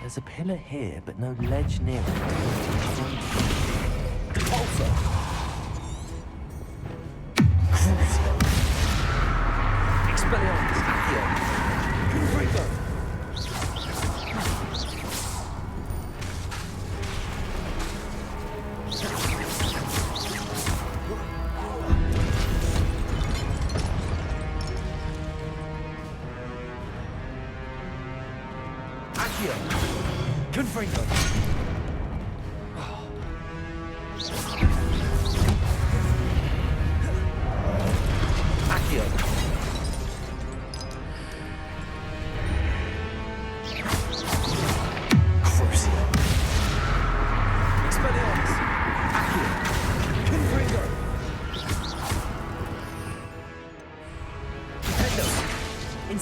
There's a pillar here, but no ledge near it. Compulso! Crucio! Expelliarmus! Accio! Confringo! Accio! Confringo!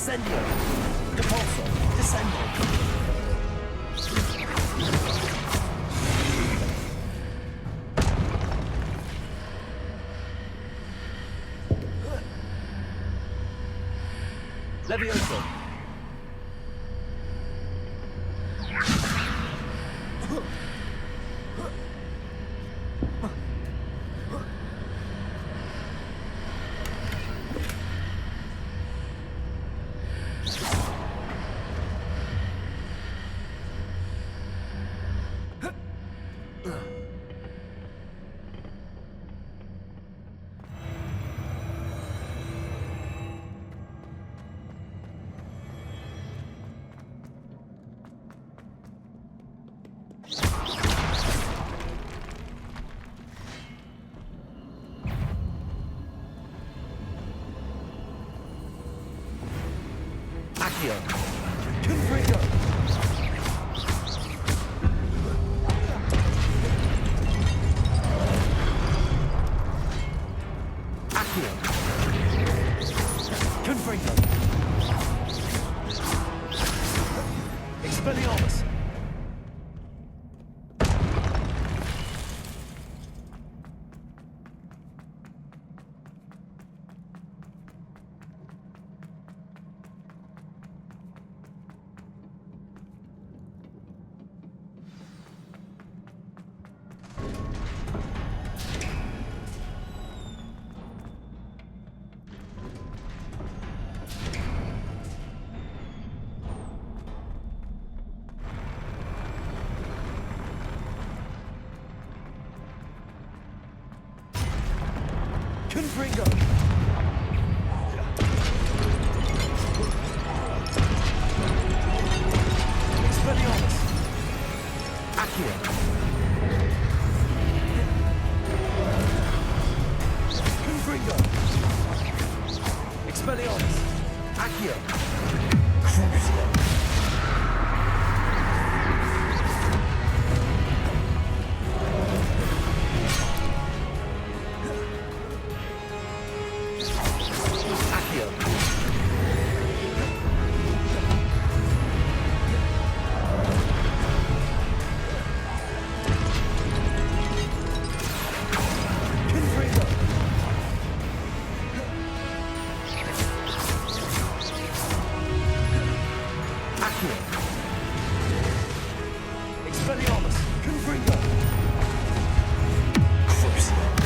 Incendio! Depulso! Descendo! Levioso! Accio! Confringo! Accio! Confringo! Expelliarmus! Confringo! Expelliarmus! Accio! Confringo! Expelliarmus! Accio! Crucio! Expelliarmus! Confringo! Crucio!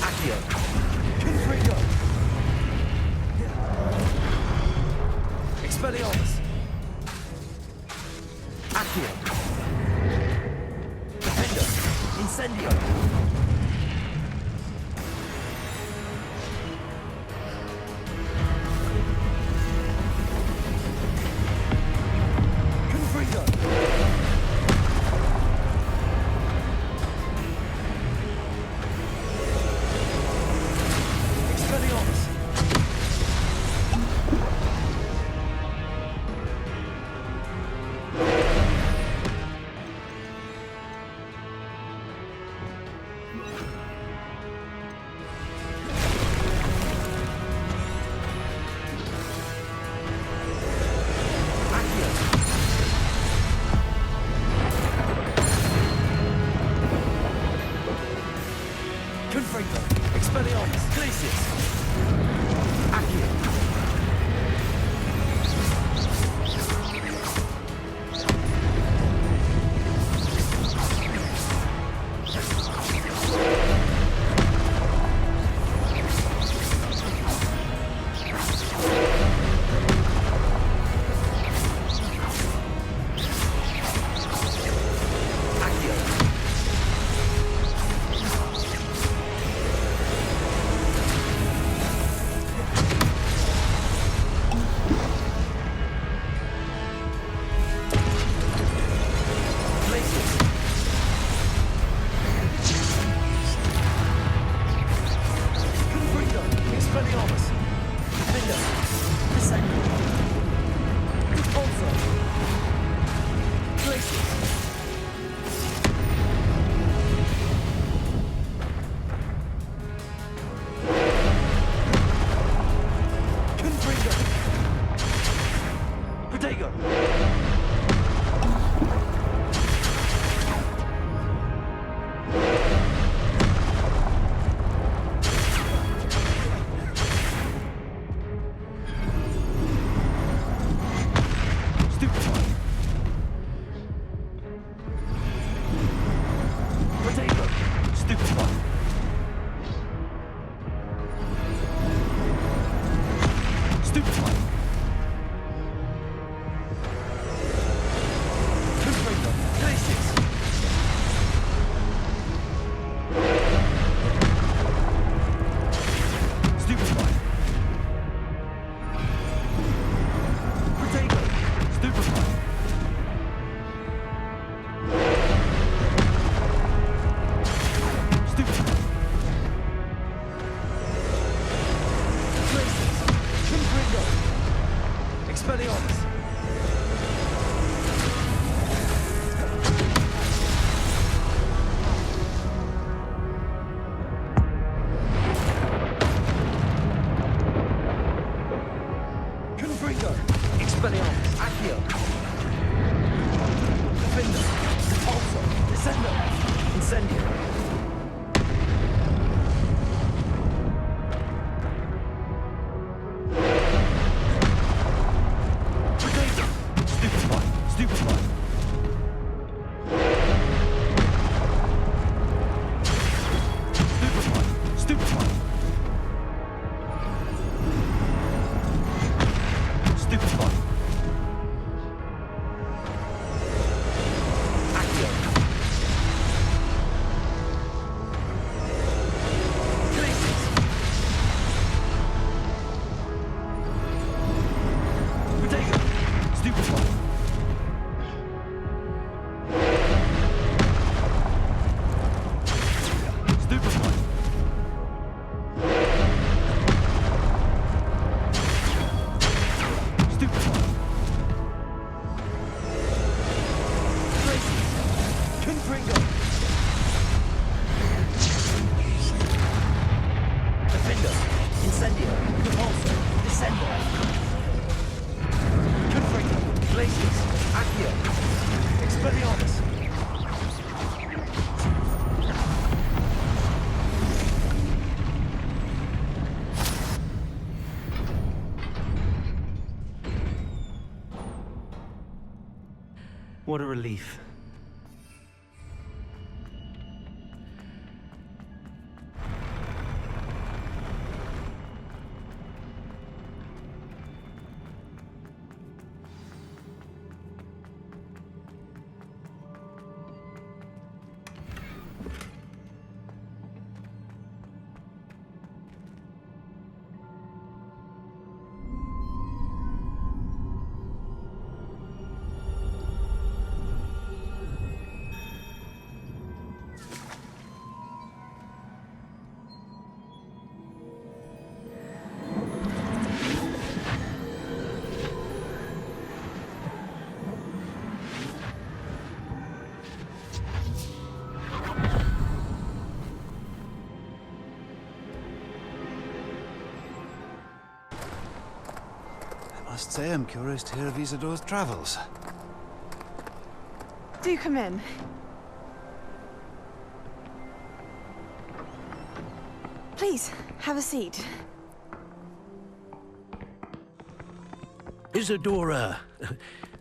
Accio! Confringo! Expelliarmus! Accio! Defender! Incendio! Confringo! Expelliarmus! Confringo! Expelliarmus! Glacius! Accio! Accio! Gringo! Defender, Incendio, Repulsor, Descender. Confringo! Glacius! Accio! Expelliarmus! What a relief. I must say I'm curious to hear of Isadore's travels. Do come in. Please, have a seat. Isadora,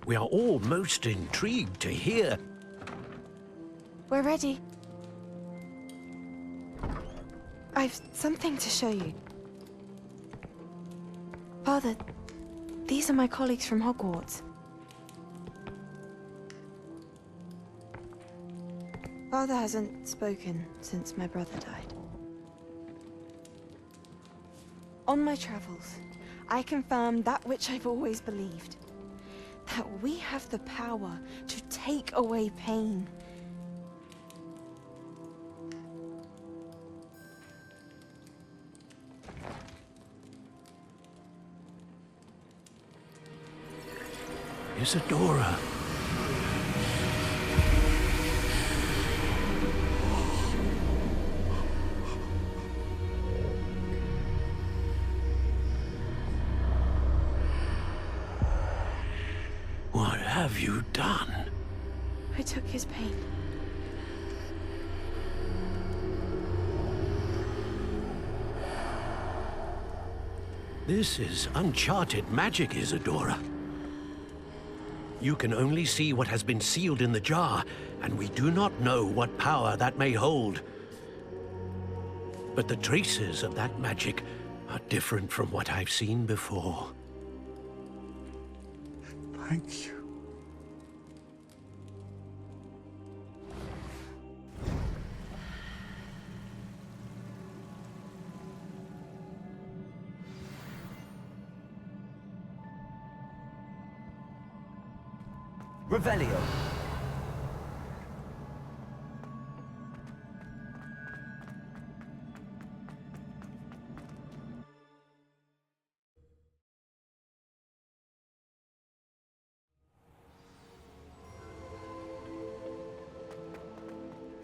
we are all most intrigued to hear. We're ready. I've something to show you. Father, these are my colleagues from Hogwarts. Father hasn't spoken since my brother died. On my travels, I confirmed that which I've always believed. That we have the power to take away pain. Isadora. What have you done? I took his pain. This is uncharted magic, Isadora. You can only see what has been sealed in the jar, and we do not know what power that may hold. But the traces of that magic are different from what I've seen before. Thank you. Revelio.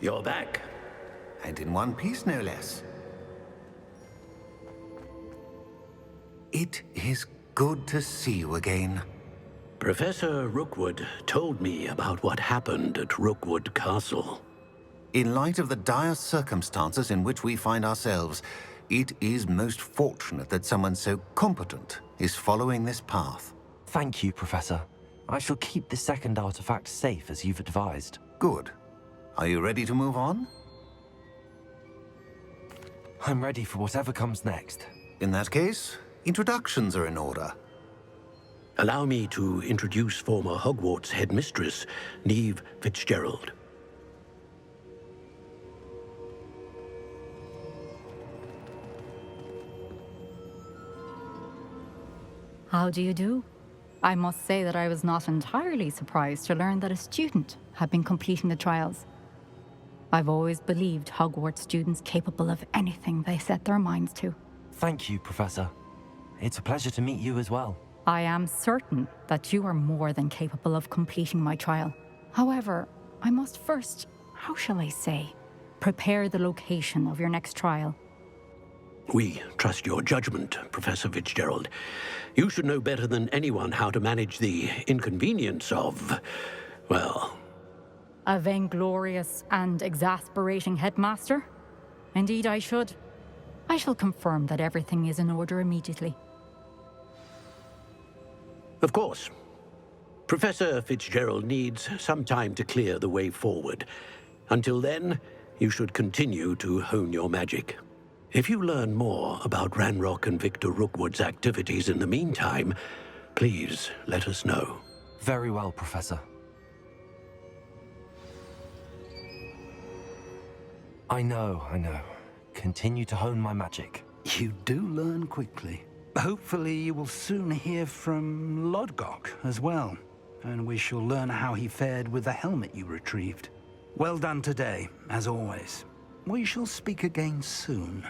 You're back. And in one piece, no less. It is good to see you again. Professor Rookwood told me about what happened at Rookwood Castle. In light of the dire circumstances in which we find ourselves, it is most fortunate that someone so competent is following this path. Thank you, Professor. I shall keep the second artifact safe as you've advised. Good. Are you ready to move on? I'm ready for whatever comes next. In that case, introductions are in order. Allow me to introduce former Hogwarts headmistress, Neve Fitzgerald. How do you do? I must say that I was not entirely surprised to learn that a student had been completing the trials. I've always believed Hogwarts students capable of anything they set their minds to. Thank you, Professor. It's a pleasure to meet you as well. I am certain that you are more than capable of completing my trial. However, I must first how shall I say, prepare the location of your next trial. We trust your judgment, Professor Fitzgerald. You should know better than anyone how to manage the inconvenience of, well... A vainglorious and exasperating headmaster? Indeed I should. I shall confirm that everything is in order immediately. Of course. Professor Fitzgerald needs some time to clear the way forward. Until then, you should continue to hone your magic. If you learn more about Ranrock and Victor Rookwood's activities in the meantime, please let us know. Very well, Professor. I know. Continue to hone my magic. You do learn quickly. Hopefully you will soon hear from Lodgok as well, and we shall learn how he fared with the helmet you retrieved. Well done today, as always. We shall speak again soon.